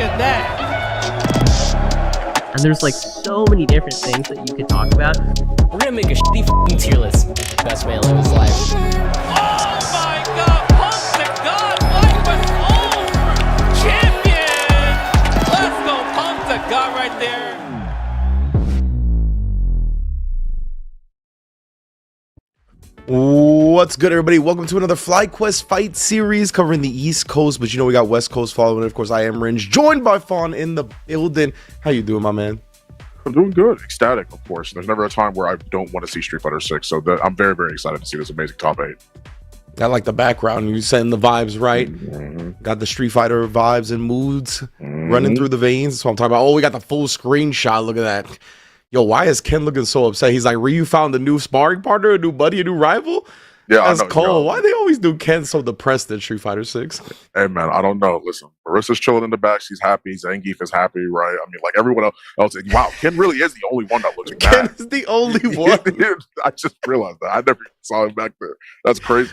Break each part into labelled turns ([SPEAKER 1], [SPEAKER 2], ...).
[SPEAKER 1] at that.
[SPEAKER 2] And there's like so many different things that you could talk about.
[SPEAKER 3] We're gonna make a shitty f***ing tier list. Best man in his life.
[SPEAKER 1] Oh my god, pump the god, FlyQuest over! Champion! Let's go, pump the god right there.
[SPEAKER 4] What's good, everybody? Welcome to another FlyQuest fight series covering the East Coast, but you know we got West Coast following. Of course, I am Ringe, joined by Fawn in the building. How you doing, my man?
[SPEAKER 5] I'm doing good. Ecstatic, of course. There's never a time where I don't want to see Street Fighter 6, so I'm very, very excited to see this amazing top 8.
[SPEAKER 4] I like the background. You setting the vibes right. Got the Street Fighter vibes and moods running through the veins. That's what I'm talking about. Oh, we got the full screenshot. Look at that. Yo, why is Ken looking so upset? He's like, Ryu found a new sparring partner, a new buddy, a new rival?
[SPEAKER 5] Yeah,
[SPEAKER 4] that's
[SPEAKER 5] I know,
[SPEAKER 4] cold. Why they always do Ken so depressed in Street Fighter 6?
[SPEAKER 5] Hey, man, I don't know. Listen, Marissa's chilling in the back. She's happy. Zangief is happy, right? I mean, like everyone else. Wow, Ken really is the only one that looks mad.
[SPEAKER 4] Ken is the only one.
[SPEAKER 5] I just realized that. I never even saw him back there. That's crazy.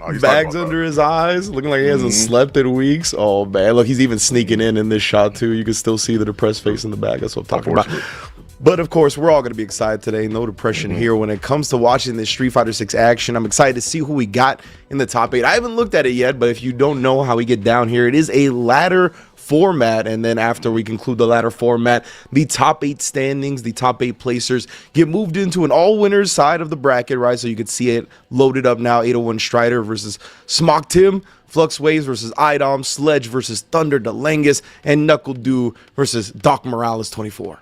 [SPEAKER 5] No,
[SPEAKER 4] Bags under his eyes, looking like he hasn't slept in weeks. Oh, man. Look, he's even sneaking in this shot, too. You can still see the depressed face in the back. That's what I'm talking about. But of course, we're all going to be excited today. No depression here when it comes to watching this Street Fighter 6 action. I'm excited to see who we got in the top 8. I haven't looked at it yet, but if you don't know how we get down here, it is a ladder format. And then after we conclude the ladder format, the top 8 standings, the top 8 placers get moved into an all winners side of the bracket, right? So you can see it loaded up now. 801 Strider versus Smock Tim. Flux Waves versus Idom. Sledge versus Thunder Delengus. And Knuckle Dew versus Doc Morales 24.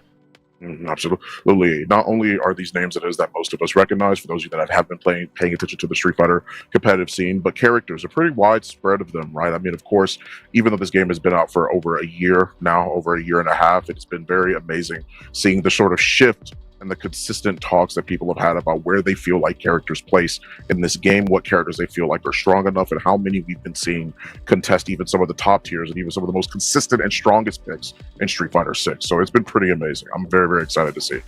[SPEAKER 5] Absolutely. Not only are these names it is that most of us recognize, for those of you that have been paying attention to the Street Fighter competitive scene, but characters, a pretty wide spread of them, right? I mean, of course, even though this game has been out for over a year now, over a year and a half, it's been very amazing seeing the sort of shift and the consistent talks that people have had about where they feel like characters place in this game, what characters they feel like are strong enough, and how many we've been seeing contest even some of the top tiers and even some of the most consistent and strongest picks in Street Fighter 6. So it's been pretty amazing. I'm very, very excited to see.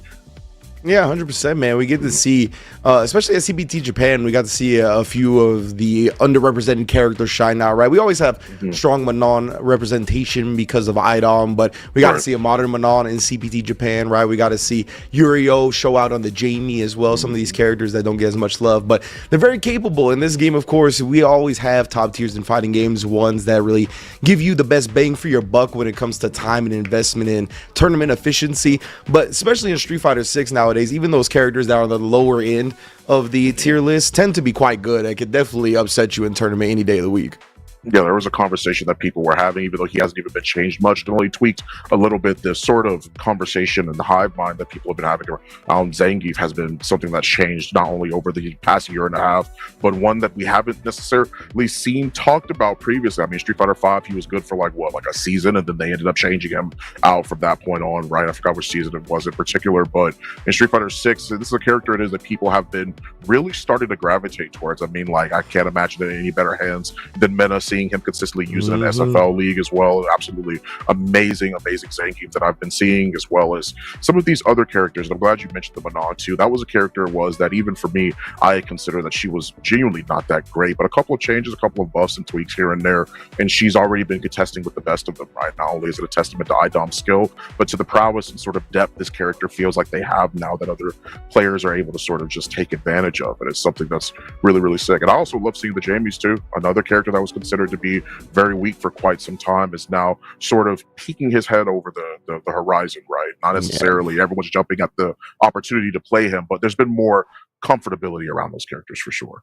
[SPEAKER 4] Yeah, 100%, man. We get to see, especially at CBT Japan, we got to see a few of the underrepresented characters shine out, right? We always have strong Manon representation because of Idom, but we got to see a modern Manon in CBT Japan, right? We got to see Yurio show out on the Jamie as well. Some of these characters that don't get as much love, but they're very capable. In this game, of course, we always have top tiers in fighting games, ones that really give you the best bang for your buck when it comes to time and investment in tournament efficiency, but especially in Street Fighter 6 nowadays, even those characters that are on the lower end of the tier list tend to be quite good. It could definitely upset you in tournament any day of the week.
[SPEAKER 5] Yeah, there was a conversation that people were having, even though he hasn't even been changed much. It only tweaked a little bit. This sort of conversation and the hive mind that people have been having around Zangief has been something that's changed not only over the past year and a half, but one that we haven't necessarily seen talked about previously. I mean, Street Fighter 5, he was good for like a season, and then they ended up changing him out from that point on, right? I forgot which season it was in particular, but in Street Fighter 6, this is a character it is that people have been really starting to gravitate towards. I mean, like, I can't imagine it in any better hands than Menace. Seeing him consistently used in an SFL league as well. Absolutely amazing Zangief that I've been seeing, as well as some of these other characters. And I'm glad you mentioned the Manon too. That was a character that even for me, I consider that she was genuinely not that great, but a couple of changes, a couple of buffs and tweaks here and there, and she's already been contesting with the best of them, right? Not only is it a testament to Idom's skill, but to the prowess and sort of depth this character feels like they have now that other players are able to sort of just take advantage of. And it's something that's really, really sick. And I also love seeing the Jamies too. Another character that was considered to be very weak for quite some time is now sort of peeking his head over the horizon, right? Not necessarily everyone's jumping at the opportunity to play him, but there's been more comfortability around those characters for sure.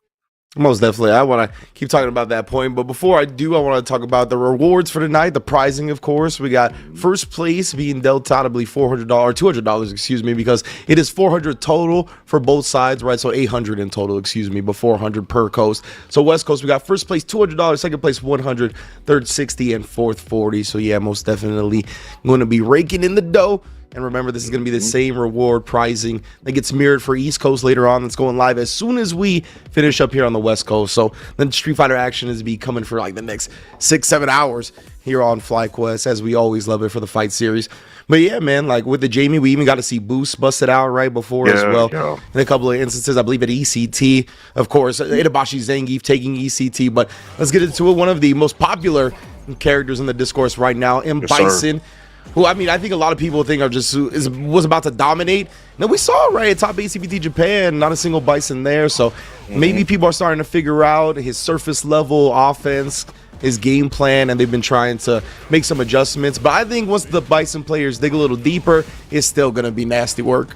[SPEAKER 4] Most definitely. I want to keep talking about that point, but before I do, I want to talk about the rewards for tonight, the prizing, of course. We got first place being dealt out, I believe, $400, $200, excuse me, because it is $400 total for both sides, right? So $800 in total, excuse me, but $400 per coast. So West Coast, we got first place $200, second place $100, third $60, and fourth $40. So yeah, most definitely going to be raking in the dough. And remember, this is going to be the same reward prizing that gets mirrored for East Coast later on. That's going live as soon as we finish up here on the West Coast. So then Street Fighter action is be coming for like the next 6-7 hours here on FlyQuest, as we always love it for the fight series. But yeah, man, like with the Jamie, we even got to see Boost busted out right before as well. Yeah. In a couple of instances, I believe at ECT, of course, Itabashi Zangief taking ECT. But let's get into it. One of the most popular characters in the discourse right now. And
[SPEAKER 5] Yes, sir.
[SPEAKER 4] Bison, who I mean, I think a lot of people think are just was about to dominate. Now we saw right at top ACBT Japan, not a single Bison there. So maybe people are starting to figure out his surface level offense, his game plan, and they've been trying to make some adjustments. But I think once the Bison players dig a little deeper, it's still going to be nasty work.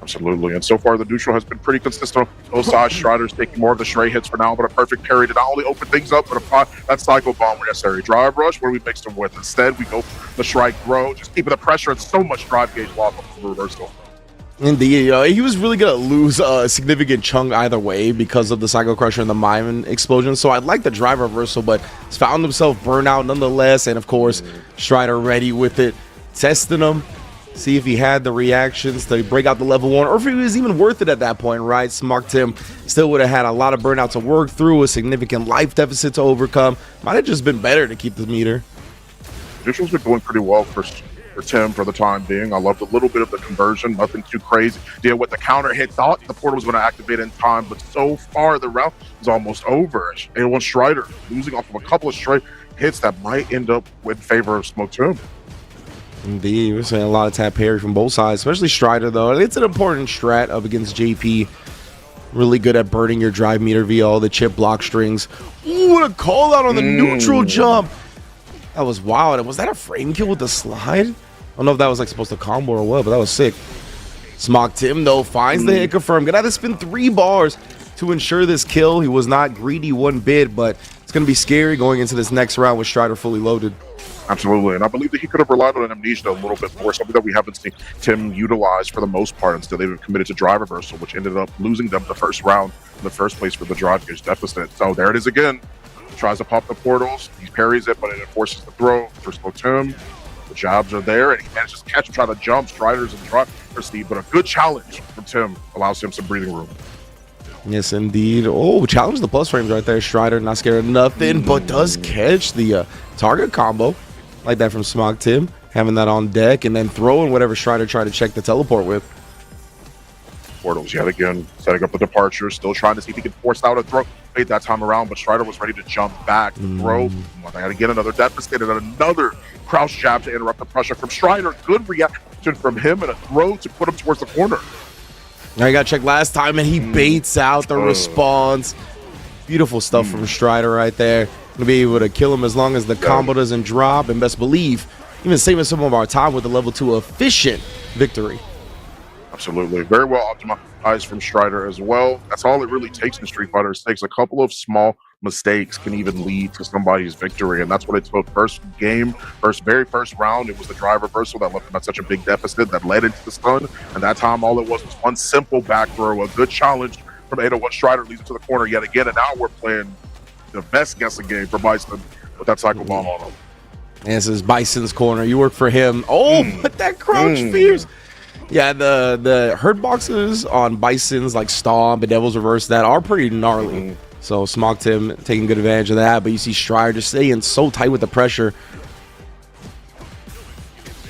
[SPEAKER 5] Absolutely. And so far, the neutral has been pretty consistent. Both sides, Strider's taking more of the stray hits for now, but a perfect parry to not only open things up, but apply that cycle bomb where necessary. Drive rush, what do we mix them with? Instead, we go for the strike throw, just keeping the pressure and so much drive gauge lock off the reversal.
[SPEAKER 4] Indeed, he was really going to lose a significant chunk either way because of the Psycho Crusher and the Mime Explosion. So I'd like the drive reversal, but he's found himself burnout nonetheless. And of course, Strider ready with it, testing him. See if he had the reactions to break out the level 1, or if it was even worth it at that point, right? Smart Tim still would have had a lot of burnout to work through, a significant life deficit to overcome. Might have just been better to keep the meter.
[SPEAKER 5] Neutral's been doing pretty well for Tim for the time being. I loved a little bit of the conversion, nothing too crazy. Deal with the counter hit, thought the portal was going to activate in time, but so far the round is almost over. A1 Strider losing off of a couple of straight hits that might end up in favor of Smoke Tim.
[SPEAKER 4] Indeed, we're seeing a lot of tap parry from both sides, especially Strider, though. It's an important strat up against JP. Really good at burning your drive meter via all the chip block strings. Ooh, what a call out on the neutral jump. That was wild. Was that a frame kill with the slide? I don't know if that was like supposed to combo or what, but that was sick. Smock Tim, though, finds the hit confirm. Gonna have to spin 3 bars to ensure this kill. He was not greedy one bit, but it's gonna be scary going into this next round with Strider fully loaded.
[SPEAKER 5] Absolutely, and I believe that he could have relied on an Amnesia a little bit more, something that we haven't seen Tim utilize for the most part. Instead, they've committed to drive reversal, which ended up losing them the first round in the first place for the drive gauge deficit. So there it is again. Tries to pop the portals, he parries it, but it enforces the throw for Smoke Tim. The jabs are there, and he manages to catch and try to jump. Strider's in drive for Steve, but a good challenge from Tim allows him some breathing room.
[SPEAKER 4] Yes, indeed. Oh, challenge the plus frames right there. Strider not scared of nothing, but does catch the target combo. Like that from Smog Tim, having that on deck and then throwing whatever Strider tried to check the teleport with.
[SPEAKER 5] Portals yet again, setting up the departure, still trying to see if he can force out a throw. Made that time around, but Strider was ready to jump back, throw. They had to get another deficit and another crouch jab to interrupt the pressure from Strider. Good reaction from him and a throw to put him towards the corner.
[SPEAKER 4] Now you got to check last time, and he baits out the response. Beautiful stuff from Strider right there. To be able to kill him as long as the combo doesn't drop, and best believe even saving some of our time with a level 2 efficient victory.
[SPEAKER 5] Absolutely, very well optimized from Strider as well. That's all it really takes in Street Fighter. It takes a couple of small mistakes can even lead to somebody's victory, and that's what it took. Very first round, it was the drive reversal that left him at such a big deficit that led into the stun, and that time all it was one simple back throw, a good challenge from 801 Strider leads to the corner yet again, and now we're playing the best guessing game for Bison with that cycle bomb on him.
[SPEAKER 4] And this is Bison's corner. You work for him. Oh, but that crouch fierce. Yeah, the hurt boxes on Bison's like Stomp and Devil's Reverse that are pretty gnarly. So Smog Tim taking good advantage of that, but you see Strider just staying so tight with the pressure.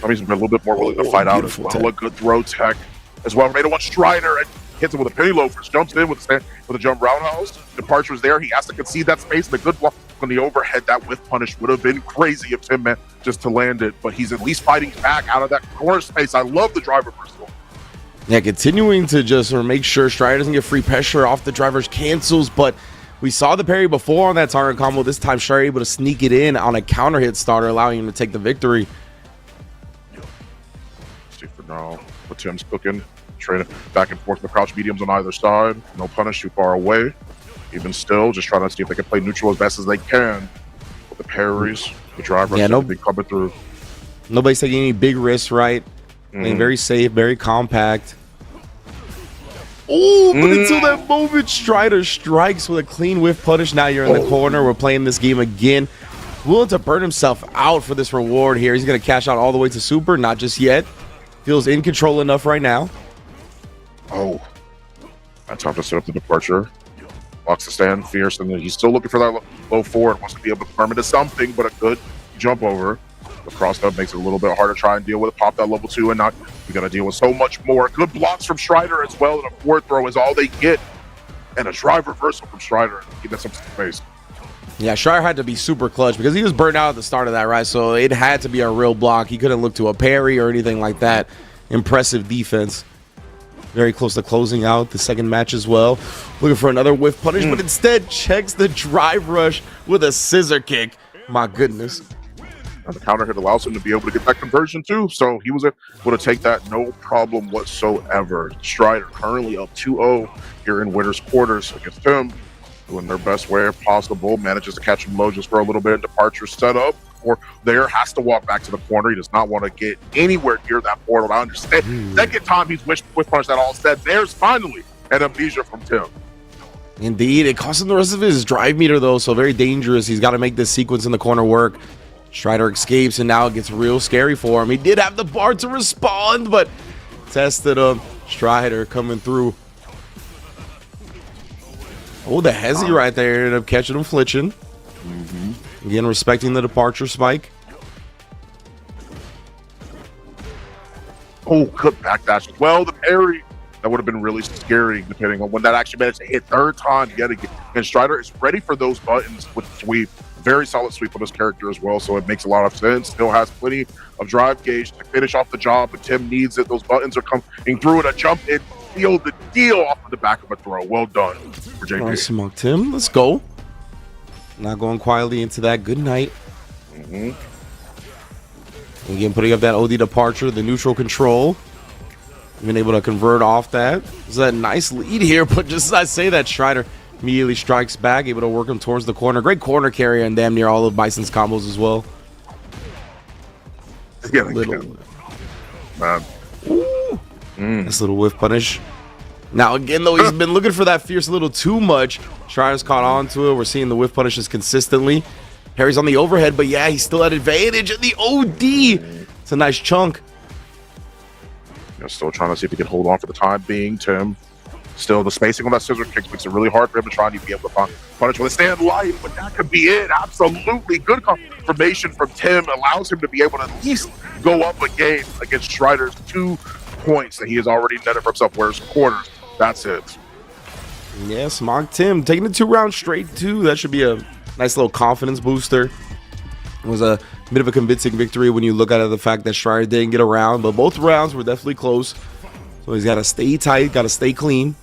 [SPEAKER 5] He's been a little bit more willing to fight out as well. A good throw tech as well. Made one Strider and hits him with a penny loafers, jumps in with a jump roundhouse. Departure's there. He has to concede that space. The good block on the overhead, that whiff punish would have been crazy if Tim meant just to land it, but he's at least fighting back out of that corner space. I love the drive reversal. Yeah,
[SPEAKER 4] continuing to just make sure Strider doesn't get free pressure off the driver's cancels, but we saw the parry before on that target combo. This time Strider able to sneak it in on a counter hit starter, allowing him to take the victory.
[SPEAKER 5] See for now what Tim's cooking. Trading back and forth with crouch mediums on either side. No punish too far away. Even still, just trying to see if they can play neutral as best as they can. With the parries, the drive rush, everything coming through.
[SPEAKER 4] Nobody's taking any big risks, right? Very safe, very compact. Oh, but until that moment, Strider strikes with a clean whiff punish. Now you're in the corner. We're playing this game again. Willing to burn himself out for this reward here. He's going to cash out all the way to super. Not just yet. Feels in control enough right now.
[SPEAKER 5] Oh, that's time to set up the departure. Blocks the stand fierce, and then he's still looking for that low forward. Wants to be able to firm into something, but a good jump over. The cross up makes it a little bit harder to try and deal with it. Pop that level 2, and not we got to deal with so much more. Good blocks from Strider as well, and a forward throw is all they get. And a drive reversal from Strider. He gets some space.
[SPEAKER 4] Yeah, Strider had to be super clutch because he was burnt out at the start of that, right? So it had to be a real block. He couldn't look to a parry or anything like that. Impressive defense. Very close to closing out the second match as well. Looking for another whiff punish, but instead checks the drive rush with a scissor kick. My goodness.
[SPEAKER 5] And the counter hit allows him to be able to get that conversion too. So he was able to take that no problem whatsoever. Strider currently up 2-0 here in winner's quarters against him. Doing their best way possible. Manages to catch him low just for a little bit in departure setup. Or there has to walk back to the corner. He does not want to get anywhere near that portal. I understand. Second time he's with punch that all said. There's finally an amnesia from Tim.
[SPEAKER 4] Indeed, it cost him the rest of his drive meter though, so very dangerous. He's got to make this sequence in the corner work. Strider escapes, and now it gets real scary for him. He did have the bar to respond, but tested him. Strider coming through. Oh, the hezzy right there ended up catching him flinching. Again, respecting the departure spike.
[SPEAKER 5] Oh, good backdash as well. The parry. That would have been really scary depending on when that actually managed to hit third time yet again. And Strider is ready for those buttons with sweep. Very solid sweep on his character as well, so it makes a lot of sense. Still has plenty of drive gauge to finish off the job, but Tim needs it. Those buttons are coming through, and a jump in, seal the deal off of the back of a throw. Well done for JP.
[SPEAKER 4] Nice smoke, Tim. Let's go. Not going quietly into that. Good night. Again, putting up that OD departure, the neutral control. Been able to convert off that. It's a nice lead here, but just as I say that, Strider immediately strikes back, able to work him towards the corner. Great corner carrier and damn near all of Bison's combos as well.
[SPEAKER 5] Yeah,
[SPEAKER 4] Nice little whiff punish. Now again though, he's been looking for that fierce a little too much. Strider's caught on to it. We're seeing the whiff punishes consistently. Harry's on the overhead, but yeah, he's still at advantage at the OD. It's a nice chunk.
[SPEAKER 5] Still trying to see if he can hold on for the time being. Tim, still the spacing on that scissor kick makes it really hard for him to try and be able to punish with a stand light, but that could be it. Absolutely good confirmation from Tim. Allows him to be able to at least go up a game against Strider's 2 points that he has already netted for himself. Whereas quarters, that's it.
[SPEAKER 4] Yeah, Smog Tim taking the 2 rounds straight too. That should be a nice little confidence booster. It was a bit of a convincing victory when you look at the fact that Strider didn't get around, but both rounds were definitely close. So he's got to stay tight, got to stay clean.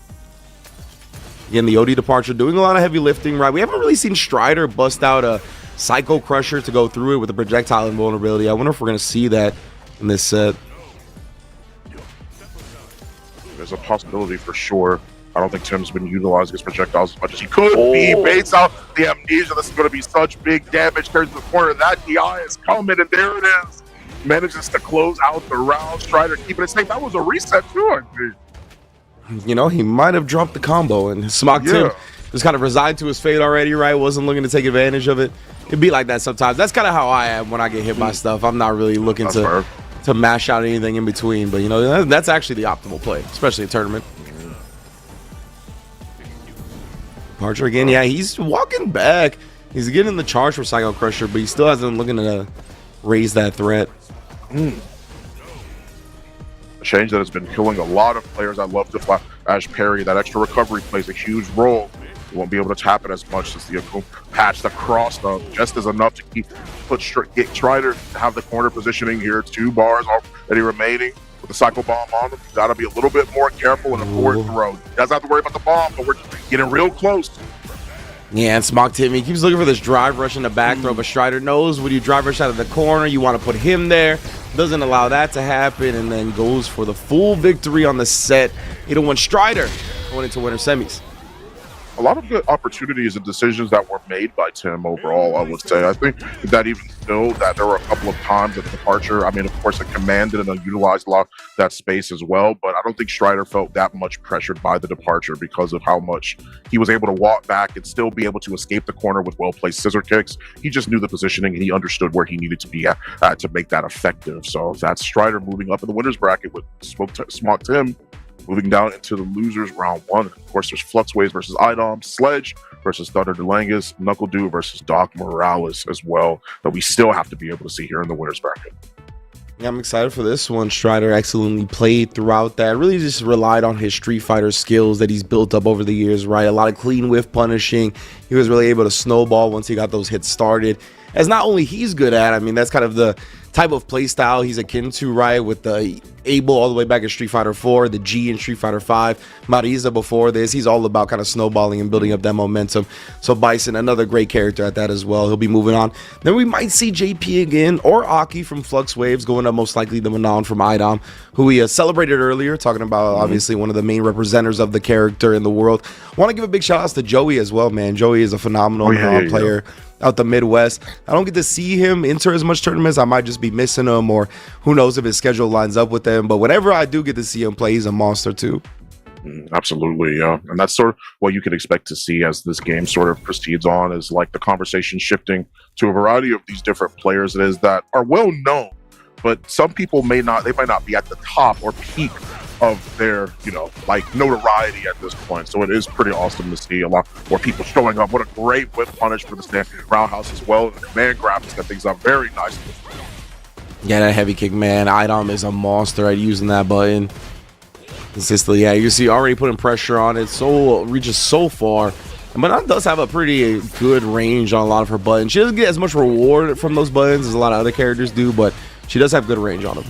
[SPEAKER 4] Again, the OD departure doing a lot of heavy lifting, right? We haven't really seen Strider bust out a Psycho Crusher to go through it with a projectile invulnerability. I wonder if we're going to see that in this set.
[SPEAKER 5] There's a possibility for sure. I don't think Tim's been utilizing his projectiles as much as he could be. Baits out the amnesia. This is going to be such big damage. Carries to the corner. That DI is coming, and there it is. Manages to close out the round. Strider keeping it safe. That was a reset too, I think.
[SPEAKER 4] You know, he might have dropped the combo, and Smog Tim just kind of resigned to his fate already, right? Wasn't looking to take advantage of it. It'd be like that sometimes. That's kind of how I am when I get hit by stuff. I'm not really looking to mash out anything in between, but you know, that's actually the optimal play, especially in tournament. Departure again, yeah, he's walking back. He's getting the charge for Psycho Crusher, but he still hasn't looking to raise that threat.
[SPEAKER 5] A change that has been killing a lot of players. I love the flash parry. That extra recovery plays a huge role. You won't be able to tap it as much as the patch the cross up just is enough to get Strider to have the corner positioning here. 2 bars already remaining. With the Psycho Bomb on him, you got to be a little bit more careful in the forward throw. Doesn't have to worry about the bomb, but we're getting real close.
[SPEAKER 4] Yeah, and Smog Tim, he keeps looking for this drive rush in the back throw, but Strider knows when you drive rush out of the corner, you want to put him there. Doesn't allow that to happen, and then goes for the full victory on the set. 801 Strider going into winter semis.
[SPEAKER 5] A lot of good opportunities and decisions that were made by Tim overall, I would say. I think that even still, that there were a couple of times at the departure. I mean, of course, it commanded and utilized a lot of that space as well, but I don't think Strider felt that much pressured by the departure because of how much he was able to walk back and still be able to escape the corner with well-placed scissor kicks. He just knew the positioning and he understood where he needed to be at to make that effective. So that's Strider moving up in the winner's bracket with Smog Tim. Moving down into the losers round 1. Of course, there's Fluxways versus Idom, Sledge versus Thunder Delangas, Knuckle Dew versus Doc Morales as well, that we still have to be able to see here in the winners bracket.
[SPEAKER 4] Yeah, I'm excited for this one. Strider excellently played throughout that. Really just relied on his Street Fighter skills that he's built up over the years, right? A lot of clean whiff punishing. He was really able to snowball once he got those hits started. As not only he's good at, I mean, that's kind of the type of play style he's akin to, right? With the Abel all the way back in Street Fighter 4, the G in Street Fighter 5, Marisa before this. He's all about kind of snowballing and building up that momentum. So Bison, another great character at that as well. He'll be moving on. Then we might see JP again or Aki from Flux Waves going up, most likely the Manon from IDOM, who we celebrated earlier, talking about obviously one of the main representatives of the character in the world. Want to give a big shout out to Joey as well, man. Joey is a phenomenal player. Out the Midwest. I don't get to see him enter as much tournaments. I might just be missing him, or who knows if his schedule lines up with them. But whenever I do get to see him play, he's a monster too.
[SPEAKER 5] Absolutely, yeah. And that's sort of what you could expect to see as this game sort of proceeds on, is like the conversation shifting to a variety of these different players that are well known, but some people might not be at the top or peak of their, like notoriety at this point. So it is pretty awesome to see a lot more people showing up. What a great whip punish for the stand roundhouse as well. And the command grab to set things up very nicely.
[SPEAKER 4] Yeah, that heavy kick, man. IDOM is a monster at using that button consistently. Yeah, you see already putting pressure on it. So reaches so far. But Manon does have a pretty good range on a lot of her buttons. She doesn't get as much reward from those buttons as a lot of other characters do, but she does have good range on them.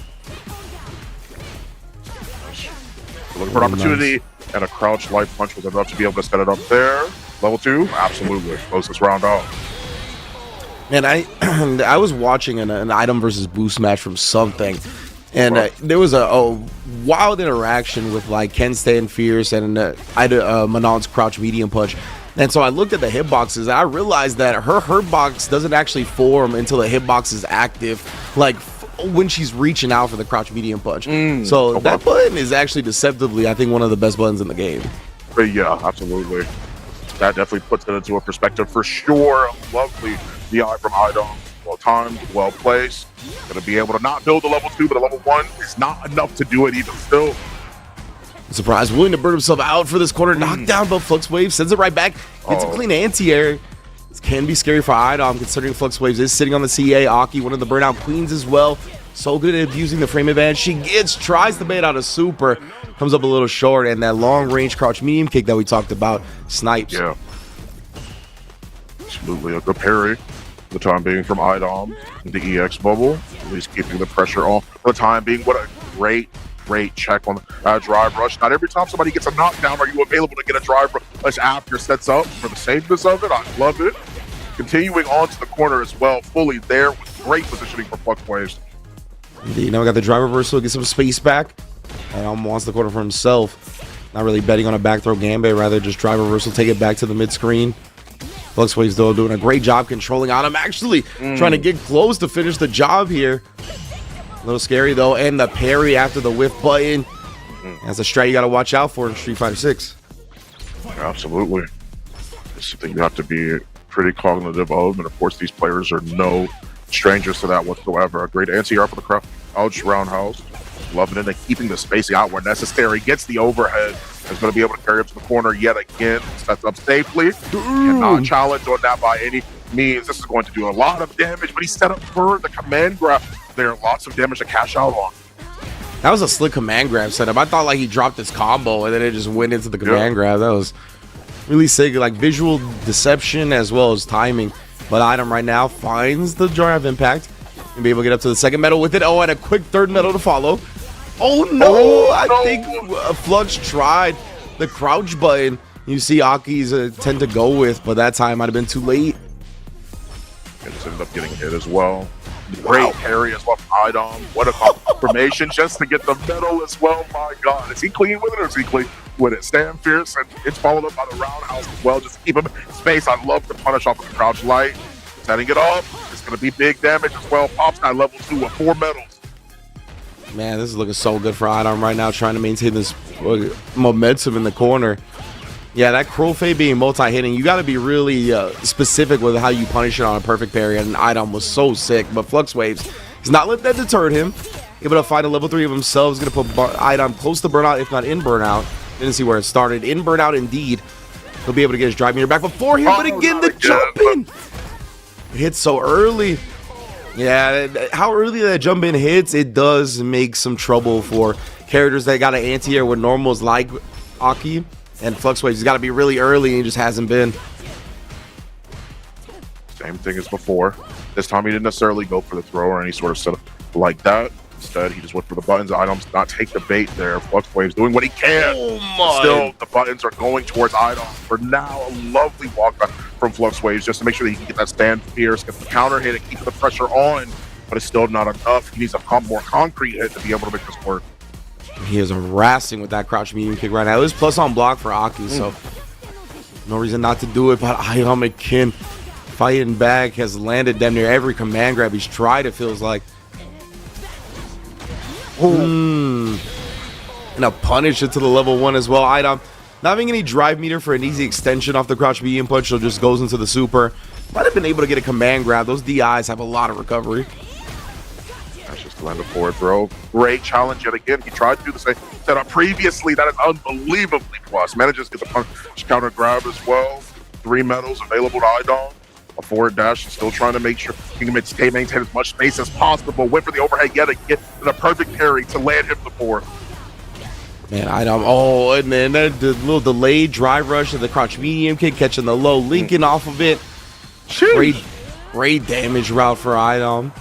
[SPEAKER 5] Looking for an opportunity, and a crouch light punch was enough to be able to set it up there. Level 2, absolutely. Close this round out.
[SPEAKER 4] And I was watching an item versus boost match from something, and there was a wild interaction with like Ken Stan Fierce and Manon's crouch medium punch. And so I looked at the hitboxes, and I realized that her hitbox doesn't actually form until the hitbox is active, like when she's reaching out for the crouch medium punch. So that button is actually deceptively, I think, one of the best buttons in the game.
[SPEAKER 5] Yeah, absolutely. That definitely puts it into a perspective for sure. Lovely DI from IDOM. Well timed, well placed. Gonna be able to not build a level 2, but a level 1 is not enough to do it even still.
[SPEAKER 4] Surprise, willing to burn himself out for this corner. Knockdown, but Flux Wave sends it right back. Gets a clean anti-air. This can be scary for IDOM, considering Flux Waves is sitting on the CA. Aki, one of the burnout queens as well. So good at abusing the frame advantage. She tries to bait out a super. Comes up a little short, and that long-range crouch medium kick that we talked about snipes.
[SPEAKER 5] Yeah. Absolutely a good parry. For the time being from IDOM. The EX bubble. At least keeping the pressure on for the time being. What a great check on the drive rush. Not every time somebody gets a knockdown are you available to get a drive rush after sets up. For the sameness of it, I love it. Continuing on to the corner as well, fully there with great positioning for Flux Waves.
[SPEAKER 4] Indeed. Now we got the drive reversal, get some space back. And wants the corner for himself. Not really betting on a back throw gambit, rather just drive reversal, take it back to the mid screen. Flux Waves though doing a great job controlling on him, actually trying to get close to finish the job here. A little scary though, and the parry after the whiff button. That's a strat you got to watch out for in Street Fighter 6.
[SPEAKER 5] Absolutely. It's something you have to be pretty cognitive of, and of course these players are no strangers to that whatsoever. A great anti-air for the crowd. Ouch, roundhouse. Loving it and keeping the spacing out where necessary. Gets the overhead. Is going to be able to carry up to the corner yet again. Sets up safely. Cannot challenge on that by any means. This is going to do a lot of damage, but he's set up for the command grab. There are lots of damage to cash out on.
[SPEAKER 4] That was a slick command grab setup. I thought like he dropped his combo and then it just went into the command grab. That was really sick, like visual deception as well as timing. But IDOM right now finds the drive impact and be able to get up to the second medal with it. Oh, and a quick third medal to follow. Oh no! I think Flux tried the crouch button. You see Aki's tend to go with, but that time might have been too late.
[SPEAKER 5] And just ended up getting hit as well. Great parry as well from IDOM. What a confirmation just to get the medal as well. My God, is he clean with it or is he clean with it? Stan Fierce, and it's followed up by the roundhouse as well. Just to keep him in space. I love the punish off of the crouch light. Setting it up. It's going to be big damage as well. Pops at level 2 with 4 medals.
[SPEAKER 4] Man, this is looking so good for IDOM right now, trying to maintain this momentum in the corner. Yeah, that crow fade being multi-hitting, you got to be really specific with how you punish it on a perfect parry, and IDOM was so sick. But Flux Waves has not let that deter him. Able to find a level 3 of himself. He's going to put IDOM close to burnout, if not in burnout. Didn't see where it started. In burnout, indeed. He'll be able to get his drive meter back before him, but again, the jump in. It hits so early. Yeah, how early that jump in hits, it does make some trouble for characters that got an anti-air with normals like Aki and FluxWaves. He's got to be really early and he just hasn't been.
[SPEAKER 5] Same thing as before. This time he didn't necessarily go for the throw or any sort of setup like that. Instead, he just went for the buttons, items, not take the bait there. FluxWaves doing what he can.
[SPEAKER 4] Oh my.
[SPEAKER 5] Still, the buttons are going towards items. For now, a lovely walk back from FluxWaves just to make sure that he can get that stand fierce, get the counter hit, and keep the pressure on. But it's still not enough. He needs a more concrete hit to be able to make this work.
[SPEAKER 4] He is harassing with that crouch medium kick right now. It was plus on block for Aki, so no reason not to do it. But Kin fighting back, has landed damn near every command grab he's tried, it feels like. And a punish it to the level 1 as well. Idom not having any drive meter for an easy extension off the crouch medium punch, so just goes into the super. Might have been able to get a command grab. Those DIs have a lot of recovery.
[SPEAKER 5] That's just land a forward throw. Great challenge yet again. He tried to do the same setup previously. That is unbelievably plus. Manages to get the punch counter grab as well. 3 medals available to Idom. A forward dash, still trying to make sure he can maintain as much space as possible. Went for the overhead yet again, and a perfect parry to land him the 4th.
[SPEAKER 4] Man, Idom. Oh, and then the little delayed drive rush of the crouch medium kick, catching the low Lincoln off of it. Great damage route for Idom.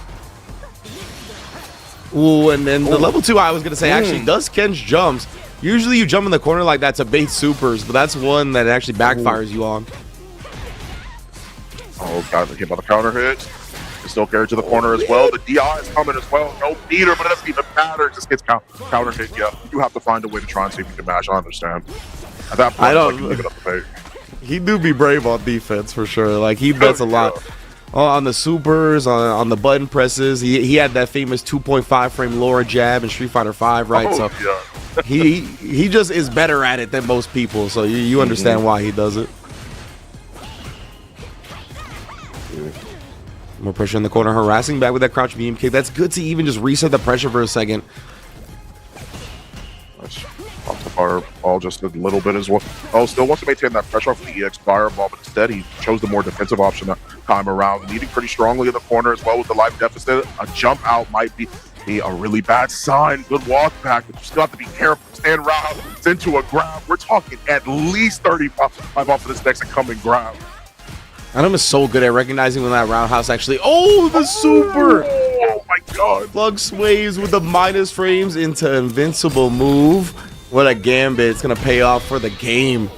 [SPEAKER 4] Ooh, and then the level 2, I was gonna say, actually does Ken's jumps. Usually you jump in the corner like that to bait supers, but that's one that actually backfires you on.
[SPEAKER 5] Oh, got hit by the counter hit. Can still carry to the corner as well. The DI is coming as well. No meter, but it doesn't even matter. It just gets counter hit. Yeah, you have to find a way to try and see if you can mash. I understand. At that point,
[SPEAKER 4] I don't.
[SPEAKER 5] Like, you give it up the pay.
[SPEAKER 4] He do be brave on defense for sure. Like he bets a lot on the supers, on the button presses. He had that famous 2.5 frame lower jab in Street Fighter 5, right?
[SPEAKER 5] Oh,
[SPEAKER 4] so
[SPEAKER 5] yeah.
[SPEAKER 4] he just is better at it than most people. So you understand why he does it. More pressure in the corner, harassing back with that crouch medium kick. That's good to even just reset the pressure for a second.
[SPEAKER 5] Nice. Off the fireball just a little bit as well. Oh, still wants to maintain that pressure off the EX fireball, but instead he chose the more defensive option that time around. Leading pretty strongly in the corner as well with the life deficit. A jump out might be a really bad sign. Good walk back, but you still have to be careful. Stand around, it's into a grab. We're talking at least 35 off of this next incoming grab.
[SPEAKER 4] Idom is so good at recognizing when that roundhouse actually. Oh, the super!
[SPEAKER 5] Oh my god.
[SPEAKER 4] FluxWaves with the minus frames into invincible move. What a gambit. It's going to pay off for the game.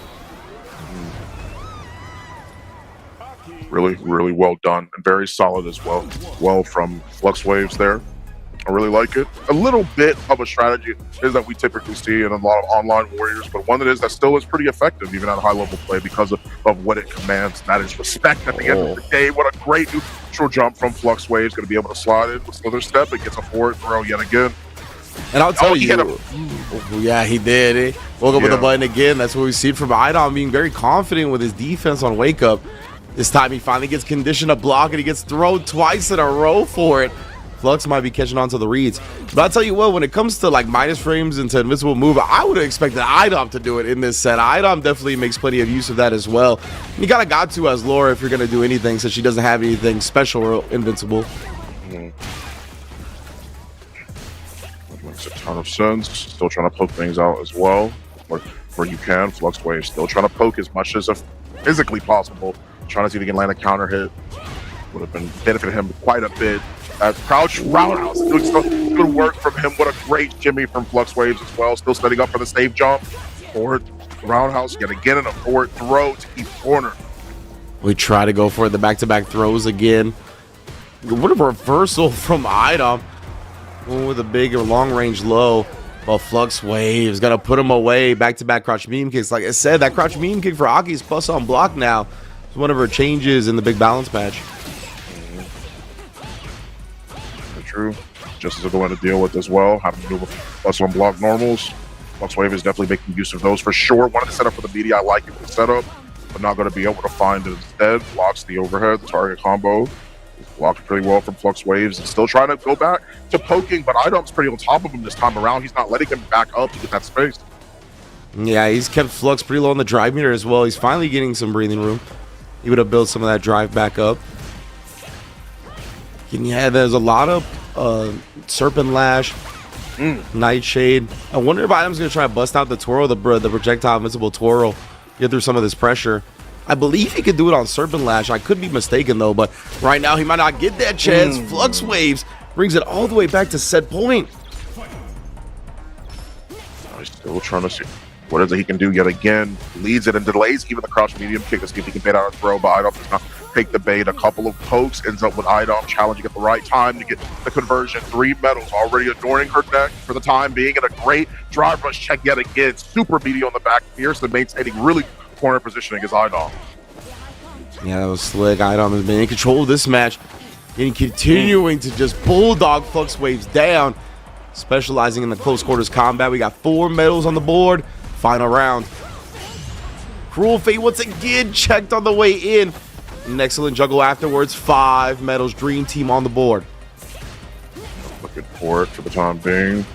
[SPEAKER 5] Really, really well done and very solid as well. Well from FluxWaves there. I really like it. A little bit of a strategy is that we typically see in a lot of online warriors, but one that still is pretty effective even at high level play because of what it commands. That is respect at the end of the day. What a great neutral jump from FluxWaves. Going to be able to slide in with another step. It gets a forward throw yet again.
[SPEAKER 4] And I'll tell you, yeah, he did. He woke up with the button again. That's what we see from Idom being very confident with his defense on wake up. This time he finally gets conditioned to block and he gets thrown twice in a row for it. Flux might be catching on to the reads. But I'll tell you what, when it comes to like minus frames into invincible move, I would have expected Idom to do it in this set. Idom definitely makes plenty of use of that as well. And you got to as Laura if you're going to do anything, since she doesn't have anything special or invincible.
[SPEAKER 5] That makes a ton of sense. Still trying to poke things out as well. Where you can. FluxWave still trying to poke as much as physically possible. Trying to see if he can land a counter hit. Would have been benefited him quite a bit. Crouch roundhouse, good work from him. What a great jimmy from FluxWaves as well. Still setting up for the safe jump. Forward roundhouse yet again and a forward throw to keep corner.
[SPEAKER 4] We try to go for the back-to-back throws again. What a reversal from Idom. With a big or long-range low. Well, FluxWaves got to put him away. Back-to-back crouch medium kicks. Like I said, that crouch medium kick for Aki is plus on block now. It's one of her changes in the big balance patch.
[SPEAKER 5] True. Just as a going to deal with as well. Having to do with plus on block normals. FluxWave is definitely making use of those for sure. Wanted to set up for the media. I like it for the setup, but not going to be able to find it instead. Blocks the overhead, the target combo. Blocked pretty well from FluxWaves and still trying to go back to poking, but Idom's pretty on top of him this time around. He's not letting him back up to get that space.
[SPEAKER 4] Yeah, he's kept Flux pretty low on the drive meter as well. He's finally getting some breathing room. He would have built some of that drive back up. And yeah, there's a lot of Serpent Lash, Nightshade. I wonder if Item's going to try to bust out the twirl, the projectile invincible twirl, get through some of this pressure. I believe he could do it on Serpent Lash. I could be mistaken, though, but right now he might not get that chance. Flux Waves brings it all the way back to set point.
[SPEAKER 5] He's still trying to see what is it he can do yet again. Leads it and delays even the crouch medium kick to see if he can bait out a throw, but Idom does not take the bait. A couple of pokes ends up with Idom challenging at the right time to get the conversion. 3 medals already adorning her neck for the time being, and a great drive rush check yet again. Super meaty on the back. Pearson maintaining really corner positioning against Idom.
[SPEAKER 4] Yeah, that was slick. Idom has been in control of this match and continuing to just bulldog Flux Waves down. Specializing in the close quarters combat. We got 4 medals on the board. Final round. Cruel Fate once again checked on the way in. An excellent juggle afterwards. 5 medals. Dream Team on the board.
[SPEAKER 5] Looking for it for the time being.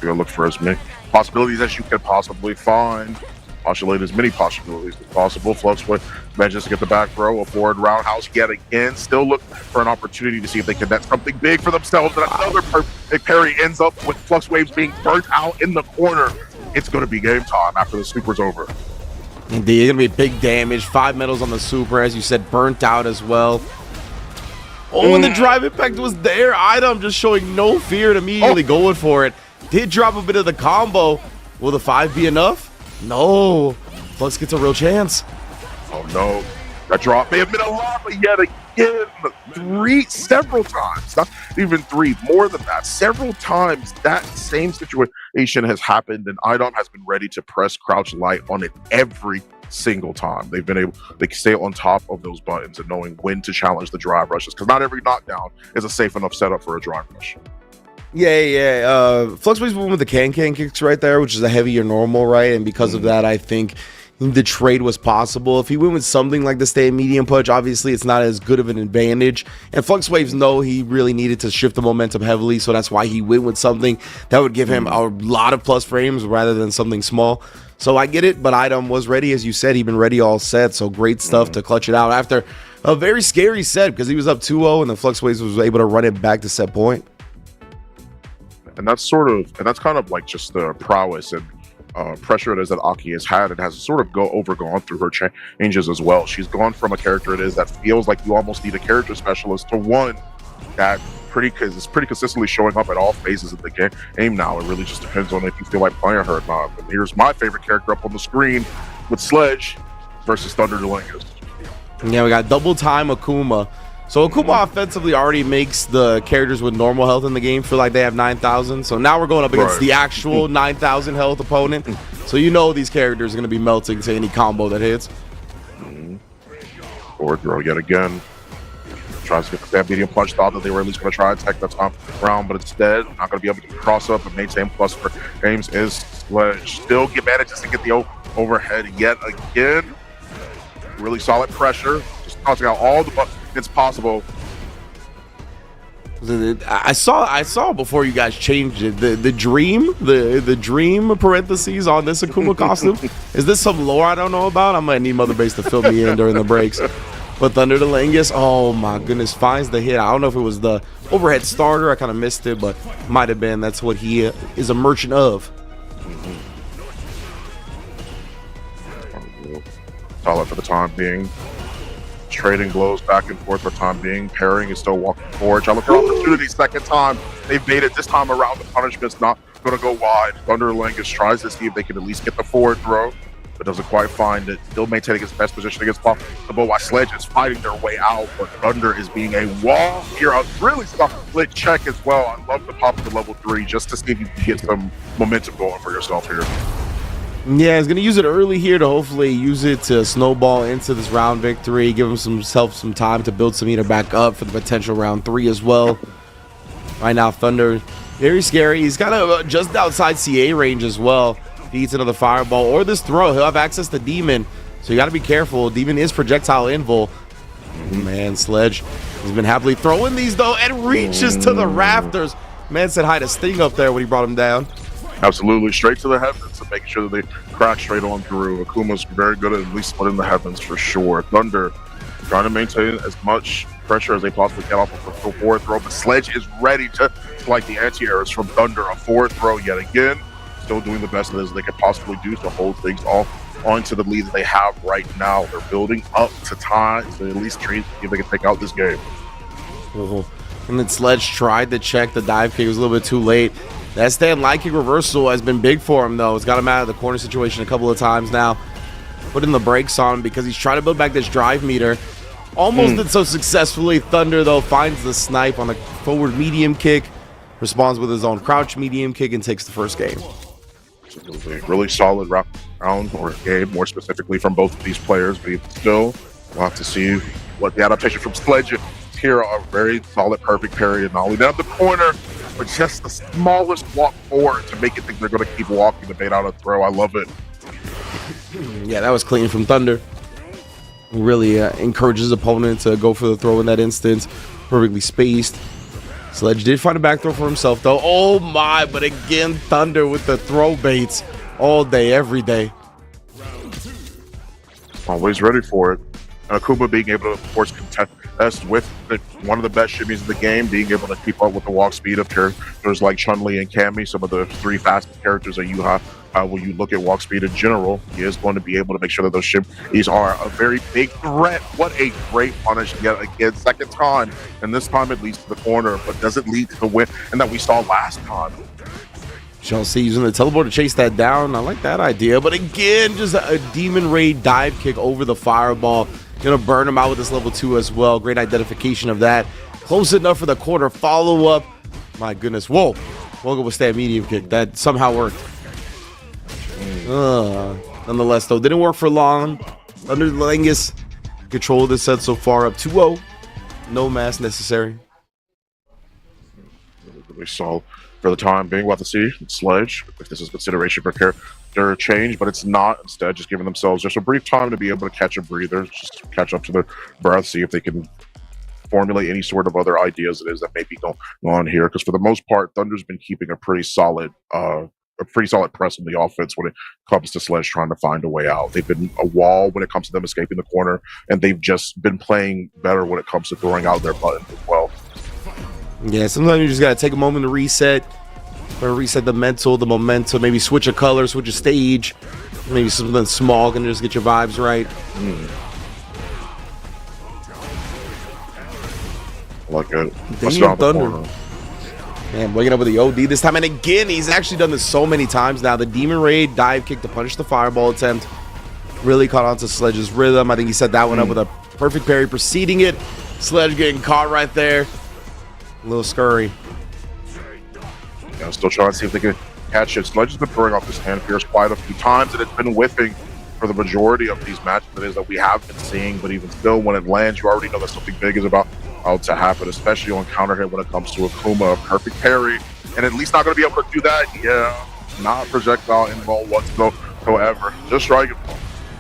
[SPEAKER 5] You're gonna look for as many possibilities as you can possibly find. Postulate as many possibilities as possible. Flux manages to get the back row, a forward roundhouse yet again. Still look for an opportunity to see if they can net something big for themselves. And another perfect parry ends up with Flux Waves being burnt out in the corner. It's going to be game time after the super's over.
[SPEAKER 4] Indeed, it's going to be big damage. 5 medals on the super, as you said, burnt out as well. Oh, and the drive impact was there. Idom just showing no fear and immediately going for it. Did drop a bit of the combo. Will the 5 be enough? No. Flux gets a real chance.
[SPEAKER 5] Oh no. That drop may have been a lot, but yet again, several times, not even 3, more than that, several times that same situation has happened, and Idom has been ready to press crouch light on it every single time. They've been able, they can stay on top of those buttons and knowing when to challenge the drive rushes, because not every knockdown is a safe enough setup for a drive rush.
[SPEAKER 4] Yeah. Flux Waves went with the can kicks right there, which is a heavier normal, right? And because of that, I think the trade was possible. If he went with something like the stay medium punch, obviously it's not as good of an advantage. And Flux Waves know he really needed to shift the momentum heavily, so that's why he went with something that would give him a lot of plus frames rather than something small. So I get it, but Idom was ready, as you said. He'd been ready all set, so great stuff to clutch it out after a very scary set because he was up 2-0 and the Flux Waves was able to run it back to set point.
[SPEAKER 5] And that's kind of like just the prowess and pressure it is that Aki has had. It has sort of overgone through her changes as well. She's gone from a character it is that feels like you almost need a character specialist to one that is pretty consistently showing up at all phases of the game now. It really just depends on if you feel like playing her or not. And here's my favorite character up on the screen with Sledge versus Thunder Delangus.
[SPEAKER 4] Yeah, we got double time Akuma. So Akuma offensively already makes the characters with normal health in the game feel like they have 9,000. So now we're going up against the actual 9,000 health opponent. So you know these characters are going to be melting to any combo that hits.
[SPEAKER 5] Forward throw yet again. Tries to get that medium punch. Thought that they were at least going to try and attack the top round, but instead not going to be able to cross up and maintain plus for games is Sledge. Still manages to get the overhead yet again. Really solid pressure. Just tossing out all the buttons. It's possible.
[SPEAKER 4] I saw before you guys changed it the dream parentheses on this Akuma costume. Is this some lore I don't know about? I might need Mother Base to fill me in during the breaks. But Thunder Delangus, oh my goodness, finds the hit. I don't know if it was the overhead starter. I kind of missed it, but might have been. That's what he is a merchant of.
[SPEAKER 5] Solid for the time being. Trading blows back and forth for time being. Pairing is still walking forward. Trying to look for opportunity. Second time. They've baited this time around. The punishment's not going to go wide. Thunder Langus tries to see if they can at least get the forward throw, but doesn't quite find it. Still maintaining his best position against possible while Sledge is fighting their way out, but Thunder is being a wall here. A really split check as well. I love the pop to level 3 just to see if you can get some momentum going for yourself here.
[SPEAKER 4] Yeah, he's going to use it early here to hopefully use it to snowball into this round victory, give himself some time to build some meter back up for the potential round 3 as well. Right now, Thunder, very scary. He's kind of just outside CA range as well. If he eats another fireball or this throw, he'll have access to Demon, so you got to be careful. Demon is projectile invul. Man, Sledge has been happily throwing these, though, and reaches to the rafters. Man said hi to Sting up there when he brought him down.
[SPEAKER 5] Absolutely, straight to the heavens and making sure that they crack straight on through. Akuma's very good at least splitting the heavens for sure. Thunder trying to maintain as much pressure as they possibly can off of the forward throw, but Sledge is ready to like the anti-airs from Thunder. A forward throw yet again, still doing the best that they could possibly do to hold things off onto the lead that they have right now. They're building up to time to at least see if they can take out this game.
[SPEAKER 4] And then Sledge tried to check the dive kick. It was a little bit too late. That stand light kick reversal has been big for him, though. It's got him out of the corner situation a couple of times now. Putting the brakes on him because he's trying to build back this drive meter. Almost did so successfully. Thunder, though, finds the snipe on the forward medium kick, responds with his own crouch medium kick, and takes the first game.
[SPEAKER 5] Really solid round or game, more specifically from both of these players, but still, we'll have to see what the adaptation from Sledge here. A very solid, perfect parry, and not only down the corner, but just the smallest walk forward to make it think they're going to keep walking to bait out a throw. I love it.
[SPEAKER 4] Yeah, that was clean from Thunder. Really encourages his opponent to go for the throw in that instance. Perfectly spaced. Sledge did find a back throw for himself, though. Oh my, but again, Thunder with the throw baits all day, every day.
[SPEAKER 5] Always ready for it. And Akuma being able to, of course, contest with one of the best shimmies in the game, being able to keep up with the walk speed of characters like Chun-Li and Cammy, some of the three fastest characters that you have. When you look at walk speed in general, he is going to be able to make sure that those shimmies are a very big threat. What a great punish yet again, second time, and this time it leads to the corner, but doesn't lead to the win, and that we saw last time.
[SPEAKER 4] Chelsea using the teleport to chase that down. I like that idea, but again, just a Demon Raid dive kick over the fireball. Gonna burn him out with this level 2 as well. Great identification of that. Close enough for the corner follow up. My goodness, whoa. Woke up with that medium kick. That somehow worked. Nonetheless, though, didn't work for long. Under the Langus, control of the set so far, up 2-0. No mass necessary.
[SPEAKER 5] We saw for the time being. We'll have to see Sledge if this is consideration for character change, but it's not. Instead, just giving themselves just a brief time to be able to catch a breather, just catch up to their breath, see if they can formulate any sort of other ideas it is that may be going on here. Because for the most part, Thunder's been keeping a pretty solid press on the offense when it comes to Sledge trying to find a way out. They've been a wall when it comes to them escaping the corner, and they've just been playing better when it comes to throwing out their buttons as well.
[SPEAKER 4] Yeah, sometimes you just gotta take a moment to reset, or reset the mental, the momentum, maybe switch a color, switch a stage, maybe something small can just get your vibes right.
[SPEAKER 5] I like it.
[SPEAKER 4] Damn, Thunder. Man, waking up with the OD this time, and again, he's actually done this so many times now. The Demon Raid dive kick to punish the fireball attempt really caught on to Sledge's rhythm. I think he set that one up with a perfect parry preceding it. Sledge getting caught right there. A little scurry.
[SPEAKER 5] Yeah, still trying to see if they can catch it. Sledge has been throwing off his hand fierce quite a few times, and it's been whiffing for the majority of these matches that we have been seeing. But even still, when it lands, you already know that something big is about to happen, especially on counter hit when it comes to Akuma. Perfect parry, and at least not going to be able to do that. Yeah, not projectile involved whatsoever. Just striking.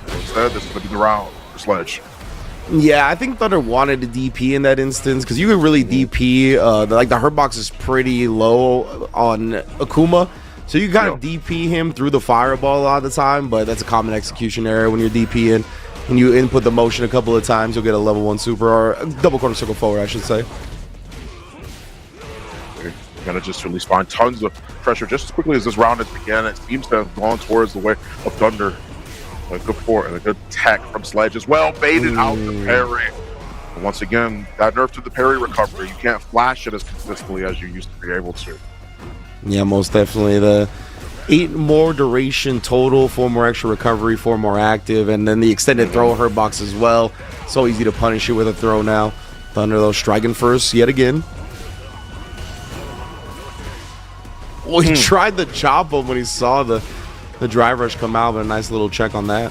[SPEAKER 5] Instead, this is going to be the round for Sledge.
[SPEAKER 4] Yeah, I think Thunder wanted to DP in that instance because you could really DP. The hurt box is pretty low on Akuma, so you kind of DP him through the fireball a lot of the time. But that's a common execution error when you're DPing. When you input the motion a couple of times, you'll get a level 1 super, or a double corner circle forward, I should say.
[SPEAKER 5] They're gonna just at least find tons of pressure just as quickly as this round has begun. It seems to have gone towards the way of Thunder. A good forward and a good tech from Sledge as well. Baited out the parry. And once again, that nerf to the parry recovery. You can't flash it as consistently as you used to be able to.
[SPEAKER 4] Yeah, most definitely. The 8 more duration total, 4 more extra recovery, 4 more active, and then the extended throw hurt box as well. So easy to punish you with a throw now. Thunder, though, striking first yet again. Well, he tried to chop him when he saw the drive rush come out, but a nice little check on that.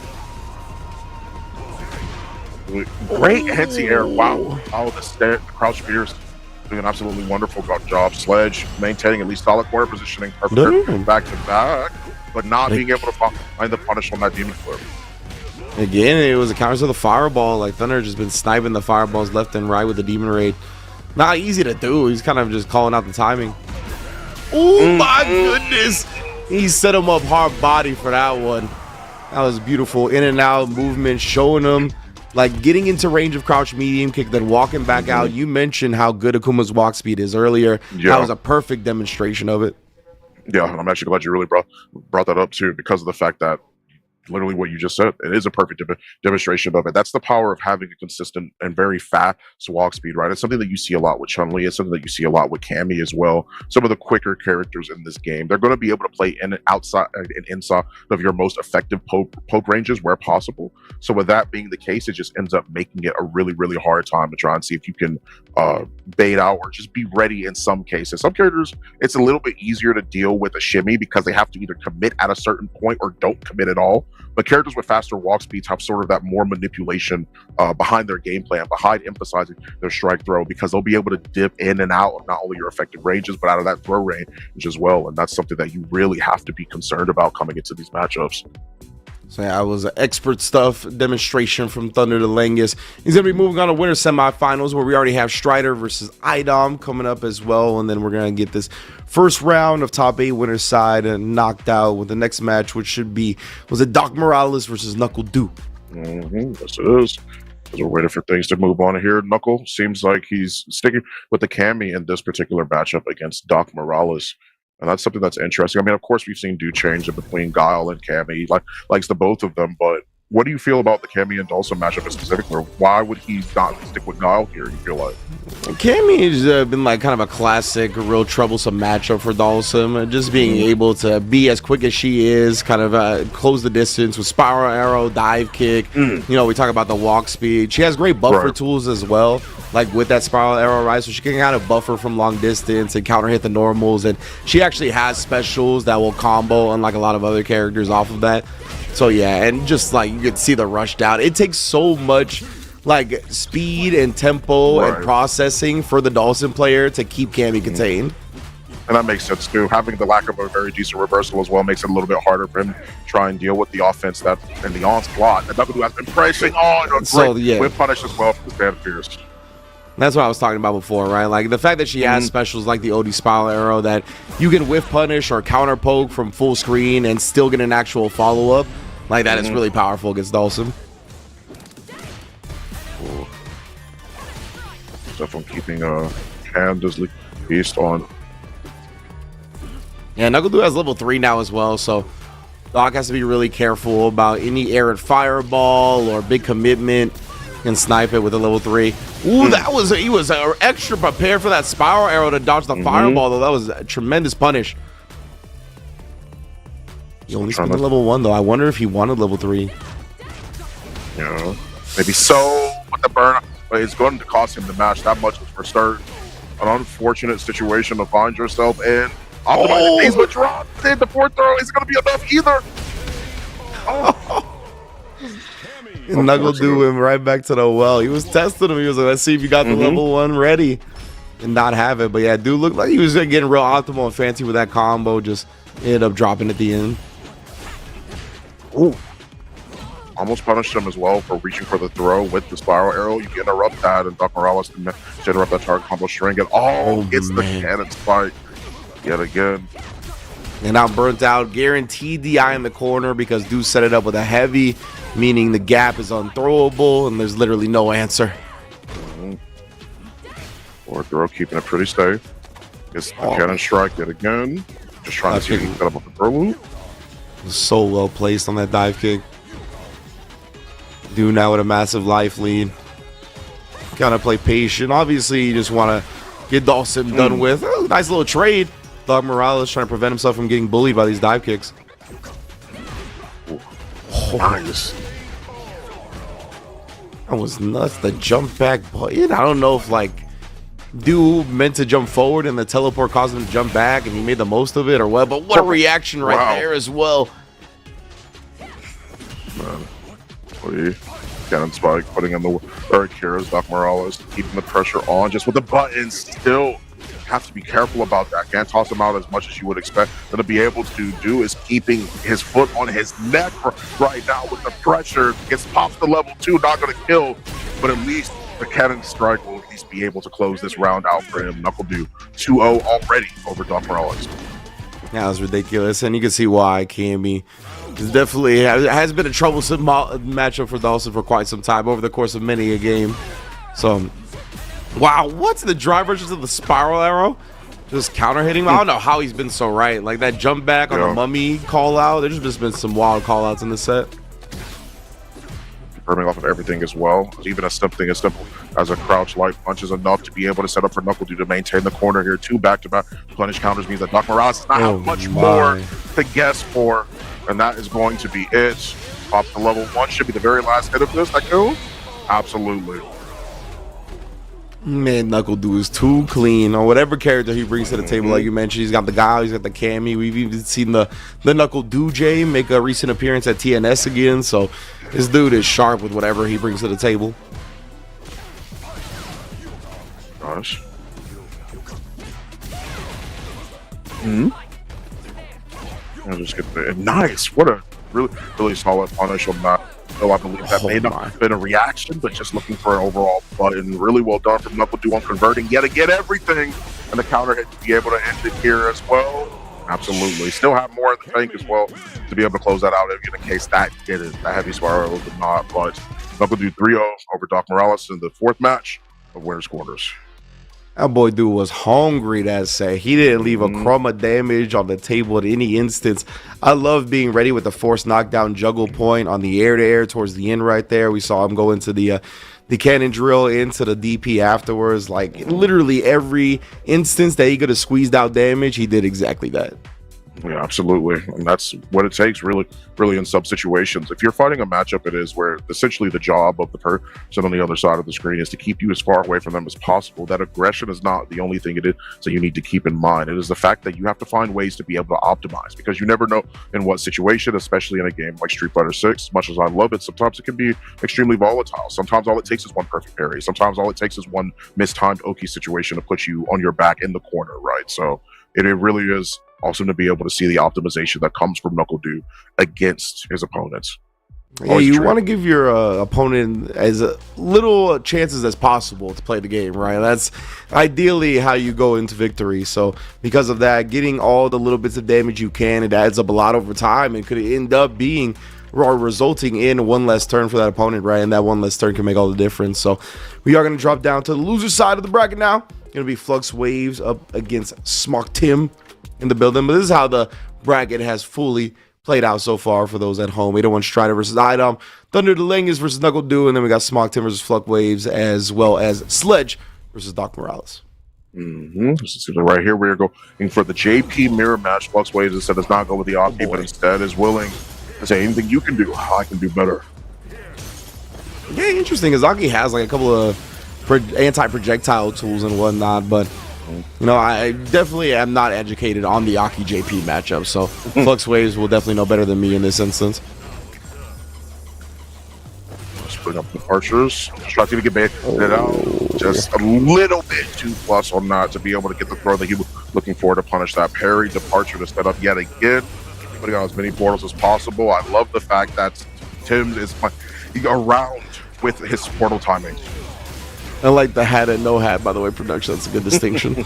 [SPEAKER 5] Great anti-air. Wow. Oh, the crouch fierce. Doing an absolutely wonderful job. Sledge maintaining at least solid corner positioning. Perfect back to back, but not being able to find the punish on that demon flip.
[SPEAKER 4] Again, it was a counter to the fireball. Like, Thunder just been sniping the fireballs left and right with the Demon Raid. Not easy to do. He's kind of just calling out the timing. Oh my goodness. He set him up hard body for that one. That was beautiful. In and out movement, showing him like getting into range of crouch medium kick, then walking back out. You mentioned how good Akuma's walk speed is earlier.
[SPEAKER 5] Yeah.
[SPEAKER 4] That was a perfect demonstration of it.
[SPEAKER 5] Yeah, and I'm actually glad you really brought that up too, because of the fact that literally what you just said, it is a perfect demonstration of it. That's the power of having a consistent and very fast walk speed, right? It's something that you see a lot with Chun-Li. It's something that you see a lot with Cammy as well. Some of the quicker characters in this game, they're going to be able to play in and outside and inside of your most effective poke ranges where possible. So with that being the case, it just ends up making it a really, really hard time to try and see if you can bait out or just be ready in some cases. Some characters, it's a little bit easier to deal with a shimmy because they have to either commit at a certain point or don't commit at all. But characters with faster walk speeds have sort of that more manipulation behind their game plan, behind emphasizing their strike throw, because they'll be able to dip in and out of not only your effective ranges, but out of that throw range as well. And that's something that you really have to be concerned about coming into these matchups.
[SPEAKER 4] So yeah, it was an expert stuff demonstration from Thunder to Langus. He's going to be moving on to winter semifinals, where we already have Strider versus IDOM coming up as well. And then we're going to get this first round of top 8 winner side and knocked out with the next match, which was it Doc Morales versus Knuckle Duke.
[SPEAKER 5] Yes, it is. As we're waiting for things to move on here, Knuckle seems like he's sticking with the Cammy in this particular matchup against Doc Morales. And that's something that's interesting. I mean, of course, we've seen Dude change in between Guile and Cammy. He likes the both of them, but what do you feel about the Cammy and Dawson matchup specifically? Why would he not stick with Guile here, you feel like?
[SPEAKER 4] Cammy has been like kind of a classic, real troublesome matchup for Dawson. Just being able to be as quick as she is, kind of close the distance with spiral arrow, dive kick. You know, we talk about the walk speed. She has great buffer tools as well, like with that spiral arrow, right? So she can kind of buffer from long distance and counter hit the normals. And she actually has specials that will combo, unlike a lot of other characters, off of that. So yeah, and just like you can see the rush down. It takes so much like speed and tempo and processing for the Dawson player to keep Cammy contained.
[SPEAKER 5] And that makes sense too. Having the lack of a very decent reversal as well makes it a little bit harder for him to try and deal with the offense that and the onslaught that Knuckle has been pressing on. With punish as well for the Fan Fierce.
[SPEAKER 4] That's what I was talking about before, right? Like the fact that she has specials like the OD Spiral Arrow that you can whiff punish or counter poke from full screen and still get an actual follow-up. Like that is really powerful against Dawson.
[SPEAKER 5] Definitely keeping Candace Beast on.
[SPEAKER 4] Yeah, Knuckle Dude has level 3 now as well, so Doc has to be really careful about any errant fireball or big commitment. And snipe it with a level 3. Ooh, he was extra prepared for that spiral arrow to dodge the fireball, though. That was a tremendous punish. He only spent level 1, though. I wonder if he wanted level 3.
[SPEAKER 5] Yeah, maybe so with the burn, but it's going to cost him the match that much for start. An unfortunate situation to find yourself in. He's withdrawn. The fourth throw isn't going to be enough either.
[SPEAKER 4] Knuckle Dude him right back to the well. He was testing him. He was like, let's see if you got the level 1 ready. And not have it. But yeah, Dude looked like he was getting real optimal and fancy with that combo. Just ended up dropping at the end.
[SPEAKER 5] Ooh. Almost punished him as well for reaching for the throw with the spiral arrow. You can interrupt that, and Doc Morales can interrupt that target combo string. And it's the cannon spike yet again.
[SPEAKER 4] And now burnt out, guaranteed DI in the corner because Dude set it up with a heavy, meaning the gap is unthrowable and there's literally no answer.
[SPEAKER 5] Or throw, keeping it pretty safe. Gets the cannon strike yet again. Just trying to see if he can set up with the throw loop.
[SPEAKER 4] So well placed on that dive kick. Dude now with a massive life lead. Gotta play patient. Obviously, you just want to get Dawson done with. Oh, nice little trade. Doc Morales trying to prevent himself from getting bullied by these dive kicks.
[SPEAKER 5] Nice.
[SPEAKER 4] That was nuts. The jump back button. I don't know if like Dude meant to jump forward and the teleport caused him to jump back and he made the most of it or what. But what a reaction right there as well.
[SPEAKER 5] Cannon spike, putting in the Kira's Doc Morales, keeping the pressure on just with the buttons. Still have to be careful about that. Can't toss him out as much as you would expect. But to be able to do is keeping his foot on his neck right now with the pressure. Gets popped to level 2, not going to kill, but at least the cannon strike will at least be able to close this round out for him. Knuckle Dude 2-0 already over Doc Morales.
[SPEAKER 4] Yeah, it was ridiculous, and you can see why Cammy It's definitely has been a troublesome matchup for Dawson for quite some time over the course of many a game. So, wow, what's the drive versus of the spiral arrow? Just counter hitting. I don't know how he's been so right. Like that jump back on the mummy call out. There's just been some wild call outs in the set.
[SPEAKER 5] Confirming off of everything as well. Even a something as simple as a crouch light punch is enough to be able to set up for NACL to maintain the corner here. 2 back-to-back punish counters means that Doc Morales does not have much more to guess for. And that is going to be it. Pop to level 1 should be the very last hit of this. That kill? Absolutely.
[SPEAKER 4] Man, NACL is too clean on whatever character he brings to the table. Like you mentioned, he's got the guy, he's got the Cammy. We've even seen the NACL J make a recent appearance at TNS again. So this dude is sharp with whatever he brings to the table.
[SPEAKER 5] Gosh. I'll just get the nice. What a really solid punish on that. So I believe that may not have been a reaction, but just looking for an overall button. Really well done from NACL on converting yet again everything, and the counter hit to be able to end it here as well. Absolutely. Still have more in the tank as well to be able to close that out in case that did it. That heavy spiral did not, but NACL do 3-0 over Doc Morales in the 4th match of Winners Quarters.
[SPEAKER 4] That boy dude was hungry, that say. He didn't leave a crumb of damage on the table at any instance. I love being ready with the force knockdown juggle point on the air-to-air towards the end right there. We saw him go into the cannon drill into the DP afterwards. Like, literally every instance that he could have squeezed out damage, he did exactly that.
[SPEAKER 5] Yeah, absolutely. And that's what it takes, really in some situations. If you're fighting a matchup, it is where essentially the job of the person on the other side of the screen is to keep you as far away from them as possible. That aggression is not the only thing it is, so you need to keep in mind. It is the fact that you have to find ways to be able to optimize, because you never know in what situation, especially in a game like Street Fighter 6, as much as I love it, sometimes it can be extremely volatile. Sometimes all it takes is one perfect parry. Sometimes all it takes is one mistimed Oki situation to put you on your back in the corner, right? So it really is awesome to be able to see the optimization that comes from NACL against his opponents.
[SPEAKER 4] Yeah, you want to give your opponent as little chances as possible to play the game, right? That's ideally how you go into victory. So because of that, getting all the little bits of damage you can, it adds up a lot over time and could end up being or resulting in one less turn for that opponent, right? And that one less turn can make all the difference. So we are going to drop down to the loser side of the bracket now. Going to be Flux Waves up against Smock Tim in the building. But this is how the bracket has fully played out so far for those at home. 801 Strider versus Item, Thunder the Langus versus NACL, and then we got Smock Tim versus Flux Waves, as well as Sledge versus Doc Morales.
[SPEAKER 5] So right here, we're going for the JP mirror match. Flux Waves instead does not go with the Aki, but instead is willing to say anything you can do, I can do better.
[SPEAKER 4] Yeah, interesting. Azaki has like a couple of anti-projectile tools and whatnot, but you know, I definitely am not educated on the Aki JP matchup, so Flux Waves will definitely know better than me in this instance.
[SPEAKER 5] Split up the archers, try to get baited out just a little bit too plus on that to be able to get the throw that he was looking for to punish that parry. Departure to set up yet again, putting out as many portals as possible. I love the fact that Tim is around with his portal timing.
[SPEAKER 4] I like the hat and no hat, by the way, production. That's a good distinction.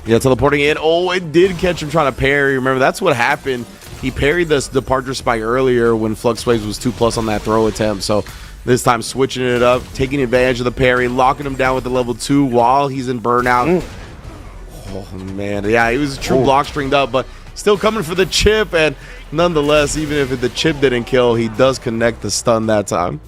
[SPEAKER 4] Yeah, teleporting in. Oh, it did catch him trying to parry. Remember, that's what happened. He parried this departure spike earlier when Flux Waves was 2+ on that throw attempt. So this time switching it up, taking advantage of the parry, locking him down with the level 2 while he's in burnout. Oh, man. Yeah, he was a true block stringed up, but still coming for the chip. And nonetheless, even if the chip didn't kill, he does connect the stun that time.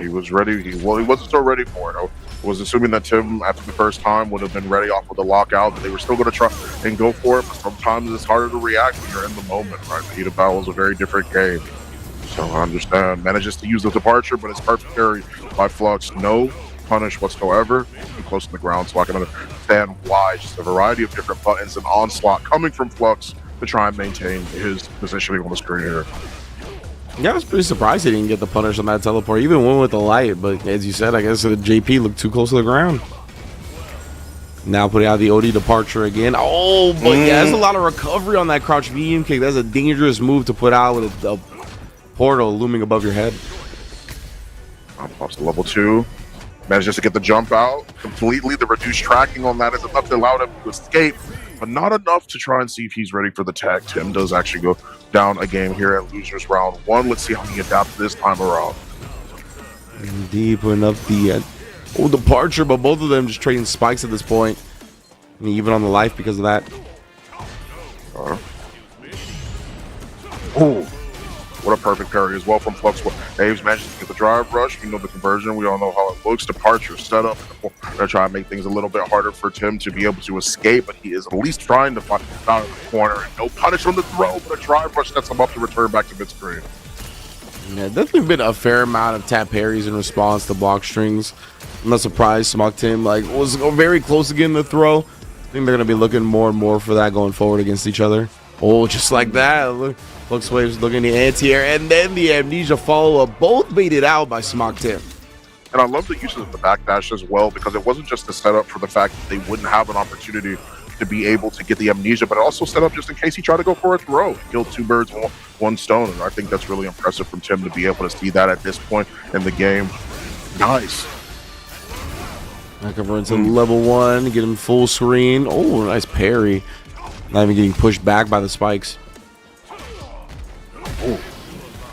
[SPEAKER 5] He was ready. He wasn't so ready for it. I was assuming that Tim, after the first time, would have been ready off of the lockout, but they were still going to try and go for it. But sometimes it's harder to react when you're in the moment, right? The heat of battle is a very different game. So I understand. Manages to use the departure, but it's perfect carry by Flux. No punish whatsoever. Too close to the ground, so I can understand why. Just a variety of different buttons and onslaught coming from Flux to try and maintain his positioning on the screen here.
[SPEAKER 4] Yeah, I was pretty surprised he didn't get the punish on that teleport. Even went with the light, but as you said, I guess the JP looked too close to the ground. Now putting out the OD departure again. Oh, but yeah, there's a lot of recovery on that crouch medium kick. That's a dangerous move to put out with a portal looming above your head.
[SPEAKER 5] Pops to level 2. Manages to get the jump out completely. The reduced tracking on that is enough to allow him to escape. but not enough to try and see if he's ready for the tag. Tim does actually go down a game here at losers round 1. Let's see how he adapts this time around.
[SPEAKER 4] Indeed, putting up the departure, but both of them just trading spikes at this point. I mean, even on the life because of that.
[SPEAKER 5] Oh, what a perfect parry as well from FluxWaves. Dave's managed to get the drive rush. We know the conversion. We all know how it looks. Departure set up. They're trying to make things a little bit harder for Tim to be able to escape, but he is at least trying to find out of the corner. And no punish on the throw, but a drive rush sets him up to return back to mid-screen.
[SPEAKER 4] Yeah, definitely been a fair amount of tap parries in response to block strings. I'm not surprised Smock Tim was very close to getting the throw. I think they're going to be looking more and more for that going forward against each other. Oh, just like that. Look, FluxWaves looking the anti-air and then the amnesia follow-up. Both baited out by Smock Tim.
[SPEAKER 5] And I love the use of the backdash as well, because it wasn't just a setup for the fact that they wouldn't have an opportunity to be able to get the amnesia, but it also set up just in case he tried to go for a throw. Killed 2 birds with 1 stone, and I think that's really impressive from Tim to be able to see that at this point in the game. Nice.
[SPEAKER 4] That converts to level 1, get him full screen. Oh, nice parry. Not even getting pushed back by the spikes.
[SPEAKER 5] Oh,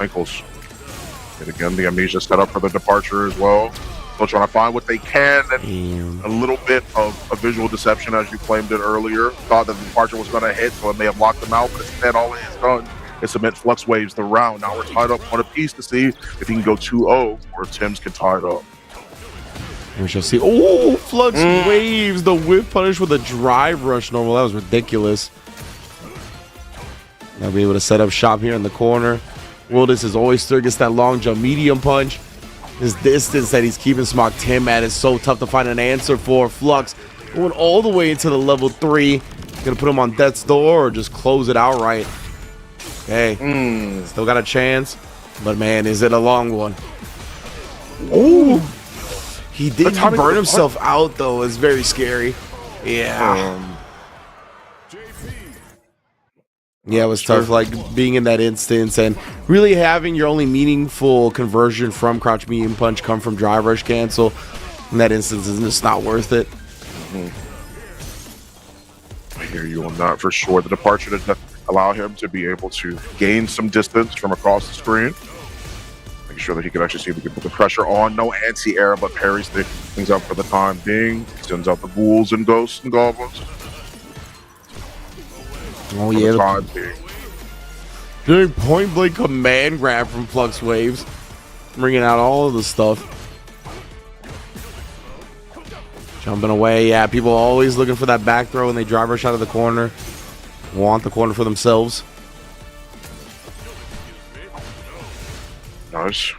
[SPEAKER 5] ankles. And again, the amnesia set up for the departure as well. Still trying to find what they can. And a little bit of a visual deception, as you claimed it earlier. Thought that the departure was going to hit, so it may have locked them out, but instead all it has done is submit FluxWaves the round. Now we're tied up 1 apiece to see if he can go 2-0 or Tim's can tie it up.
[SPEAKER 4] We shall see. Oh, FluxWaves, the whip punish with a drive rush normal. That was ridiculous. Now be able to set up shop here in the corner. Wildis is always still gets that long jump medium punch. His distance that he's keeping Smock Tim at is so tough to find an answer for. Flux going all the way into the level 3. Gonna put him on death's door or just close it outright. Okay, still got a chance, but man, is it a long one. Oh, he did burn himself out though. It's very scary. Yeah. Yeah, it was tough, like being in that instance and really having your only meaningful conversion from crouch medium punch come from drive rush cancel. In that instance, is just not worth it.
[SPEAKER 5] I hear you on that for sure. The departure did allow him to be able to gain some distance from across the screen. Making sure that he could actually see if he could put the pressure on. No anti-air, but parries things up for the time being. Sends out the ghouls and ghosts and goblins.
[SPEAKER 4] Oh yeah, doing point blank command grab from FluxWaves, bringing out all of the stuff. Jumping away, yeah. People always looking for that back throw when they drive rush out of the corner. Want the corner for themselves.
[SPEAKER 5] Nice,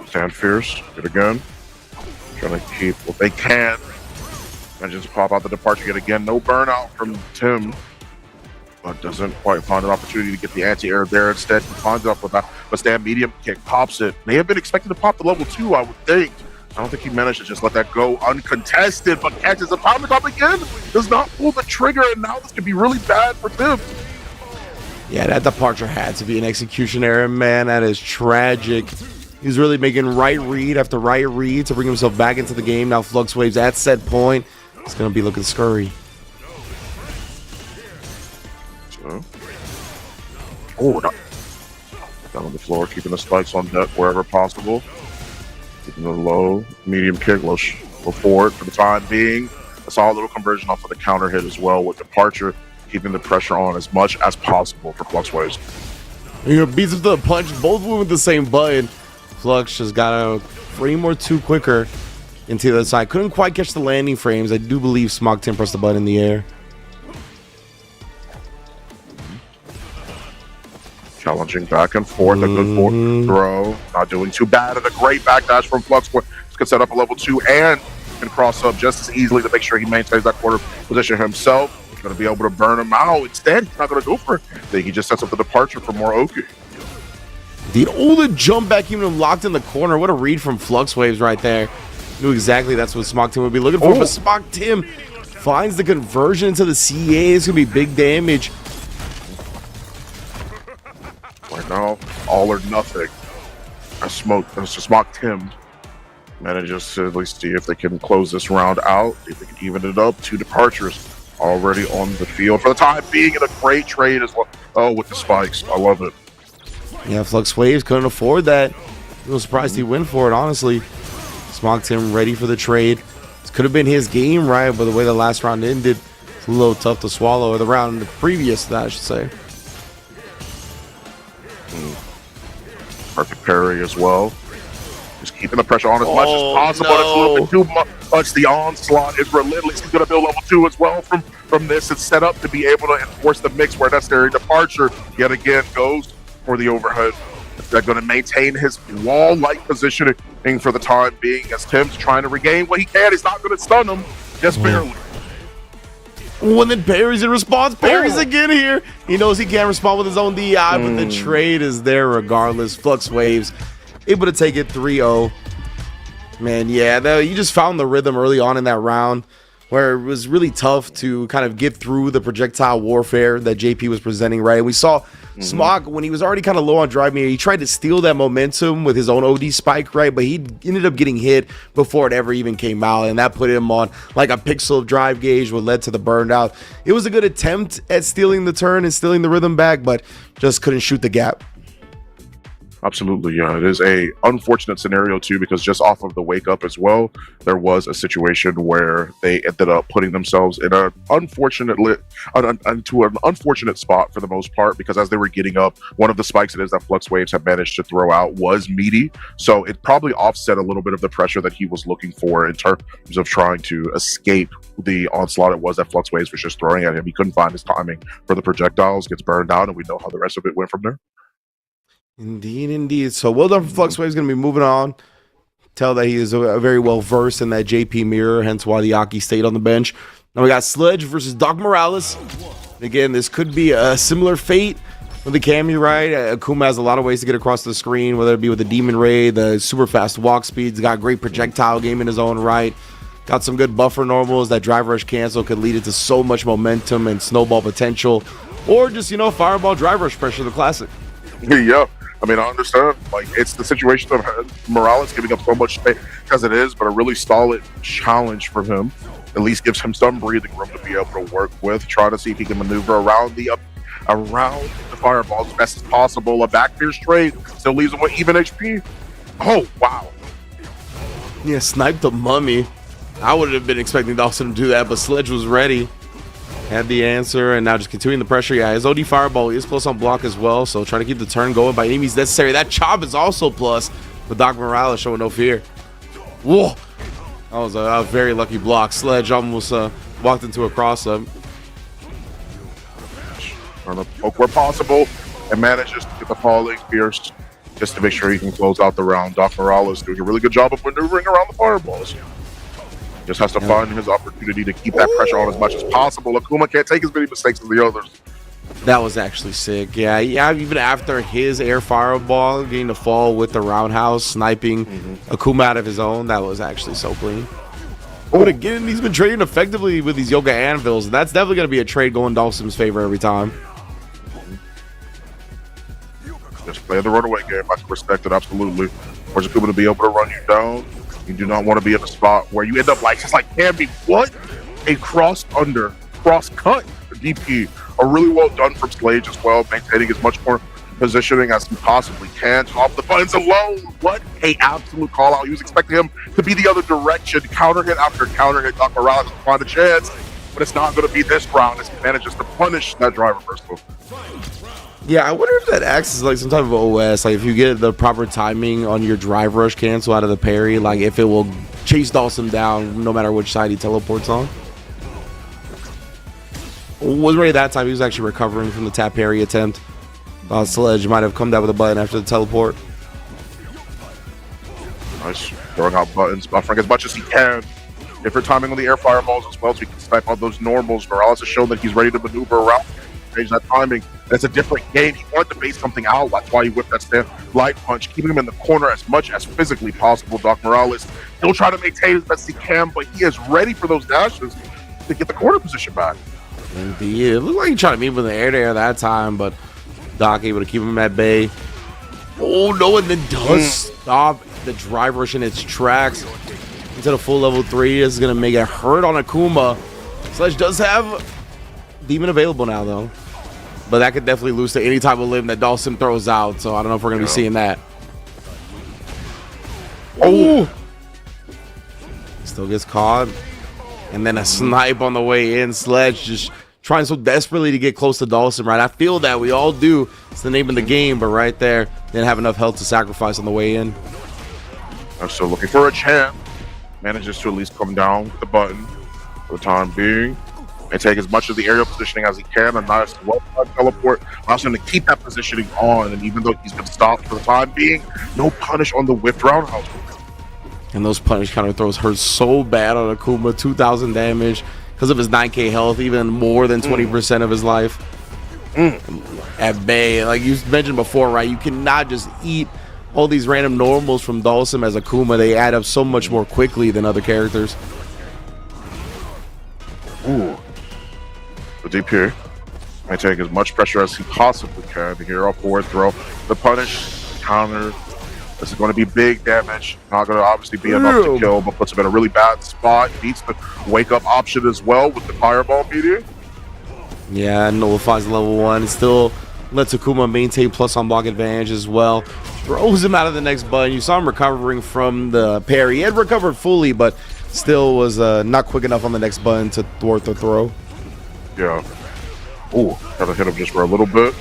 [SPEAKER 5] stand fierce. Good again. Trying to keep what they can. And just pop out the departure yet again. No burnout from Tim. But doesn't quite find an opportunity to get the anti-air there. Instead, he finds it up with that. But stand medium kick pops it. May have been expected to pop the level 2, I would think. I don't think he managed to just let that go uncontested, but catches a time and time again. Does not pull the trigger, and now this could be really bad for Tim.
[SPEAKER 4] Yeah, that departure had to be an execution error, man. That is tragic. He's really making right read after right read to bring himself back into the game. Now FluxWaves at set point. It's going to be looking scurry.
[SPEAKER 5] Oh, no. Down on the floor, keeping the spikes on deck wherever possible. Keeping the low, medium kick, low forward for the time being. I saw a little conversion off of the counter hit as well with departure, keeping the pressure on as much as possible for FluxWaves.
[SPEAKER 4] You know, beats with the punch, both with the same button. Flux just got a frame or 2 quicker into the other side. Couldn't quite catch the landing frames. I do believe Smock Tim pressed the button in the air.
[SPEAKER 5] Challenging back and forth, a good throw. Not doing too bad, and a great backdash from FluxWaves. Can set up a level 2 and can cross up just as easily to make sure he maintains that quarter position himself. He's going to be able to burn him out. Instead, he's not going to go for it. He just sets up the departure for more Oki.
[SPEAKER 4] The old jump back, even locked in the corner. What a read from FluxWaves right there. Knew exactly that's what Smock Tim would be looking for, but Smock Tim finds the conversion into the CA. It's going to be big damage.
[SPEAKER 5] Right now, all or nothing. Smock Tim manages to at least see if they can close this round out, if they can even it up. 2 departures already on the field for the time being, in a great trade as well. Oh, with the spikes. I love it.
[SPEAKER 4] Yeah, Flux Waves couldn't afford that. A little surprised he went for it, honestly. Smocked him ready for the trade. This could have been his game, right? But the way the last round ended, it's a little tough to swallow. Or the round previous to that, I should say.
[SPEAKER 5] Perfect parry as well. Just keeping the pressure on as much as possible.
[SPEAKER 4] No.
[SPEAKER 5] It's a little bit too much. The onslaught is relentless. He's going to build level 2 as well from this. It's set up to be able to enforce the mix where necessary. Departure yet again goes for the overhead. They're going to maintain his wall-like positioning for the time being as Tim's trying to regain what he can. He's not going to stun him, just barely.
[SPEAKER 4] When then parries in response, parries again here. He knows he can't respond with his own DI, but the trade is there regardless. Flux Waves able to take it 3-0. Man, yeah, you just found the rhythm early on in that round where it was really tough to kind of get through the projectile warfare that JP was presenting, right? And we saw Smog, when he was already kind of low on drive meter, he tried to steal that momentum with his own OD spike, right? But he ended up getting hit before it ever even came out, and that put him on like a pixel of drive gauge, what led to the burnout. It was a good attempt at stealing the turn and stealing the rhythm back, but just couldn't shoot the gap.
[SPEAKER 5] Absolutely, yeah. It is a unfortunate scenario too, because just off of the wake up as well, there was a situation where they ended up putting themselves in an unfortunate into an unfortunate spot for the most part, because as they were getting up, one of the spikes it is that Flux Waves had managed to throw out was meaty, so it probably offset a little bit of the pressure that he was looking for in terms of trying to escape the onslaught it was that Flux Waves was just throwing at him. He couldn't find his timing for the projectiles, gets burned out, and we know how the rest of it went from there.
[SPEAKER 4] Indeed, indeed. So well done for Flux Waves. Going to be moving on. Tell that he is very well versed in that JP mirror, hence why the Aki stayed on the bench. Now we got Sledge versus Doc Morales. Again, this could be a similar fate with the Cammy, right? Akuma has a lot of ways to get across the screen, whether it be with the Demon Ray, the super fast walk speeds. Got great projectile game in his own right. Got some good buffer normals. That drive rush cancel could lead it to so much momentum and snowball potential. Or just, fireball drive rush pressure, the classic.
[SPEAKER 5] Yeah. I mean, I understand. Like, it's the situation of Morales giving up so much space as it is, but a really solid challenge for him. At least gives him some breathing room to be able to work with, try to see if he can maneuver around the fireball as best as possible. A back pierce trade still leaves him with even HP. Oh, wow.
[SPEAKER 4] Yeah, sniped the mummy. I wouldn't have been expecting Dawson to do that, but Sledge was ready. Had the answer, and now just continuing the pressure. Yeah, his OD Fireball is plus on block as well, so trying to keep the turn going by any means necessary. That chop is also plus, but Doc Morales showing no fear. Whoa! That was a very lucky block. Sledge almost walked into a cross-up.
[SPEAKER 5] Trying to poke where possible, and manages to get the falling pierced just to make sure he can close out the round. Doc Morales doing a really good job of maneuvering around the fireballs. Just has to find his opportunity to keep that pressure on as much as possible. Akuma can't take as many mistakes as the others.
[SPEAKER 4] That was actually sick. Yeah, even after his air fireball, getting the fall with the roundhouse, sniping Akuma out of his own, that was actually so clean. But again, he's been trading effectively with these Yoga Anvils, and that's definitely going to be a trade going Dawson's favor every time.
[SPEAKER 5] Just play the runaway game. I can respect it, absolutely. Where's Akuma to be able to run you down? You do not want to be in a spot where you end up just like Camby. What? A cross cut DP. A really well done from Slage as well, maintaining as much more positioning as he possibly can. Off the buttons alone. What a absolute call out. He was expecting him to be the other direction. Counter hit after counter hit. Doc Morales will find a chance, but it's not going to be this round as he manages to punish that drive reversal.
[SPEAKER 4] Yeah, I wonder if that acts as like some type of OS. Like if you get the proper timing on your drive rush cancel out of the parry, like if it will chase Dawson down no matter which side he teleports on. Was ready that time. He was actually recovering from the tap parry attempt. Sledge might have come down with a button after the teleport.
[SPEAKER 5] Nice. Throwing out buttons, buffering as much as he can. Different timing on the air fireballs as well, so he can snipe on those normals. Morales has shown that he's ready to maneuver around, change that timing. It's a different game. He wanted to base something out. That's why he whipped that stand light punch, keeping him in the corner as much as physically possible. Doc Morales still trying to maintain as best he can, but he is ready for those dashes to get the corner position back.
[SPEAKER 4] Indeed. It looked like he tried to meet him in the air there that time, but Doc able to keep him at bay. Oh no, and then does stop the drive rush in its tracks into the full level 3. This is going to make it hurt on Akuma. Sledge does have Demon available now, though. But that could definitely lose to any type of limb that Dawson throws out. So I don't know if we're going to be seeing that. Oh! Still gets caught. And then a snipe on the way in. Sledge just trying so desperately to get close to Dawson, right? I feel that. We all do. It's the name of the game. But right there, didn't have enough health to sacrifice on the way in.
[SPEAKER 5] I'm still looking for a champ. Manages to at least come down with the button for the time being. And take as much of the aerial positioning as he can. A nice well-timed teleport allows him to keep that positioning on. And even though he's been stopped for the time being, no punish on the whipped roundhouse.
[SPEAKER 4] And those punish counter throws hurt so bad on Akuma. 2,000 damage because of his 9k health, even more than 20% of his life. At bay, like you mentioned before, right? You cannot just eat all these random normals from Dawson as Akuma. They add up so much more quickly than other characters.
[SPEAKER 5] Ooh. The deep here may take as much pressure as he possibly can to hero forward throw. The punish, counter. This is going to be big damage. Not going to obviously be enough to kill, but puts him in a really bad spot. Beats the wake up option as well with the fireball meteor.
[SPEAKER 4] Yeah, nullifies level 1. Still lets Akuma maintain plus on block advantage as well. Throws him out of the next button. You saw him recovering from the parry. He had recovered fully, but still was not quick enough on the next button to thwart the throw.
[SPEAKER 5] Yeah. Ooh, got to hit him just for a little bit.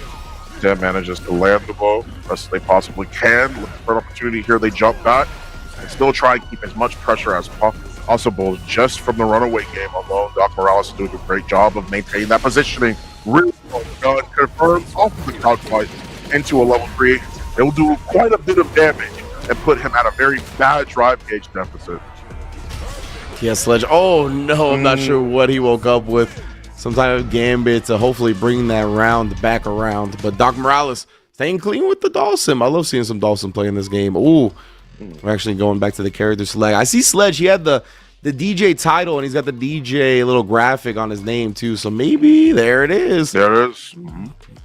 [SPEAKER 5] Then manages to land the blow as they possibly can. Looking for an opportunity here, they jump back and still try and keep as much pressure as possible just from the runaway game alone. Doc Morales is doing a great job of maintaining that positioning. Really well done. Confirms off of the crowd fight into a level 3. It will do quite a bit of damage and put him at a very bad drive gauge deficit.
[SPEAKER 4] Yeah, Sledge. Oh no, I'm not sure what he woke up with. Some type of gambit to hopefully bring that round back around. But Doc Morales staying clean with the Dawson. I love seeing some Dawson play in this game. Ooh, we're actually going back to the character select. I see Sledge. He had the DJ title, and he's got the DJ little graphic on his name, too. So maybe there it is.
[SPEAKER 5] There it is.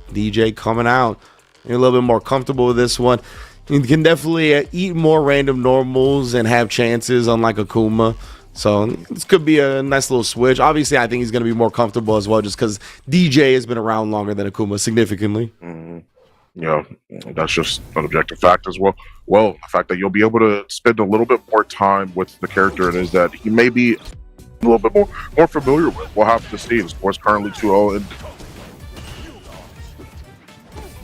[SPEAKER 4] DJ coming out. You're a little bit more comfortable with this one. You can definitely eat more random normals and have chances, unlike Akuma. So this could be a nice little switch. Obviously, I think he's going to be more comfortable as well, just because DJ has been around longer than Akuma significantly.
[SPEAKER 5] Yeah, that's just an objective fact as well. Well, the fact that you'll be able to spend a little bit more time with the character and is that he may be a little bit more familiar with. We'll have to see. The score's currently 2-0.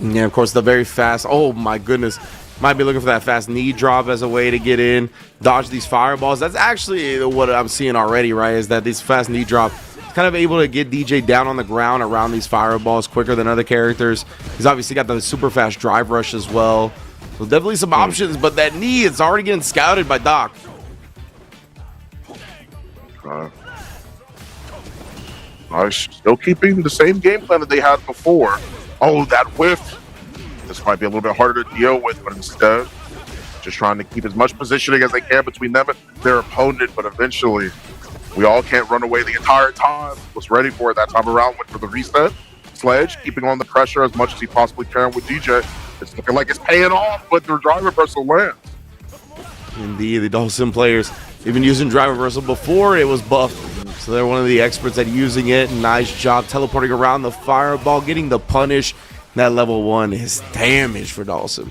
[SPEAKER 4] Yeah, of course, the very fast. Oh my goodness. Might be looking for that fast knee drop as a way to get in, dodge these fireballs. That's actually what I'm seeing already, right? Is that these fast knee drop kind of able to get DJ down on the ground around these fireballs quicker than other characters. He's obviously got the super fast drive rush as well. So definitely some options, but that knee, it's already getting scouted by Doc.
[SPEAKER 5] Nice. Still keeping the same game plan that they had before. Oh, that whiff. This might be a little bit harder to deal with, but instead, just trying to keep as much positioning as they can between them and their opponent. But eventually, we all can't run away the entire time. Was ready for it that time around. Went for the reset. Sledge keeping on the pressure as much as he possibly can with DJ. It's looking like it's paying off, but their drive reversal lands.
[SPEAKER 4] Indeed, the Dawson players, they've been using drive reversal before it was buffed. So they're one of the experts at using it. Nice job teleporting around the fireball, getting the punish. That level 1 is damage for Dawson.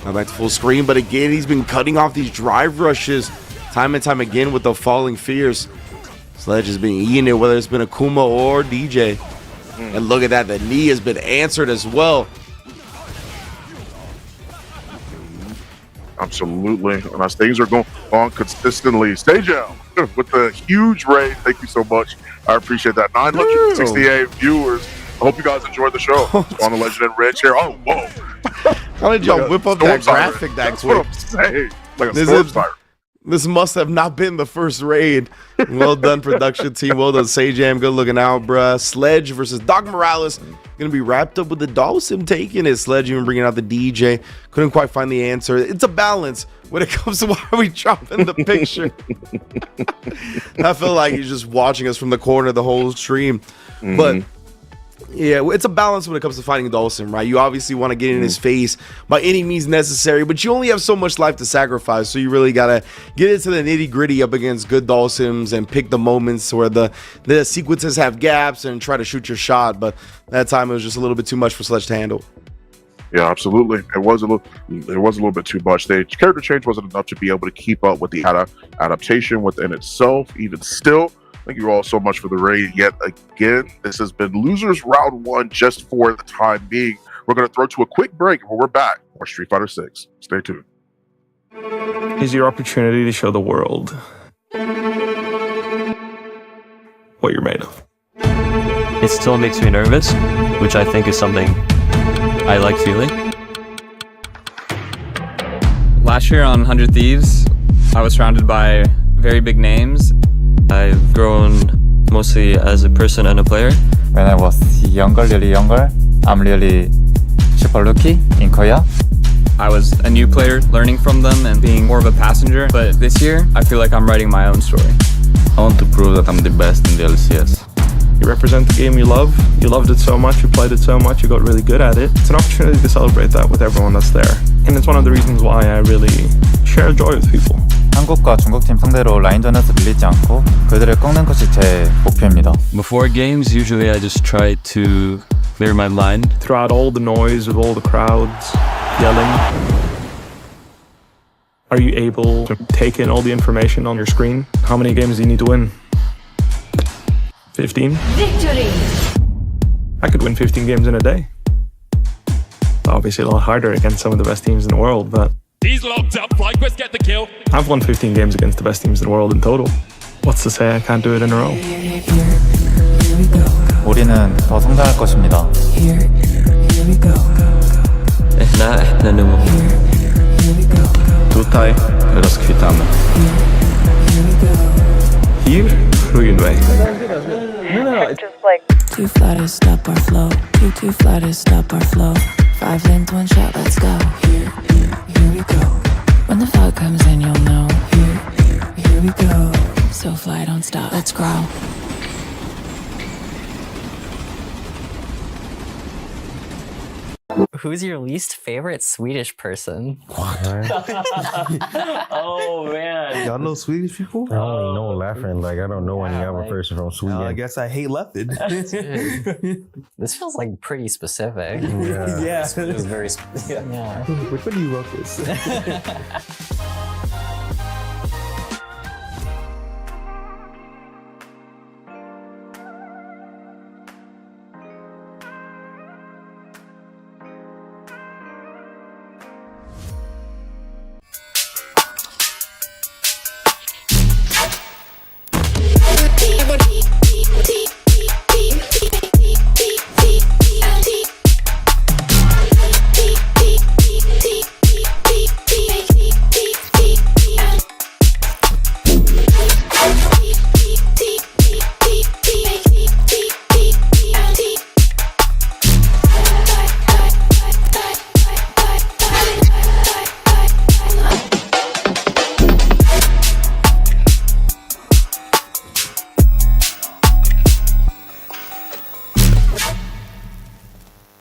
[SPEAKER 4] Now back to full screen, but again, he's been cutting off these drive rushes time and time again with the falling fears. Sledge has been eating it, whether it's been Akuma or DJ. And look at that, the knee has been answered as well.
[SPEAKER 5] Absolutely. And as things are going on consistently, Stage out with the huge raid. Thank you so much. I appreciate that. 968 viewers. I hope you guys enjoyed the show. On the Legend and Rich here. Oh, whoa.
[SPEAKER 4] How did y'all whip up that graphic that quick?
[SPEAKER 5] That's what I'm saying. Like a storm siren.
[SPEAKER 4] This must have not been the first raid. Well done, production team. Well done, Sajam. Good looking out, bruh. Sledge versus Doc Morales. Going to be wrapped up with the Dawson taking it. Sledge even bringing out the DJ. Couldn't quite find the answer. It's a balance when it comes to why are we dropping the picture. I feel like he's just watching us from the corner the whole stream. But Yeah, it's a balance when it comes to fighting Dawson, right? You obviously want to get in his face by any means necessary, but you only have so much life to sacrifice, so you really gotta get into the nitty-gritty up against good Dawsons and pick the moments where the sequences have gaps and try to shoot your shot. But that time it was just a little bit too much for Sledge to handle.
[SPEAKER 5] Yeah, absolutely. It was a little bit too much. The character change wasn't enough to be able to keep up with the adaptation within itself. Even still, thank you all so much for the raid yet again. This has been Losers Round 1 just for the time being. We're going to throw to a quick break. When we're back, more Street Fighter 6. Stay tuned.
[SPEAKER 6] Is your opportunity to show the world what you're made of.
[SPEAKER 7] It still makes me nervous, which I think is something I like feeling.
[SPEAKER 8] Last year on 100 Thieves, I was surrounded by very big names.
[SPEAKER 7] I've grown mostly as a person and a player.
[SPEAKER 9] When I was really younger, I'm really super lucky in Korea.
[SPEAKER 8] I was a new player, learning from them and being more of a passenger. But this year, I feel like I'm writing my own story.
[SPEAKER 10] I want to prove that I'm the best in the LCS.
[SPEAKER 6] You represent the game you love. You loved it so much, you played it so much, you got really good at it. It's an opportunity to celebrate that with everyone that's there. And it's one of the reasons why I really share joy with people.
[SPEAKER 9] 한국과 중국팀 상대로 라인전에서 밀리지 않고 그들을 꺾는 것이 제 목표입니다.
[SPEAKER 7] Before games, usually I just try to clear my mind.
[SPEAKER 6] Throughout all the noise of all the crowds yelling, are you able to take in all the information on your screen? How many games do you need to win? 15?
[SPEAKER 11] Victory!
[SPEAKER 6] I could win 15 games in a day. Obviously a lot harder against some of the best teams in the world, but
[SPEAKER 1] He's locked up. FlyQuest get the kill.
[SPEAKER 6] I've won 15 games against the best teams in the world in total. What's to say I can't do it in a row?
[SPEAKER 9] 우리는 더 성장할 것입니다.
[SPEAKER 7] احنا ننمو.
[SPEAKER 10] Tutaj rozkwitamy.
[SPEAKER 6] Here, ruinway.
[SPEAKER 11] Too fly to stop our flow. Too fly to stop our flow. 5 lanes, 1 shot, let's go. Here we go. When the fog comes in, you'll know. Here we go. So fly, don't stop, let's growl.
[SPEAKER 3] Who's your least favorite Swedish person?
[SPEAKER 2] Oh man.
[SPEAKER 12] Y'all know Swedish people?
[SPEAKER 13] I only know laughing. Like, I don't know any other person from Sweden.
[SPEAKER 12] I guess I hate Leopard.
[SPEAKER 3] This feels like pretty specific.
[SPEAKER 13] Yeah.
[SPEAKER 12] Yeah.
[SPEAKER 3] It was very specific. Yeah.
[SPEAKER 12] Which one do you wrote this?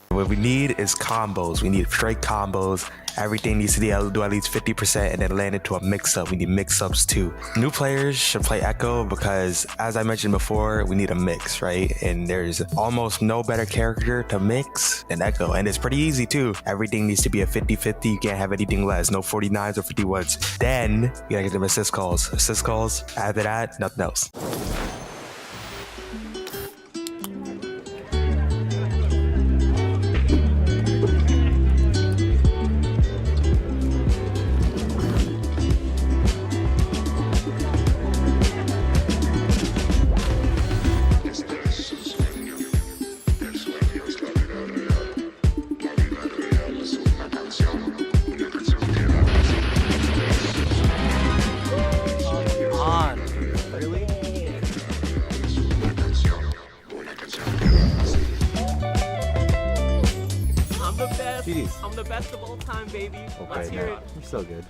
[SPEAKER 14] What we need is combos. We need straight combos. Everything needs to do at least 50% and then land into a mix-up. We need mix-ups too. New players should play Echo because, as I mentioned before, we need a mix, right? And there's almost no better character to mix than Echo. And it's pretty easy too. Everything needs to be a 50-50. You can't have anything less. No 49s or 51s. Then you gotta get them assist calls. Assist calls. After that, nothing else.
[SPEAKER 2] I'm the best of all time, baby.
[SPEAKER 12] Okay,
[SPEAKER 2] Let's hear it.
[SPEAKER 12] You're so good.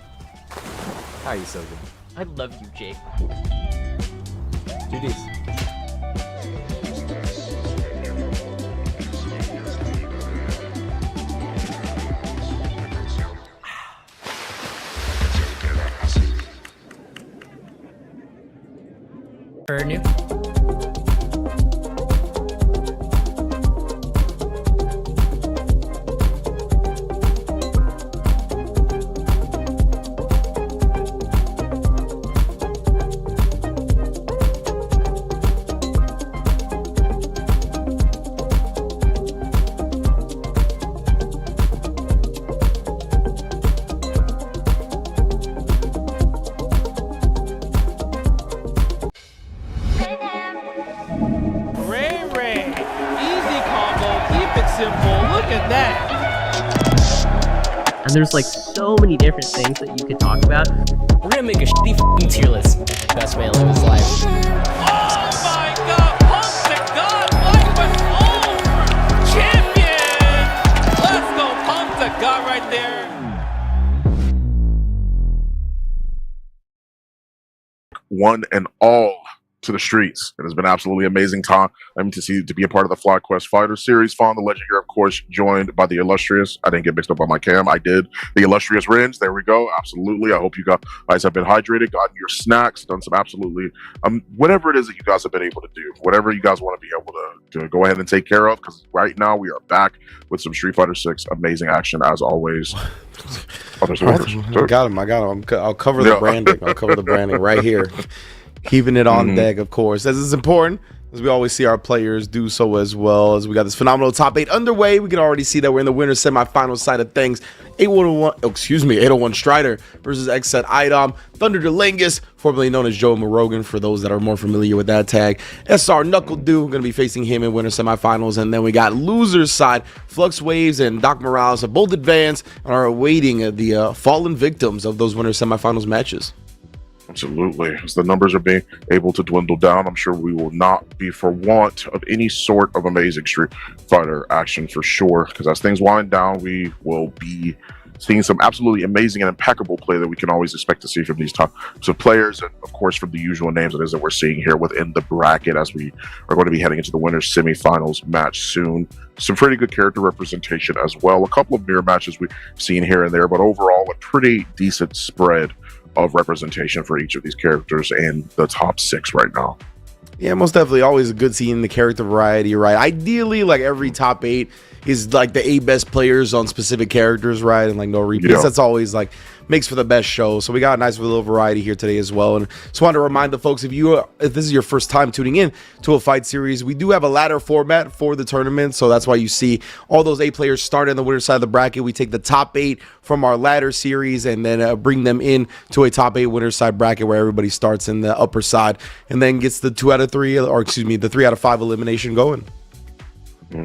[SPEAKER 12] How are you so good?
[SPEAKER 2] I love you, Jake.
[SPEAKER 12] GG's.
[SPEAKER 1] simple. Look at that.
[SPEAKER 2] And there's like so many different things that you could talk about.
[SPEAKER 3] We're gonna make a shitty f***ing tier list. Best melee of his life.
[SPEAKER 1] Oh my God! Pump to God! FlyQuest over! Champion! Let's go! Pump to God right there.
[SPEAKER 5] One and all to the streets. It has been absolutely amazing time. To be a part of the FlyQuest Fighter series. Fawn, the legend here, of course, joined by the illustrious. I didn't get mixed up on my cam. I did. The illustrious Rins. There we go. Absolutely. I hope you guys have been hydrated, gotten your snacks, done some absolutely whatever it is that you guys have been able to do. Whatever you guys want to be able to go ahead and take care of, because right now we are back with some Street Fighter 6 amazing action as always.
[SPEAKER 4] I got him. I'll cover the branding. I'll cover the branding right here. Keeping it on deck, of course, as is important, as we always see our players do so as well. As we got this phenomenal top 8 underway, we can already see that we're in the winner's semifinal side of things. 801 Strider versus XZ Idom. Thunder DeLangus, formerly known as Joe Morogan, for those that are more familiar with that tag. SR Knuckle Dew, going to be facing him in winner semifinals. And then we got losers side, Flux Waves and Doc Morales have both advanced and are awaiting the fallen victims of those winner semifinals matches.
[SPEAKER 5] Absolutely. As the numbers are being able to dwindle down, I'm sure we will not be for want of any sort of amazing Street Fighter action for sure. Because as things wind down, we will be seeing some absolutely amazing and impeccable play that we can always expect to see from these types of players. And of course, from the usual names it is that we're seeing here within the bracket, as we are going to be heading into the winners semifinals match soon. Some pretty good character representation as well. A couple of mirror matches we've seen here and there, but overall a pretty decent spread of representation for each of these characters in the top 6 right now.
[SPEAKER 4] Yeah, most definitely. Always good seeing the character variety, right? Ideally, like every top 8 is like the 8 best players on specific characters, right? And like no repeats. Yeah. That's always like makes for the best show. So we got a nice little variety here today as well. And just wanted to remind the folks, if this is your first time tuning in to a fight series, we do have a ladder format for the tournament. So that's why you see all those 8 players start in the winner side of the bracket. We take the top 8 from our ladder series and then bring them in to a top 8 winner side bracket where everybody starts in the upper side and then gets the 2 out of 3, or excuse me, the 3 out of 5 elimination going.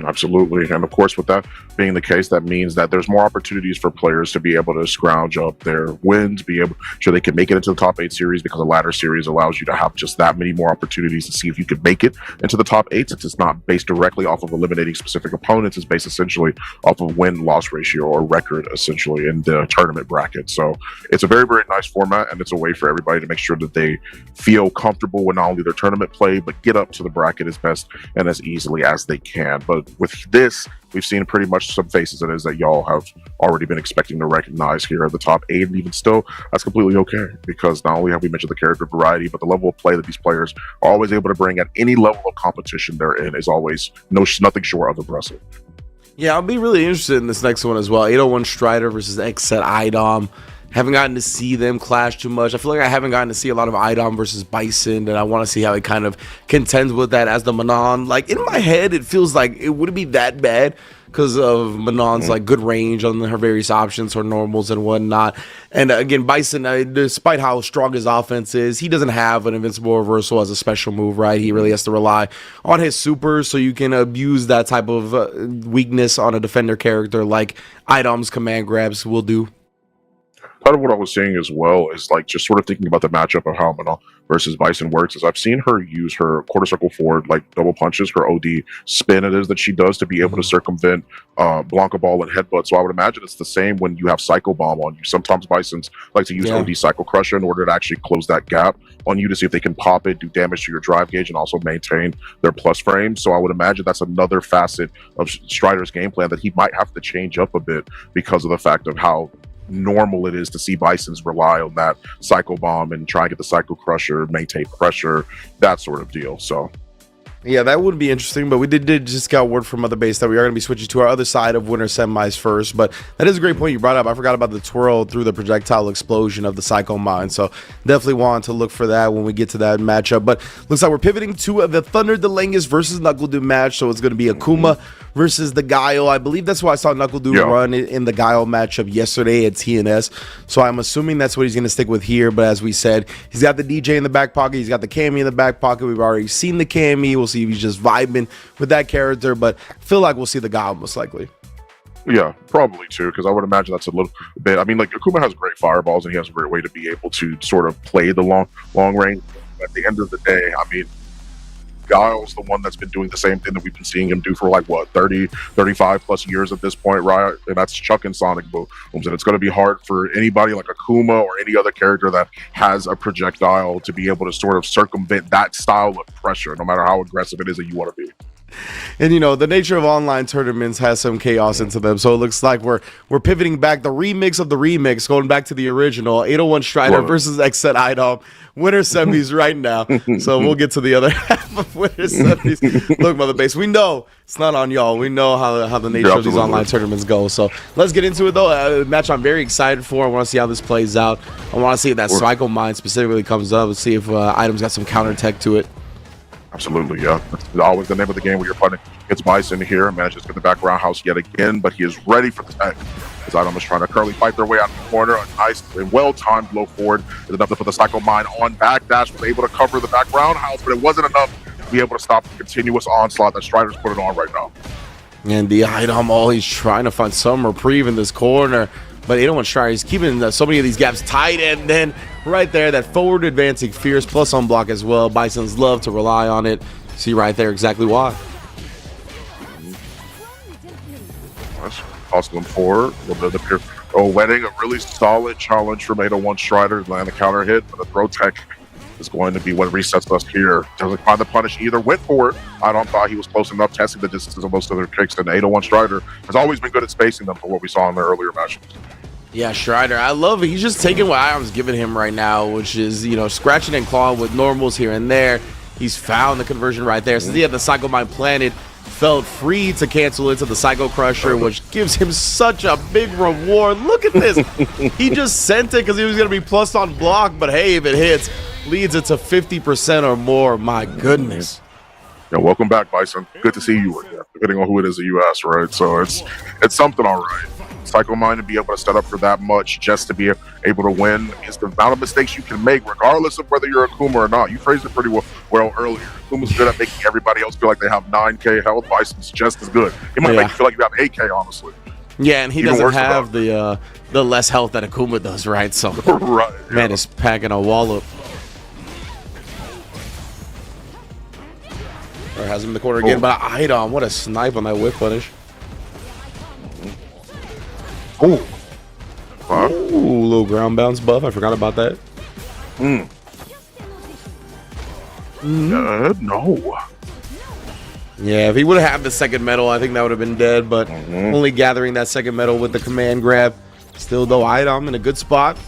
[SPEAKER 5] Absolutely. And of course, with that being the case, that means that there's more opportunities for players to be able to scrounge up their wins, be able sure they can make it into the top 8 series, because a ladder series allows you to have just that many more opportunities to see if you can make it into the top 8, since it's not based directly off of eliminating specific opponents. It's based essentially off of win-loss ratio or record, essentially, in the tournament bracket. So it's a very, very nice format, and it's a way for everybody to make sure that they feel comfortable with not only their tournament play, but get up to the bracket as best and as easily as they can. But with this, we've seen pretty much some faces it is that y'all have already been expecting to recognize here at the top 8, and even still, that's completely okay, because not only have we mentioned the character variety, but the level of play that these players are always able to bring at any level of competition they're in is always nothing short of impressive.
[SPEAKER 4] Yeah, I'll be really interested in this next one as well. 801 Strider versus XZ Idom. Haven't gotten to see them clash too much. I feel like I haven't gotten to see a lot of Idom versus Bison, and I want to see how it kind of contends with that as the Manon. Like, in my head, it feels like it wouldn't be that bad because of Manon's like good range on her various options, her normals and whatnot. And again, Bison, despite how strong his offense is, he doesn't have an invincible reversal as a special move, right? He really has to rely on his supers, so you can abuse that type of weakness on a defender character like Idom's command grabs will do.
[SPEAKER 5] Part of what I was saying as well is like just sort of thinking about the matchup of how Manon versus Bison works is I've seen her use her quarter circle forward, like double punches, her OD spin it is that she does to be able to circumvent Blanca Ball and headbutt. So I would imagine it's the same when you have Psycho Bomb on you. Sometimes Bisons like to use OD Psycho Crusher in order to actually close that gap on you to see if they can pop it, do damage to your drive gauge, and also maintain their plus frames. So I would imagine that's another facet of Strider's game plan that he might have to change up a bit because of the fact of how normal it is to see Bisons rely on that Psycho Bomb and try and get the Psycho Crusher, maintain pressure, that sort of deal. So
[SPEAKER 4] yeah, that would be interesting, but we did just got word from Mother Base that we are going to be switching to our other side of winter semis first. But that is a great point you brought up. I forgot about the twirl through the projectile explosion of the Psycho Mine, so definitely want to look for that when we get to that matchup. But looks like we're pivoting to the Thunder DeLangus versus Knuckle Dew match, so it's going to be Akuma versus the Guile. I believe that's why I saw Knuckle Dew run in the Guile matchup yesterday at TNS, so I'm assuming that's what he's going to stick with here. But as we said, he's got the DJ in the back pocket, he's got the Cammy in the back pocket. We've already seen the Cammy. We'll see if he's just vibing with that character, but feel like we'll see the guy most likely.
[SPEAKER 5] Yeah, probably too, because I would imagine that's a little bit. I mean, like Akuma has great fireballs, and he has a great way to be able to sort of play the long range. But at the end of the day, I mean, Guile's the one that's been doing the same thing that we've been seeing him do for like what 30, 35 plus years at this point, right? And that's chucking sonic booms, and it's going to be hard for anybody like Akuma or any other character that has a projectile to be able to sort of circumvent that style of pressure, no matter how aggressive it is that you want to be.
[SPEAKER 4] And you know, the nature of online tournaments has some chaos into them, so it looks like we're pivoting back, the remix of the remix, going back to the original 801 Strider versus XZ IDOM. Winner semis right now. So we'll get to the other half of winner semis. Look, Mother Base, we know it's not on y'all. We know how the nature of these online tournaments go. So let's get into it, though. A match I'm very excited for. I want to see how this plays out. I want to see if that Psycho Mine specifically comes up. Let's see if Item's got some counter tech to it.
[SPEAKER 5] Absolutely, yeah. It's always the name of the game where you're putting. It's Bison here, manages to get the back roundhouse yet again, but he is ready for the tech. As Item is trying to curly fight their way out of the corner. A nice and well-timed low forward is enough to put the Psycho Mine on backdash, was able to cover the back roundhouse, but it wasn't enough to be able to stop the continuous onslaught that Strider's putting on right now.
[SPEAKER 4] And the Item, he's trying to find some reprieve in this corner, but 801 Strider, he's keeping so many of these gaps tight, and then right there, that forward advancing Fierce plus on block as well. Bisons love to rely on it. See right there exactly why.
[SPEAKER 5] Tossing him forward. A little bit of the Wedding, a really solid challenge from 801 Strider. Land the counter hit, but the throw tech is going to be what resets us here. Doesn't find the punish either. Went for it. I don't thought he was close enough, testing the distances of most of their kicks. And 801 Strider has always been good at spacing them for what we saw in the earlier matches.
[SPEAKER 4] Yeah, Strider, I love it. He's just taking what Item's giving him right now, which is, you know, scratching and clawing with normals here and there. He's found the conversion right there. Since he had the Psycho Mine planted, felt free to cancel into the Psycho Crusher, which gives him such a big reward. Look at this. He just sent it because he was going to be plus on block, but hey, if it hits, leads it to 50% or more. My goodness.
[SPEAKER 5] Yeah, welcome back, Bison. Good to see you again, depending on who it is that you ask, right? So it's something all right. Psycho Mine to be able to set up for that much just to be able to win is the amount of mistakes you can make, regardless of whether you're Akuma or not. You phrased it pretty well earlier. Akuma's good at making everybody else feel like they have 9K health. Bison's just as good. It might make you feel like you have 8K, honestly.
[SPEAKER 4] Yeah, and he doesn't have the less health that Akuma does, right? So,
[SPEAKER 5] right, yeah.
[SPEAKER 4] Man is packing a wallop. Or has him in the corner again, but Item, what a snipe on that whip punish.
[SPEAKER 5] Ooh.
[SPEAKER 4] Ooh, little ground bounce buff. I forgot about that.
[SPEAKER 5] No.
[SPEAKER 4] Yeah, if he would have had the second medal, I think that would have been dead, but only gathering that second medal with the command grab. Still, though, Item in a good spot.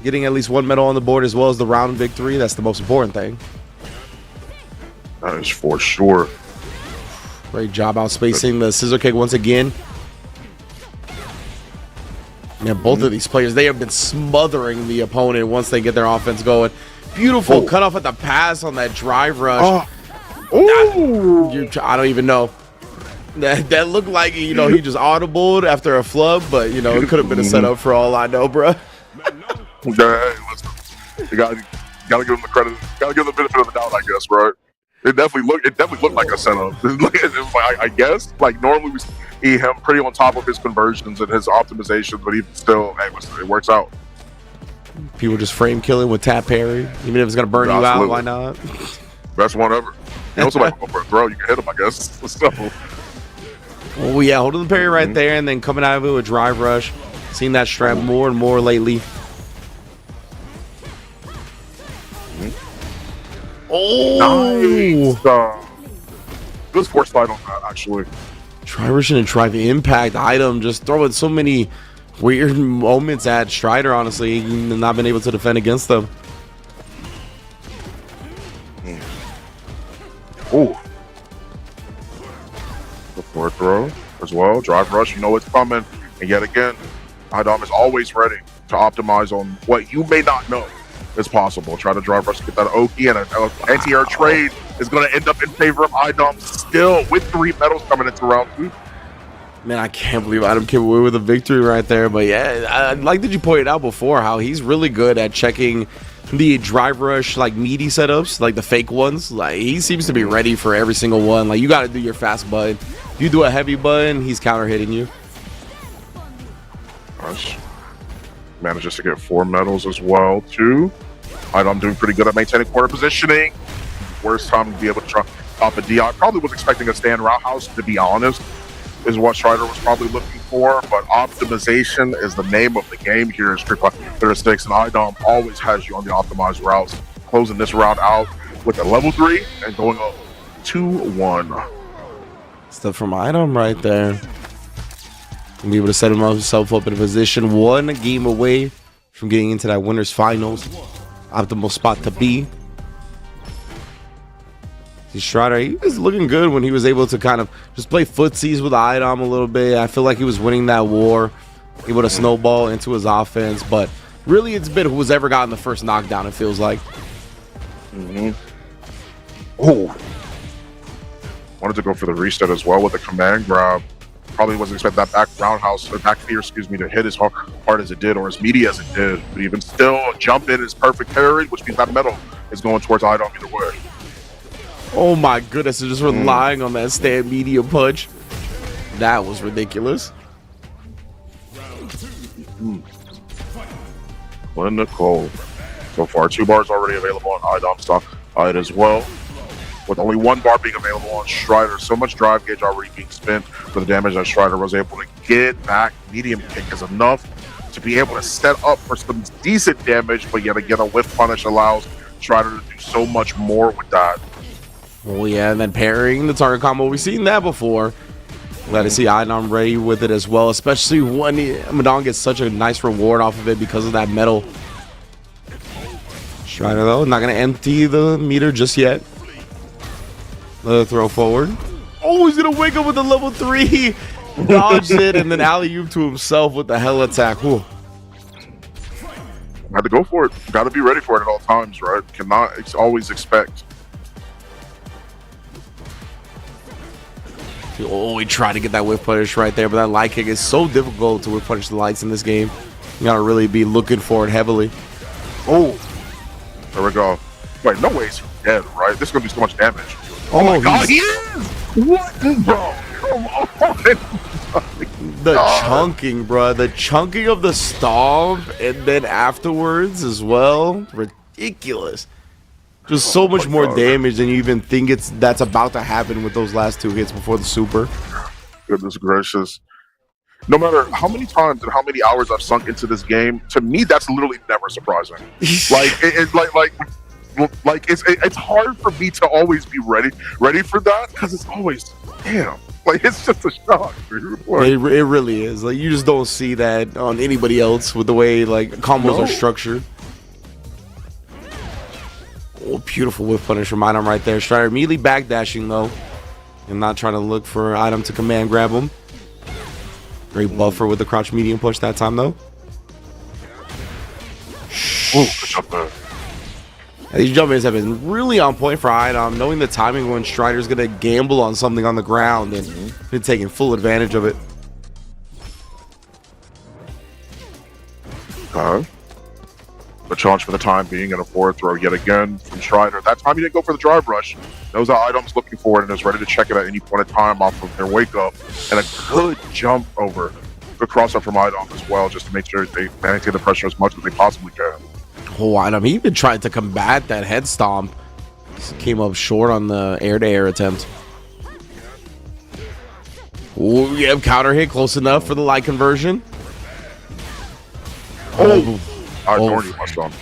[SPEAKER 4] Getting at least one medal on the board as well as the round victory. That's the most important thing.
[SPEAKER 5] That is for sure.
[SPEAKER 4] Great job out spacing the scissor kick once again. Man, both of these players, they have been smothering the opponent once they get their offense going. Beautiful cut off at the pass on that drive rush. I don't even know. That looked like, you know, he just audibled after a flub, but, you know, it could have been a setup for all I know, bro.
[SPEAKER 5] You gotta give him the credit. Gotta give him the benefit of the doubt, I guess, right? It definitely looked like a setup. I guess, like, normally we see him pretty on top of his conversions and his optimizations, but even still, hey, it works out.
[SPEAKER 4] People just frame killing with tap parry, even if it's gonna burn you out. Why not?
[SPEAKER 5] Best one ever. You know, somebody go for a throw, you can hit him, I guess. So.
[SPEAKER 4] Oh yeah, holding the parry right there, and then coming out of it with drive rush. Seen that strap more and more lately. Oh,
[SPEAKER 5] nice. Good force fight on that, actually.
[SPEAKER 4] Try rushing and try the impact Item, just throwing so many weird moments at Strider, honestly, and not been able to defend against them.
[SPEAKER 5] Ooh. The forward throw as well. Drive rush, you know it's coming. And yet again, Item is always ready to optimize on what you may not know is possible. Try to drive rush, get that Oki, and an anti-air trade is going to end up in favor of Item still with 3 medals coming into round 2.
[SPEAKER 4] Man, I can't believe Item came away with a victory right there. But yeah, I like that you pointed out before how he's really good at checking the drive rush like meaty setups, like the fake ones. Like he seems to be ready for every single one. Like you got to do your fast button. If you do a heavy button, he's counter hitting you.
[SPEAKER 5] Nice. Manages to get 4 medals as well too. I'm doing pretty good at maintaining corner positioning. Worst time to be able to try top a DI. Probably was expecting a stand roundhouse, to be honest, is what Strider was probably looking for. But optimization is the name of the game here in Street Fighter 6, and IDOM always has you on the optimized routes. Closing this round out with a level 3 and going up 2-1.
[SPEAKER 4] Stuff from IDOM right there. And be able to set himself up in a position 1 game away from getting into that winners finals. Optimal spot to be. Strider, he was looking good when he was able to kind of just play footsies with IDOM a little bit. I feel like he was winning that war, able to snowball into his offense. But really, it's been who's ever gotten the first knockdown, it feels like.
[SPEAKER 5] Oh, wanted to go for the reset as well with the command grab. Probably wasn't expecting that back roundhouse or back fear, excuse me, to hit as hard as it did or as meaty as it did. But even still, jump in is perfect parry, which means that metal is going towards IDOM either way.
[SPEAKER 4] Oh my goodness, they're just relying on that stand medium punch. That was ridiculous.
[SPEAKER 5] Clinical. So far, 2 bars already available on IDOM stock as well, with only 1 bar being available on Strider. So much drive gauge already being spent for the damage that Strider was able to get back. Medium kick is enough to be able to set up for some decent damage, but yet again, a whiff punish allows Strider to do so much more with that.
[SPEAKER 4] Oh yeah, and then parrying the target combo. We've seen that before. Glad to see IDOM ready with it as well, especially when Madon gets such a nice reward off of it because of that metal. Strider though, not going to empty the meter just yet. Another throw forward. Oh, he's going to wake up with the level 3. Dodged it and then alley-oop to himself with the hell attack. Whew.
[SPEAKER 5] Had to go for it. Got to be ready for it at all times, right? Cannot always expect.
[SPEAKER 4] Oh, he tried to get that whiff punish right there, but that light kick is so difficult to whiff punish the lights in this game. You gotta really be looking for it heavily.
[SPEAKER 5] Oh, there we go. Wait, no way he's dead, right? This is gonna do so much damage.
[SPEAKER 4] Oh
[SPEAKER 5] my god, he is! What, bro? Come on!
[SPEAKER 4] The chunking, bro. The chunking of the stomp, and then afterwards as well. Ridiculous. Just so much more damage than you even think that's about to happen with those last 2 hits before the super.
[SPEAKER 5] Goodness gracious. No matter how many times and how many hours I've sunk into this game, to me that's literally never surprising. It's hard for me to always be ready for that, because it's always damn. Like, it's just a shock, dude. Like,
[SPEAKER 4] it really is. Like, you just don't see that on anybody else with the way like combos are structured. Oh, beautiful whiff punish from IDOM right there. Strider immediately backdashing though, and not trying to look for IDOM to command grab him. Great buffer with the crouch medium push that time though.
[SPEAKER 5] Oh, good job there.
[SPEAKER 4] These jump-ins have been really on point for IDOM, knowing the timing when Strider's going to gamble on something on the ground and been taking full advantage of it.
[SPEAKER 5] The challenge for the time being and a forward throw yet again from Strider. That time he didn't go for the drive rush. Knows that IDOM's looking for it and is ready to check it at any point in time off of their wake up. And a good jump over. Good cross up from IDOM as well, just to make sure they maintain the pressure as much as they possibly can.
[SPEAKER 4] Oh, IDOM, he even tried to combat that head stomp. Just came up short on the air-to-air attempt. Oh, yeah, counter hit close enough for the light conversion.
[SPEAKER 5] Oh, you must on.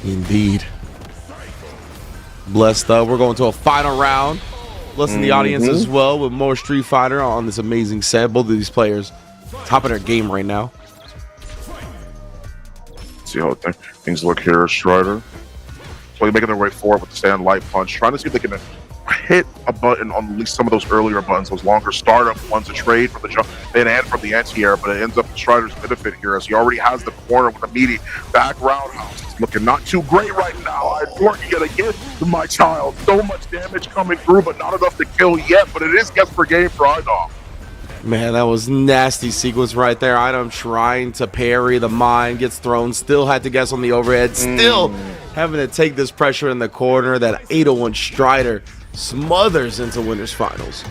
[SPEAKER 4] Indeed. Blessed up. We're going to a final round. Blessing the audience as well with more Street Fighter on this amazing set. Both of these players top of their game right now.
[SPEAKER 5] See how things look here, Strider. So they're making their way forward with the stand light punch, trying to see if they can hit a button on at least some of those earlier buttons, those longer startup ones, to trade from the jump and from the anti-air, but it ends up to Strider's benefit here as he already has the corner with a meaty back roundhouse. It's looking not too great right now. I thought you gotta get to my child. So much damage coming through, but not enough to kill yet, but it is guess per game for IDOM.
[SPEAKER 4] Man, that was nasty sequence right there. Item trying to parry, the mine gets thrown, still had to guess on the overhead, still having to take this pressure in the corner. That 801 Strider smothers into winners finals.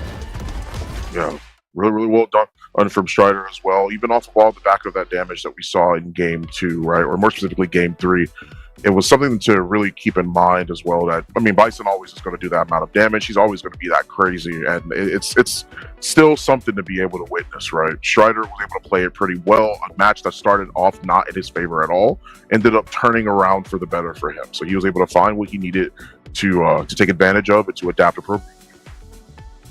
[SPEAKER 5] Yeah, really well done from Strider as well. Even off of all the back of that damage that we saw in game 2, right, or more specifically game 3. It was something to really keep in mind as well. That, I mean, Bison always is going to do that amount of damage. He's always going to be that crazy, and it's still something to be able to witness, right? Strider was able to play it pretty well. A match that started off not in his favor at all ended up turning around for the better for him. So he was able to find what he needed to take advantage of and to adapt appropriately.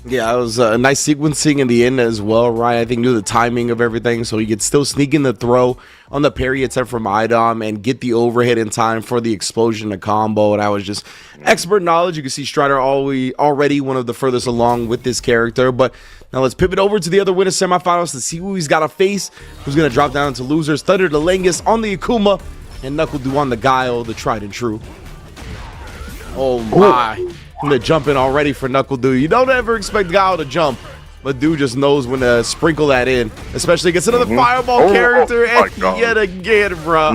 [SPEAKER 4] Yeah, it was a nice sequencing in the end as well, right? I think knew the timing of everything, so he could still sneak in the throw on the parry attempt from Idom and get the overhead in time for the explosion to combo. And that was just expert knowledge. You can see Strider already one of the furthest along with this character. But now let's pivot over to the other winner semifinals to see who he's got to face, who's going to drop down into losers. Thunder the Lengus on the Akuma, and NACL on the Guile, the tried and true. Oh my. The jumping already for NACL. You don't ever expect Guile to jump, but dude just knows when to sprinkle that in, especially against another fireball character, and yet again, bro.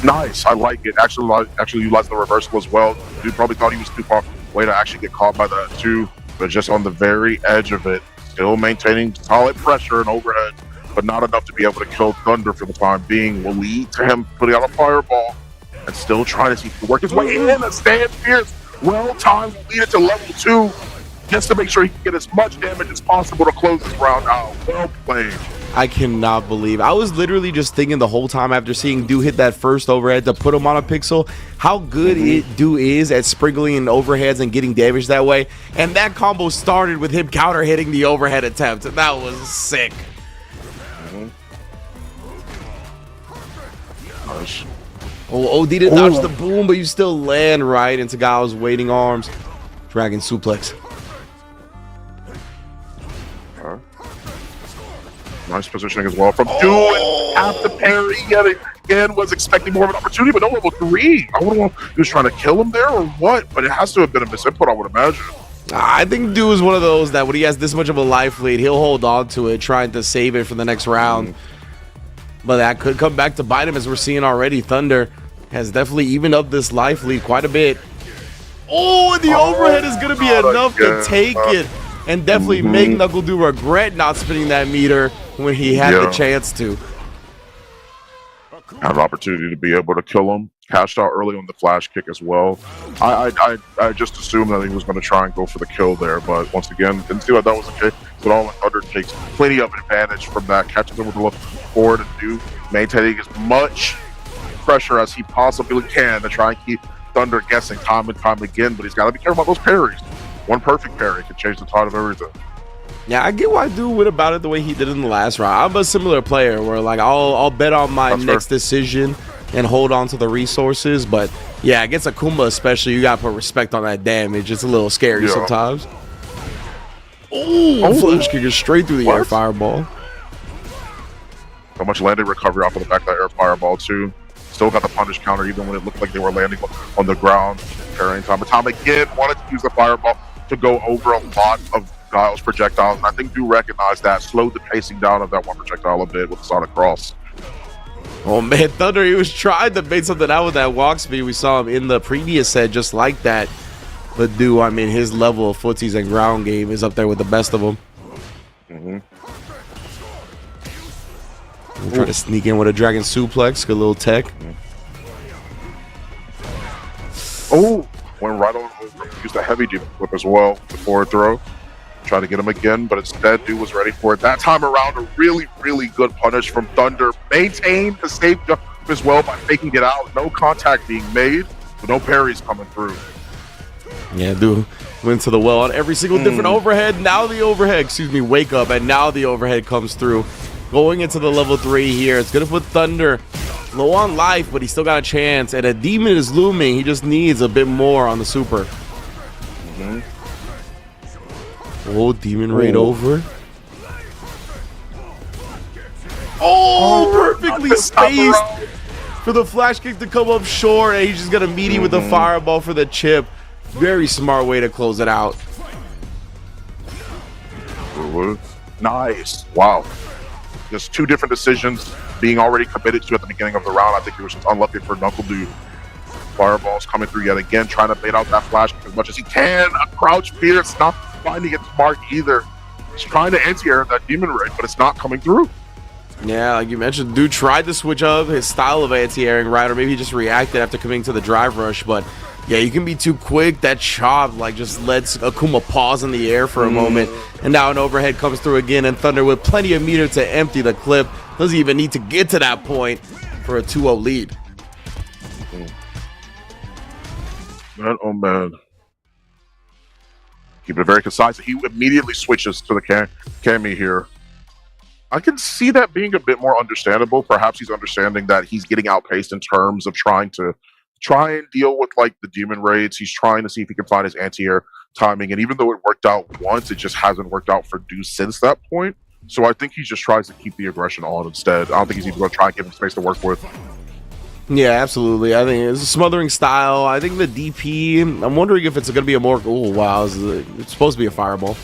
[SPEAKER 5] Nice, I like it. Actually utilized the reversal as well. Dude probably thought he was too far away to actually get caught by that too, but just on the very edge of it, still maintaining solid pressure and overhead, but not enough to be able to kill Thunder for the time being. Will lead to him putting out a fireball and still trying to see if he can work his way in and stand fierce. Well timed, lead it to level 2 just to make sure he can get as much damage as possible to close this round out. Well played.
[SPEAKER 4] I cannot believe. I was literally just thinking the whole time after seeing Do hit that first overhead to put him on a pixel, how good Do is at sprinkling overheads and getting damage that way. And that combo started with him counter hitting the overhead attempt. That was sick.
[SPEAKER 5] Nice.
[SPEAKER 4] Oh, OD didn't dodge the boom, but you still land right into Guile's waiting arms. Dragon suplex.
[SPEAKER 5] Nice positioning as well from Do. Half the parry yet again. Was expecting more of an opportunity, but no, level 3. I wouldn't want he was trying to kill him there or what, but it has to have been a misinput, I would imagine.
[SPEAKER 4] I think Do is one of those that when he has this much of a life lead, he'll hold on to it, trying to save it for the next round. But that could come back to bite him, as we're seeing already. Thunder has definitely evened up this life lead quite a bit. Oh, and the overhead is going to be enough to take it and definitely make NACL regret not spinning that meter when he had the chance to.
[SPEAKER 5] Had an opportunity to be able to kill him. Cashed out early on the flash kick as well. I just assumed that he was going to try and go for the kill there, but once again, didn't see that was the case. But all Thunder takes plenty of advantage from that, catches him with the left forward and Do, maintaining as much pressure as he possibly can to try and keep Thunder guessing time and time again, but he's got to be careful about those parries. One perfect parry can change the tide of everything.
[SPEAKER 4] Yeah, I get why Dude went about it the way he did in the last round. I'm a similar player where like I'll bet on my next decision and hold on to the resources, but yeah, against Akuma especially, you gotta put respect on that damage. It's a little scary sometimes. Oh, flash kicker straight through the air fireball.
[SPEAKER 5] So much landing recovery off of the back of that air fireball too. Still got the punish counter even when it looked like they were landing on the ground. Carrying time. But Tom again wanted to use the fireball to go over a lot of Guile's projectiles, and I think Do recognized that, slowed the pacing down of that one projectile a bit with the Sonic Cross.
[SPEAKER 4] Oh man, Thunder, he was trying to bait something out with that walk speed. We saw him in the previous set just like that. But Do, I mean, his level of footsies and ground game is up there with the best of them. We'll try to sneak in with a dragon suplex, good little tech.
[SPEAKER 5] Oh, went right on over. Used a heavy demon whip as well, the forward throw. Tried to get him again, but instead Do was ready for it. That time around, a really, really good punish from Thunder. Maintained the safe jump as well by faking it out. No contact being made, but no parries coming through.
[SPEAKER 4] Yeah, Do went to the well on every single different overhead. Now the overhead, wake up, and now the overhead comes through. Going into the level 3 here. It's going to put Thunder low on life, but he still got a chance. And a demon is looming. He just needs a bit more on the super. Oh, demon raid over. Oh, perfectly spaced for the flash kick to come up short. And he's just going to meet him with the fireball for the chip. Very smart way to close it out.
[SPEAKER 5] Good. Nice. Wow. Just two different decisions being already committed to at the beginning of the round. I think it was just unlucky for Knuckle Dude. Fireballs coming through yet again, trying to bait out that flash as much as he can. A crouch Fierce, not finding its mark either. He's trying to anti-air that Demon Raid, but it's not coming through.
[SPEAKER 4] Yeah, like you mentioned, dude tried to switch up his style of anti-airing, right? Or maybe he just reacted after coming to the drive rush, but yeah, you can be too quick. That chop like just lets Akuma pause in the air for a moment, and now an overhead comes through again, and Thunder with plenty of meter to empty the clip. Doesn't even need to get to that point for a 2-0 lead.
[SPEAKER 5] Man, oh man. Keep it very concise. He immediately switches to the Kami here. I can see that being a bit more understandable. Perhaps he's understanding that he's getting outpaced in terms of trying and deal with like the demon raids. He's trying to see if he can find his anti-air timing. And even though it worked out once, it just hasn't worked out for Deuce since that point. So I think he just tries to keep the aggression on instead. I don't think he's even going to try and give him space to work with.
[SPEAKER 4] Yeah, absolutely. I think it's a smothering style. I think the DP, I'm wondering if it's going to be a more... Oh, wow. It's supposed to be a fireball.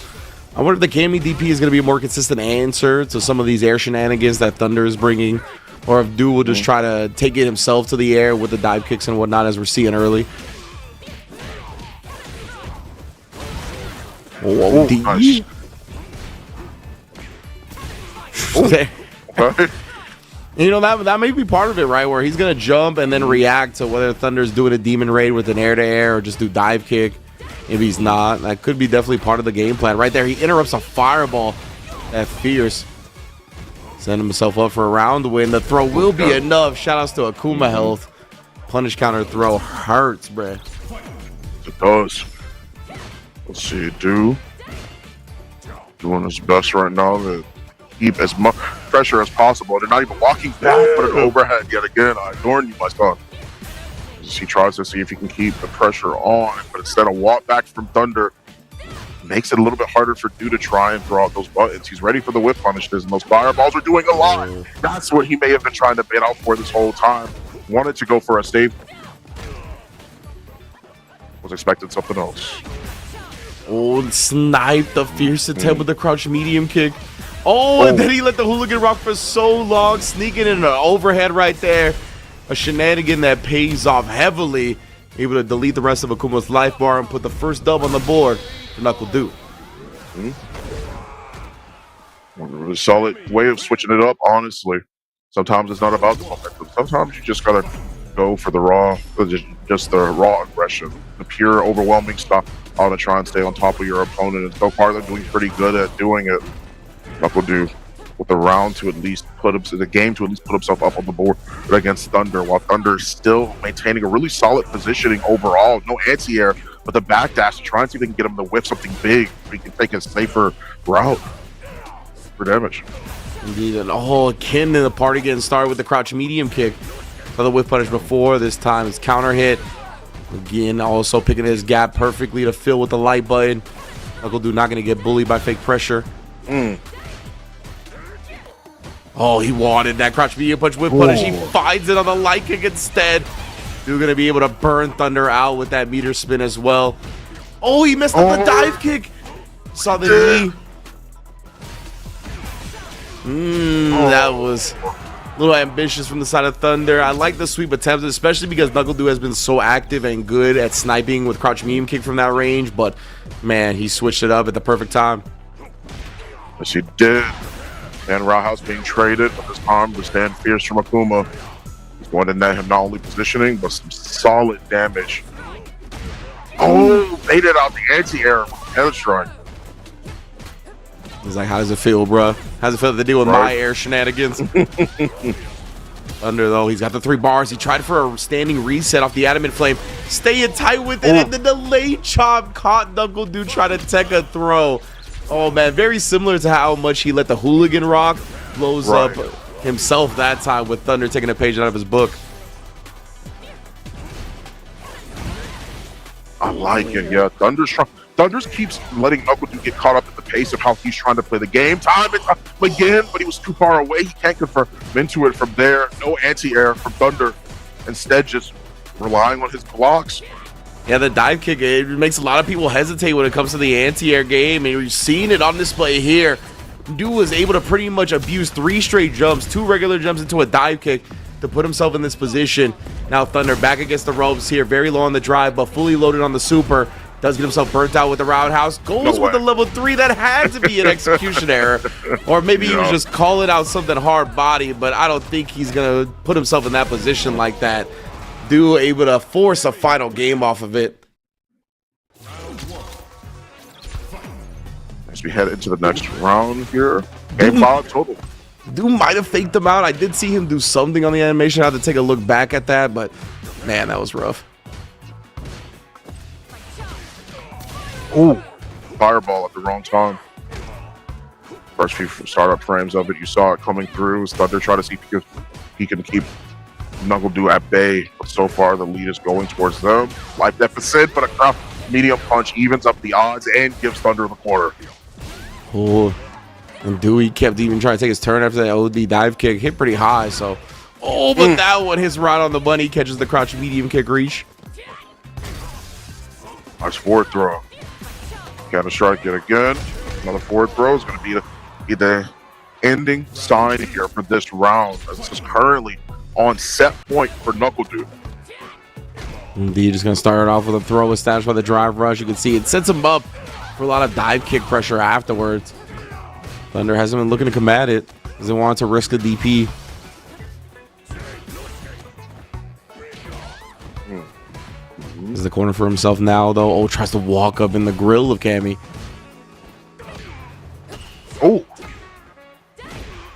[SPEAKER 4] I wonder if the Kami DP is going to be a more consistent answer to some of these air shenanigans that Thunder is bringing. Or if Dude will just try to take it himself to the air with the dive kicks and whatnot, as we're seeing early. Oh, nice. Okay. You know, that may be part of it, right? Where he's going to jump and then react to whether Thunder's doing a demon raid with an air-to-air or just do dive kick. If he's not, that could be definitely part of the game plan. Right there, he interrupts a fireball. That Fierce. Setting himself up for a round win. The throw will be enough. Shoutouts to Akuma health. Punish counter throw hurts, bruh.
[SPEAKER 5] It does. Let's see, doing his best right now to keep as much pressure as possible. They're not even walking back, but an overhead yet again. I adorn you, my son. He tries to see if he can keep the pressure on, but instead of walk back from Thunder, makes it a little bit harder for Dude to try and throw out those buttons. He's ready for the whip punishes, and those fireballs are doing a lot. That's what he may have been trying to bait out for this whole time. Wanted to go for a save. Was expecting something else.
[SPEAKER 4] Oh, sniped the Fierce attempt with the crouch medium kick. Oh, and then he let the hooligan rock for so long, sneaking in an overhead right there. A shenanigan that pays off heavily. Able to delete the rest of Akuma's life bar and put the first dub on the board for Knuckle Dude.
[SPEAKER 5] A really solid way of switching it up, honestly. Sometimes it's not about the momentum. Sometimes you just gotta go for the raw, just the raw aggression, the pure overwhelming stuff. How to try and stay on top of your opponent. And so far, they're doing pretty good at doing it. Knuckle Dude with the round to at least put himself up on the board against Thunder, while Thunder's still maintaining a really solid positioning overall. No anti-air, but the backdash to try and see if they can get him to whip something big so he can take a safer route for damage.
[SPEAKER 4] Indeed, and Ken in the party getting started with the crouch medium kick. Another whip punish before, this time it's counter hit. Again, also picking his gap perfectly to fill with the light button. Knuckle Dude not going to get bullied by fake pressure. Oh, he wanted that crouch medium punch whip punish. He finds it on the light kick instead. Dude going to be able to burn Thunder out with that meter spin as well. Oh, he messed up the dive kick. Saw the knee. That was a little ambitious from the side of Thunder. I like the sweep attempts, especially because Knuckle Dude has been so active and good at sniping with crouch medium kick from that range. But, man, he switched it up at the perfect time.
[SPEAKER 5] Yes, he did. And Roundhouse being traded, but this time to stand Fierce from Akuma. He's going to net him not only positioning, but some solid damage. Oh, baited out the anti-air head strike.
[SPEAKER 4] He's like, how does it feel, bruh? How's it feel to deal with my air shenanigans? Thunder, though, he's got the 3 bars. He tried for a standing reset off the Adamant Flame. Staying tight with it, and the delayed chop caught Knuckle Dude trying to tech a throw. Oh, man, very similar to how much he let the hooligan rock blows up himself that time, with Thunder taking a page out of his book.
[SPEAKER 5] I like it, yeah. Thunders keeps letting Knuckle Dude get caught up at the pace of how he's trying to play the game. Time and time again, but he was too far away. He can't confirm into it from there. No anti-air from Thunder. Instead, just relying on his blocks.
[SPEAKER 4] Yeah, the dive kick, it makes a lot of people hesitate when it comes to the anti-air game, and you're seeing it on display here. Dude was able to pretty much abuse 3 straight jumps, 2 regular jumps into a dive kick to put himself in this position. Now Thunder back against the ropes here, very low on the drive, but fully loaded on the super. Does get himself burnt out with the roundhouse. Goes with the level 3. That had to be an execution error. Or maybe he was just calling out something hard body, but I don't think he's going to put himself in that position like that. Dude able to force a final game off of it.
[SPEAKER 5] As we head into the next round here. Game 5 total.
[SPEAKER 4] Dude might have faked him out. I did see him do something on the animation. I had to take a look back at that, but man, that was rough.
[SPEAKER 5] Ooh, fireball at the wrong time. First few startup frames of it, you saw it coming through. Thunder trying to see if he can keep NACL at bay. But so far, the lead is going towards them. Life deficit, but a medium punch evens up the odds and gives Thunder the quarter.
[SPEAKER 4] Oh, and Dewey kept even trying to take his turn after that OD dive kick. Hit pretty high, so. Oh, but that one hits right on the money. Catches the crouch medium kick reach.
[SPEAKER 5] Nice forward throw. Counter strike it again. Another forward throw is going to be the ending sign here for this round. This is currently on set point for NACL.
[SPEAKER 4] Indeed, just going to start it off with a throw established by the drive rush. You can see it sets him up for a lot of dive kick pressure afterwards. Thunder hasn't been looking to combat it. Doesn't want to risk the DP. Is the corner for himself now, though. Oh, tries to walk up in the grill of Cammy.
[SPEAKER 5] Oh,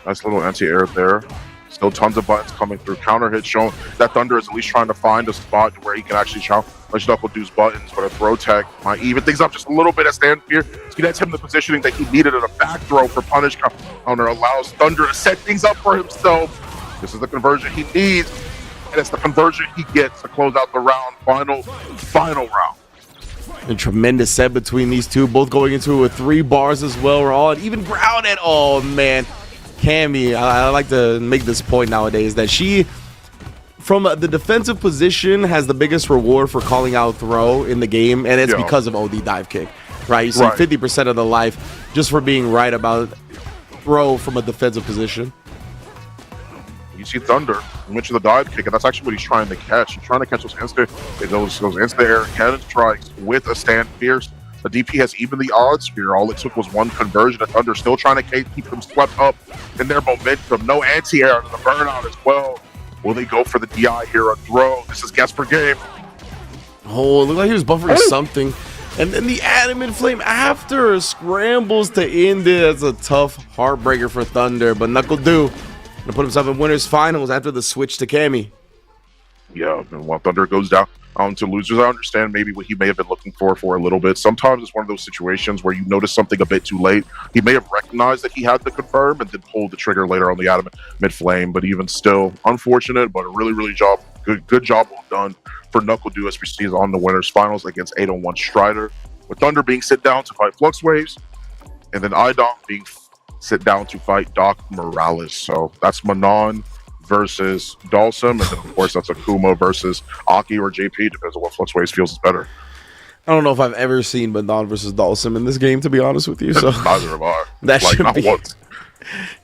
[SPEAKER 5] nice little anti-air there. Still tons of buttons coming through. Counter hit showing that Thunder is at least trying to find a spot where he can actually challenge NACL's buttons, but a throw tech might even things up just a little bit at stand here. So that's him the positioning that he needed in a back throw for punish. Counter allows Thunder to set things up for himself. This is the conversion he needs. And it's the conversion he gets to close out the round. Final round.
[SPEAKER 4] A tremendous set between these two, both going into it with 3 bars as well. We're all even grounded. Oh man, Cammy, I like to make this point nowadays that she, from the defensive position, has the biggest reward for calling out throw in the game, and it's because of OD dive kick, right? You see 50% of the life just for being right about throw from a defensive position.
[SPEAKER 5] You see Thunder, you mentioned the dive kick, and that's actually what he's trying to catch. He's trying to catch those instant air cannon strikes with a stand fierce. The DP has even the odds here. All it took was 1 conversion. And Thunder still trying to keep them swept up in their momentum. No anti-air and the burnout as well. Will they go for the DI here? A throw. This is guess per game.
[SPEAKER 4] Oh, it looked like he was buffering something. And then the adamant flame after scrambles to end it. That's a tough heartbreaker for Thunder, but NACL to put himself in winners finals after the switch to Cammy.
[SPEAKER 5] Yeah, and while Thunder goes down to losers, I understand maybe what he may have been looking for a little bit. Sometimes it's one of those situations where you notice something a bit too late. He may have recognized that he had to confirm and then pulled the trigger later on the adamant mid-flame, but even still, unfortunate, but a really good job well done for NACL as we see on the winners finals against 801 Strider, with Thunder being sit down to fight Flux Waves, and then IDOM being sit down to fight Doc Morales. So that's Manon versus Dalsum, and then of course that's Akuma versus Aki or JP, depends on what Flux Waves feels is better.
[SPEAKER 4] I don't know if I've ever seen Manon versus Dalsum in this game, to be honest with you. So
[SPEAKER 5] neither have I.
[SPEAKER 4] That
[SPEAKER 5] like,
[SPEAKER 4] should be
[SPEAKER 5] once.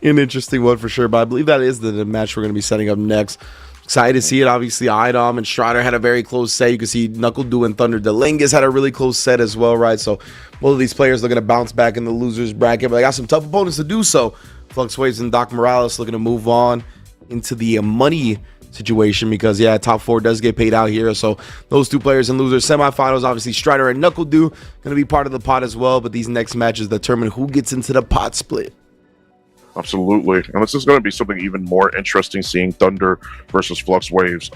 [SPEAKER 4] An interesting one for sure. But I believe that is the match we're going to be setting up next. Excited to see it. Obviously, IDOM and Strider had a very close set. You can see NACL and Thunder Delingus had a really close set as well, right? So both of these players are going to bounce back in the losers bracket, but they got some tough opponents to do so. Flux Waves and Doc Morales looking to move on into the money situation because, yeah, top 4 does get paid out here. So those 2 players in losers semifinals, obviously Strider and NACL going to be part of the pot as well, but these next matches determine who gets into the pot split.
[SPEAKER 5] Absolutely. And this is going to be something even more interesting, seeing Thunder versus Flux Waves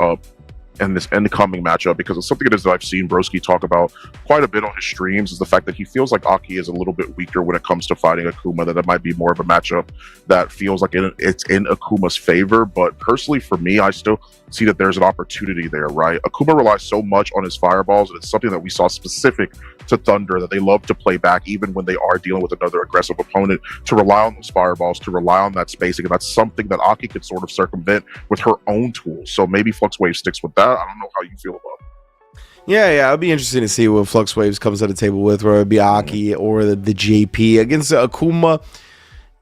[SPEAKER 5] in this incoming matchup, because it's something that I've seen Broski talk about quite a bit on his streams, is the fact that he feels like Aki is a little bit weaker when it comes to fighting Akuma, that it might be more of a matchup that feels like it's in Akuma's favor. But personally, for me, I still see that there's an opportunity there, right? Akuma relies so much on his fireballs, and it's something that we saw specific to Thunder, that they love to play back even when they are dealing with another aggressive opponent, to rely on those fireballs, to rely on that spacing, and that's something that Aki could sort of circumvent with her own tools. So maybe Flux Wave sticks with that. I don't know how you feel about it.
[SPEAKER 4] Yeah, it'll be interesting to see what Flux Waves comes to the table with, whether it be Aki or the JP against Akuma.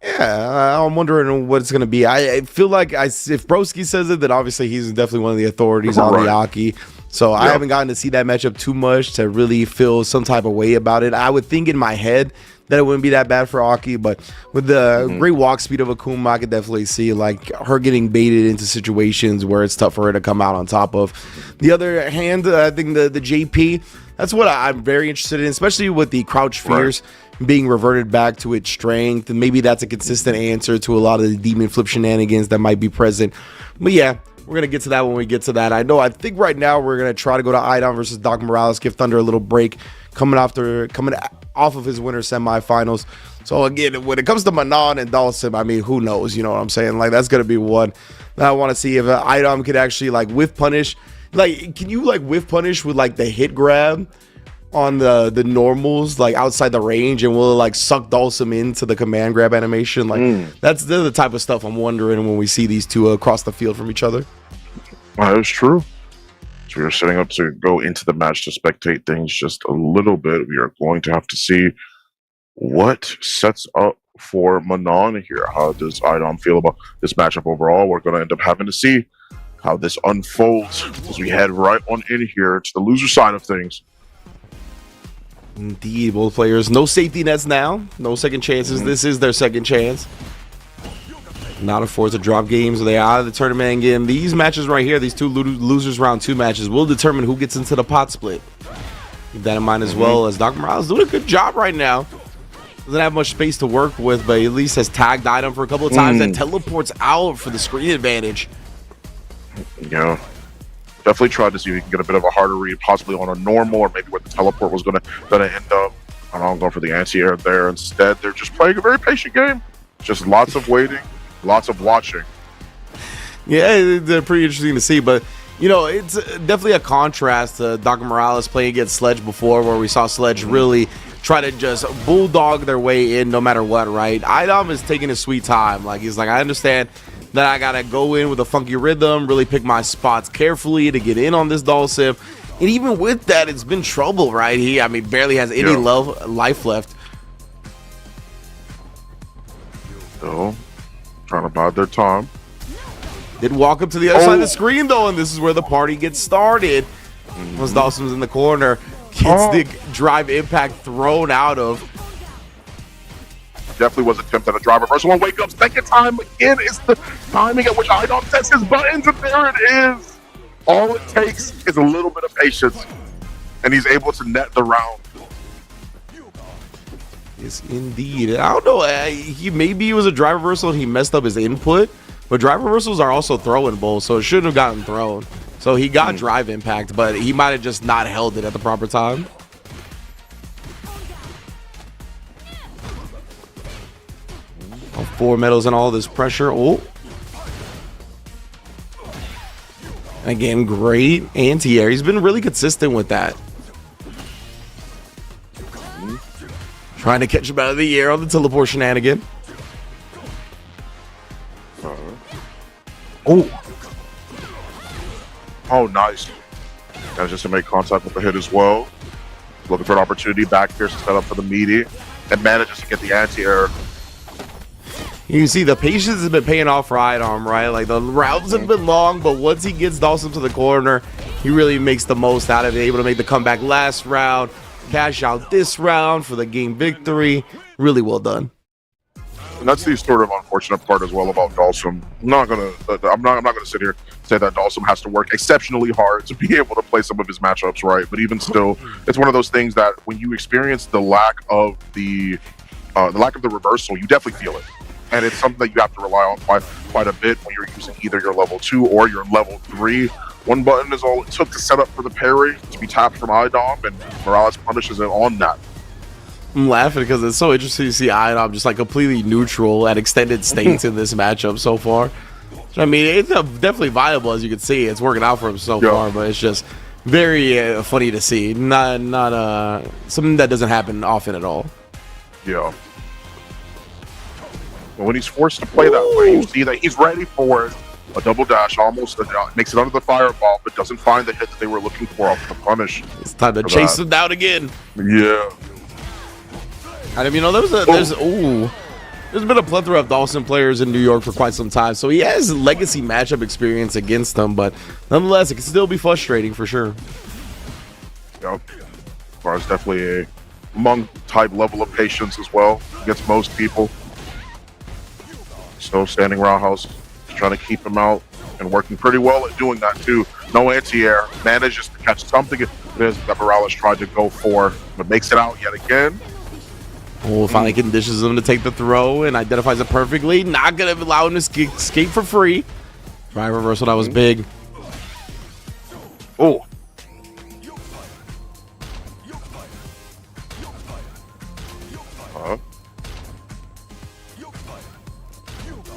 [SPEAKER 4] Yeah, I'm wondering what it's going to be. I feel like if Broski says it, then obviously he's definitely one of the authorities on the Aki. So I haven't gotten to see that matchup too much to really feel some type of way about it. I would think in my head that it wouldn't be that bad for Aki, but with the great walk speed of Akuma, I could definitely see like her getting baited into situations where it's tough for her to come out on top of. The other hand, I think the JP, that's what I'm very interested in, especially with the crouch fears being reverted back to its strength, and maybe that's a consistent answer to a lot of the demon flip shenanigans that might be present. But yeah, we're gonna get to that when we get to that. I think right now we're gonna try to go to Idon versus Doc Morales, give Thunder a little break coming off of his winter semifinals. So again, when it comes to Manon and Dawson, I mean, who knows? You know what I'm saying? Like, that's gonna be one that I want to see if Idon could actually like whiff punish. Like, can you like whiff punish with like the hit grab on the normals, like outside the range, and will like suck Dawson into the command grab animation? Like that's the type of stuff I'm wondering when we see these two across the field from each other.
[SPEAKER 5] That is true. So we are setting up to go into the match to spectate things just a little bit. We are going to have to see what sets up for Manon here. How does Idon feel about this matchup overall? We're going to end up having to see how this unfolds as we head right on in here to the loser side of things.
[SPEAKER 4] Indeed, both players, no safety nets now, no second chances. This is their second chance. Not afford to drop games. They are out of the tournament again. These matches right here, these two losers round 2 matches, will determine who gets into the pot split. Keep that in mind as well, as Dr. Morales doing a good job right now. Doesn't have much space to work with, but at least has tagged Item for a couple of times and teleports out for the screen advantage.
[SPEAKER 5] Yeah. Definitely tried to see if we can get a bit of a harder read, possibly on a normal, or maybe where the teleport was gonna end up. I don't know, I'm going for the anti-air there. Instead, they're just playing a very patient game. Just lots of waiting, lots of watching.
[SPEAKER 4] Yeah, they're pretty interesting to see, but you know, it's definitely a contrast to Dr. Morales playing against Sledge before, where we saw Sledge really try to just bulldog their way in no matter what, right? Idom is taking his sweet time. Like, he's like, I understand that I gotta go in with a funky rhythm, really pick my spots carefully to get in on this Dawson. And even with that, it's been trouble, right? He, I mean, barely has any life left.
[SPEAKER 5] So, trying to bide their time.
[SPEAKER 4] Did walk up to the other side of the screen, though, and this is where the party gets started. Once Dawson's in the corner, gets the drive impact thrown out of.
[SPEAKER 5] Definitely was attempted a drive reversal on wake up. Second time again is the timing at which Idom sets his buttons, and there it is. All it takes is a little bit of patience, and he's able to net the round.
[SPEAKER 4] Yes, indeed. I don't know. Maybe it was a drive reversal and he messed up his input, but drive reversals are also throwable, so it shouldn't have gotten thrown. So he got drive impact, but he might have just not held it at the proper time. Four medals and all this pressure. Oh. Again, great anti-air. He's been really consistent with that. Trying to catch him out of the air on the teleport shenanigan.
[SPEAKER 5] Oh, nice. And just to make contact with the hit as well. Looking for an opportunity back here to set up for the meaty. And manages to get the anti-air.
[SPEAKER 4] You can see the patience has been paying off for Idom, right? Like, the rounds have been long, but once he gets Dawson to the corner, he really makes the most out of it. Able to make the comeback last round, cash out this round for the game victory. Really well done.
[SPEAKER 5] And that's the sort of unfortunate part as well about Dawson. I'm not gonna sit here and say that Dawson has to work exceptionally hard to be able to play some of his matchups right. But even still, it's one of those things that when you experience the lack of the reversal, you definitely feel it. And it's something that you have to rely on quite a bit when you're using either your level 2 or your level 3. One button is all it took to set up for the parry to be tapped from Idom, and Morales punishes it on that.
[SPEAKER 4] I'm laughing because it's so interesting to see Idom just like completely neutral at extended states in this matchup so far. I mean, it's definitely viable, as you can see. It's working out for him so far, but it's just very funny to see. Not something that doesn't happen often at all.
[SPEAKER 5] Yeah. But when he's forced to play that way, you see that he's ready for it. A double dash almost makes it under the fireball, but doesn't find the hit that they were looking for off the punish.
[SPEAKER 4] It's time to chase him down again.
[SPEAKER 5] Yeah.
[SPEAKER 4] And you know, there's been a plethora of Dawson players in New York for quite some time, so he has legacy matchup experience against them, but nonetheless, it can still be frustrating for sure.
[SPEAKER 5] Yep. As far as definitely a Monk type level of patience as well against most people. Still standing roundhouse, trying to keep him out and working pretty well at doing that too. No anti-air, manages to catch something that Morales tried to go for, but makes it out yet again.
[SPEAKER 4] Oh, finally conditions him to take the throw and identifies it perfectly. Not going to allow him to escape for free. Drive reversal, that was big.
[SPEAKER 5] Oh.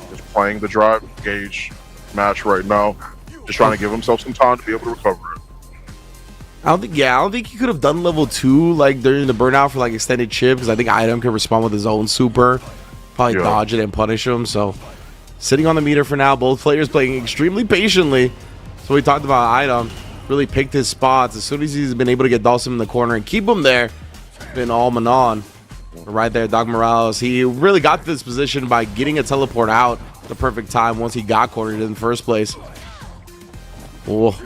[SPEAKER 5] Just playing the drive gauge match right now. Just trying to give himself some time to be able to recover it.
[SPEAKER 4] I don't think he could have done level 2 like during the burnout for like extended chip, because I think Item can respond with his own super, probably dodge it and punish him. So sitting on the meter for now, both players playing extremely patiently. So we talked about Item really picked his spots as soon as he's been able to get Dawson in the corner and keep him there. Been all Manon right there. Doc Morales, he really got to this position by getting a teleport out at the perfect time once he got cornered in the first place. Oh.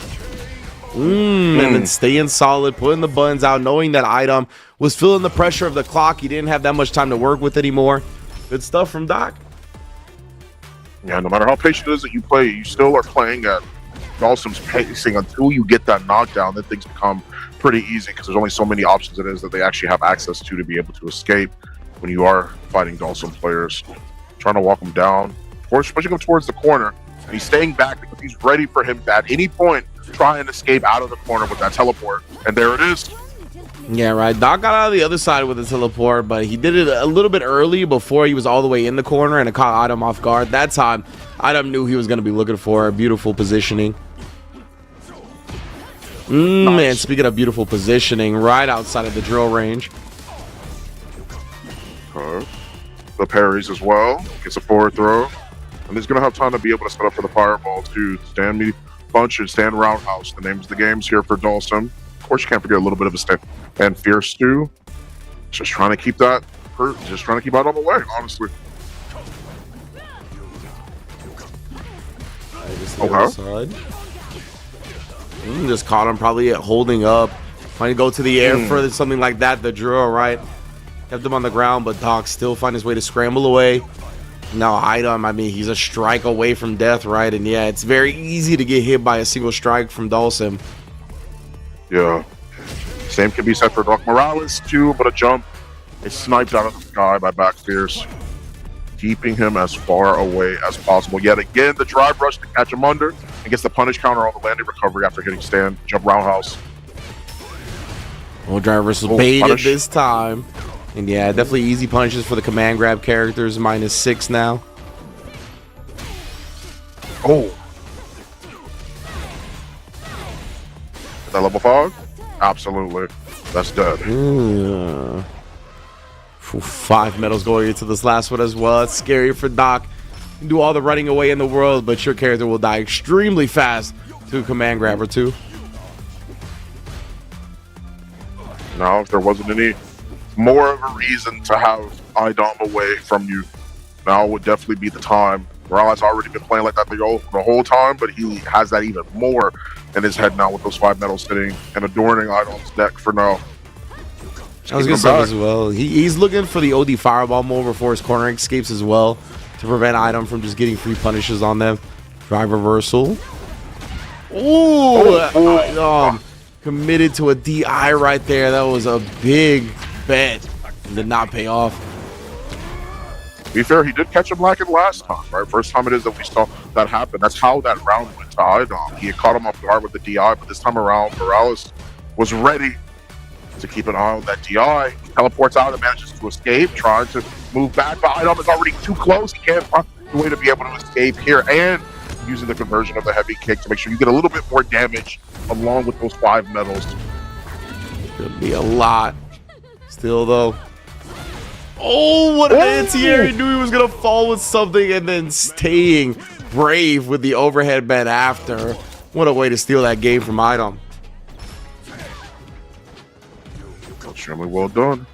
[SPEAKER 4] And then staying solid, putting the buttons out, knowing that Item was feeling the pressure of the clock. He didn't have that much time to work with anymore. Good stuff from Doc.
[SPEAKER 5] Yeah, no matter how patient it is that you play, you still are playing at Dawson's pacing until you get that knockdown. Then things become pretty easy because there's only so many options it is that they actually have access to be able to escape when you are fighting Dawson players. Trying to walk him down, of course, pushing him towards the corner, and he's staying back because he's ready for him to, at any point, try and escape out of the corner with that teleport. And there it is.
[SPEAKER 4] Yeah, right. Doc got out of the other side with the teleport, but he did it a little bit early before he was all the way in the corner, and it caught Item off guard. That time, Item knew he was going to be looking for a beautiful positioning.
[SPEAKER 5] Nice.
[SPEAKER 4] Man, speaking of beautiful positioning, right outside of the drill range.
[SPEAKER 5] The parries as well. Gets a forward throw. And he's going to have time to be able to set up for the fireball too. Stand me punch and stand roundhouse. The names of the games here for Dawson. Of course, you can't forget a little bit of a stand and fierce too. Just trying to keep that hurt. Just trying to keep out on the way, honestly.
[SPEAKER 4] Okay. Just caught him probably holding up, trying to go to the air for something like that. The drill, right? Kept him on the ground, but Doc still find his way to scramble away. Now Item, I mean, he's a strike away from death, right? And yeah, it's very easy to get hit by a single strike from Dawson.
[SPEAKER 5] Yeah. Same can be said for Doc Morales too, but a jump is sniped out of the sky by Back Fierce, keeping him as far away as possible. Yet again, the drive rush to catch him under and gets the punish counter on the landing recovery after hitting stand, jump roundhouse.
[SPEAKER 4] Well, drivers was baited this time. And yeah, definitely easy punishes for the command grab characters. -6 now.
[SPEAKER 5] Oh. Is that level 5? Absolutely. That's dead.
[SPEAKER 4] 5 medals going into this last one as well. It's scary for Doc. You can do all the running away in the world, but your character will die extremely fast to a command grab or two.
[SPEAKER 5] Now, if there wasn't any more of a reason to have Idom away from you, now would definitely be the time. Morales already been playing like that the whole time, but he has that even more in his head now with those 5 medals sitting and adorning Idom's deck for now.
[SPEAKER 4] That was good stuff as well. He's looking for the OD fireball move before his corner escapes as well to prevent Item from just getting free punishes on them. Drive reversal. Ooh! Committed to a DI right there. That was a big bet. Did not pay off.
[SPEAKER 5] To be fair, he did catch him lacking last time, right? First time it is that we saw that happen. That's how that round went to Idom. He had caught him off guard with the DI, but this time around, Morales was ready to keep an eye on that DI. He teleports out and manages to escape, trying to move back, but Idom is already too close. He can't find a way to be able to escape here, and using the conversion of the heavy kick to make sure you get a little bit more damage along with those 5 medals.
[SPEAKER 4] Could be a lot. Still, though. Oh, what an anti-air. He knew he was going to fall with something and then staying Brave with the overhead bend after. What a way to steal that game from Idom.
[SPEAKER 5] Extremely well done.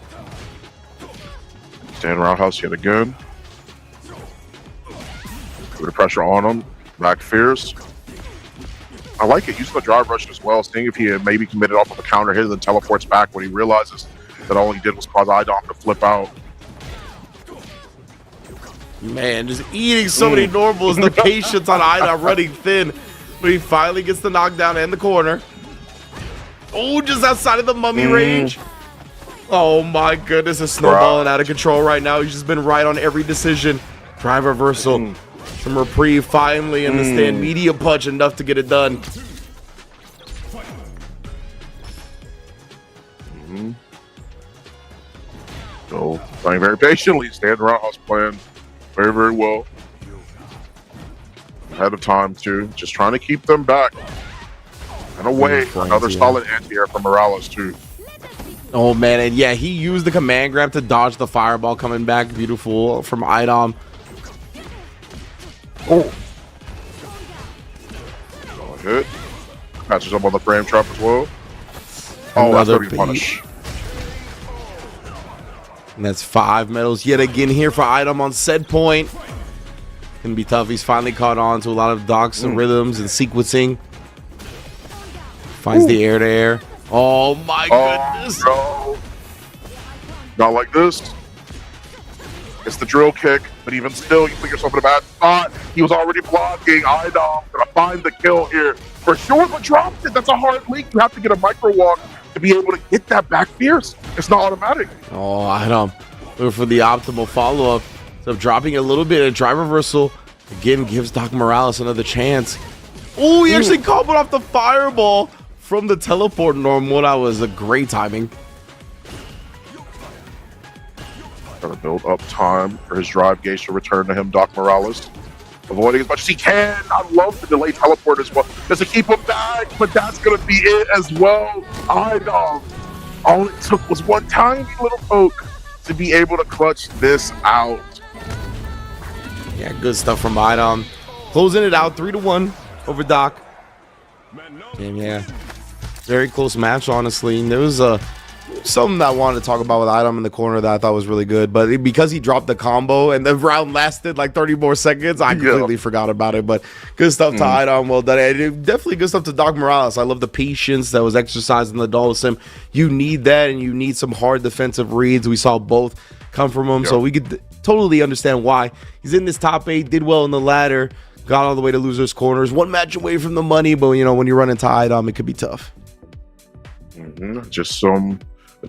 [SPEAKER 5] Stand roundhouse yet again. Put the pressure on him. Back fierce. I like it. Using the drive rush as well. Seeing if he had maybe committed off of a counter hit and then teleports back when he realizes that all he did was cause Idom to flip out.
[SPEAKER 4] Man, just eating so many normals. The patience on Idom running thin. But he finally gets the knockdown in the corner. Oh, just outside of the mummy range. Oh my goodness, it's snowballing out of control right now. He's just been right on every decision. Drive reversal. Some reprieve finally in the stand. Media punch enough to get it done.
[SPEAKER 5] So playing very patiently. Stand roundhouse playing very, very well. Ahead of time too. Just trying to keep them back. And away. Another solid anti-air from Morales too.
[SPEAKER 4] Oh man, and yeah, he used the command grab to dodge the fireball coming back. Beautiful from Idom.
[SPEAKER 5] Oh. Hit. Catches up on the frame trap as well. Oh, that's going to be punished.
[SPEAKER 4] And that's 5 medals yet again here for Idom on said point. Gonna be tough. He's finally caught on to a lot of docks and rhythms and sequencing. Finds the air to air. Oh my goodness.
[SPEAKER 5] No. Not like this. It's the drill kick, but even still, you put yourself in a bad spot. He was already blocking. Idom gonna find the kill here. For sure, but dropped it. That's a hard leak. You have to get a micro walk to be able to get that back fierce. It's not automatic.
[SPEAKER 4] Oh, Idom looking for the optimal follow-up. So dropping a little bit of drive reversal. Again, gives Doc Morales another chance. Oh, he actually comboed off the fireball from the teleport normal. That was a great timing.
[SPEAKER 5] Trying to build up time for his drive gauge to return to him, Doc Morales. Avoiding as much as he can. I love the delay teleport as well. Just to keep him back, but that's going to be it as well. Idom. All it took was one tiny little poke to be able to clutch this out.
[SPEAKER 4] Yeah, good stuff from Idom. Closing it out 3-1 over Doc. And yeah, very close match, honestly. And there was something that I wanted to talk about with Idom in the corner that I thought was really good, but because he dropped the combo and the round lasted like 30 more seconds, I completely forgot about it. But good stuff to Idom, well done. And definitely good stuff to Doc Morales. I love the patience that was exercised in the duel sim. You need that, and you need some hard defensive reads. We saw both come from him, so we could totally understand why he's in this top 8, did well in the ladder, got all the way to losers corners, one match away from the money, but you know, when you run into Idom, it could be tough.
[SPEAKER 5] Just some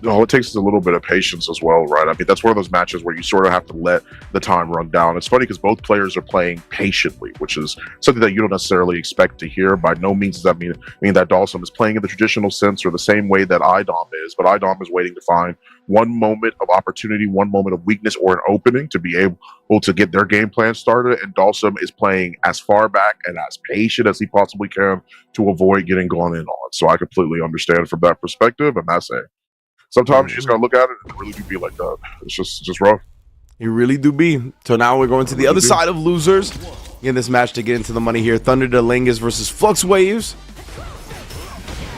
[SPEAKER 5] all it takes is a little bit of patience as well, right? I mean, that's one of those matches where you sort of have to let the time run down. It's funny because both players are playing patiently, which is something that you don't necessarily expect to hear. By no means does that mean that Dalsum is playing in the traditional sense or the same way that Idom is, but Idom is waiting to find one moment of opportunity, one moment of weakness or an opening to be able to get their game plan started, and Dalsum is playing as far back and as patient as he possibly can to avoid getting gone in on. So I completely understand from that perspective, and that's it. Sometimes you just gotta look at it and it really do be like that. It's just rough.
[SPEAKER 4] You really do be. So now we're going to the other side of losers in this match to get into the money here. Thunder Delingus versus Flux Waves.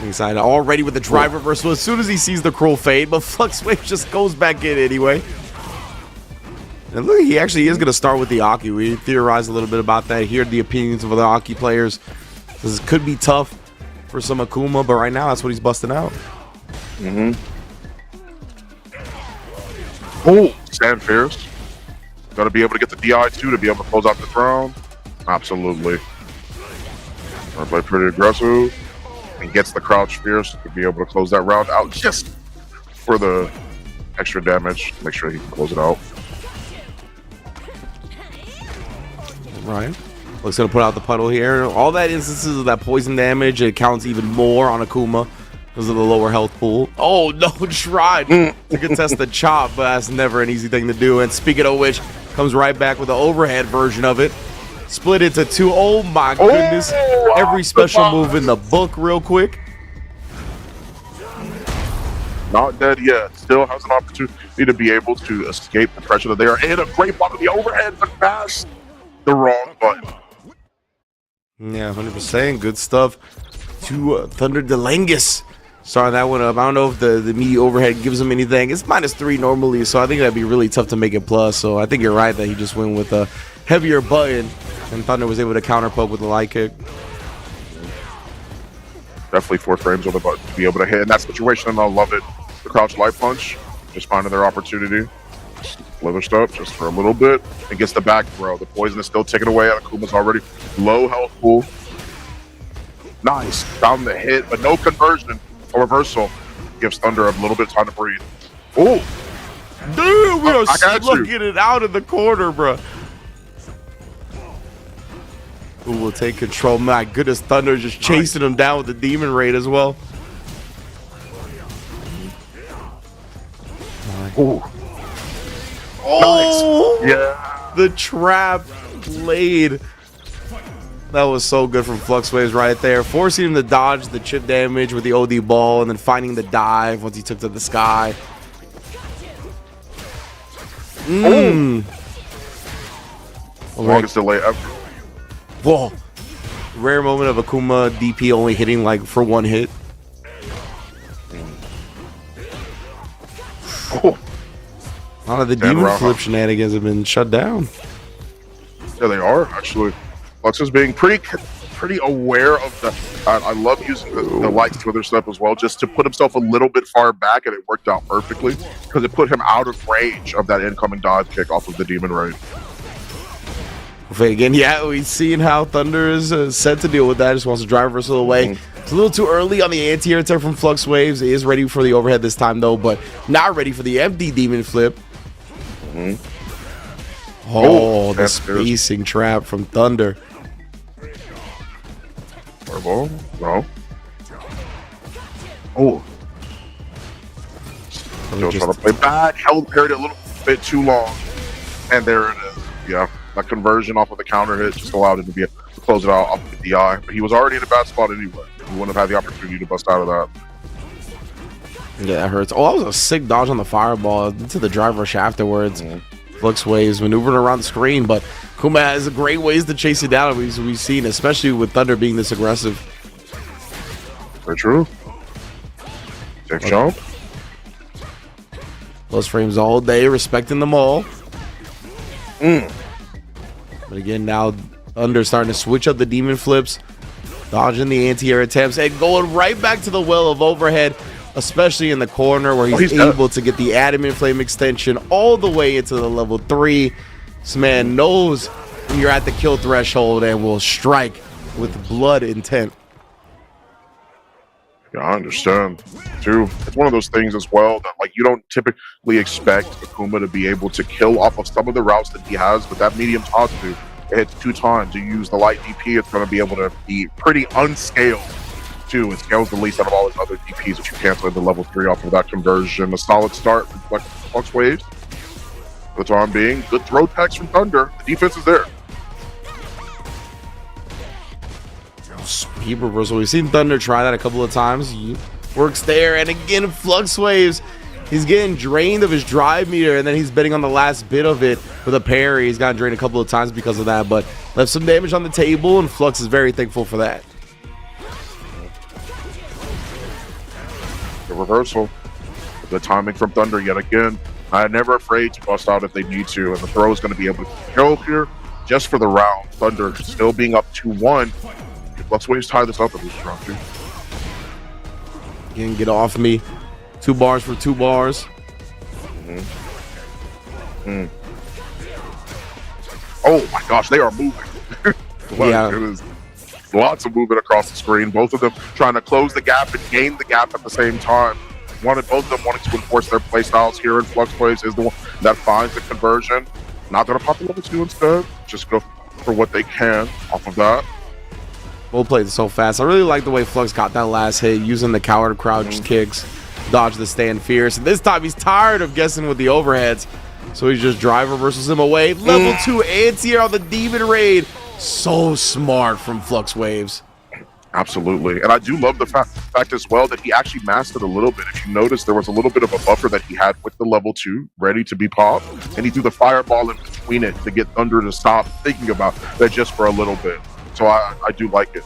[SPEAKER 4] Inside already with the drive reversal as soon as he sees the cruel fade, but Flux Waves just goes back in anyway. And look, he actually is going to start with the Aki. We theorized a little bit about that. Hear the opinions of the Aki players. This could be tough for some Akuma, but right now that's what he's busting out.
[SPEAKER 5] Oh, stand fierce. Got to be able to get the DI too to be able to close out the throne. Absolutely. Play pretty aggressive and gets the crouch fierce to be able to close that round out just for the extra damage. Make sure he can close it out.
[SPEAKER 4] Right. Looks gonna put out the puddle here. All that instances of that poison damage, it counts even more on Akuma because of the lower health pool. Oh no, tried to contest the chop, but that's never an easy thing to do. And speaking of which, comes right back with the overhead version of it. Split into two. Oh my goodness. Every special move in the book real quick.
[SPEAKER 5] Not dead yet. Still has an opportunity to be able to escape the pressure that they are in. A great block of the overhead, but fast. The wrong button.
[SPEAKER 4] Yeah, 100%. Good stuff to Thunder Delangus. Starting that one up. I don't know if the meaty overhead gives him anything. It's -3 normally, so I think that'd be really tough to make it plus. So I think you're right that he just went with a heavier button, and Thunder was able to counter poke with the light kick.
[SPEAKER 5] Definitely 4 frames on the button to be able to hit in that situation, and I love it. The crouch light punch, just finding their opportunity. Slither up just for a little bit and gets the back throw. The poison is still taken away. Akuma's already low health pool. Nice. Found the hit, but no conversion. A reversal gives Thunder a little bit of time to breathe. Oh,
[SPEAKER 4] dude, we are slugging it out in the corner, bro. Who will take control? My goodness, Thunder just chasing him down with the Demon Raid as well. Oh,
[SPEAKER 5] nice. Yeah.
[SPEAKER 4] The trap laid. That was so good from FluxWaves right there. Forcing him to dodge the chip damage with the OD ball and then finding the dive once he took to the sky.
[SPEAKER 5] Longest delay ever.
[SPEAKER 4] Whoa. Rare moment of Akuma DP only hitting like for 1 hit.
[SPEAKER 5] Oh.
[SPEAKER 4] A lot of the demon flip shenanigans have been shut down.
[SPEAKER 5] Yeah, they are actually. Flux is being pretty aware of the. I love using the light Slither step as well, just to put himself a little bit far back, and it worked out perfectly because it put him out of range of that incoming dive kick off of the Demon Raid.
[SPEAKER 4] Again, yeah, we've seen how Thunder is set to deal with that. Just wants to drive reversal away. It's a little too early on the anti-air attack from FluxWaves. He is ready for the overhead this time, though, but not ready for the empty demon flip. Oh, the spacing trap from Thunder.
[SPEAKER 5] Fireball, no. Oh. Still trying to play back. Held parried it a little bit too long. And there it is. Yeah. That conversion off of the counter hit just allowed him to close it out off of the DI. But he was already in a bad spot anyway. He wouldn't have had the opportunity to bust out of that.
[SPEAKER 4] Yeah, that hurts. Oh, that was a sick dodge on the fireball into the drive rush afterwards. FluxWaves maneuvering around the screen, but Kuma has great ways to chase it down. We've seen, especially with Thunder being this aggressive.
[SPEAKER 5] Very true. Safe jump.
[SPEAKER 4] Plus frames all day, respecting them all. But again, now Thunder starting to switch up the demon flips, dodging the anti-air attempts, and going right back to the well of overhead, especially in the corner where he's able to get the adamant flame extension all the way into the level 3. This man knows when you're at the kill threshold and will strike with blood intent.
[SPEAKER 5] Yeah, I understand too. It's one of those things as well that like you don't typically expect Akuma to be able to kill off of some of the routes that he has, but that medium Tatsu, it hits 2 times. You use the light DP, it's going to be able to be pretty unscaled too. It scales the least out of all his other DPs, which you cancel into level 3 off of that conversion. A solid start from FluxWaves. For the time being, good throw text from Thunder. The defense is there.
[SPEAKER 4] Speed reversal. We've seen Thunder try that a couple of times. He works there, and again, FluxWaves. He's getting drained of his drive meter, and then he's betting on the last bit of it with a parry. He's gotten drained a couple of times because of that, but left some damage on the table, and Flux is very thankful for that.
[SPEAKER 5] The reversal. The timing from Thunder yet again. Never afraid to bust out if they need to, and the throw is going to be able to kill here just for the round. Thunder still being up 2-1. FluxWaves tie this up in this round too.
[SPEAKER 4] Again, get off me. 2 bars for 2 bars.
[SPEAKER 5] Oh my gosh, they are moving.
[SPEAKER 4] Yeah.
[SPEAKER 5] It is lots of movement across the screen. Both of them trying to close the gap and gain the gap at the same time. Both of them wanting to enforce their playstyles here, and FluxWaves is the one that finds the conversion. Not going to pop the level 2 instead. Just go for what they can off of that.
[SPEAKER 4] We'll play this so fast. I really like the way Flux got that last hit, using the coward crouch kicks, dodge the stand fierce. And this time he's tired of guessing with the overheads, so he just drive reversals him away. Level 2 anti-air on the Demon Raid. So smart from FluxWaves.
[SPEAKER 5] Absolutely. And I do love the fact as well that he actually mastered a little bit. If you notice, there was a little bit of a buffer that he had with the level 2 ready to be popped, and he threw the fireball in between it to get Thunder to stop thinking about that just for a little bit. So I do like it.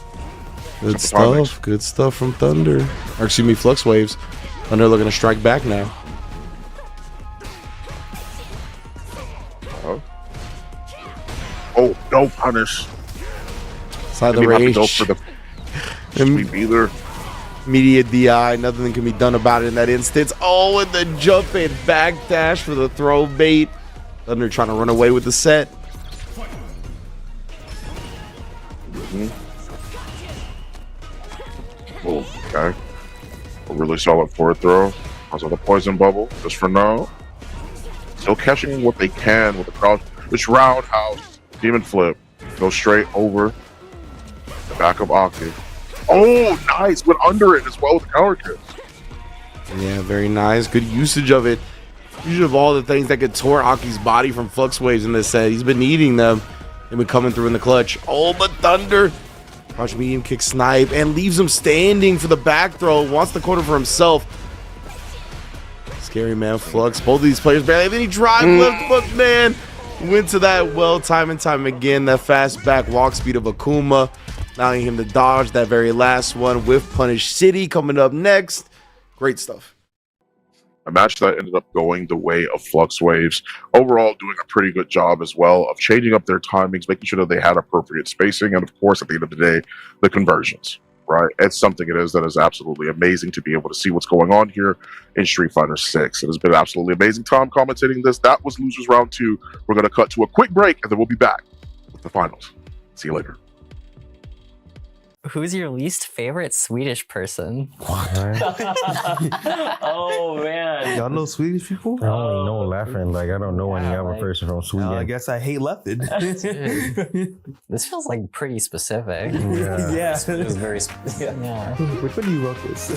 [SPEAKER 4] Good
[SPEAKER 5] Simple timings.
[SPEAKER 4] stuff. Good stuff from Thunder. Or excuse me, Flux Waves. Thunder looking to strike back now.
[SPEAKER 5] Oh, no punish.
[SPEAKER 4] Side the
[SPEAKER 5] You have to
[SPEAKER 4] rage.
[SPEAKER 5] go for the sweep either.
[SPEAKER 4] Immediate DI. Nothing can be done about it in that instance. Oh, and the jump and backdash for the throw bait. Thunder trying to run away with the set.
[SPEAKER 5] Oh, okay. A really solid forward throw. Also the poison bubble, just for now. Still catching what they can with the crouch. This roundhouse demon flip goes straight over the back of Aki. Oh, nice! Went under it as well with the counter kick.
[SPEAKER 4] Yeah, very nice. Good usage of it. Usage of all the things that could tore Aki's body from Flux Waves in this set. He's been needing them and been coming through in the clutch. Oh, but Thunder. Crouch medium kick snipe and leaves him standing for the back throw. Wants the corner for himself. Scary man Flux. Both of these players barely have any drive left, but man, went to that well time and time again. That fast back walk speed of Akuma, allowing him to dodge that very last one with Punish City coming up next. Great stuff.
[SPEAKER 5] A match that ended up going the way of Flux Waves. Overall, doing a pretty good job as well of changing up their timings, making sure that they had appropriate spacing, and of course, at the end of the day, the conversions. Right? It's something that is absolutely amazing to be able to see what's going on here in Street Fighter 6. It has been absolutely amazing time commentating this. That was Losers Round 2. We're going to cut to a quick break, and then we'll be back with the finals. See you later.
[SPEAKER 3] Who's your least favorite Swedish person?
[SPEAKER 7] Oh man.
[SPEAKER 12] Y'all know Swedish people?
[SPEAKER 13] I only know laughing. Like I don't know any other person from Sweden.
[SPEAKER 12] I guess I hate Lefted.
[SPEAKER 3] This feels like pretty specific.
[SPEAKER 13] Yeah.
[SPEAKER 12] Yeah.
[SPEAKER 3] It was very specific. Yeah.
[SPEAKER 12] Which one do you wrote this?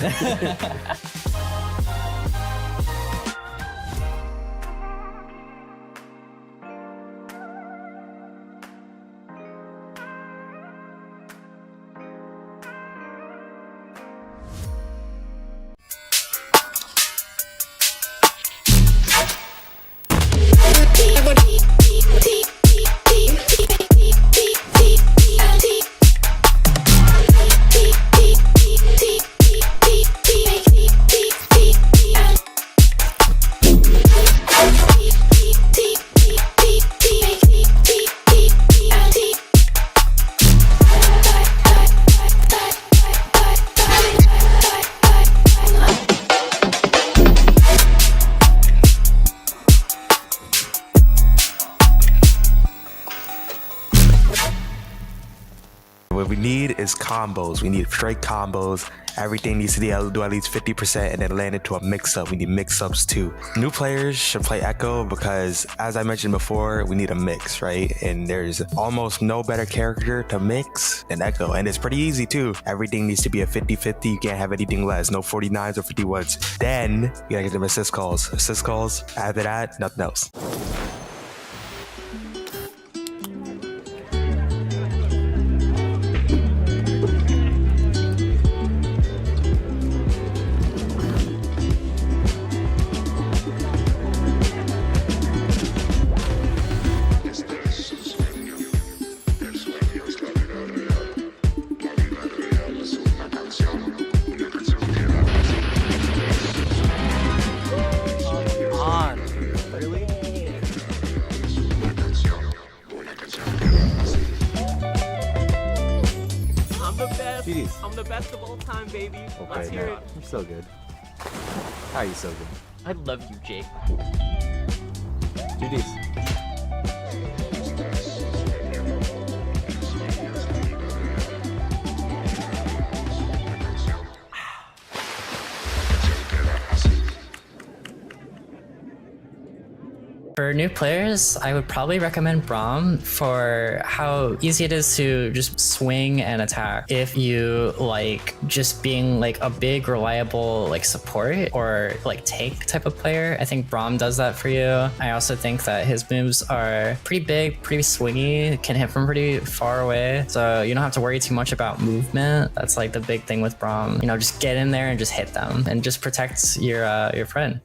[SPEAKER 12] What we need is combos. We need straight combos. Everything needs to do at least 50% and then land into a mix-up. We need mix-ups too. New players should play Echo because, as I mentioned before, we need a mix, right? And there's almost no better character to mix than Echo. And it's pretty easy too. Everything needs to be a 50-50. You can't have anything less. No 49s or 51s. Then you gotta get them assist calls. Assist calls. After that, nothing else.
[SPEAKER 2] I'm the best of all time, baby. Let's hear it.
[SPEAKER 12] You're so good. How are you so good?
[SPEAKER 2] I love you, Jake.
[SPEAKER 12] GDs.
[SPEAKER 3] For new players, I would probably recommend Braum for how easy it is to just swing and attack. If you like just being like a big, reliable like support or like tank type of player, I think Braum does that for you. I also think that his moves are pretty big, pretty swingy, can hit from pretty far away. So you don't have to worry too much about movement. That's like the big thing with Braum. You know, just get in there and just hit them and just protect your friend.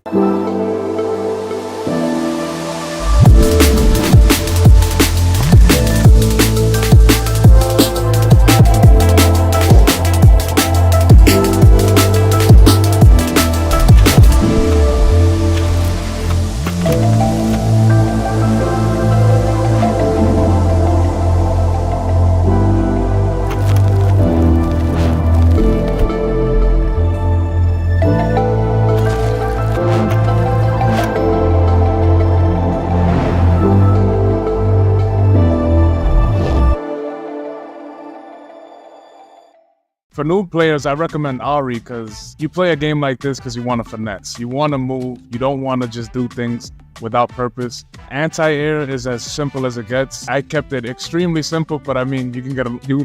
[SPEAKER 15] For new players, I recommend Ari because you play a game like this because you want to finesse. You want to move. You don't want to just do things without purpose. Anti-air is as simple as it gets. I kept it extremely simple, but I mean, you can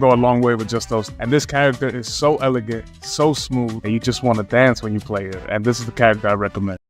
[SPEAKER 15] go a long way with just those. And this character is so elegant, so smooth, that you just want to dance when you play it. And this is the character I recommend.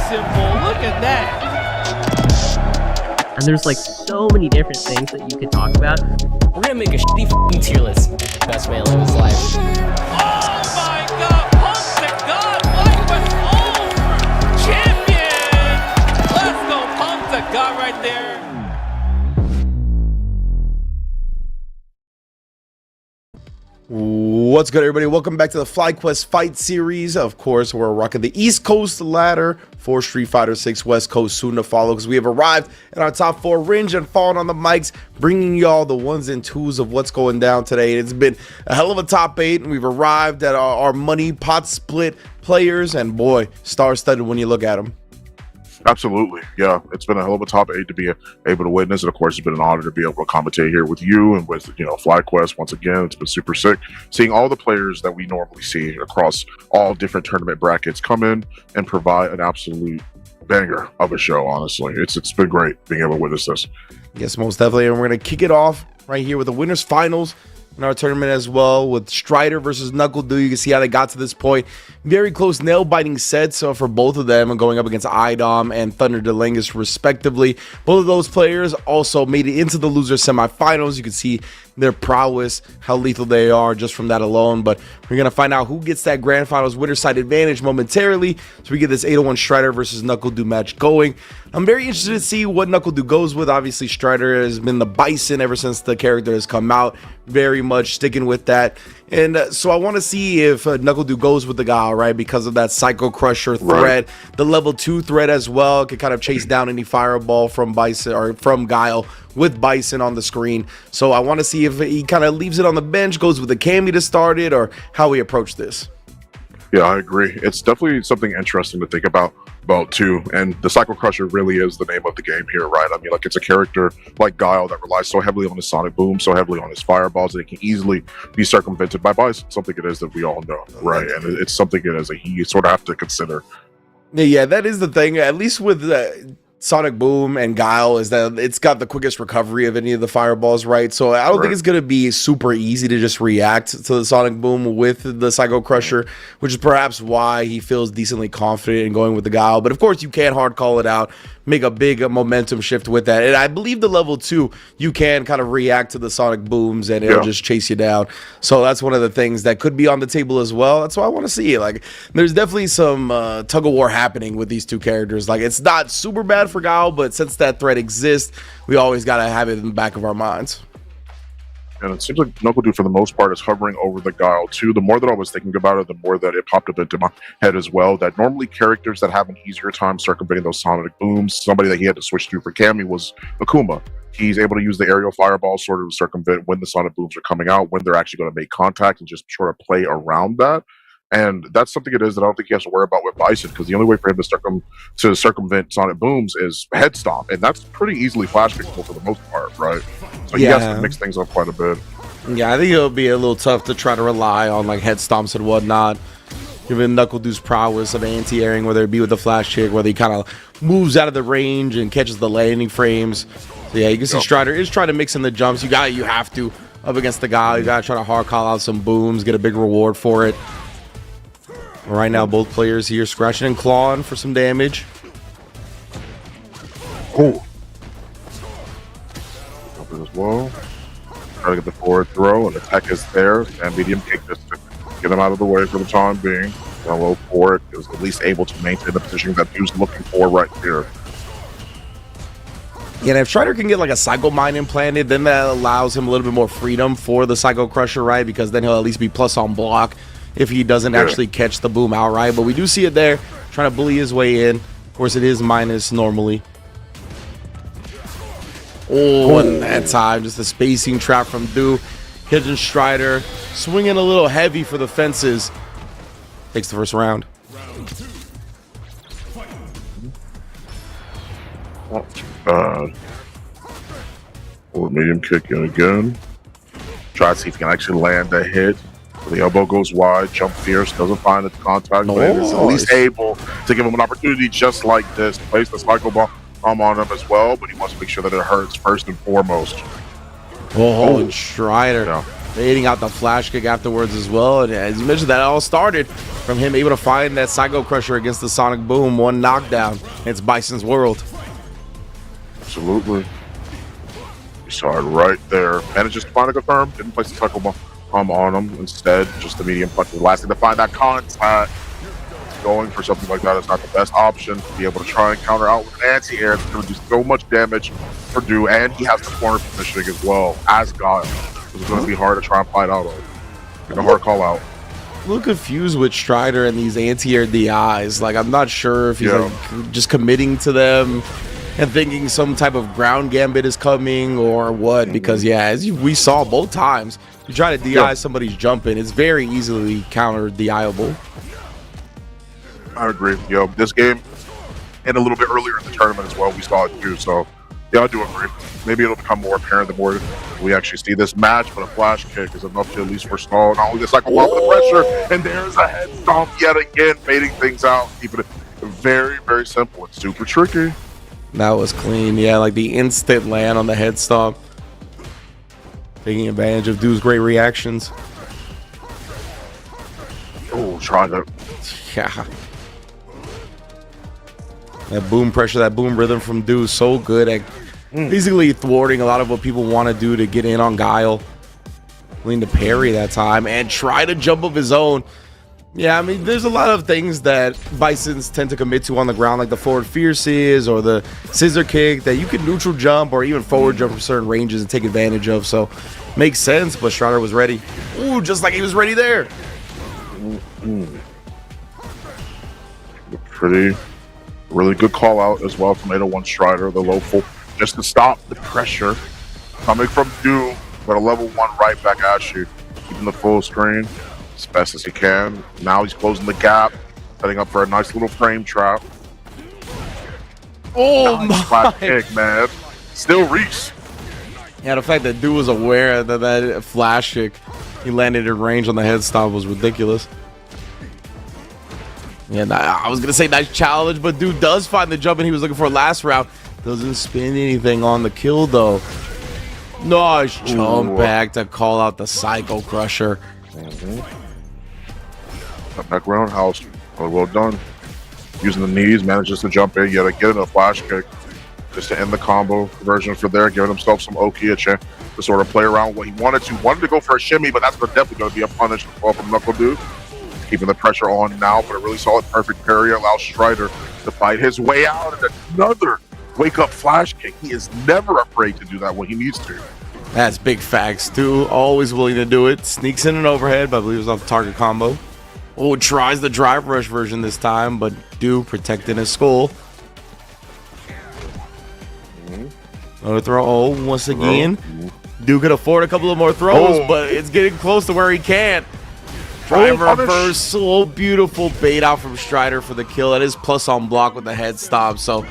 [SPEAKER 1] Simple. Look at that.
[SPEAKER 2] And there's like so many different things that you could talk about.
[SPEAKER 3] We're gonna make a shitty f***ing tier list. Best way to live his life.
[SPEAKER 1] Oh my god, pump to God, FlyQuest over! Champion! Let's go, pump to God right there.
[SPEAKER 4] What's good, everybody? Welcome back to the FlyQuest Fight Series. Of course, we're rocking the East Coast ladder for Street Fighter 6, West Coast soon to follow, because we have arrived at our top 4 range and fallen on the mics, bringing y'all the ones and twos of what's going down today. It's been a hell of a top 8, and we've arrived at our money pot split players, and boy, star-studded when you look at them.
[SPEAKER 5] Absolutely. Yeah, it's been a hell of a top 8 to be able to witness. And of course, it's been an honor to be able to commentate here with you and with, FlyQuest once again. It's been super sick seeing all the players that we normally see across all different tournament brackets come in and provide an absolute banger of a show. Honestly, it's been great being able to witness this.
[SPEAKER 4] Yes, most definitely. And we're going to kick it off right here with the winners finals in our tournament as well, with Strider versus NACL. You can see how they got to this point. Very close nail-biting sets for both of them, and going up against IDOM and Thunder DeLangus respectively. Both of those players also made it into the loser semifinals. You can see their prowess, how lethal they are just from that alone. But we're going to find out who gets that grand finals winner side advantage momentarily. So we get this 801 Strider versus NACL match going. I'm very interested to see what NACL goes with. Obviously, Strider has been the Bison ever since the character has come out. Very much sticking with that. And so I want to see if NACL goes with the guy, right? Because of that Psycho Crusher threat, the level 2 threat as well. Can kind of chase down any fireball from Bison or from Guile with Bison on the screen. So I want to see if he kind of leaves it on the bench, goes with the Cammy to start it, or how we approach this.
[SPEAKER 5] Yeah, I agree. It's definitely something interesting to think about too. And the Psycho Crusher really is the name of the game here, right? I mean, like, it's a character like Guile that relies so heavily on his sonic boom, so heavily on his fireballs that it can easily be circumvented by Bison. Something it is that we all know, right? And it's something it is that you sort of have to consider.
[SPEAKER 4] Yeah, that is the thing. At least with Sonic Boom and Guile, is that it's got the quickest recovery of any of the fireballs, right? So I don't think it's going to be super easy to just react to the Sonic Boom with the Psycho Crusher, which is perhaps why he feels decently confident in going with the Guile. But of course, you can't hard call it out, make a big momentum shift with that. And I believe the level 2, you can kind of react to the Sonic Booms and it'll just chase you down. So that's one of the things that could be on the table as well. That's why I want to see it. Like, there's definitely some tug of war happening with these two characters. Like, it's not super bad for Guile, but since that threat exists, we always got to have it in the back of our minds.
[SPEAKER 5] And it seems like NACL for the most part is hovering over the Guile too. The more that I was thinking about it, the more that it popped up into my head as well, that normally characters that have an easier time circumventing those sonic booms, somebody that he had to switch to for Cammy was Akuma. He's able to use the aerial fireball sort of circumvent when the sonic booms are coming out, when they're actually going to make contact, and just sort of play around that. And that's something it is that I don't think he has to worry about with Bison, because the only way for him to circumvent sonic booms is head stomp, and that's pretty easily flash fixable for the most part, right? So he has to mix things up quite a bit.
[SPEAKER 4] Yeah, I think it'll be a little tough to try to rely on like head stomps and whatnot, given NACL's prowess of anti-airing, whether it be with the flash kick, whether he kind of moves out of the range and catches the landing frames. So yeah, you can see Strider is trying to mix in the jumps. You have to. up against the guy. You gotta try to hard call out some booms, get a big reward for it. Right now, both players here scratching and clawing for some damage.
[SPEAKER 5] Oh. As well. Try to get the forward throw, and the tech is there. And medium kick just to get him out of the way for the time being. A low forward is at least able to maintain the position that he was looking for right here.
[SPEAKER 4] Yeah, and if Strider can get like a Psycho Mine implanted, then that allows him a little bit more freedom for the Psycho Crusher, right? Because then he'll at least be plus on block if he doesn't actually catch the boom outright. But we do see it there, trying to bully his way in. Of course, it is minus normally. Oh, and that time, just a spacing trap from Do. Hitting Strider, swinging a little heavy for the fences. Takes the first round.
[SPEAKER 5] Not too bad. Forward medium kick in again. Try to see if he can actually land a hit. The elbow goes wide. Jump fierce. Doesn't find the contact. But is at least able to give him an opportunity just like this. Place the Psycho Bomb on him as well, but he wants to make sure that it hurts first and foremost.
[SPEAKER 4] And Strider baiting out the flash kick afterwards as well. And as you mentioned, that all started from him able to find that Psycho Crusher against the Sonic Boom. One knockdown. It's Bison's world.
[SPEAKER 5] Absolutely. You saw it right there. Manages to find a confirm. Didn't place the Psycho Bomb on him. Instead, just the medium punch was the last thing to find that contact. Going for something like that is not the best option. To be able to try and counter out with an anti-air, it's going to do so much damage for Do, and he has the corner positioning as well as Guile. It's going to be hard to try and fight out of. Get a hard call out.
[SPEAKER 4] A little confused with Strider and these anti-air DIs. Like, I'm not sure if he's like just committing to them and thinking some type of ground gambit is coming or what. Because as we saw both times, you try to DI somebody's jumping, it's very easily counter DIable.
[SPEAKER 5] I agree. This game, and a little bit earlier in the tournament as well, we saw it too. So, I do agree. Maybe it'll become more apparent the more we actually see this match, but a flash kick is enough to at least forestall not only the Psycho Bomb, but the pressure. And there's a head stomp yet again, baiting things out, keeping it very, very simple. It's super tricky.
[SPEAKER 4] That was clean. Yeah, like the instant land on the head stomp. Taking advantage of Do's great reactions.
[SPEAKER 5] Oh, trying to.
[SPEAKER 4] Yeah. That boom pressure, that boom rhythm from Do is so good at basically thwarting a lot of what people want to do to get in on Guile. Willing to parry that time and try to jump of his own. Yeah, I mean, there's a lot of things that Bisons tend to commit to on the ground, like the forward fierces or the scissor kick that you can neutral jump or even forward jump from certain ranges and take advantage of. So, makes sense, but Strider was ready. Ooh, just like he was ready there.
[SPEAKER 5] Pretty really good call out as well from 801 Strider, the low full, just to stop the pressure coming from Do, but a level 1 right back at you, keeping the full screen as best as he can. Now he's closing the gap, setting up for a nice little frame trap.
[SPEAKER 4] Oh
[SPEAKER 5] nice flat kick, man. Still reach.
[SPEAKER 4] Yeah, the fact that Do was aware that that flash kick he landed in range on the head stomp was ridiculous. Yeah, I was going to say nice challenge, but Do does find the jump and he was looking for last round. Doesn't spin anything on the kill, though. Nice jump back to call out the Psycho Crusher.
[SPEAKER 5] Back roundhouse. Well done. Using the knees, manages to jump in, yet again a flash kick. Just to end the combo version for there, giving himself some Oki a chance to sort of play around what he wanted to. Wanted to go for a shimmy, but that's definitely going to be a punish from Knuckle Dude. Keeping the pressure on now, but a really solid perfect parry allows Strider to fight his way out. And another wake-up flash kick. He is never afraid to do that when he needs to.
[SPEAKER 4] That's big facts, too. Always willing to do it. Sneaks in an overhead, but I believe it was off the target combo. Oh, tries the drive rush version this time, but Do protecting his skull. Another throw. Oh, once again. Do could afford a couple of more throws, but it's getting close to where he can't. Drive reversal, beautiful bait out from Strider for the kill. That is plus on block with the head stomp. So,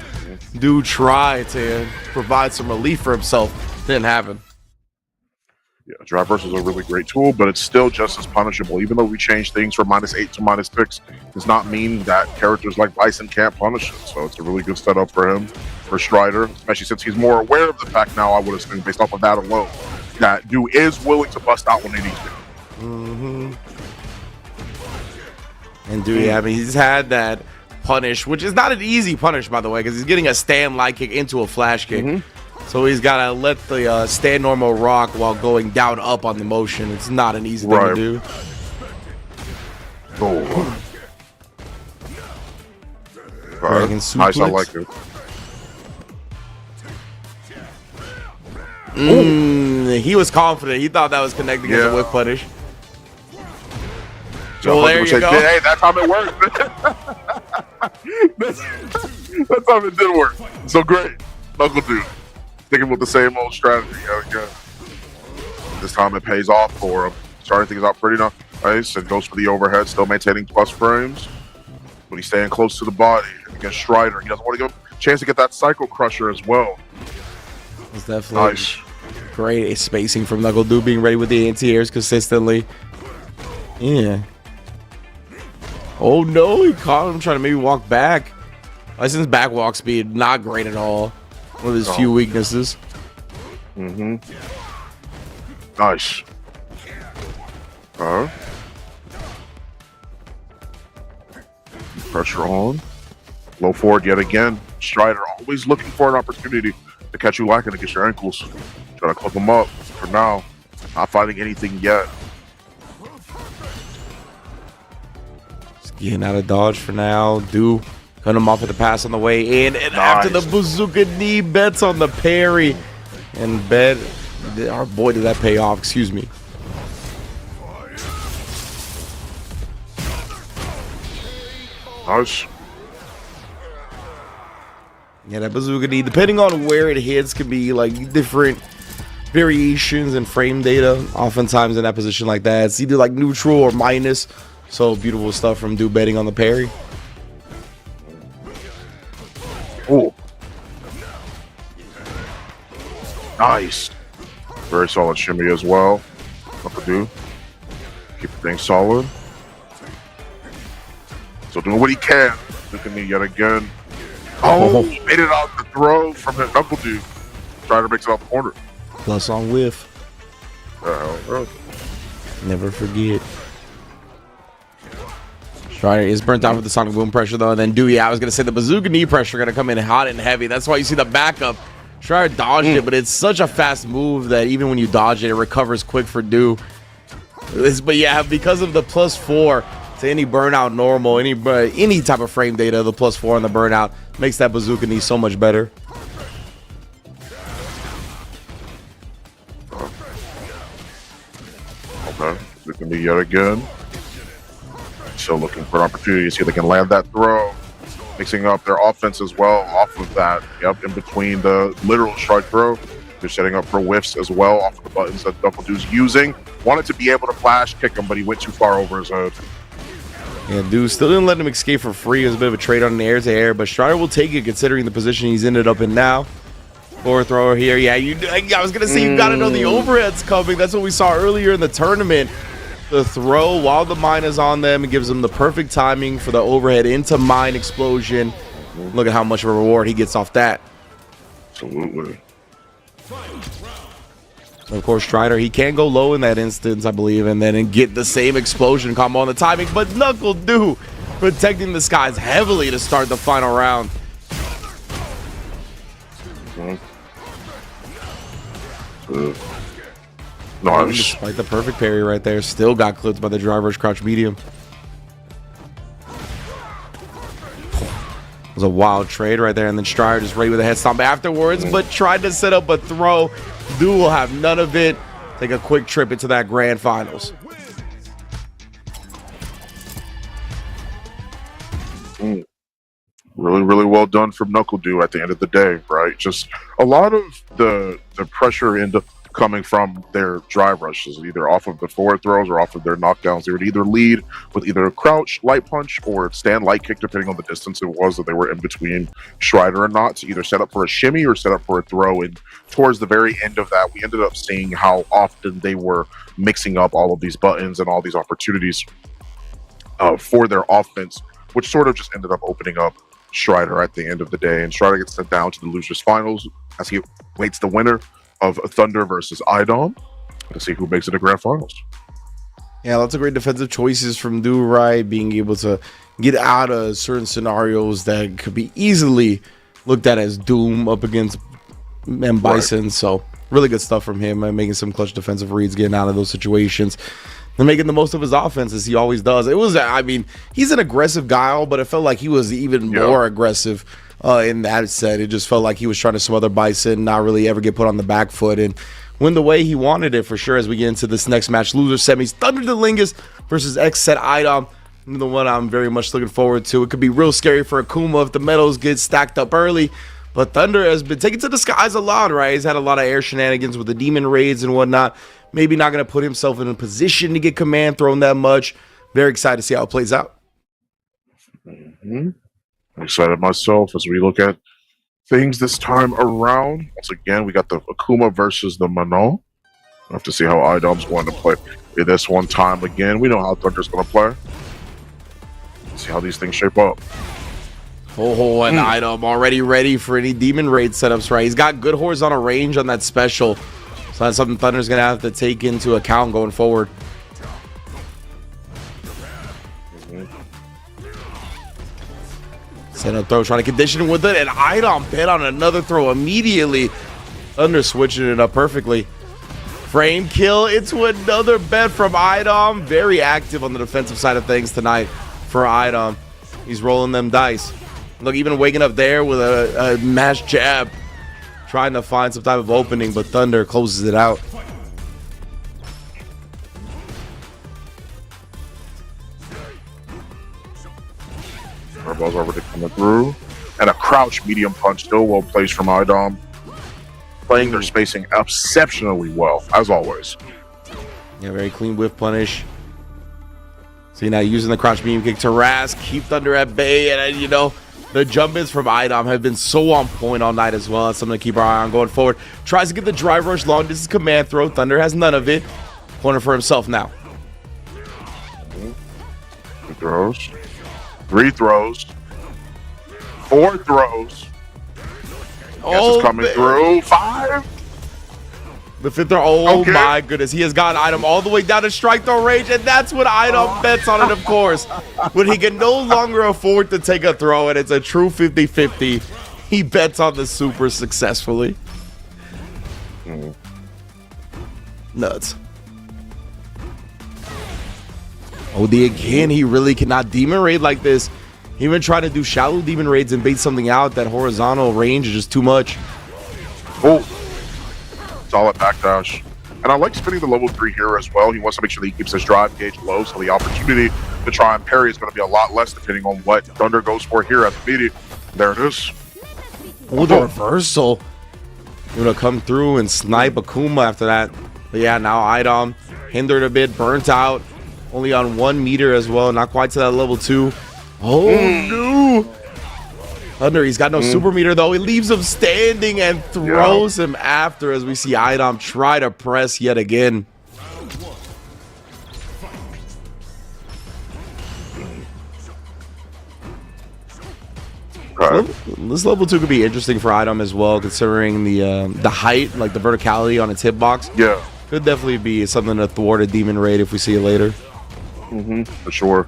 [SPEAKER 4] Do try to provide some relief for himself. Didn't happen.
[SPEAKER 5] Yeah, drive reversal is a really great tool, but it's still just as punishable. Even though we changed things from -8 to -6, does not mean that characters like Bison can't punish it. So it's a really good setup for him, for Strider, especially since he's more aware of the fact now, I would assume, based off of that alone. that dude is willing to bust out when he needs to.
[SPEAKER 4] And Dewey, I mean, he's had that punish, which is not an easy punish, by the way, because he's getting a stand light kick into a flash kick. So he's got to let the stand normal rock while going down up on the motion. It's not an easy thing to do.
[SPEAKER 5] Oh.
[SPEAKER 4] Nice,
[SPEAKER 5] I like it.
[SPEAKER 4] He was confident. He thought that was connecting as a whip punish.
[SPEAKER 5] So
[SPEAKER 4] well, there you go.
[SPEAKER 5] Hey, that's how it worked. that's how it did work. So great. Knuckle Dude. Sticking with the same old strategy. This time it pays off for him. Starting things out pretty nice and goes for the overhead, still maintaining plus frames. But he's staying close to the body against Strider. He doesn't want to give him a chance to get that Cycle Crusher as well.
[SPEAKER 4] It's definitely great spacing from Knuckle Dude, being ready with the anti-airs consistently. Yeah. Oh no, he caught him trying to maybe walk back. License back walk speed, not great at all. One of his few weaknesses.
[SPEAKER 5] Nice. Pressure on. Low forward yet again. Strider always looking for an opportunity to catch you lacking against your ankles. Try to clip him up for now. Not finding anything yet.
[SPEAKER 4] Just getting out of dodge for now. Do cut him off at the pass on the way in. And after the bazooka knee, bets on the parry. And bet, our boy, did that pay off? Excuse me.
[SPEAKER 5] Nice.
[SPEAKER 4] Yeah, that bazooka knee, depending on where it hits, can be like different variations in frame data. Oftentimes in that position like that, it's either like neutral or minus. So beautiful stuff from Dude betting on the parry.
[SPEAKER 5] Oh. Nice. Very solid shimmy as well. Knuckle Dude. Keep things solid. So doing what he can. Look at me yet again. Oh, he made it out the throw from his Knuckle Dude. Trying to make it out the corner.
[SPEAKER 4] Plus on whiff. Never forget. Strider is burnt out with the Sonic Boom pressure though. And then Dewey, I was going to say the bazooka knee pressure going to come in hot and heavy. That's why you see the backup. Strider dodged it, but it's such a fast move that even when you dodge it, it recovers quick for Dew. But yeah, because of the +4 to any burnout normal, any type of frame data, the +4 on the burnout makes that bazooka knee so much better.
[SPEAKER 5] Okay, bazooka knee yet again. Still looking for an opportunity to see if they can land that throw. Mixing up their offense as well off of that. Yep, in between the literal strike throw. They're setting up for whiffs as well off of the buttons that Knuckle Dude's using. Wanted to be able to flash kick him, but he went too far over his head.
[SPEAKER 4] Yeah, Dude still didn't let him escape for free. It was a bit of a trade on an air-to-air, but Strider will take it considering the position he's ended up in now. Forward thrower here. Yeah, I was going to say you got to know the overhead's coming. That's what we saw earlier in the tournament. The throw while the mine is on them, it gives them the perfect timing for the overhead into mine explosion. Look at how much of a reward he gets off that.
[SPEAKER 5] Absolutely.
[SPEAKER 4] Of course, Strider, he can go low in that instance, I believe, and then get the same explosion combo on the timing. But Knuckle Dude protecting the skies heavily to start the final round.
[SPEAKER 5] Nice.
[SPEAKER 4] Despite the perfect parry right there, still got clipped by the driver's crouch medium. It was a wild trade right there, and then Strider just ready with a head stomp afterwards, but tried to set up a throw. Dude will have none of it. Take a quick trip into that grand finals.
[SPEAKER 5] Really, really well done from Knuckle Dude at the end of the day, right? Just a lot of the pressure into coming from their drive rushes, either off of the forward throws or off of their knockdowns. They would either lead with either a crouch, light punch, or stand light kick, depending on the distance it was that they were in between Strider and not, to either set up for a shimmy or set up for a throw. And towards the very end of that, we ended up seeing how often they were mixing up all of these buttons and all these opportunities for their offense, which sort of just ended up opening up Strider at the end of the day. And Strider gets sent down to the losers finals as he waits the winner of Thunder versus IDOM to see who makes it to grand finals.
[SPEAKER 4] Yeah, lots of great defensive choices from Do-Right, being able to get out of certain scenarios that could be easily looked at as doom up against M. Bison. Right. So really good stuff from him, and making some clutch defensive reads, getting out of those situations, and making the most of his offense as he always does. It was, I mean, he's an aggressive guy, but it felt like he was even more aggressive in that set. It just felt like he was trying to smother Bison, not really ever get put on the back foot, and win the way he wanted it for sure. As we get into this next match, loser semis, Thunder Delingus versus X-Set IDOM. The one I'm very much looking forward to. It could be real scary for Akuma if the medals get stacked up early. But Thunder has been taken to the skies a lot, right? He's had a lot of air shenanigans with the demon raids and whatnot. Maybe not going to put himself in a position to get command thrown that much. Very excited to see how it plays out.
[SPEAKER 5] I'm excited myself as we look at things this time around. Once again, we got the Akuma versus the Manon. We'll have to see how IDOM's going to play this one time again. We know how Thunder's going to play. Let's see how these things shape up.
[SPEAKER 4] Oh, and IDOM already ready for any demon raid setups, right? He's got good horizontal range on that special. So that's something Thunder's going to have to take into account going forward. Set up throw, trying to condition with it, and IDOM bet on another throw immediately. Thunder switching it up perfectly. Frame kill into another bet from IDOM. Very active on the defensive side of things tonight for IDOM. He's rolling them dice. Look, even waking up there with a mash jab, trying to find some type of opening, but Thunder closes it out.
[SPEAKER 5] Ball's already coming through, and a crouch medium punch still well placed from IDOM. Playing their spacing exceptionally well, as always.
[SPEAKER 4] Yeah, very clean whiff punish. See, now using the crouch medium kick to Rask, keep Thunder at bay, and you know, the jump ins from IDOM have been so on point all night as well. That's something to keep our eye on going forward. Tries to get the drive rush long distance command throw. Thunder has none of it. Corner for himself now.
[SPEAKER 5] 2 throws. 3 throws. 4 throws. Guess it's coming through. 5.
[SPEAKER 4] The 5th throw. Oh my goodness. He has gotten IDOM all the way down to strike throw range, and that's when IDOM bets on it, of course. When he can no longer afford to take a throw, and it's a true 50-50, he bets on the super successfully. Nuts. OD again, he really cannot demon raid like this. Even trying to do shallow demon raids and bait something out, that horizontal range is just too much.
[SPEAKER 5] Oh, solid backdash. And I like spinning the level 3 here as well. He wants to make sure that he keeps his drive gauge low, so the opportunity to try and parry is going to be a lot less depending on what Thunder goes for here at the media. There it is.
[SPEAKER 4] Oh, the reversal. Going to come through and snipe Akuma after that. But yeah, now IDOM hindered a bit, burnt out. Only on 1 meter as well, not quite to that level 2. Oh no! Thunder, he's got no super meter though. He leaves him standing and throws him after, as we see IDOM try to press yet again. This level 2 could be interesting for IDOM as well, considering the height, like the verticality on its hitbox.
[SPEAKER 5] Yeah,
[SPEAKER 4] could definitely be something to thwart a demon raid if we see it later.
[SPEAKER 5] For sure.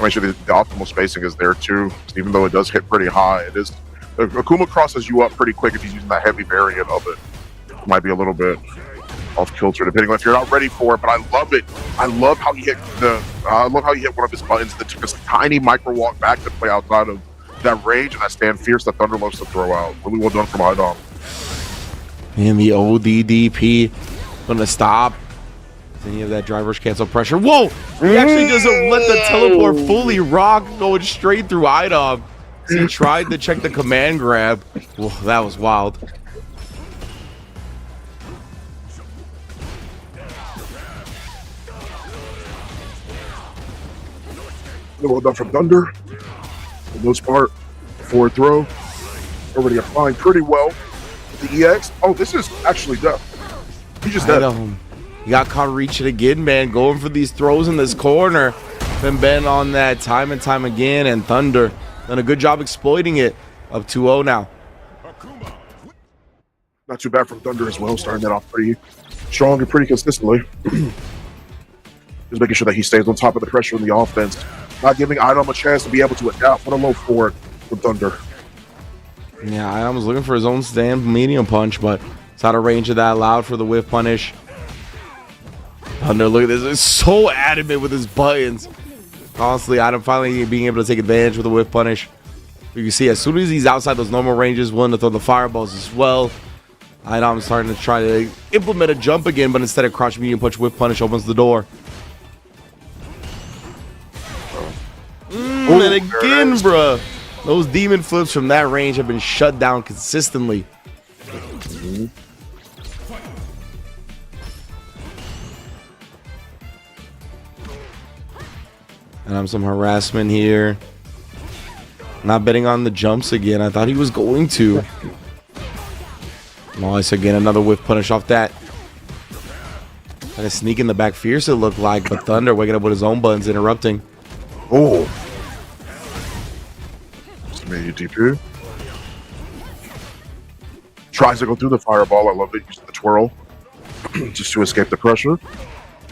[SPEAKER 5] Make sure the optimal spacing is there too. Even though it does hit pretty high, it is. Akuma crosses you up pretty quick if he's using that heavy variant of it. Might be a little bit off kilter depending on if you're not ready for it. But I love it. I love how he hit I love how he hit one of his buttons that took this tiny micro walk back to play outside of that range and that stand fierce that Thunder loves to throw out. Really well done from IDOM.
[SPEAKER 4] And the ODDP gonna stop any of that driver's cancel pressure. Whoa! He actually doesn't let the teleport fully rock, going straight through IDOM. He tried to check the command grab. Whoa, that was wild.
[SPEAKER 5] Well done from Thunder. For the most part, 4 throw. Already applying pretty well with the EX. Oh, this is actually death. He just dead.
[SPEAKER 4] He got caught reaching again, man. Going for these throws in this corner. Been on that time and time again, and Thunder done a good job exploiting it. Up 2-0 now.
[SPEAKER 5] Not too bad from Thunder as well, starting that off pretty strong and pretty consistently. Just making sure that he stays on top of the pressure in the offense, not giving Idom a chance to be able to adapt. What a low forward from Thunder.
[SPEAKER 4] Yeah, I was looking for his own stand medium punch, but it's out of range of that. Allowed for the whiff punish. Thunder, look at this. It's so adamant with his buttons. Honestly, Idom finally being able to take advantage with the whiff punish. You can see as soon as he's outside those normal ranges, willing to throw the fireballs as well. Idom's starting to try to implement a jump again, but instead of crouch medium punch, whiff punish opens the door. And again, bruh. Those demon flips from that range have been shut down consistently. And some harassment here. Not betting on the jumps again. I thought he was going to. Nice again, another whiff punish off that. Kind of sneak in the back fierce it looked like, but Thunder waking up with his own buttons interrupting.
[SPEAKER 5] Oh. DP. Tries to go through the fireball. I love it. Using the twirl just to escape the pressure.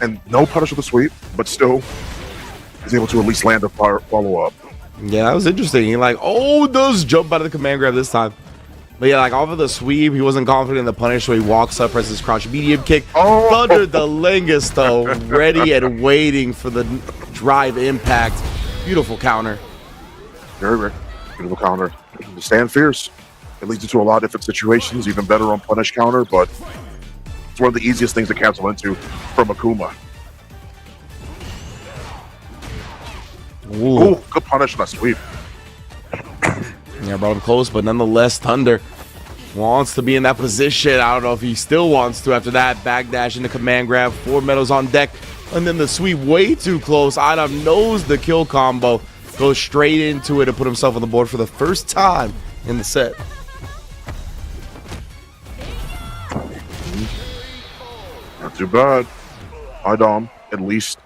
[SPEAKER 5] And no punish with the sweep, but still is able to at least land a follow-up.
[SPEAKER 4] Yeah, that was interesting. He does jump out of the command grab this time. But yeah, off of the sweep, he wasn't confident in the punish, so he walks up, presses crouch medium kick. Thunder the Lingus, though, ready and waiting for the drive impact. Beautiful counter.
[SPEAKER 5] Very, very beautiful counter. Stand fierce. It leads you to a lot of different situations, even better on punish counter, but it's one of the easiest things to cancel into from Akuma. Ooh, good punish on that sweep.
[SPEAKER 4] Yeah, brought him close, but nonetheless, Thunder wants to be in that position. I don't know if he still wants to after that. Backdash into command grab, 4 medals on deck, and then the sweep way too close. Idom knows the kill combo, goes straight into it and put himself on the board for the first time in the set.
[SPEAKER 5] Not too bad. Idom, at least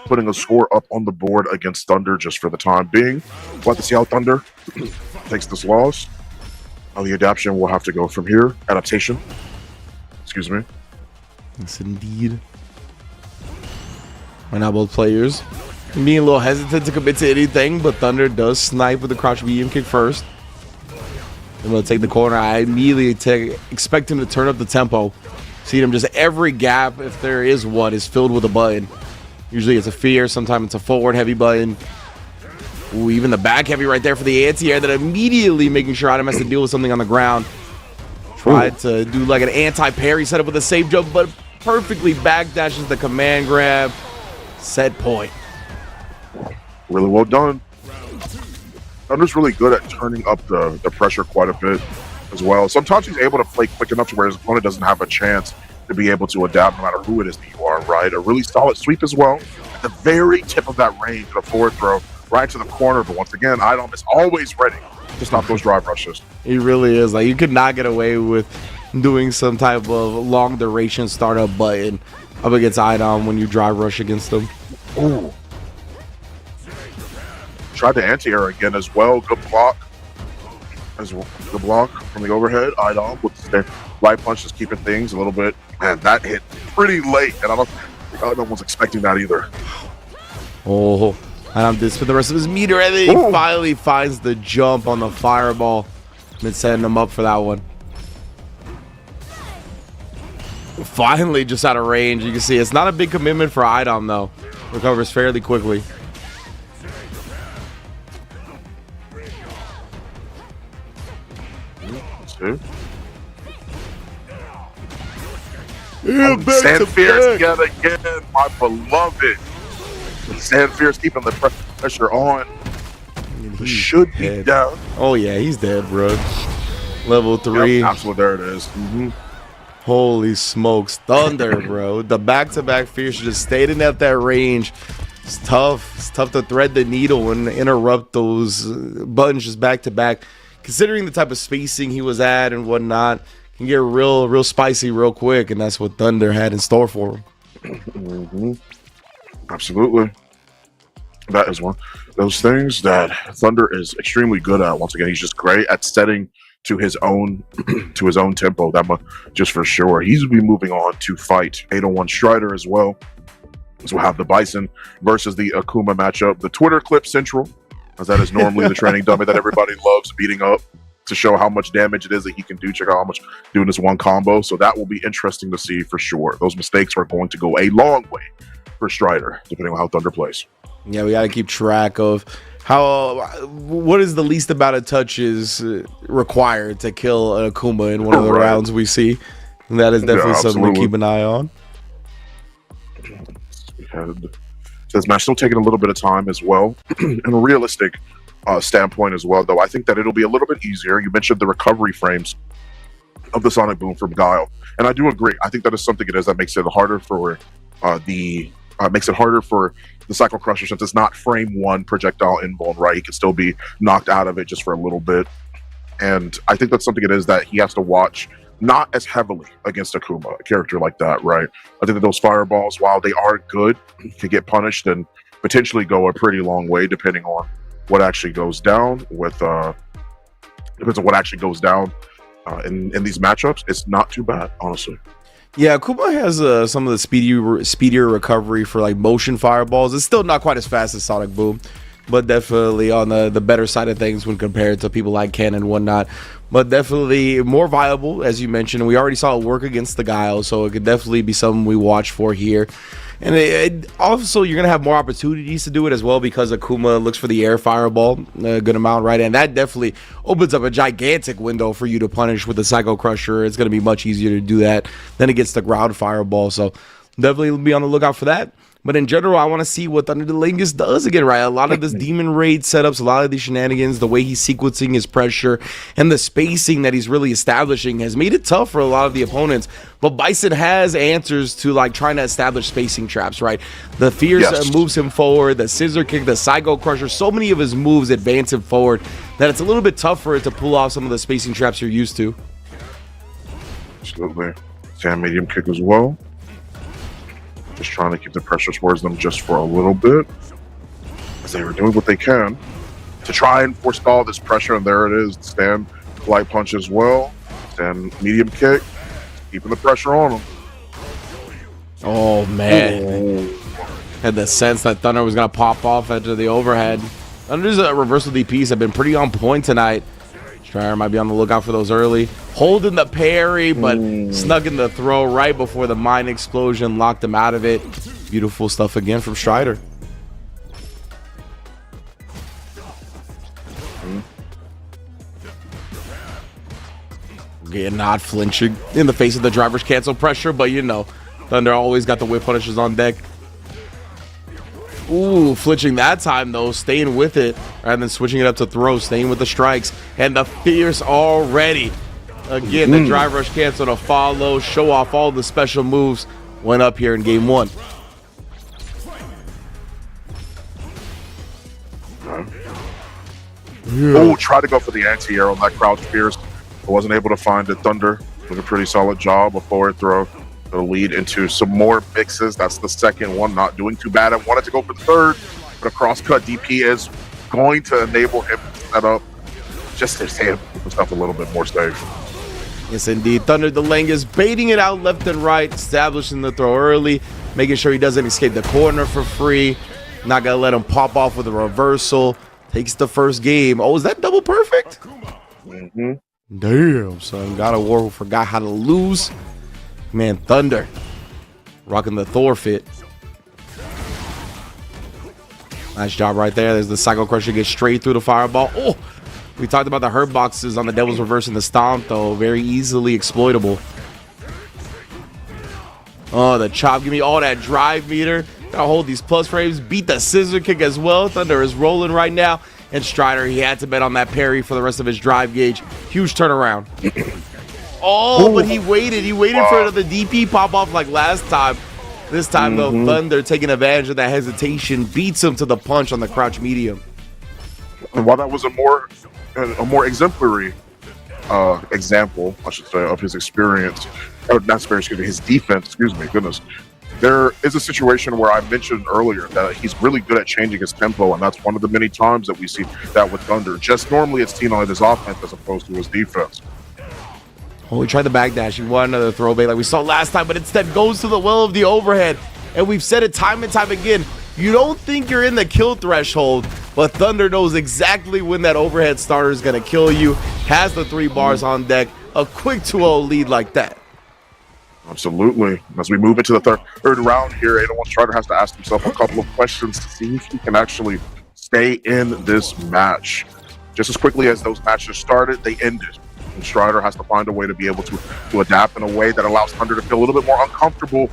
[SPEAKER 5] putting a score up on the board against Thunder just for the time being. We'll have to see how Thunder takes this loss. The adaptation will have to go from here. Adaptation. Excuse me.
[SPEAKER 4] Yes, indeed. Right now, both players being a little hesitant to commit to anything, but Thunder does snipe with the crouch medium kick first. I'm going to take the corner. I immediately expect him to turn up the tempo. See him just every gap, if there is one, is filled with a button. Usually it's a fear, sometimes it's a forward heavy button. Ooh, even the back heavy right there for the anti-air, that immediately making sure Idom has to deal with something on the ground. Tried to do like an anti-parry setup with a safe jump, but perfectly backdashes the command grab. Set point.
[SPEAKER 5] Really well done. Thunder's really good at turning up the pressure quite a bit as well. Sometimes he's able to play quick enough to where his opponent doesn't have a chance to be able to adapt no matter who it is that you are, right? A really solid sweep as well. At the very tip of that range, a forward throw right to the corner. But once again, Idom is always ready to stop those drive rushes.
[SPEAKER 4] He really is. You could not get away with doing some type of long duration startup button up against Idom when you drive rush against him.
[SPEAKER 5] Ooh. Tried the anti-air again as well. Good block. The block from the overhead. Idom with the light punch just keeping things a little bit. Man, that hit pretty late, and I don't think Idom was expecting that either.
[SPEAKER 4] Oh, Idom did for the rest of his meter, and then he finally finds the jump on the fireball. Been setting him up for that one. Finally, just out of range. You can see it's not a big commitment for Idom, though. Recovers fairly quickly.
[SPEAKER 5] Stand fierce yet again, my beloved. Stand fierce keeping the pressure on. He should be down.
[SPEAKER 4] Oh yeah, he's dead, bro. Level 3.
[SPEAKER 5] Yep, absolutely, there it is.
[SPEAKER 4] Holy smokes, Thunder, bro. The back-to-back fierce just stayed in at that range. It's tough. It's tough to thread the needle and interrupt those buttons just back-to-back. Considering the type of spacing he was at and whatnot, can get real spicy real quick, and that's what Thunder had in store for him.
[SPEAKER 5] Absolutely. That is one of those things that Thunder is extremely good at. Once again, he's just great at setting to his own to his own tempo. Just for sure. He's be moving on to fight 801 Strider as well. So we'll have the Bison versus the Akuma matchup. The Twitter clip central, as that is normally the training dummy that everybody loves beating up to show how much damage it is that he can do. Check out how much doing this one combo. So that will be interesting to see for sure. Those mistakes are going to go a long way for Strider, depending on how Thunder plays.
[SPEAKER 4] Yeah, we got to keep track of what is the least amount of touches required to kill an Akuma in one of the rounds we see. And that is definitely something to keep an eye on.
[SPEAKER 5] This match still taking a little bit of time as well. In a realistic standpoint as well, though, I think that it'll be a little bit easier. You mentioned the recovery frames of the Sonic Boom from Guile, and I do agree. I think that is something it is that makes it harder for the Cycle Crusher, since it's not frame one projectile invuln, right? He can still be knocked out of it just for a little bit, and I think that's something it is that he has to watch not as heavily against Akuma, a character like that, right? I think that those fireballs, while they are good, can get punished and potentially go a pretty long way, depending on what actually goes down depends on what actually goes down in these matchups. It's not too bad, honestly.
[SPEAKER 4] Yeah, Akuma has some of the speedier recovery for like motion fireballs. It's still not quite as fast as Sonic Boom, but definitely on the better side of things when compared to people like Ken and whatnot. But definitely more viable, as you mentioned. We already saw it work against the Guile, so it could definitely be something we watch for here. And also, you're going to have more opportunities to do it as well, because Akuma looks for the air fireball a good amount, right? And that definitely opens up a gigantic window for you to punish with the Psycho Crusher. It's going to be much easier to do that than against the ground fireball. So definitely be on the lookout for that. But in general, I want to see what Thunder the Lingus does again, right? A lot of this Demon Raid setups, a lot of these shenanigans, the way he's sequencing his pressure, and the spacing that he's really establishing has made it tough for a lot of the opponents. But Bison has answers to like trying to establish spacing traps, right? The Fierce moves him forward, the Scissor Kick, the Psycho Crusher, so many of his moves advance him forward that it's a little bit tough for it to pull off some of the spacing traps you're used to.
[SPEAKER 5] Absolutely. Sand medium kick as well. Just trying to keep the pressure towards them just for a little bit, as they were doing what they can to try and forestall this pressure. And there it is, stand light punch as well, stand medium kick, keeping the pressure on them.
[SPEAKER 4] Oh man, had the sense that Thunder was gonna pop off into the overhead. Thunder's reversal DPs have been pretty on point tonight. Strider might be on the lookout for those early. Holding the parry, but snug in the throw right before the mine explosion locked him out of it. Beautiful stuff again from Strider. Again, not flinching in the face of the driver's cancel pressure, but you know, Thunder always got the whip punishes on deck. Ooh, flinching that time though, staying with it rather than switching it up to throw, staying with the strikes. And the Fierce already. Again, the drive rush cancel to follow, show off all the special moves. Went up here in game one.
[SPEAKER 5] Oh, try to go for the anti-air on that crouch Fierce. I wasn't able to find it. Thunder did a pretty solid job. A forward throw to lead into some more mixes. That's the second one, not doing too bad. I wanted to go for the third, but a cross-cut DP is going to enable him to set up just to stay himself a little bit more safe.
[SPEAKER 4] Yes, indeed. Thunder the Lingus baiting it out left and right, establishing the throw early, making sure he doesn't escape the corner for free. Not going to let him pop off with a reversal. Takes the first game. Oh, is that double perfect? Damn, son. God of War who forgot how to lose. Man, Thunder rocking the Thor fit. Nice job right there. There's the Psycho Crusher, gets straight through the fireball. Oh, we talked about the hurt boxes on the Devil's Reverse and the Stomp, though. Very easily exploitable. Oh, the chop. Give me all that drive meter. Gotta hold these plus frames. Beat the Scissor Kick as well. Thunder is rolling right now. And Strider, he had to bet on that parry for the rest of his drive gauge. Huge turnaround. Oh, but he waited. He waited for the DP pop off like last time. This time, though, Thunder taking advantage of that hesitation, beats him to the punch on the crouch medium.
[SPEAKER 5] And while that was a more exemplary example, I should say, of his experience, or not experience, excuse me, his defense, excuse me, goodness. there is a situation where I mentioned earlier that he's really good at changing his tempo, and that's one of the many times that we see that with Thunder. Just normally it's seen on his offense as opposed to his defense.
[SPEAKER 4] Oh, he tried the backdash. He wanted another throwback like we saw last time, but instead goes to the well of the overhead. And we've said it time and time again. You don't think you're in the kill threshold, but Thunder knows exactly when that overhead starter is going to kill you. Has the 3 bars on deck. A quick 2-0 lead like that.
[SPEAKER 5] Absolutely. As we move into the third round here, 801 Strider has to ask himself a couple of questions to see if he can actually stay in this match. Just as quickly as those matches started, they ended. And Strider has to find a way to be able to adapt in a way that allows Thunder to feel a little bit more uncomfortable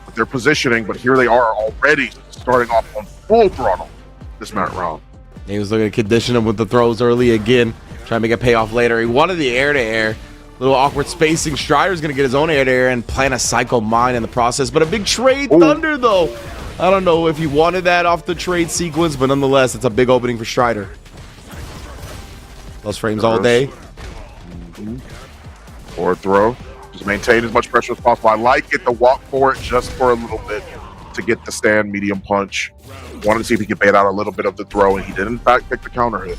[SPEAKER 5] with their positioning. But here they are already starting off on full throttle this match round.
[SPEAKER 4] He was looking to condition him with the throws early again, trying to make a payoff later. He wanted the air-to-air. Little awkward spacing. Strider's going to get his own air-to-air and plant a Psycho Mine in the process. But a big trade. Ooh. Thunder, though. I don't know if he wanted that off the trade sequence, but nonetheless, it's a big opening for Strider. Plus frames all day.
[SPEAKER 5] Forward throw. Just maintain as much pressure as possible. I like it to walk for it just for a little bit to get the stand medium punch. Wanted to see if he could bait out a little bit of the throw, and he did in fact pick the counter hit.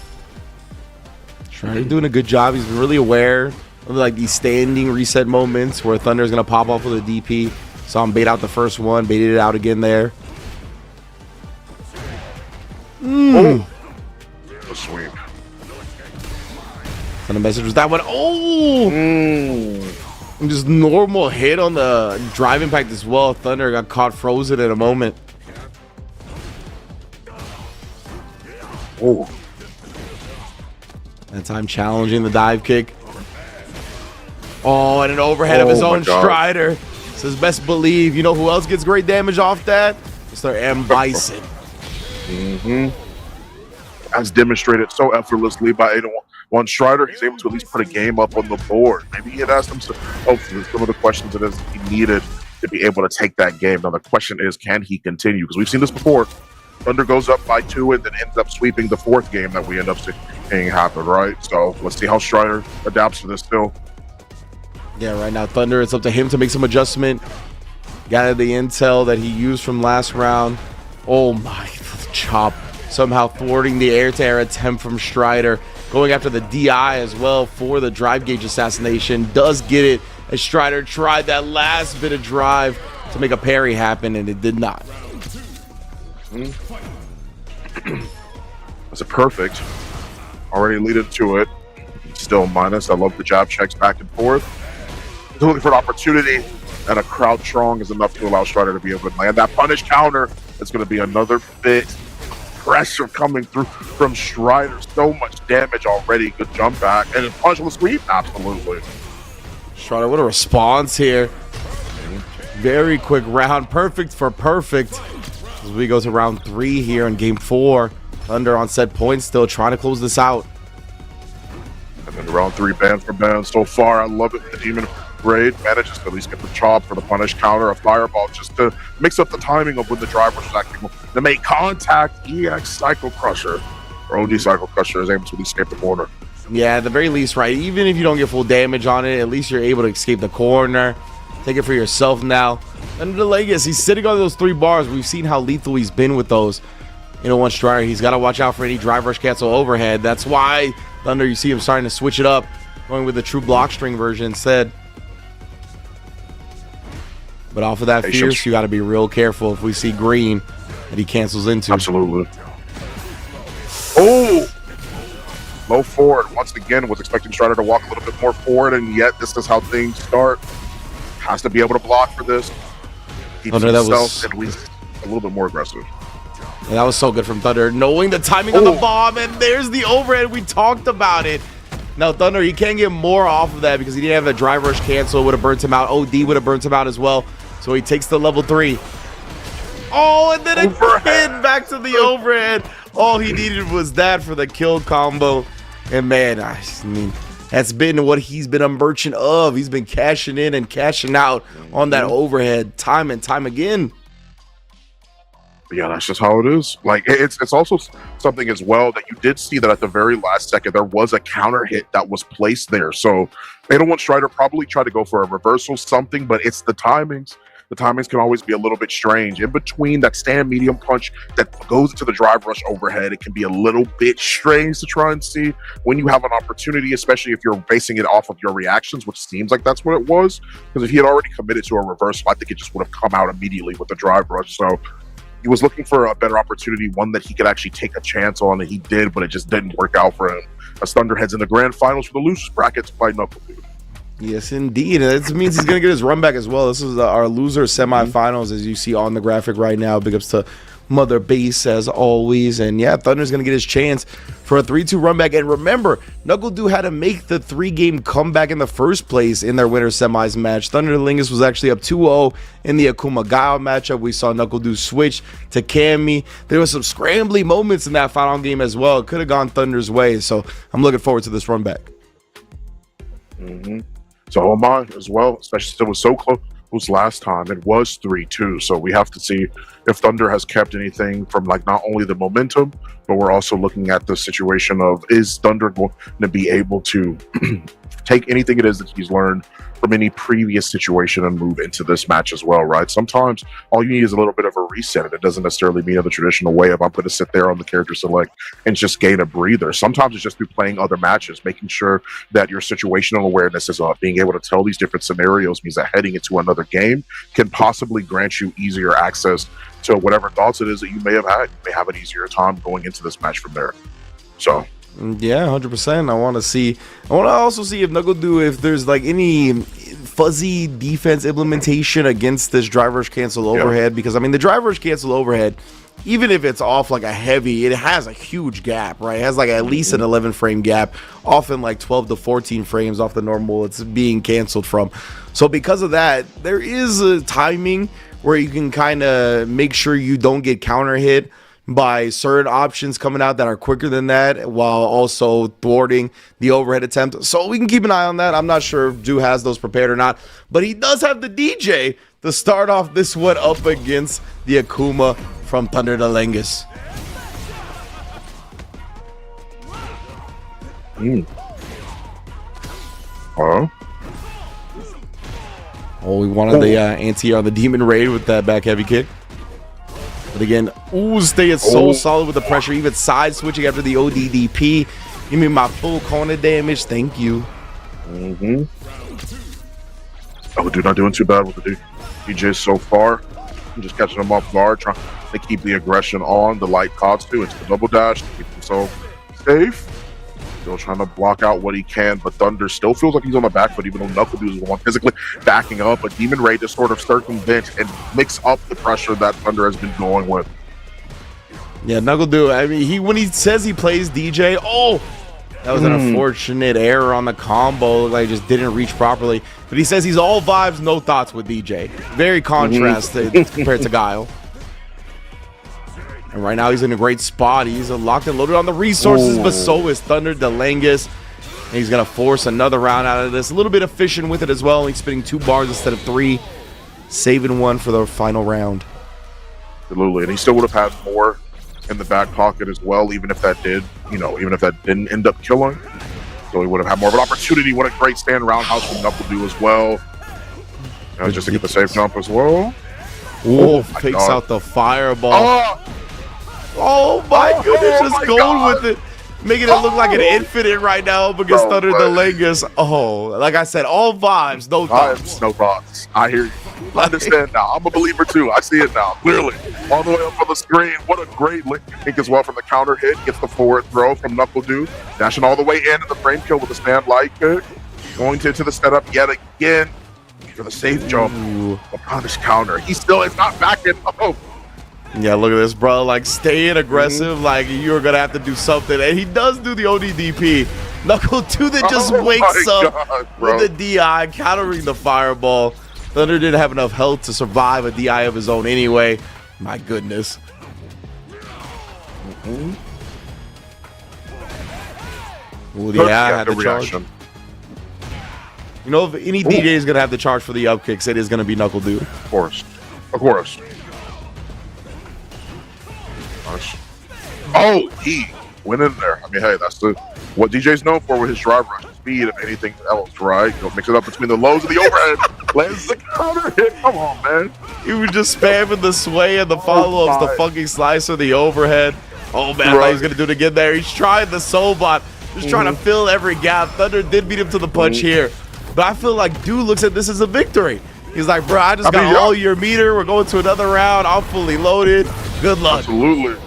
[SPEAKER 4] Strider doing a good job. He's been really aware of like these standing reset moments where Thunder's gonna pop off with a DP. Saw him bait out the first one, baited it out again there.
[SPEAKER 5] Oh, a sweep.
[SPEAKER 4] And the message was that one. Oh! Just normal hit on the drive impact as well. Thunder got caught frozen in a moment.
[SPEAKER 5] Oh.
[SPEAKER 4] That time challenging the dive kick. Oh, and an overhead of his own Strider. Says best believe. You know who else gets great damage off that? Mr. M. Bison.
[SPEAKER 5] As demonstrated so effortlessly by 801 Strider, he's able to at least put a game up on the board. Maybe he had asked himself some of the questions that he needed to be able to take that game. Now the question is, can he continue? Because we've seen this before. Thunder goes up by 2 and then ends up sweeping the 4th game that we end up seeing happen, right? So let's see how Strider adapts to this still.
[SPEAKER 4] Yeah, right now Thunder, it's up to him to make some adjustment. Got the intel that he used from last round. Oh my, chop. Somehow thwarting the air-to-air attempt from Strider. Going after the DI as well for the drive gauge assassination. Does get it as Strider tried that last bit of drive to make a parry happen, and it did not.
[SPEAKER 5] That's a perfect. Already leading to it. Still minus. I love the jab checks back and forth. He's looking for an opportunity, and a crowd strong is enough to allow Strider to be able to land that punish counter. It's going to be another bit pressure coming through from Strider. So much damage already. Good jump back. And a punch on the sweep? Absolutely.
[SPEAKER 4] Strider, what a response here. Very quick round. Perfect for perfect. As we go to round 3 here in game 4. Thunder on set points, still trying to close this out.
[SPEAKER 5] And then round 3 band for band so far. I love it. The Demon Raid manages to at least get the chop for the punish counter, a fireball just to mix up the timing of when the driver is acting to make contact. EX Cycle Crusher, or OD Cycle Crusher, is able to escape the corner.
[SPEAKER 4] Yeah, at the very least, right? Even if you don't get full damage on it, at least you're able to escape the corner. Take it for yourself now. And the legacy, he's sitting on those 3 bars. We've seen how lethal he's been with those. You know, one Strider, he's got to watch out for any drive rush cancel overhead. That's why Thunder, you see him starting to switch it up, going with the true block string version instead. But off of that fierce, you got to be real careful if we see green that he cancels into.
[SPEAKER 5] Absolutely. Oh! Low forward. Once again, was expecting Strider to walk a little bit more forward, and yet this is how things start. Has to be able to block for this. Keeps himself at least a little bit more aggressive.
[SPEAKER 4] And that was so good from Thunder, knowing the timing of the bomb, and there's the overhead. We talked about it. Now Thunder, he can't get more off of that because he didn't have the drive rush cancel. Would have burnt him out. OD would have burnt him out as well. So he takes the level 3. Oh, and then again back to the overhead. All he needed was that for the kill combo. And man, I mean, that's been what he's been a merchant of. He's been cashing in and cashing out on that overhead time and time again.
[SPEAKER 5] Yeah, that's just how it is. Like, it's also something as well that you did see that at the very last second, there was a counter hit that was placed there. So 801 Strider probably tried to go for a reversal something, but it's the timings. the timings can always be a little bit strange. In between that stand medium punch that goes into the drive rush overhead, it can be a little bit strange to try and see when you have an opportunity, especially if you're basing it off of your reactions, which seems like that's what it was. Because if he had already committed to a reversal, I think it just would have come out immediately with the drive rush. So he was looking for a better opportunity, one that he could actually take a chance on, and he did, but it just didn't work out for him. As Thunder heads in the grand finals for the losers bracket to play Knuckle Dude.
[SPEAKER 4] Yes, indeed. And that means he's going to get his run back as well. This is our loser semifinals, as you see on the graphic right now. Big ups to Mother Base, as always. And yeah, Thunder's going to get his chance for a 3-2 run back. And remember, Knuckle Dude had to make the 3-game comeback in the first place in their winter semis match. Thunder Lingus was actually up 2-0 in the Akuma Guile matchup. We saw Knuckle Dude switch to Cammy. There was some scrambly moments in that final game as well. It could have gone Thunder's way. So I'm looking forward to this run back.
[SPEAKER 5] So am I as well, especially since it was so close last time. It was 3-2. So we have to see if Thunder has kept anything from like not only the momentum, but we're also looking at the situation of, is Thunder going to be able to take anything it is that he's learned from any previous situation and move into this match as well, right? Sometimes all you need is a little bit of a reset, and it doesn't necessarily mean the traditional way of I'm going to sit there on the character select and just gain a breather. Sometimes it's just through playing other matches, making sure that your situational awareness is up. Being able to tell these different scenarios means that heading into another game can possibly grant you easier access to whatever thoughts it is that you may have had. You may have an easier time going into this match from there. So
[SPEAKER 4] yeah, 100%. I want to also see if Knuckle Dude, if there's like any fuzzy defense implementation against this drive rush cancel overhead, because I mean the drive rush cancel overhead, even if it's off like a heavy, it has a huge gap, right? It has like at least an 11 frame gap, often like 12 to 14 frames off the normal it's being canceled from. So because of that, there is a timing where you can kind of make sure you don't get counter hit by certain options coming out that are quicker than that, while also thwarting the overhead attempt. So we can keep an eye on that. I'm not sure if Drew has those prepared or not, but he does have the DJ to start off this one up against the Akuma from Thunder de Lengus. Oh, we wanted the anti on the Demon Raid with that back heavy kick. But again, staying so solid with the pressure, even side switching after the ODDP. Give me my full corner damage. Thank you.
[SPEAKER 5] Oh, dude, not doing too bad with the DJ so far. I'm just catching him off guard, trying to keep the aggression on. The light cods too. It's the double dash to keep himself safe. Still trying to block out what he can, but Thunder still feels like he's on the back foot, even though Knuckle Dude is the one physically backing up. But Demon Ray to sort of circumvent and mix up the pressure that Thunder has been going with.
[SPEAKER 4] Yeah, Knuckle Dude, I mean, when he says he plays DJ, that was an unfortunate error on the combo. Like, just didn't reach properly. But he says he's all vibes, no thoughts with DJ. Very contrasted compared to Guile. And right now he's in a great spot. He's locked and loaded on the resources, but so is Thunder de Lengus. And he's going to force another round out of this. A little bit efficient with it as well. He's spinning 2 bars instead of 3. Saving 1 for the final round.
[SPEAKER 5] Absolutely. And he still would have had more in the back pocket as well, even if that did, even if that didn't end up killing. So he would have had more of an opportunity. What a great stand roundhouse from Knuckle Dude as well. Just to get the safe jump as well.
[SPEAKER 4] Fakes out the fireball. Oh my goodness, just going with it. Making it look like an infinite right now against Thunder de Lengus. Like I said, all vibes, no thoughts.
[SPEAKER 5] No thoughts. I hear you. I understand now. I'm a believer too. I see it now, clearly. All the way up on the screen. What a great link as well from the counter hit. Gets the forward throw from Knuckle Dude. Dashing all the way in the frame kill with a stand light kick. Going into the setup yet again for the safe jump. The punish counter. He still is not backing.
[SPEAKER 4] Yeah, look at this, bro. Like, staying aggressive. Like, you're going to have to do something. And he does do the ODDP. Knuckle Dude that just wakes up with the DI, countering the fireball. Thunder didn't have enough health to survive a DI of his own anyway. My goodness. Had the charge. If any DJ is going to have the charge for the up kicks, it is going to be Knuckle Dude.
[SPEAKER 5] Of course. Of course. went in there. I mean, hey, that's what DJ's known for with his drive rush speed, if anything else, right? He'll mix it up between the lows and the overhead. Lands the counter hit. Come on, man.
[SPEAKER 4] He was just spamming the sway and the follow-ups, the fucking slicer, the overhead. Oh, man, I thought he was going to do it again there. He's trying the soul bot, just trying to fill every gap. Thunder did beat him to the punch here. But I feel like Dude looks at this as a victory. He's like, bro, I just got all your meter. We're going to another round. I'm fully loaded. Good luck.
[SPEAKER 5] Absolutely.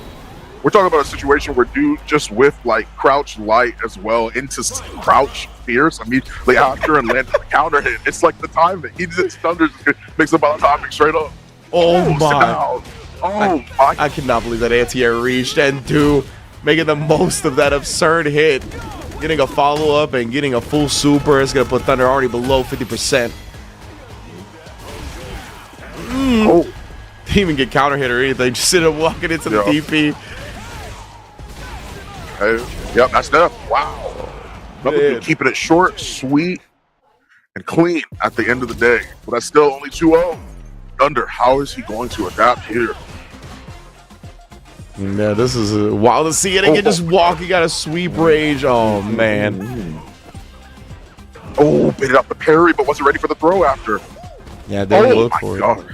[SPEAKER 5] We're talking about a situation where Dude just with like crouch light as well into crouch fierce immediately after and landed the counter hit. It's like the timing. He just thunders, makes up on the timing straight up.
[SPEAKER 4] Oh my.
[SPEAKER 5] Oh my.
[SPEAKER 4] I cannot believe that anti-air reached, and Dude making the most of that absurd hit. Getting a follow-up and getting a full super. It's going to put Thunder already below 50%.
[SPEAKER 5] Oh.
[SPEAKER 4] Didn't even get counter hit or anything. Just sit up walking into the DP.
[SPEAKER 5] Hey, yep, that's enough. Wow. Keeping it short, sweet, and clean at the end of the day. But that's still only 2-0. Thunder, how is he going to adapt here?
[SPEAKER 4] Yeah, this is wild to see it again. Just walking out of sweep range. Oh, man.
[SPEAKER 5] Oh, bit it up the parry, but wasn't ready for the throw after.
[SPEAKER 4] Yeah, they look for
[SPEAKER 5] God.
[SPEAKER 4] it.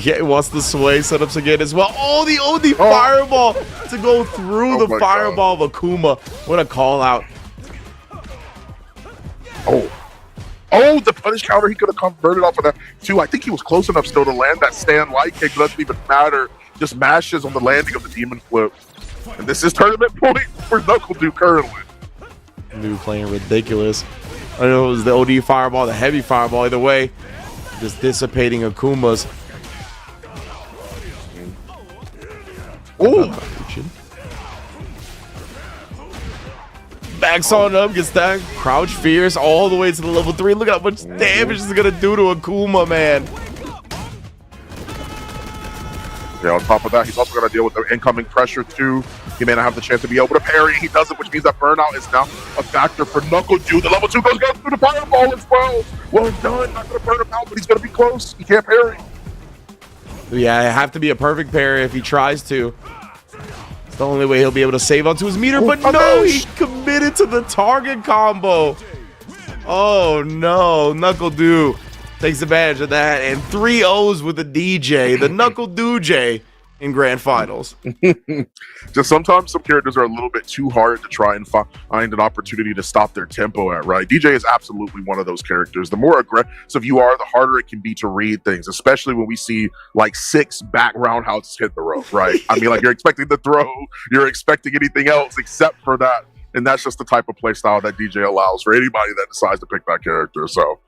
[SPEAKER 4] Yeah, he wants the sway setups again as well. Oh, the OD fireball to go through the fireball of Akuma. What a call out.
[SPEAKER 5] Oh, the punish counter, he could have converted off of that too. I think he was close enough still to land that stand light kick. Doesn't even matter. Just mashes on the landing of the demon flip. And this is tournament point for Knuckle Dude currently.
[SPEAKER 4] Dude playing ridiculous. I don't know if it was the OD fireball, the heavy fireball, either way. Just dissipating Akuma's.
[SPEAKER 5] Oh!
[SPEAKER 4] Backs on up, gets that crouch fierce all the way to the level 3. Look at how much damage this is gonna do to Akuma, man.
[SPEAKER 5] Yeah, on top of that, he's also gonna deal with the incoming pressure too. He may not have the chance to be able to parry. He doesn't, which means that burnout is now a factor for Knuckle Dude. The level 2 goes through the fireball as well. Well done. Not gonna burn him out, but he's gonna be close. He can't parry.
[SPEAKER 4] Yeah, it have to be a perfect parry if he tries to. It's the only way he'll be able to save onto his meter, but no, he committed to the target combo. Oh no, Knuckle Dude takes advantage of that, and 3 O's with the DJ, the Knuckle Dude in grand finals.
[SPEAKER 5] Just sometimes some characters are a little bit too hard to try and find an opportunity to stop their tempo at, right? DJ is absolutely one of those characters. The more aggressive you are, the harder it can be to read things, especially when we see like 6 back roundhouses hit the rope, right? I mean, like you're expecting the throw, you're expecting anything else except for that. And that's just the type of play style that DJ allows for anybody that decides to pick that character. So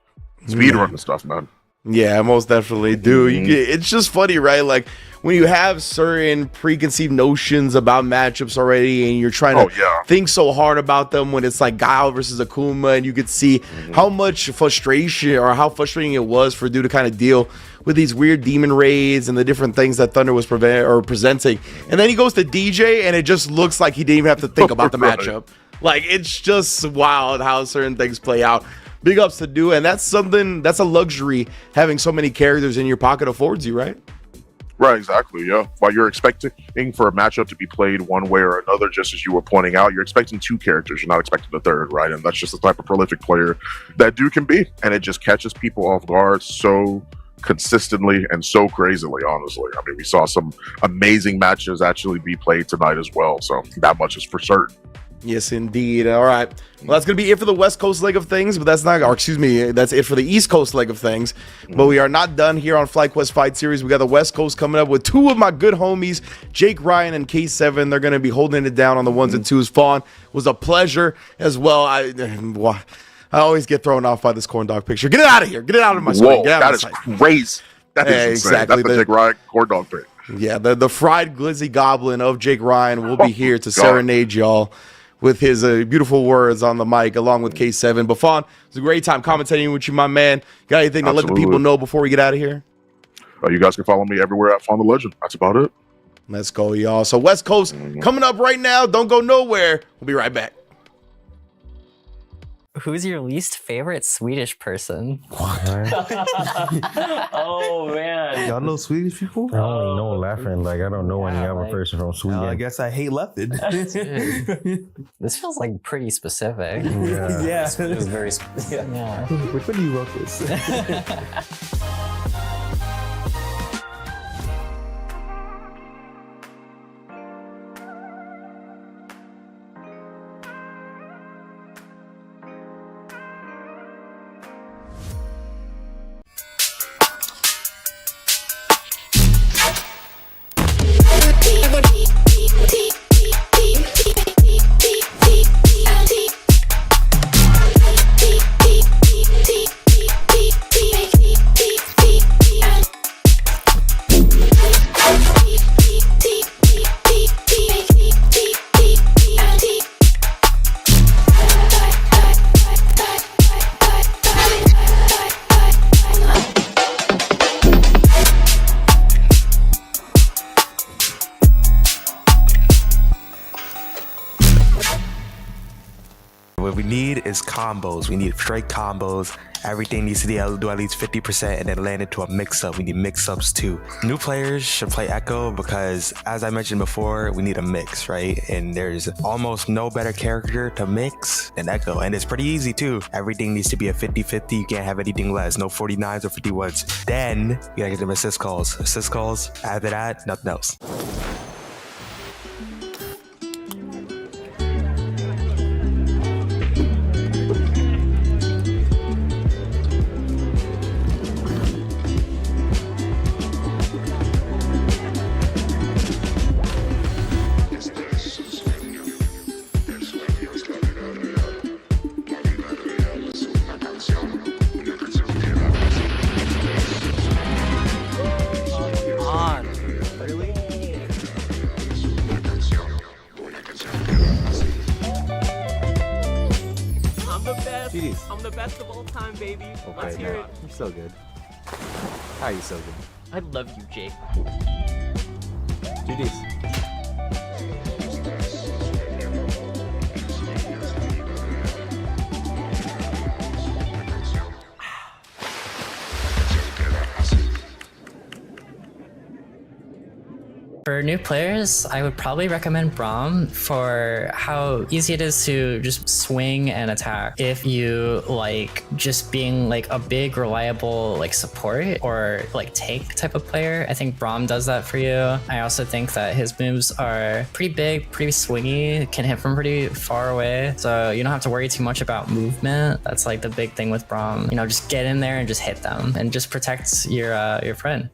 [SPEAKER 5] speedrun the stuff, man.
[SPEAKER 4] Yeah, most definitely do. It's just funny, right? Like when you have certain preconceived notions about matchups already and you're trying to think so hard about them when it's like Guile versus Akuma, and you could see how much frustration or how frustrating it was for Dude to kind of deal with these weird demon raids and the different things that Thunder was presenting. And then he goes to DJ and it just looks like he didn't even have to think about the matchup. Like it's just wild how certain things play out. Big ups to Dude, and that's something, that's a luxury having so many characters in your pocket affords you, right?
[SPEAKER 5] Right, exactly, yeah. While you're expecting for a matchup to be played one way or another, just as you were pointing out, you're expecting 2 characters, you're not expecting a third, right? And that's just the type of prolific player that Dude can be, and it just catches people off guard so consistently and so crazily, honestly. I mean, we saw some amazing matches actually be played tonight as well, so that much is for certain.
[SPEAKER 4] Yes, indeed. All right. Well, that's going to be it for the West Coast leg of things, but that's not, or excuse me, that's it for the East Coast leg of things. But we are not done here on FlyQuest Fight Series. We got the West Coast coming up with 2 of my good homies, Jake Ryan and K7. They're going to be holding it down on the 1s and 2s. Fawn, was a pleasure as well. I always get thrown off by this corn dog picture. Get it out of here. Get it out of my screen.
[SPEAKER 5] That is crazy. That is insane.
[SPEAKER 4] Exactly.
[SPEAKER 5] That's the Jake Ryan corn dog pic.
[SPEAKER 4] Yeah, the fried glizzy goblin of Jake Ryan will be here to serenade y'all with his beautiful words on the mic, along with K7. But Fawn, it was a great time commentating with you, my man. Got anything to let the people know before we get out of here?
[SPEAKER 5] You guys can follow me everywhere at Fawn the Legend. That's about it.
[SPEAKER 4] Let's go, y'all. So West Coast coming up right now. Don't go nowhere. We'll be right back.
[SPEAKER 3] Who's your least favorite Swedish person?
[SPEAKER 7] Oh man.
[SPEAKER 14] Y'all know Swedish people?
[SPEAKER 13] I only know Laughing. Like, I don't know any other
[SPEAKER 3] like-
[SPEAKER 13] person from Sweden.
[SPEAKER 14] I guess I hate Leopard.
[SPEAKER 3] This feels like pretty specific.
[SPEAKER 13] Yeah.
[SPEAKER 14] Yeah.
[SPEAKER 3] It was very specific. Yeah.
[SPEAKER 14] Which one do you work with? What we need is combos. We need straight combos. Everything needs to do at least 50% and then land into a mix-up. We need mix-ups too. New players should play Echo because, as I mentioned before, we need a mix, right? And there's almost no better character to mix than Echo. And it's pretty easy too. Everything needs to be a 50-50. You can't have anything less. No 49s or 51s. Then you gotta get them assist calls. Assist calls. After that, nothing else.
[SPEAKER 2] I'm the best of all time, baby. Let's hear it.
[SPEAKER 14] You're so good. How are you so good?
[SPEAKER 2] I love you, Jake.
[SPEAKER 14] GG's.
[SPEAKER 3] For new players, I would probably recommend Braum for how easy it is to just swing and attack. If you like just being like a big, reliable like support or like tank type of player, I think Braum does that for you. I also think that his moves are pretty big, pretty swingy, can hit from pretty far away. So you don't have to worry too much about movement. That's like the big thing with Braum. You know, just get in there and just hit them and just protect your friend.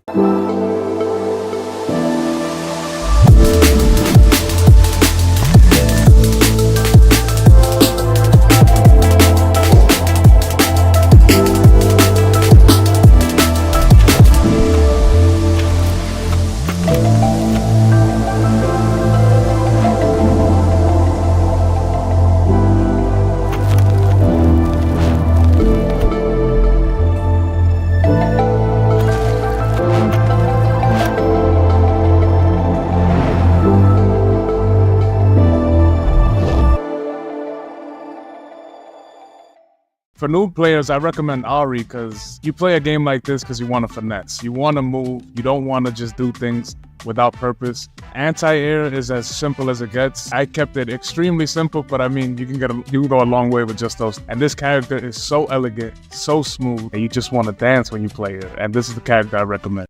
[SPEAKER 15] For new players, I recommend Ari because you play a game like this because you want to finesse. You want to move. You don't want to just do things without purpose. Anti-air is as simple as it gets. I kept it extremely simple, but I mean, you can go a long way with just those. And this character is so elegant, so smooth, and you just want to dance when you play it. And this is the character I recommend.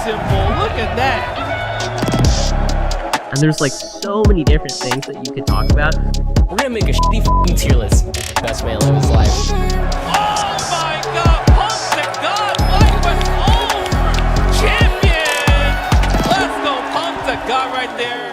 [SPEAKER 1] simple. Look at that.
[SPEAKER 2] And there's like so many different things that you could talk about.
[SPEAKER 3] We're gonna make a shitty f***ing tier list. Best way to live his life.
[SPEAKER 1] Oh my God! Punk to God! FlyQuest over! Champion! Let's go, Punk to God right there.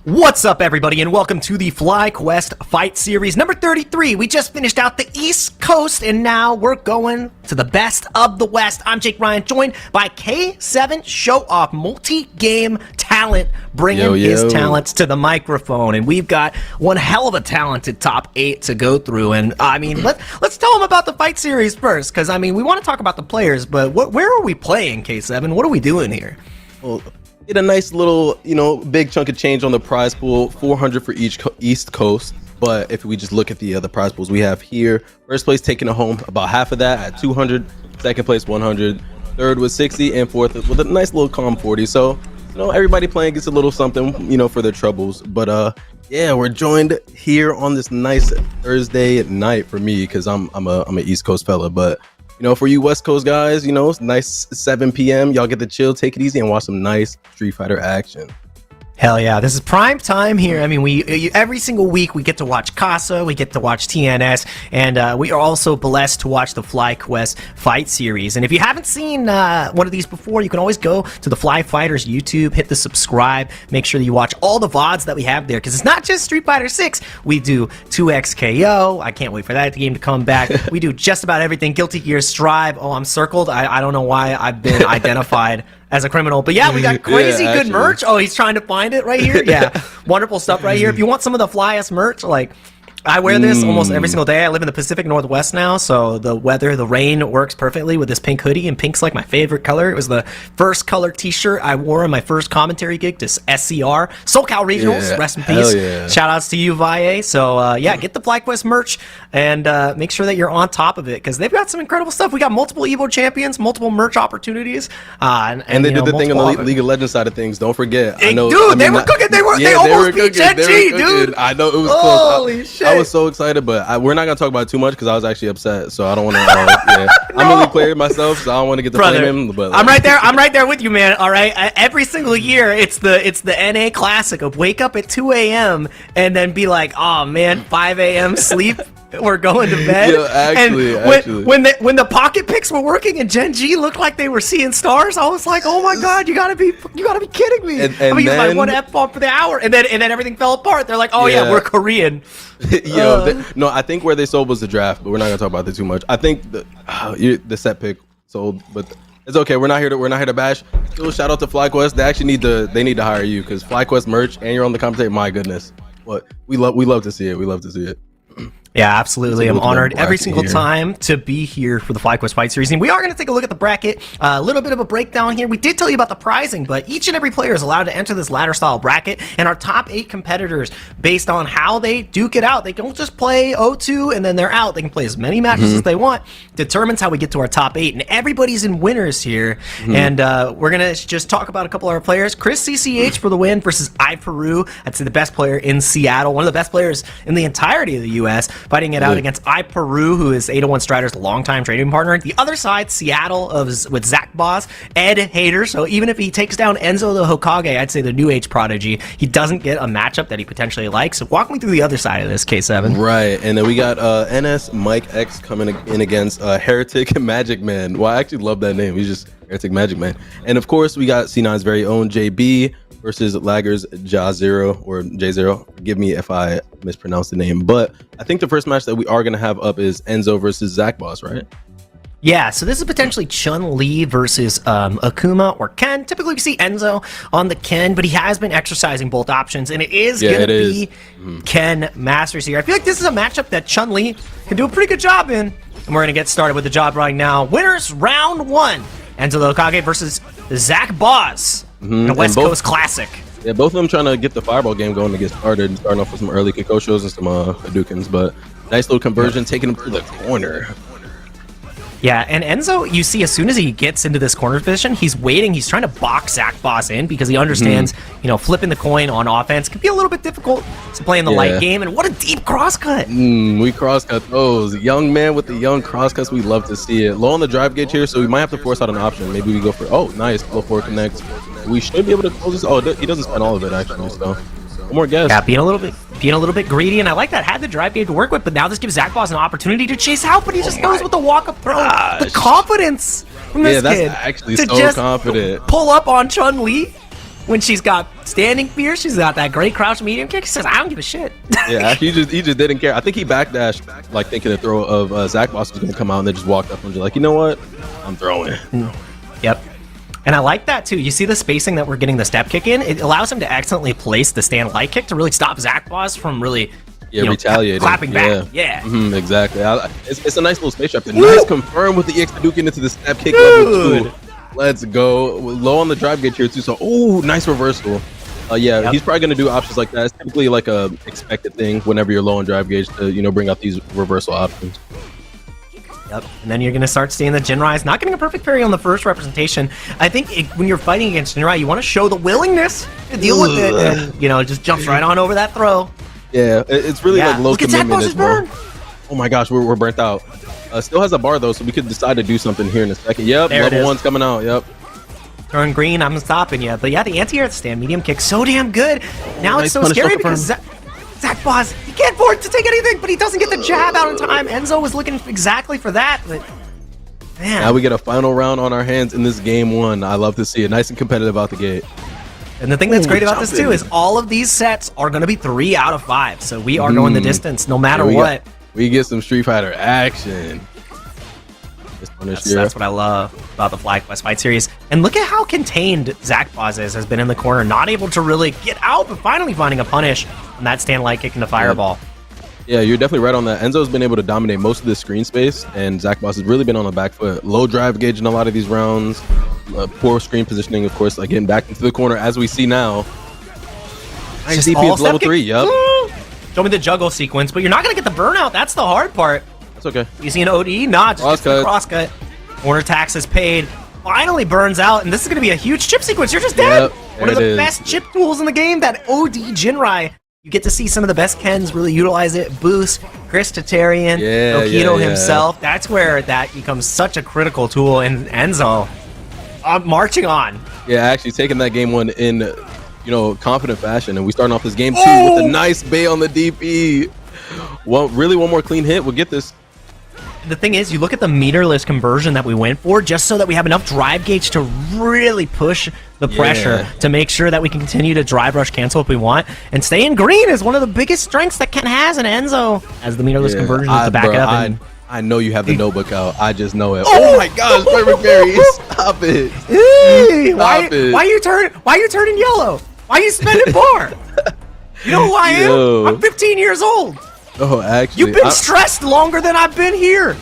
[SPEAKER 16] What's up, everybody, and welcome to the FlyQuest Fight Series number 33. We just finished out the East Coast, and now we're going to the best of the West. I'm Jake Ryan, joined by K7 Show Off, multi-game talent, bringing his talents to the microphone. And we've got one hell of a talented top 8 to go through. And I mean, let's tell them about the Fight Series first, because I mean, we want to talk about the players, but where are we playing, K7? What are we doing here?
[SPEAKER 17] Well, get a nice little, big chunk of change on the prize pool, 400 for each East Coast. But if we just look at the other prize pools we have here, first place taking it home about half of that at 200, second place 100, third was 60, and fourth with a nice little calm 40. So, everybody playing gets a little something, for their troubles. But yeah, we're joined here on this nice Thursday night for me, because I'm an East Coast fella. But for you West Coast guys, it's nice 7 p.m. Y'all get to chill, take it easy, and watch some nice Street Fighter action.
[SPEAKER 16] Hell yeah, this is prime time here. I mean, every single week we get to watch Casa, we get to watch TNS, and we are also blessed to watch the FlyQuest Fight Series. And if you haven't seen one of these before, you can always go to the Fly Fighters YouTube, hit the subscribe, make sure that you watch all the VODs that we have there, because it's not just Street Fighter 6. We do 2XKO. I can't wait for that game to come back. We do just about everything. Guilty Gear Strive. Oh, I'm circled. I don't know why I've been identified as a criminal, but yeah, we got crazy good merch. Oh, he's trying to find it right here. Yeah, wonderful stuff right here. If you want some of the flyest merch, like I wear this almost every single day. I live in the Pacific Northwest now, so the rain works perfectly with this pink hoodie, and pink's like my favorite color. It was the first color t-shirt I wore on my first commentary gig to SCR, SoCal Regionals, rest in peace. Yeah. Shout outs to you, Valle. So yeah, get the FlyQuest merch, and make sure that you're on top of it, because they've got some incredible stuff. We got multiple Evo champions, multiple merch opportunities. And
[SPEAKER 17] they did the thing on the League of Legends side of things. Don't forget.
[SPEAKER 16] They were cooking. They almost beat Gen G, dude.
[SPEAKER 17] I know, it was close.
[SPEAKER 16] Holy shit.
[SPEAKER 17] I was so excited, but we're not gonna talk about it too much because I was actually upset. So I don't want to. I'm a league player myself, so I don't want to get the blame him. But
[SPEAKER 16] I'm right there. I'm right there with you, man. All right. Every single year, it's the NA Classic of wake up at 2 a.m. and then be like, oh man, 5 a.m. sleep. We're going to bed.
[SPEAKER 17] Yeah, actually,
[SPEAKER 16] when the pocket picks were working and Gen G looked like they were seeing stars, I was like, "Oh my god, you gotta be kidding me!" I'm gonna use my one F-bomb for the hour, and then everything fell apart. They're like, "Oh yeah, we're Korean."
[SPEAKER 17] No, I think where they sold was the draft, but we're not gonna talk about that too much. I think the set pick sold, but it's okay. We're not here to bash. Still, shout out to FlyQuest. They actually need to hire you, because FlyQuest merch and you're on the commentator. My goodness, what we love to see it. We love to see it.
[SPEAKER 16] Yeah, absolutely. I'm honored every single time to be here for the FlyQuest Fight Series. And we are going to take a look at the bracket. A little bit of a breakdown here. We did tell you about the prizing, but each and every player is allowed to enter this ladder style bracket. And our top 8 competitors, based on how they duke it out, they don't just play 0-2 and then they're out. They can play as many matches as they want. Determines how we get to our top 8. And everybody's in winners here. And we're going to just talk about a couple of our players. Chris CCH for the win versus iPeru. I'd say the best player in Seattle. One of the best players in the entirety of the U.S. Fighting it out against iPeru, who is 801 Strider's longtime trading partner. The other side, Seattle with Zach Boss, Ed Hader. So even if he takes down Enzo the Hokage, I'd say the New Age prodigy, he doesn't get a matchup that he potentially likes. So walk me through the other side of this, K7.
[SPEAKER 17] Right, and then we got NS Mike X coming in against Heretic Magic Man. Well, I actually love that name. He's just Heretic Magic Man. And of course, we got C9's very own JB versus Laggers J0 or J0. Forgive me if I mispronounce the name, but I think the first match that we are going to have up is Enzo versus Zach Boss, right?
[SPEAKER 16] Yeah, so this is potentially Chun-Li versus Akuma or Ken. Typically, we see Enzo on the Ken, but he has been exercising both options, and it is going to be Ken Masters here. I feel like this is a matchup that Chun-Li can do a pretty good job in, and we're going to get started with the job right now. Winners, round 1. Enzo the Hokage versus Zach Boss. The West Coast Classic.
[SPEAKER 17] Yeah, both of them trying to get the fireball game going to get started, starting off with some early Kikoshos and some Hadoukens, but nice little conversion, taking him to the corner.
[SPEAKER 16] Yeah, and Enzo, you see, as soon as he gets into this corner position, he's waiting. He's trying to box Zach Boss in because he understands, you know, flipping the coin on offense can be a little bit difficult to play in the light game. And what a deep crosscut!
[SPEAKER 17] We crosscut those. Young man with the young crosscuts, we love to see it. Low on the drive gauge here, so we might have to force out an option. Maybe we go for, oh, nice, low forward connect. We should be able to close this. Oh, he doesn't spend all of it, actually, so one more guess.
[SPEAKER 16] Yeah, being a little bit greedy, and I like that. Had the drive gauge to work with, but now this gives Zach Boss an opportunity to chase out, but he just goes with the walk-up throw. The confidence from this
[SPEAKER 17] that's
[SPEAKER 16] kid.
[SPEAKER 17] actually
[SPEAKER 16] to
[SPEAKER 17] so
[SPEAKER 16] just
[SPEAKER 17] confident.
[SPEAKER 16] Pull up on Chun-Li when she's got standing fear. She's got that great crouch medium kick. She says, I don't give a shit.
[SPEAKER 17] Yeah, he just didn't care. I think he backdashed, like thinking the throw of Zach Boss was going to come out, and then just walked up and just like, you know what? I'm throwing.
[SPEAKER 16] Yep. And I like that too. You see the spacing that we're getting the step kick in? It allows him to excellently place the stand light kick to really stop Zach Boss from really
[SPEAKER 17] retaliating.
[SPEAKER 16] Clapping back. Yeah.
[SPEAKER 17] Exactly. It's a nice little space trap. Nice confirm with the EX Hadouken into the step kick level 2. Let's go. Low on the drive gauge here too. So, nice reversal. He's probably going to do options like that. It's typically like a expected thing whenever you're low on drive gauge to, bring out these reversal options.
[SPEAKER 16] Yep, and then you're going to start seeing the Jinrai's not getting a perfect parry on the first representation. I think when you're fighting against Jinrai, you want to show the willingness to deal with it, and just jumps right on over that throw.
[SPEAKER 17] Yeah, it's really like low commitment as well.
[SPEAKER 16] Burn.
[SPEAKER 17] Oh my gosh, we're burnt out. Still has a bar though, so we could decide to do something here in a second. Yep,
[SPEAKER 16] there
[SPEAKER 17] level 1's coming out. Yep.
[SPEAKER 16] Turn green, I'm stopping you. But yeah, the anti-air stand medium kick, so damn good. Now it's so scary because Zach Boss, he can't afford to take anything, but he doesn't get the jab out in time. Enzo was looking exactly for that, but man.
[SPEAKER 17] Now we get a final round on our hands in this game 1. I love to see it. Nice and competitive out the gate.
[SPEAKER 16] And the thing that's great about this too is all of these sets are going to be 3 out of 5. So we are going the distance no matter what.
[SPEAKER 17] We get some Street Fighter action.
[SPEAKER 16] That's what I love about the FlyQuest Fight Series. And look at how contained Zach Boss has been in the corner, not able to really get out, but finally finding a punish on that stand light kick into Fireball.
[SPEAKER 17] Yeah, you're definitely right on that. Enzo's been able to dominate most of the screen space, and Zach Boss has really been on the back foot. Low drive gauge in a lot of these rounds. Poor screen positioning, of course, like getting back into the corner as we see now. Nice DP is level 3, yep.
[SPEAKER 16] Show me the juggle sequence, but you're not going to get the burnout. That's the hard part.
[SPEAKER 17] That's okay.
[SPEAKER 16] You see an OD? Nah, just the crosscut. Corner tax is paid. Finally burns out, and this is going to be a huge chip sequence. You're just dead. One of the best chip tools in the game, that OD Jinrai. You get to see some of the best Kens really utilize it. Boost, Chris Tatarian, Okito himself. That's where that becomes such a critical tool. And Enzo, marching on.
[SPEAKER 17] Yeah, actually taking that game 1 in, confident fashion, and we starting off this game 2 with a nice bait on the DP. One more clean hit. We'll get this.
[SPEAKER 16] The thing is, you look at the meterless conversion that we went for just so that we have enough drive gauge to really push the pressure to make sure that we can continue to drive rush cancel if we want. And staying green is one of the biggest strengths that Ken has, and Enzo has the meterless conversion to back up.
[SPEAKER 17] I know you have the notebook out. I just know it. Oh my gosh, perfect berry. Stop it.
[SPEAKER 16] Why are you turning yellow? Why are you spending bar? You know who I am? I'm 15 years old.
[SPEAKER 17] Oh, actually.
[SPEAKER 16] You've been stressed longer than I've been here.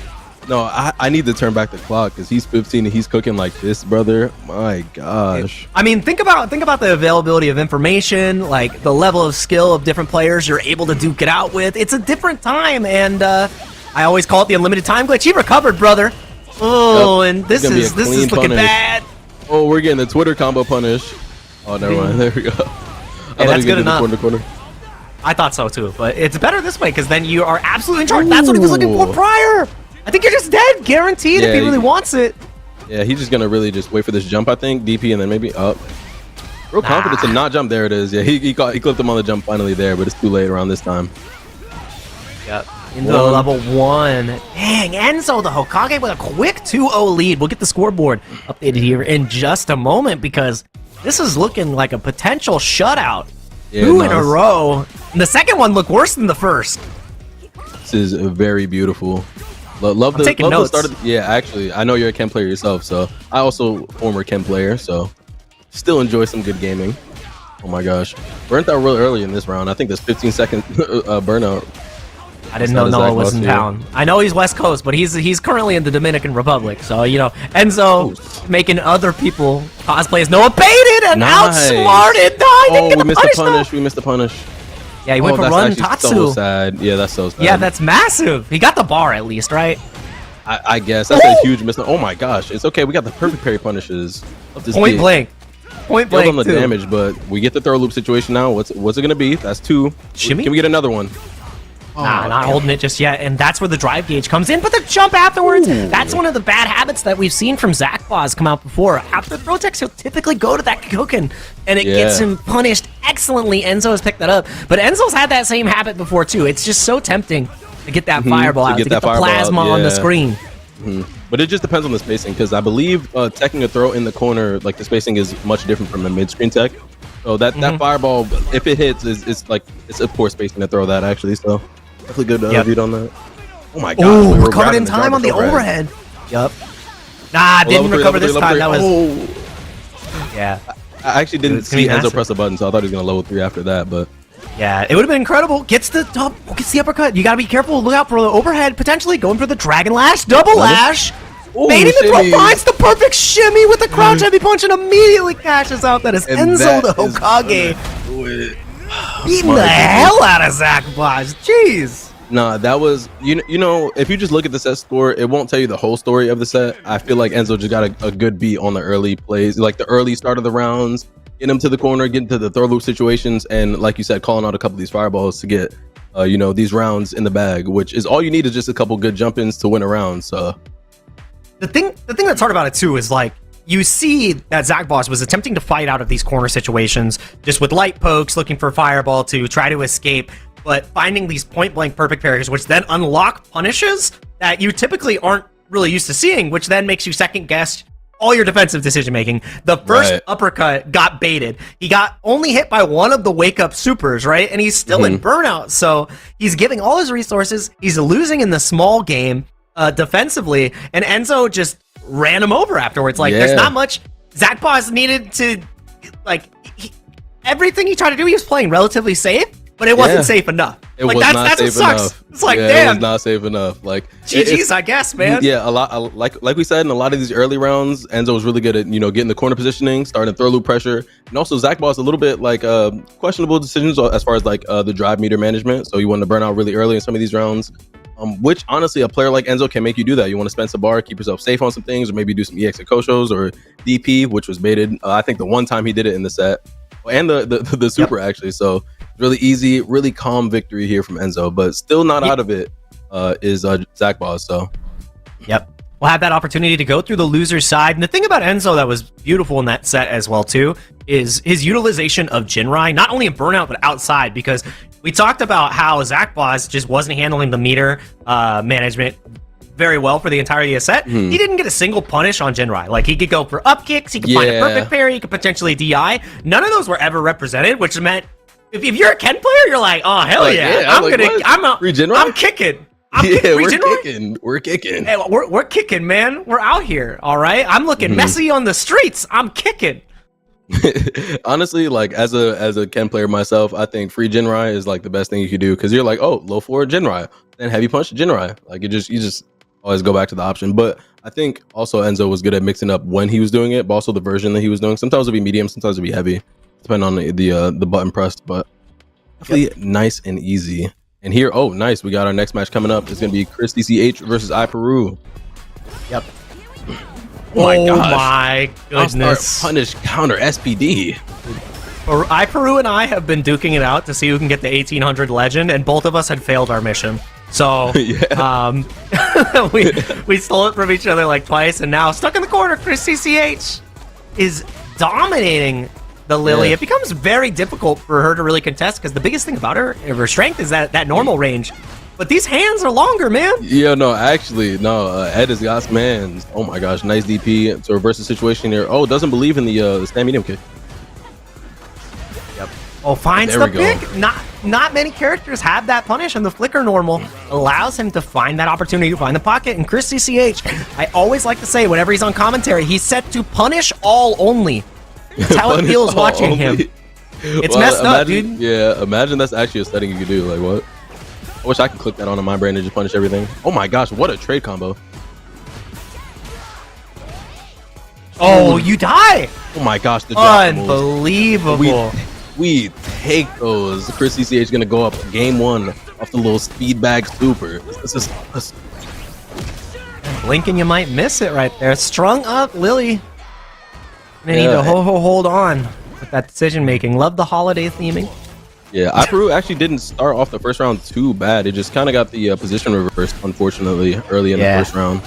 [SPEAKER 17] No, I need to turn back the clock because he's 15 and he's cooking like this, brother. My gosh.
[SPEAKER 16] I mean, think about the availability of information, like the level of skill of different players you're able to duke it out with. It's a different time, and I always call it the unlimited time glitch. He recovered, brother. Oh, and this is looking bad.
[SPEAKER 17] Oh, we're getting the Twitter combo punish. Oh, never mind. There we go.
[SPEAKER 16] Hey, that's good enough. Corner. I thought so too, but it's better this way because then you are absolutely in charge. That's what he was looking for prior. I think you're just dead, guaranteed, if he really wants it.
[SPEAKER 17] Yeah, he's just gonna really just wait for this jump, I think. DP and then maybe up. Real confident to not jump. There it is. Yeah, he clipped him on the jump finally there, but it's too late around this time.
[SPEAKER 16] Yep. Into level 1. Dang, Enzo the Hokage with a quick 2-0 lead. We'll get the scoreboard updated here in just a moment because this is looking like a potential shutout. Yeah, 2 in a row. And the second one looked worse than the first.
[SPEAKER 17] This is very beautiful. Love the start of actually, I know you're a Ken player yourself, so I also former Ken player, so still enjoy some good gaming. Oh my gosh. Burnt out real early in this round. I think this 15-second burnout.
[SPEAKER 16] I didn't know Noah was in town. I know he's West Coast, but he's currently in the Dominican Republic. So, Enzo making other people cosplay as Noah baited and outsmarted.
[SPEAKER 17] We missed the punish. We missed the punish.
[SPEAKER 16] Yeah, he went for run Tatsu.
[SPEAKER 17] So sad. Yeah, that's so sad.
[SPEAKER 16] Yeah, that's massive. He got the bar at least, right?
[SPEAKER 17] I guess that's a huge miss. Oh my gosh, it's okay. We got the perfect parry punishes.
[SPEAKER 16] Point blank
[SPEAKER 17] on the
[SPEAKER 16] too.
[SPEAKER 17] damage, but we get the throw loop situation now. What's it gonna be? That's 2.
[SPEAKER 16] Shimmy?
[SPEAKER 17] Can we get another one?
[SPEAKER 16] Nah, not holding it just yet, and that's where the drive gauge comes in. But the jump afterwards, that's one of the bad habits that we've seen from Zakboz come out before. After throw techs, he'll typically go to that Kikoken, and it gets him punished excellently. Enzo has picked that up, but Enzo's had that same habit before too. It's just so tempting to get that fireball out, to get the plasma on the screen.
[SPEAKER 17] But it just depends on the spacing, because I believe teching a throw in the corner, like the spacing is much different from a mid-screen tech. So that fireball, if it hits, it's a poor spacing to throw that actually. So definitely good read on that. Oh my god!
[SPEAKER 16] Oh, recovered in time on the overhead. Yup. Nah, didn't recover this time. That was. Yeah.
[SPEAKER 17] I actually didn't see Enzo press the button, so I thought he was gonna level 3 after that. But
[SPEAKER 16] yeah, it would have been incredible. Gets the uppercut. You gotta be careful. Look out for the overhead. Potentially going for the Dragon Lash, double lash. Baiting the throw, finds the perfect shimmy with the crouch heavy punch and immediately cashes out. That is Enzo the Hokage. Beating the hell out of Zakboz. Jeez.
[SPEAKER 17] Nah, that was you know, if you just look at the set score, it won't tell you the whole story of the set. I feel like Enzo just got a good beat on the early plays, like the early start of the rounds, get him to the corner, get into the throw loop situations, and like you said, calling out a couple of these fireballs to get you know, these rounds in the bag, which is all you need is just a couple good jump-ins to win a round. So
[SPEAKER 16] the thing that's hard about it too is like you see that Zakboz was attempting to fight out of these corner situations just with light pokes, looking for fireball to try to escape, but finding these point blank perfect parries, which then unlock punishes that you typically aren't really used to seeing, which then makes you second guess all your defensive decision making. The first uppercut got baited. He got only hit by one of the wake up supers, right? And he's still in burnout. So he's giving all his resources. He's losing in the small game defensively, and Enzo just ran him over afterwards. Like there's not much Zakboz needed to everything he tried to do, he was playing relatively safe, but it wasn't safe enough.
[SPEAKER 17] It was not safe
[SPEAKER 16] what sucks.
[SPEAKER 17] enough.
[SPEAKER 16] It's like,
[SPEAKER 17] it
[SPEAKER 16] damn,
[SPEAKER 17] was not safe enough. Like
[SPEAKER 16] GG's, I guess, man.
[SPEAKER 17] Yeah, a lot like we said in a lot of these early rounds, Enzo was really good at, you know, getting the corner positioning, starting to throw loop pressure, and also Zakboz a little bit like questionable decisions as far as like the drive meter management. So you want to burn out really early in some of these rounds. Which honestly, a player like Enzo can make you do that. You want to spend some bar, keep yourself safe on some things, or maybe do some EX Koshos or DP, which was baited. I think the one time he did it in the set, and the super actually. So really easy, really calm victory here from Enzo, but still not out of it is Zakboz. So
[SPEAKER 16] we'll have that opportunity to go through the loser's side. And the thing about Enzo that was beautiful in that set as well too is his utilization of Jinrai, not only in burnout but outside, because we talked about how Zakboz just wasn't handling the meter management very well for the entirety of the set. He didn't get a single punish on Jinrai. Like he could go for up kicks, he could find a perfect parry, he could potentially DI. None of those were ever represented, which meant if you're a Ken player, you're like, oh hell yeah, I'm kicking.
[SPEAKER 17] We're kicking.
[SPEAKER 16] Hey, we're kicking, man. We're out here. All right. I'm looking messy on the streets. I'm kicking.
[SPEAKER 17] Honestly, like as a Ken player myself, I think free Jinrai is like the best thing you could do, because you're like, oh, low forward Jinrai, then heavy punch Jinrai. Like you just always go back to the option. But I think also Enzo was good at mixing up when he was doing it, but also the version that he was doing. Sometimes it'd be medium, sometimes it'd be heavy, depending on the button pressed. But definitely nice and easy. And here, oh nice, we got our next match coming up. It's gonna be Chris DCH versus iPeru.
[SPEAKER 16] Yep.
[SPEAKER 17] Oh
[SPEAKER 16] my goodness.
[SPEAKER 17] Punish counter SPD.
[SPEAKER 16] iPeru and I have been duking it out to see who can get the 1800 legend, and both of us had failed our mission. So we stole it from each other like twice, and now stuck in the corner, Chris CCH is dominating the Lily. It becomes very difficult for her to really contest, because the biggest thing about her strength is that normal range. But these hands are longer, man.
[SPEAKER 17] Yeah, no, actually, no. Ed is God's man. Oh my gosh, nice DP to reverse the situation here. Oh, doesn't believe in the stand medium kick.
[SPEAKER 16] Yep. Oh, finds the pick. Not many characters have that punish, and the flicker normal allows him to find that opportunity to find the pocket. And Chris CCH, I always like to say whenever he's on commentary, he's set to punish all only. That's how it feels watching him. It's messed up, dude.
[SPEAKER 17] Yeah, imagine that's actually a setting you could do. Like what? I wish I could click that onto my brain and just punish everything. Oh my gosh, what a trade combo.
[SPEAKER 16] Oh, you die!
[SPEAKER 17] Oh my gosh, the drop
[SPEAKER 16] unbelievable.
[SPEAKER 17] We take those. Chris CCH gonna go up game one off the little speed bag super.
[SPEAKER 16] blink and you might miss it right there. Strung up, Lily. Gonna need to hold on with that decision making. Love the holiday theming.
[SPEAKER 17] Yeah, Iperu actually didn't start off the first round too bad. It just kind of got the position reversed, unfortunately, early in the first round.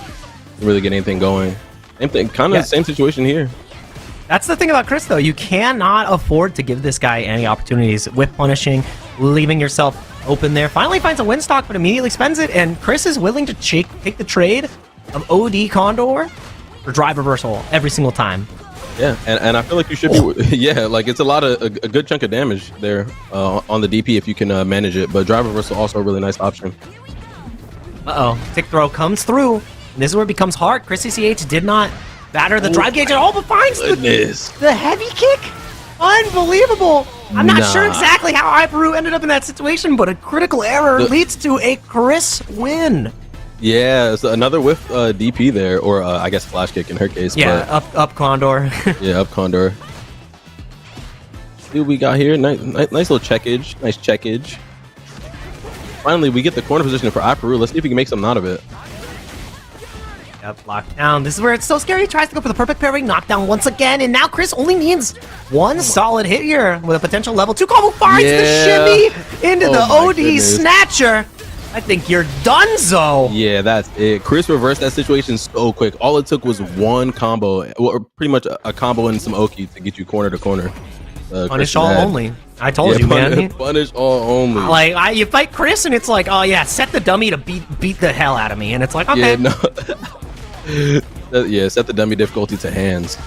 [SPEAKER 17] Didn't really get anything going. Same thing, kind of same situation here.
[SPEAKER 16] That's the thing about Chris, though. You cannot afford to give this guy any opportunities with punishing, leaving yourself open there. Finally finds a win stock, but immediately spends it, and Chris is willing to take the trade of OD Condor for drive reversal every single time.
[SPEAKER 17] Yeah, and I feel like you should be, yeah, like it's a lot of, a good chunk of damage there on the DP if you can manage it, but drive reversal also a really nice option.
[SPEAKER 16] Uh-oh, tick throw comes through. And this is where it becomes hard. Chris CCH did not batter the drive gauge at all, but finds the heavy kick. Unbelievable. I'm not sure exactly how Iperu ended up in that situation, but a critical error leads to a Chris win.
[SPEAKER 17] Yeah, so another whiff DP there, or I guess flash kick in her case.
[SPEAKER 16] Yeah, up Condor.
[SPEAKER 17] Yeah, up Condor. See what we got here. Nice little checkage. Nice checkage. Finally, we get the corner position for Iperu. Let's see if we can make something out of it.
[SPEAKER 16] Yep, locked down. This is where it's so scary. He tries to go for the perfect parry, knockdown once again, and now Chris only needs one solid hit here with a potential level 2 combo. Finds the shimmy into the OD snatcher. I think you're donezo.
[SPEAKER 17] Yeah, that's it. Chris reversed that situation so quick. All it took was one combo, or pretty much a combo and some Oki to get you corner to corner.
[SPEAKER 16] Punish all only. I told you, man.
[SPEAKER 17] Punish all only.
[SPEAKER 16] Like, you fight Chris, and it's like, oh yeah, set the dummy to beat the hell out of me, and it's like, okay.
[SPEAKER 17] Yeah, no. Yeah, set the dummy difficulty to hands.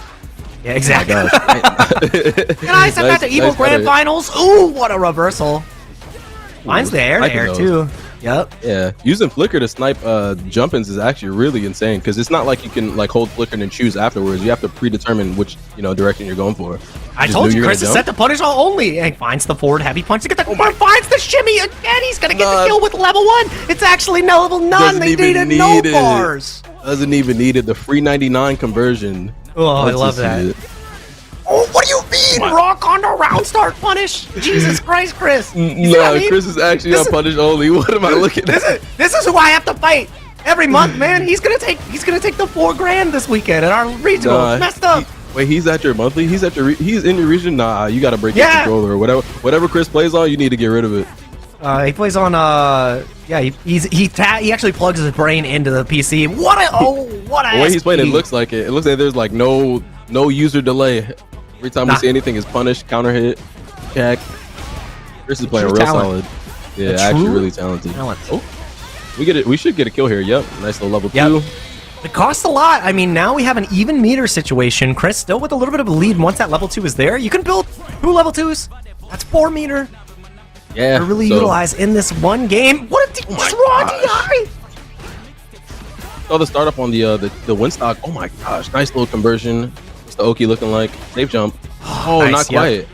[SPEAKER 16] Yeah, exactly. Can I set that to Evo Grand Finals? Ooh, what a reversal. Mine's the air too. Yep.
[SPEAKER 17] Yeah, using flicker to snipe jump-ins is actually really insane because it's not like you can like hold flicker and choose afterwards. You have to predetermine which direction you're going for.
[SPEAKER 16] I told you, Chris is set to punish all only, and finds the forward heavy punch to get the finds the shimmy again. He's gonna get the kill with level 1. It's actually level none. They needed no bars.
[SPEAKER 17] Doesn't even need it. The free 99 conversion.
[SPEAKER 16] Oh, I love that. Oh, what do you mean? Raw Condor round start punish? Jesus Christ, Chris.
[SPEAKER 17] No, Chris is actually on punish only. What am I looking at?
[SPEAKER 16] This is who I have to fight every month, man. He's gonna take the $4,000 this weekend at our regional. Messed up.
[SPEAKER 17] Wait, he's at your monthly? He's in your region? Nah, you gotta break your controller or whatever. Whatever Chris plays on, you need to get rid of it.
[SPEAKER 16] He plays on he actually plugs his brain into the PC. What a
[SPEAKER 17] the way he's playing, it looks like it. It looks like there's like no user delay. Every time we see anything is punish, counter hit, check. Chris is playing real solid. Yeah, actually really talented. Oh, we should get a kill here. Yep, nice little level 2.
[SPEAKER 16] It costs a lot. I mean, now we have an even meter situation. Chris still with a little bit of a lead. Once that level 2 is there, you can build 2 level 2s. That's 4 meter.
[SPEAKER 17] Yeah,
[SPEAKER 16] to really utilize in this one game. What a raw DI!
[SPEAKER 17] Saw the startup on the win stock. Oh my gosh, nice little conversion. What's the Oki looking like? Safe jump. Oh, nice, not quite.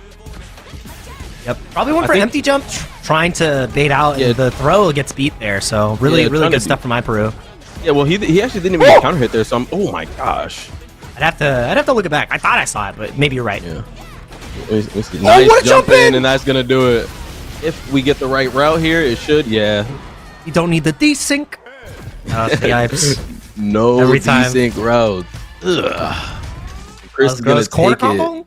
[SPEAKER 16] Yep. Probably one for empty jump, trying to bait out, and the throw gets beat there. So really good stuff from Iperu.
[SPEAKER 17] Yeah, well, he actually didn't even get counter hit there. So oh my gosh.
[SPEAKER 16] I'd have to look it back. I thought I saw it, but maybe you're right.
[SPEAKER 17] Yeah. Nice jump in, and that's gonna do it. If we get the right route here, it should. Yeah.
[SPEAKER 16] You don't need the desync.
[SPEAKER 17] No desync route. Ugh. Chris is gonna take it.
[SPEAKER 16] That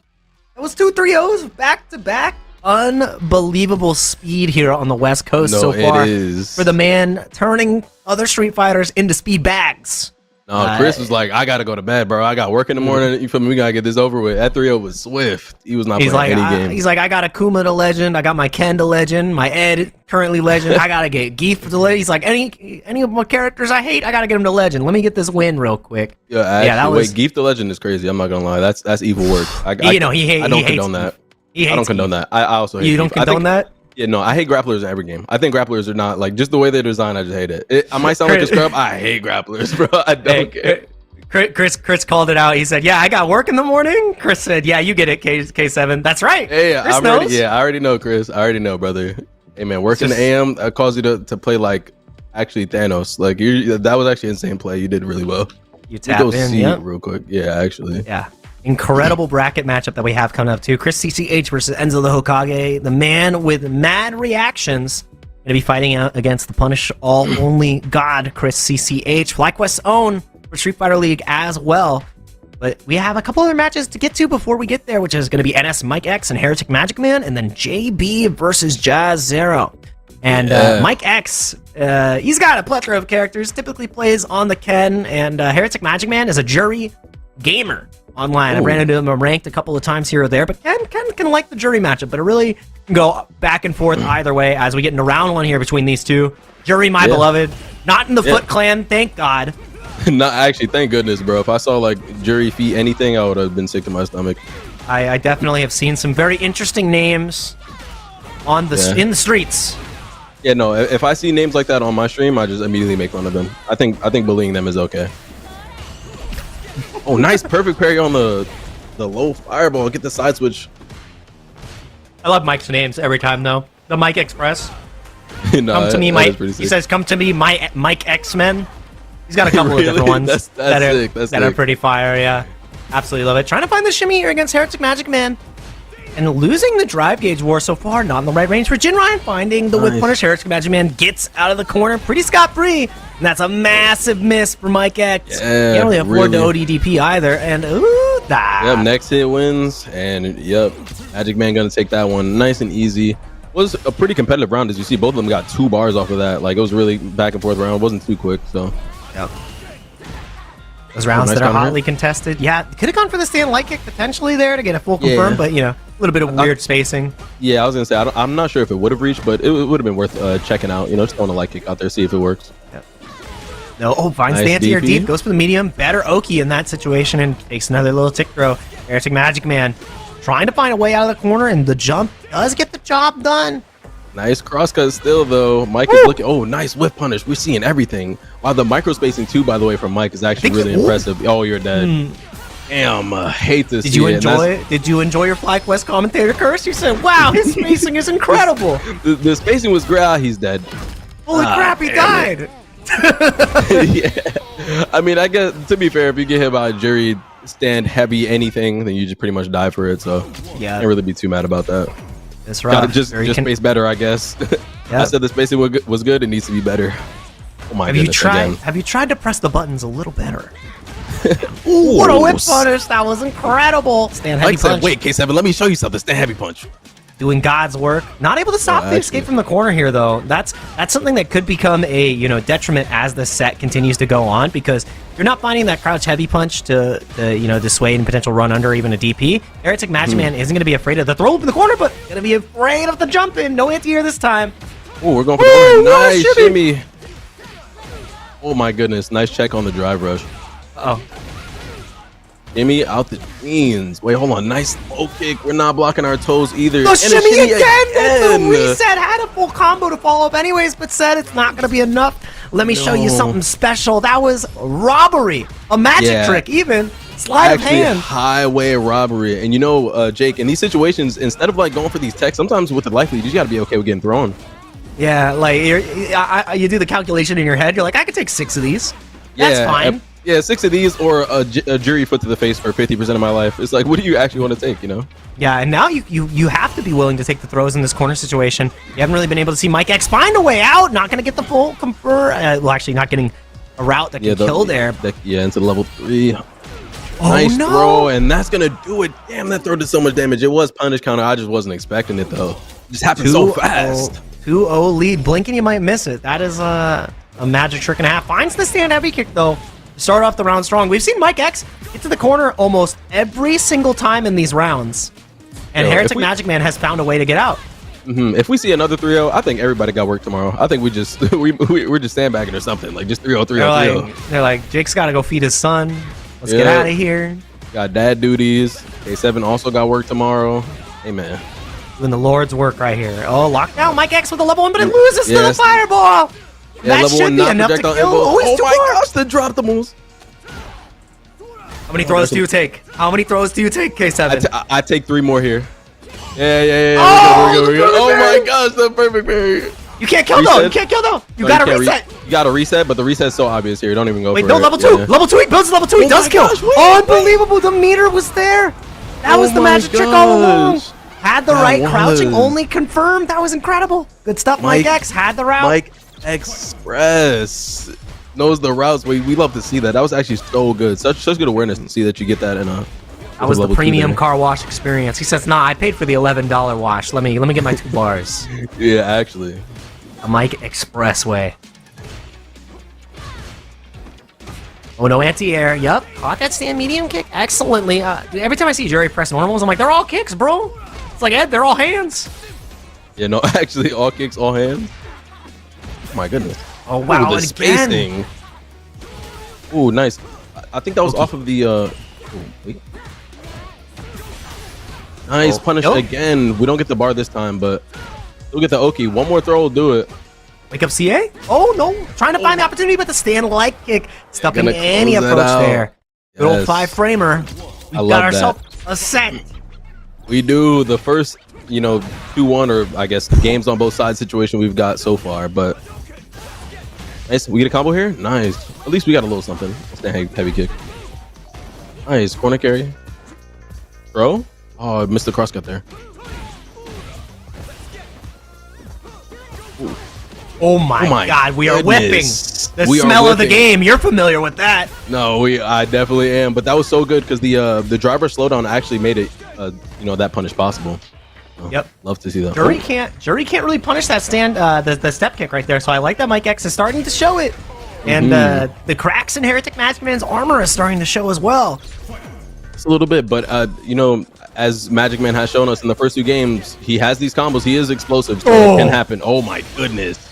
[SPEAKER 16] was 2 3-0s back to back. Unbelievable speed here on the West Coast so far.
[SPEAKER 17] It is.
[SPEAKER 16] For the man turning other Street Fighters into speed bags.
[SPEAKER 17] No, Chris was like, I gotta go to bed, bro. I got work in the morning. You feel me? We gotta get this over with. That 3-0 was swift. He was not playing any game.
[SPEAKER 16] He's like, I got Akuma to legend. I got my Ken to legend. My Ed currently legend. I gotta get Geef to legend. He's like, any of my characters I hate, I gotta get him to legend. Let me get this win real quick.
[SPEAKER 17] Yeah, actually, wait, Geef to legend is crazy. I'm not gonna lie. That's evil work. I don't condone that. I don't condone that. I also hate
[SPEAKER 16] You don't condone that?
[SPEAKER 17] Yeah, no, I hate grapplers in every game. I think grapplers are not, like, just the way they're designed, I just hate it. I might sound like a scrub. I hate grapplers, bro. I don't care.
[SPEAKER 16] Chris called it out. He said, yeah, I got work in the morning. Chris said, yeah, you get it, K7. That's right.
[SPEAKER 17] Hey, I already know, Chris. I already know, brother. Hey, man, work in the AM caused you to play, like, actually Thanos. Like, that was actually insane play. You did really well.
[SPEAKER 16] You tap in,
[SPEAKER 17] see it real quick. Yeah, actually.
[SPEAKER 16] Yeah. Incredible bracket matchup that we have coming up too. Chris CCH versus Enzo the Hokage, the man with mad reactions. Going to be fighting out against the punish all only god Chris CCH, FlyQuest's own for Street Fighter League as well. But we have a couple other matches to get to before we get there, which is going to be NS Mike X and Heretic Magic Man, and then JB versus Jazz Zero. And Mike X, he's got a plethora of characters, typically plays on the Ken, and Heretic Magic Man is a jury gamer online. I've ran into him ranked a couple of times here or there, but Ken can like the jury matchup, but it really can go back and forth either way as we get into round one here between these two. Jury, my beloved, not in the Foot Clan, thank God.
[SPEAKER 17] Not actually, thank goodness, bro. If I saw like Jury feat anything, I would have been sick to my stomach.
[SPEAKER 16] I definitely have seen some very interesting names on the in the streets.
[SPEAKER 17] Yeah, no. If I see names like that on my stream, I just immediately make fun of them. I think bullying them is okay. Oh, nice, perfect parry on the low fireball. Get the side switch.
[SPEAKER 16] I love Mike's names every time though. The Mike Express.
[SPEAKER 17] No,
[SPEAKER 16] come to me, Mike. He says, "Come to me, my Mike X-Men." He's got a couple of different ones that are pretty fire. Yeah, absolutely love it. Trying to find the shimmy here against Heretic Magic Man. And losing the drive gauge war so far, not in the right range for Jin Ryan. Finding the whip punish, Heretic Magic Man gets out of the corner pretty scot-free. And that's a massive miss for Mike X.
[SPEAKER 17] Yeah,
[SPEAKER 16] can't really afford to ODDP either. And ooh, that.
[SPEAKER 17] Yep, next hit wins. And yep, Magic Man gonna take that one nice and easy. It was a pretty competitive round, as you see. Both of them got 2 bars off of that. Like, it was really back and forth round. It wasn't too quick, so.
[SPEAKER 16] Yep. Those rounds that are hotly contested. Yeah, could have gone for the stand light kick potentially there to get a full confirm, but, you know, a little bit of weird spacing.
[SPEAKER 17] Yeah, I was going to say, I'm not sure if it would have reached, but it would have been worth checking out. You know, just throwing a light kick out there, see if it works.
[SPEAKER 16] Yep. No, finds the anti-air deep, goes for the medium. Better Oki in that situation and takes another little tick throw. Heretic Magic Man trying to find a way out of the corner, and the jump does get the job done.
[SPEAKER 17] Nice crosscut still, though. Mike is looking... Oh, nice whip punish. We're seeing everything. Wow, the micro spacing, too, by the way, from Mike is actually really impressive. Oh, you're dead. Damn, hate to see it.
[SPEAKER 16] Did you enjoy your FlyQuest commentator curse? You said, wow, his spacing is incredible.
[SPEAKER 17] The spacing was great. Ah, he's dead.
[SPEAKER 16] Holy crap, he died.
[SPEAKER 17] Yeah. I mean, I guess, to be fair, if you get hit by a jury stand heavy anything, then you just pretty much die for it. So,
[SPEAKER 16] yeah,
[SPEAKER 17] can't really be too mad about that.
[SPEAKER 16] That's right.
[SPEAKER 17] Gotta just space better, I guess. I said the spacing was good. It needs to be better. Oh my goodness.
[SPEAKER 16] Have you tried to press the buttons a little better? Ooh, what a whip punish! That was incredible. Stand heavy punch.
[SPEAKER 17] Wait, K7, let me show you something. Stand heavy punch.
[SPEAKER 16] Doing God's work. Not able to stop the escape from the corner here, though. That's something that could become a detriment as the set continues to go on, because you're not finding that crouch heavy punch to dissuade and potential run under even a DP. Heretic Magic Man isn't going to be afraid of the throw up in the corner, but going to be afraid of the jump in. No anti-air this time.
[SPEAKER 17] Oh, we're going for the nice shimmy. Oh my goodness, nice check on the drive rush. Shimmy out the jeans. Wait, hold on. Nice low kick. We're not blocking our toes either.
[SPEAKER 16] The shimmy again! The reset had a full combo to follow up anyways, but said it's not going to be enough. Let me show you something special. That was robbery. A magic trick even. Sleight of hand.
[SPEAKER 17] Highway robbery. And you know, Jake, in these situations, instead of like going for these techs, sometimes with the life lead, you just got to be okay with getting thrown.
[SPEAKER 16] Yeah, like you do the calculation in your head. You're like, I could take 6 of these. That's fine.
[SPEAKER 17] Yeah, 6 of these or a jury foot to the face for 50% of my life. It's like, what do you actually want to take, you know?
[SPEAKER 16] Yeah, and now you have to be willing to take the throws in this corner situation. You haven't really been able to see Mike X find a way out. Not going to get the full confer. Well, actually, not getting a route that can kill there.
[SPEAKER 17] Into level 3. Nice throw, and that's going to do it. Damn, that throw did so much damage. It was punish counter. I just wasn't expecting it, though. It just happened so fast.
[SPEAKER 16] 2-0 lead. Blinking, you might miss it. That is a magic trick and a half. Finds the stand heavy kick, though. Start off the round strong. We've seen Mike X get to the corner almost every single time in these rounds. And Heretic Magic Man has found a way to get out.
[SPEAKER 17] If we see another 3-0, I think everybody got work tomorrow. I think we're just sandbagging or something. Like, just 3-0, 3-0,
[SPEAKER 16] They're like, Jake's got to go feed his son. Let's get out of here.
[SPEAKER 17] Got dad duties. K7 also got work tomorrow. Hey, man.
[SPEAKER 16] Doing the Lord's work right here. Oh, lockdown. Mike X with a level 1, but it loses to the fireball.
[SPEAKER 17] Yeah,
[SPEAKER 16] that should be enough to kill.
[SPEAKER 17] Oh my gosh, the drop the moves.
[SPEAKER 16] How many throws do you take? How many throws do you take, K7?
[SPEAKER 17] I take 3 more here. Yeah. We're good. Oh my gosh, the perfect parry.
[SPEAKER 16] You can't kill though. You can't kill though. You gotta reset.
[SPEAKER 17] You gotta reset, but the reset's so obvious here. Don't even go for it.
[SPEAKER 16] Wait, no, level 2. Yeah. Level 2, he builds level 2. He does kill. Unbelievable. The meter was there. That was the magic trick all along. Had the right crouching only confirmed. That was incredible. Good stuff, Mike X. Had the route.
[SPEAKER 17] Mike Express. knows the routes. We love to see that. That was actually so good. Such good awareness to see that you get that in a.
[SPEAKER 16] That was the premium car wash experience. He says, "Nah, I paid for the $11 wash. Let me get my 2 bars."
[SPEAKER 17] Yeah, actually.
[SPEAKER 16] A Mike Expressway. Oh, no anti-air. Yup, caught that stand medium kick excellently. Every time I see Jerry press normals, I'm like, they're all kicks, bro. It's like, Ed, they're all hands.
[SPEAKER 17] Yeah, no, actually, all kicks, all hands. Oh my goodness.
[SPEAKER 16] Oh, wow,
[SPEAKER 17] the
[SPEAKER 16] and
[SPEAKER 17] spacing. Ooh, nice. I think that was off of the... wait. Nice punish again. We don't get the bar this time, but we'll get the Oki. One more throw will do it.
[SPEAKER 16] Wake up CA? Oh, no. Trying to find the opportunity, but the stand light kick. Stuffing any approach there. Good old 5-framer. We got ourselves a set.
[SPEAKER 17] We do the first, 2-1, or I guess games on both sides situation we've got so far, but nice. We get a combo here? Nice. At least we got a little something. Stand heavy kick. Nice. Corner carry. Bro? Oh, I missed the cross cut there. Ooh.
[SPEAKER 16] Oh my God, we are whipping. The smell of the game. You're familiar with that.
[SPEAKER 17] No, I definitely am. But that was so good because the driver slowdown actually made it, that punish possible. Oh,
[SPEAKER 16] yep.
[SPEAKER 17] Love to see that.
[SPEAKER 16] Jury can't really punish that stand, the step kick right there. So I like that Mike X is starting to show it. And the cracks in Heretic Magic Man's armor is starting to show as well.
[SPEAKER 17] It's a little bit, but as Magic Man has shown us in the first 2 games, he has these combos. He is explosive, so it can happen. Oh my goodness.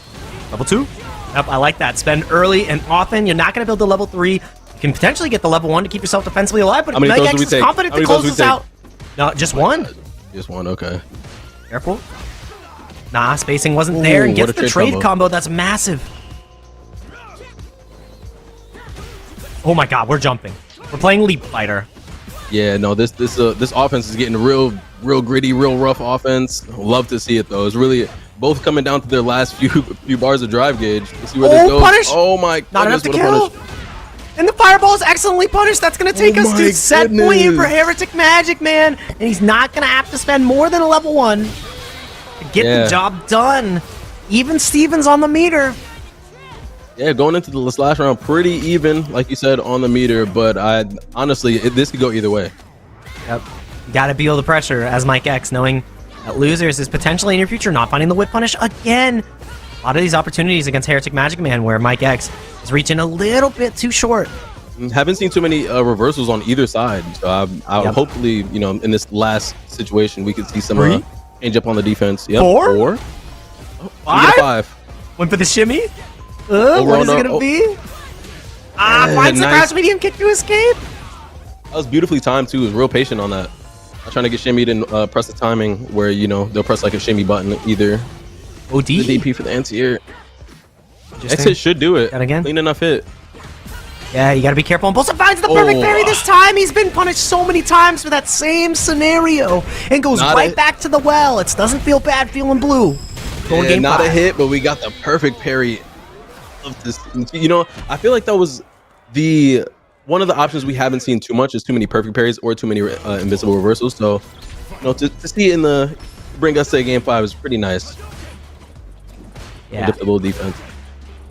[SPEAKER 16] Level 2? Yep, I like that. Spend early and often. You're not going to build the level 3. You can potentially get the level 1 to keep yourself defensively alive, but Mike X is confident to close this out. No, just one.
[SPEAKER 17] Just one, okay.
[SPEAKER 16] Careful. Nah, spacing wasn't there, and gets the trade combo. That's massive. Oh my God, we're jumping. We're playing Leap Fighter.
[SPEAKER 17] Yeah, no, this offense is getting real gritty, real rough offense. Love to see it though. It's really both coming down to their last few bars of drive gauge. Let's see where this goes.
[SPEAKER 16] Punish!
[SPEAKER 17] Oh my goodness,
[SPEAKER 16] not enough to kill. And the fireball is excellently punished. That's going to take us to set point here for Heretic Magic Man. And he's not going to have to spend more than a level 1 to get the job done. Even Stevens on the meter.
[SPEAKER 17] Yeah, going into the last round pretty even, like you said, on the meter. But honestly, this could go either way.
[SPEAKER 16] Yep. Got to feel the pressure as Mike X, knowing that losers is potentially in your future, not finding the whip punish again. A lot of these opportunities against Heretic Magic Man where Mike X is reaching a little bit too short.
[SPEAKER 17] Haven't seen too many reversals on either side. So hopefully, in this last situation, we could see some change up on the defense. Yep.
[SPEAKER 16] 4?
[SPEAKER 17] Oh,
[SPEAKER 16] 5? Went for the shimmy. What is it going to be? Finds the crouch medium kick to escape.
[SPEAKER 17] That was beautifully timed, too. He was real patient on that. Not trying to get shimmied and press the timing where, they'll press like a shimmy button either.
[SPEAKER 16] OD?
[SPEAKER 17] The DP for the anti-air. X-hit should do it.
[SPEAKER 16] Again?
[SPEAKER 17] Clean enough hit.
[SPEAKER 16] Yeah, you got to be careful. And Bolsa finds the perfect parry this time. He's been punished so many times for that same scenario. And goes right back to the well. It doesn't feel bad feeling blue.
[SPEAKER 17] Game not 5. A hit, but we got the perfect parry. Of this. I feel like that was one of the options we haven't seen too much is too many perfect parries or too many invisible reversals. So, to see it bring us to game 5 is pretty nice.
[SPEAKER 16] Yeah.
[SPEAKER 17] A little defense.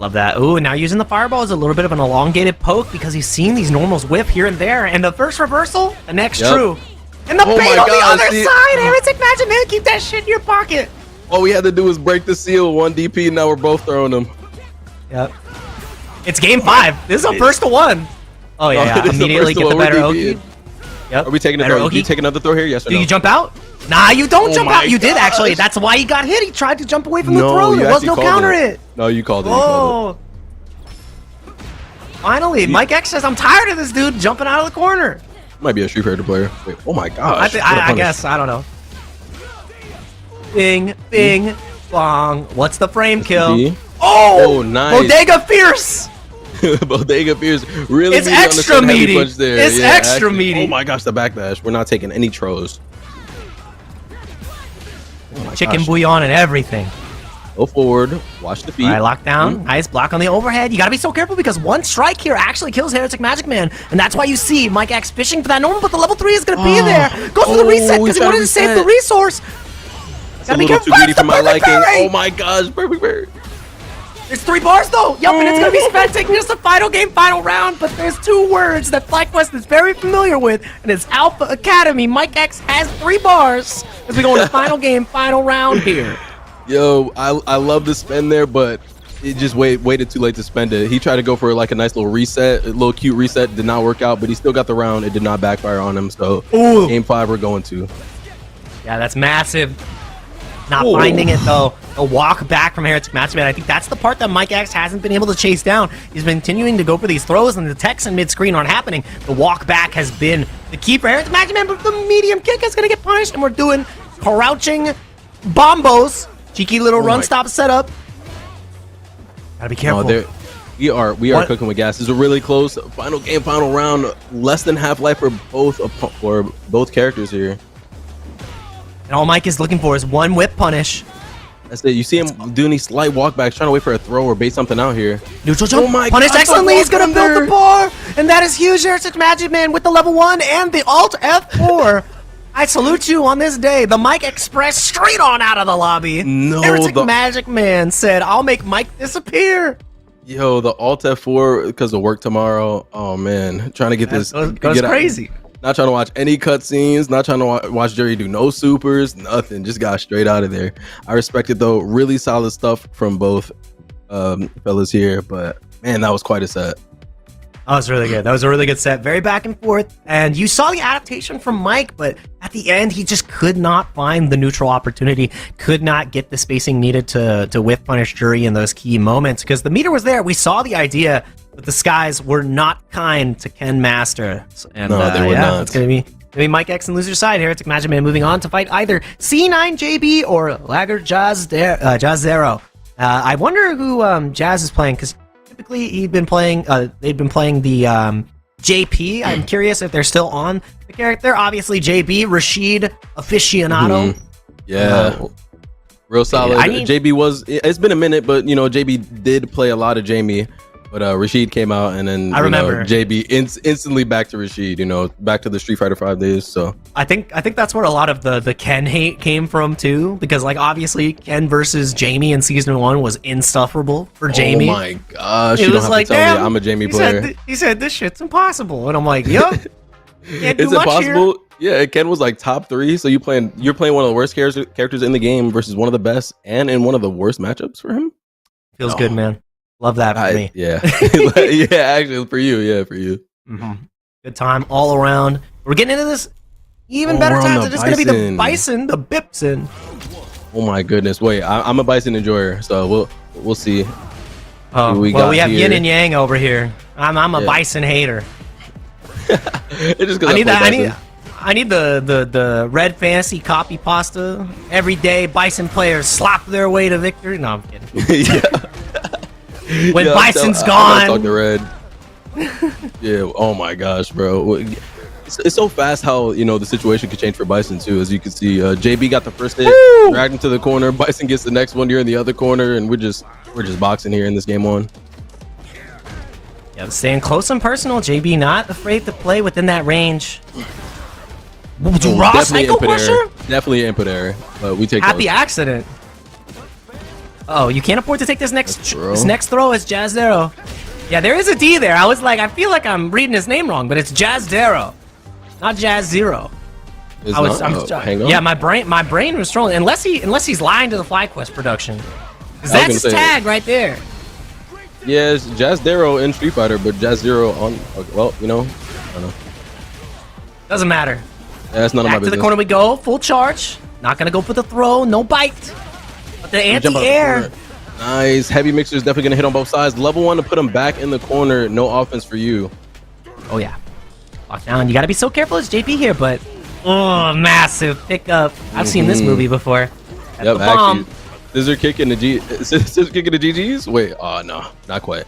[SPEAKER 16] Love that. Ooh, now using the fireball is a little bit of an elongated poke because he's seeing these normals whip here and there. And the first reversal, the next true. And the bait on the other side. Heretic Magic Man, keep that shit in your pocket.
[SPEAKER 17] All we had to do was break the seal, 1 DP, and now we're both throwing them.
[SPEAKER 16] Yep. It's game 5. This is a first to 1. Oh yeah, immediately get the better Oki.
[SPEAKER 17] Yep. Are we taking a throw? Do you take another throw here? Yes or no?
[SPEAKER 16] Do you jump out? Nah, you don't jump out. You did actually. That's why he got hit. He tried to jump away from the throw. There was no counter it.
[SPEAKER 17] No, you called it.
[SPEAKER 16] Oh. Finally, Mike X says, I'm tired of this dude jumping out of the corner.
[SPEAKER 17] Might be a Street Fighter player. Wait, oh my gosh.
[SPEAKER 16] I guess. I don't know. Bing, bing, bong. What's the frame kill? Oh,
[SPEAKER 17] nice.
[SPEAKER 16] Bodega Fierce.
[SPEAKER 17] Bodega Fierce. Really
[SPEAKER 16] it's extra meaty. It's extra meaty.
[SPEAKER 17] Oh my gosh, the backdash. We're not taking any throws.
[SPEAKER 16] Chicken bouillon and everything.
[SPEAKER 17] Go forward. Watch the feet.
[SPEAKER 16] All right, lock down. Nice block on the overhead. You got to be so careful because one strike here actually kills Heretic Magic Man. And that's why you see Mike X fishing for that normal, but the level 3 is going to be there. Goes for the reset because he wanted to save the resource.
[SPEAKER 17] Gotta be careful. Too greedy for my liking. Oh my gosh, perfect parry.
[SPEAKER 16] There's 3 bars though. Yup, and it's gonna be spent taking us to final game, final round. But there's 2 words that FlyQuest is very familiar with, and it's Alpha Academy. Mike X has 3 bars as we go into final game, final round here.
[SPEAKER 17] Yo, I love the spend there, but it just waited too late to spend it. He tried to go for like a nice little reset, a little cute reset. Did not work out, but he still got the round. It did not backfire on him. So game 5 we're going to.
[SPEAKER 16] Yeah, that's massive. Not finding it though. A walk back from Heretic Matchman. I think that's the part that Mike X hasn't been able to chase down. He's been continuing to go for these throws, and the techs in mid-screen aren't happening. The walk back has been the key for Heretic Matchman, but the medium kick is going to get punished, and we're doing crouching bombos. Cheeky little run stop setup. Gotta be careful.
[SPEAKER 17] We are cooking with gas. This is a really close final game, final round. Less than half life for both characters here.
[SPEAKER 16] And all Mike is looking for is one whip punish.
[SPEAKER 17] That's it. You see him doing these slight walkbacks, trying to wait for a throw or bait something out here.
[SPEAKER 16] Neutral jump.
[SPEAKER 17] Oh my
[SPEAKER 16] Punish
[SPEAKER 17] God,
[SPEAKER 16] excellently. He's gonna build the bar, and that is huge. Heretic Magic Man with the level 1 and the Alt F4. I salute you on this day. The Mike Express straight on out of the lobby.
[SPEAKER 17] No,
[SPEAKER 16] Heretic Magic Man said, "I'll make Mike disappear."
[SPEAKER 17] Yo, the Alt F4 because of work tomorrow. Oh man, trying to get this.
[SPEAKER 16] Goes crazy.
[SPEAKER 17] Not trying to watch any cutscenes. Not trying to watch Jerry do no supers. Nothing. Just got straight out of there. I respect it though. Really solid stuff from both fellas here. But man, that was quite a set.
[SPEAKER 16] That was really good. That was a really good set. Very back and forth. And you saw the adaptation from Mike, but at the end, he just could not find the neutral opportunity, could not get the spacing needed to whiff punish Jury in those key moments because the meter was there. We saw the idea, but the skies were not kind to Ken Master. And,
[SPEAKER 17] no, they were not.
[SPEAKER 16] It's going to be Mike X and loser side. Heretic Magic Man moving on to fight either C9JB or Laggard Jazz Zero. I wonder who Jazz is playing because typically they've been playing the JP. I'm curious if they're still on the character. Obviously, JB, Rashid, aficionado.
[SPEAKER 17] Yeah. Real solid. JB was, it's been a minute, but you know, JB did play a lot of Jamie. But Rashid came out, and then
[SPEAKER 16] I remember
[SPEAKER 17] JB instantly back to Rashid. You know, back to the Street Fighter 5 days. So
[SPEAKER 16] I think that's where a lot of the Ken hate came from too, because like obviously Ken versus Jamie in season 1 was insufferable for Jamie.
[SPEAKER 17] Oh my gosh!
[SPEAKER 16] It
[SPEAKER 17] You
[SPEAKER 16] was
[SPEAKER 17] don't have
[SPEAKER 16] like,
[SPEAKER 17] to tell me
[SPEAKER 16] damn,
[SPEAKER 17] I'm a Jamie player.
[SPEAKER 16] He said this shit's impossible, and I'm like, yup.
[SPEAKER 17] It's impossible. Yeah, Ken was like top 3. So you're playing one of the worst characters in the game versus one of the best, and in one of the worst matchups for him.
[SPEAKER 16] Feels good, man. Love that for me.
[SPEAKER 17] Yeah. Yeah, actually for you. Yeah, for you.
[SPEAKER 16] Mm-hmm. Good time all around. We're getting into this even better times. It's going to be the Bison, the Bipson.
[SPEAKER 17] Oh my goodness. Wait, I'm a Bison enjoyer, so we'll see.
[SPEAKER 16] Oh, we have Yin and Yang over here. I'm a Bison hater.
[SPEAKER 17] It's just
[SPEAKER 16] I need the red fantasy copy pasta. Every day Bison players slop their way to victory. No, I'm kidding.
[SPEAKER 17] Yeah.
[SPEAKER 16] When Bison's
[SPEAKER 17] gone.
[SPEAKER 16] gone.
[SPEAKER 17] The red. Yeah. Oh my gosh, bro. It's so fast how, you know, the situation could change for Bison too. As you can see, JB got the first hit, dragged him to the corner. Bison gets the next one. You're in the other corner, and we're just boxing here in this game 1.
[SPEAKER 16] Yeah, staying close and personal. JB not afraid to play within that range. Raw Psycho Crusher?
[SPEAKER 17] Definitely input error, but we take
[SPEAKER 16] happy
[SPEAKER 17] those.
[SPEAKER 16] accident. Oh, you can't afford to take this next throw as Jazz Zero. Yeah, there is a D there. I was like, I feel like I'm reading his name wrong, but it's Jazz Zero, not Jazz Zero.
[SPEAKER 17] Hang on.
[SPEAKER 16] Yeah, my brain was strong. Unless he's lying to the FlyQuest production, because that's his tag right there.
[SPEAKER 17] Yeah, it's Jazz Zero in Street Fighter, but Jazz Zero on. Well, you know, I don't know.
[SPEAKER 16] Doesn't matter.
[SPEAKER 17] Yeah, that's none of my
[SPEAKER 16] Back to
[SPEAKER 17] business.
[SPEAKER 16] the corner we go. Full charge. Not gonna go for the throw. No bite. But the anti-air.
[SPEAKER 17] Nice. Heavy mixer is definitely gonna hit on both sides. Level 1 to put him back in the corner. No offense for you.
[SPEAKER 16] Oh yeah. Lock down. You gotta be so careful as JP here, but massive pickup. I've seen this movie before.
[SPEAKER 17] Yep, actually. Scissor kick in the GGs? Wait, oh no, not quite.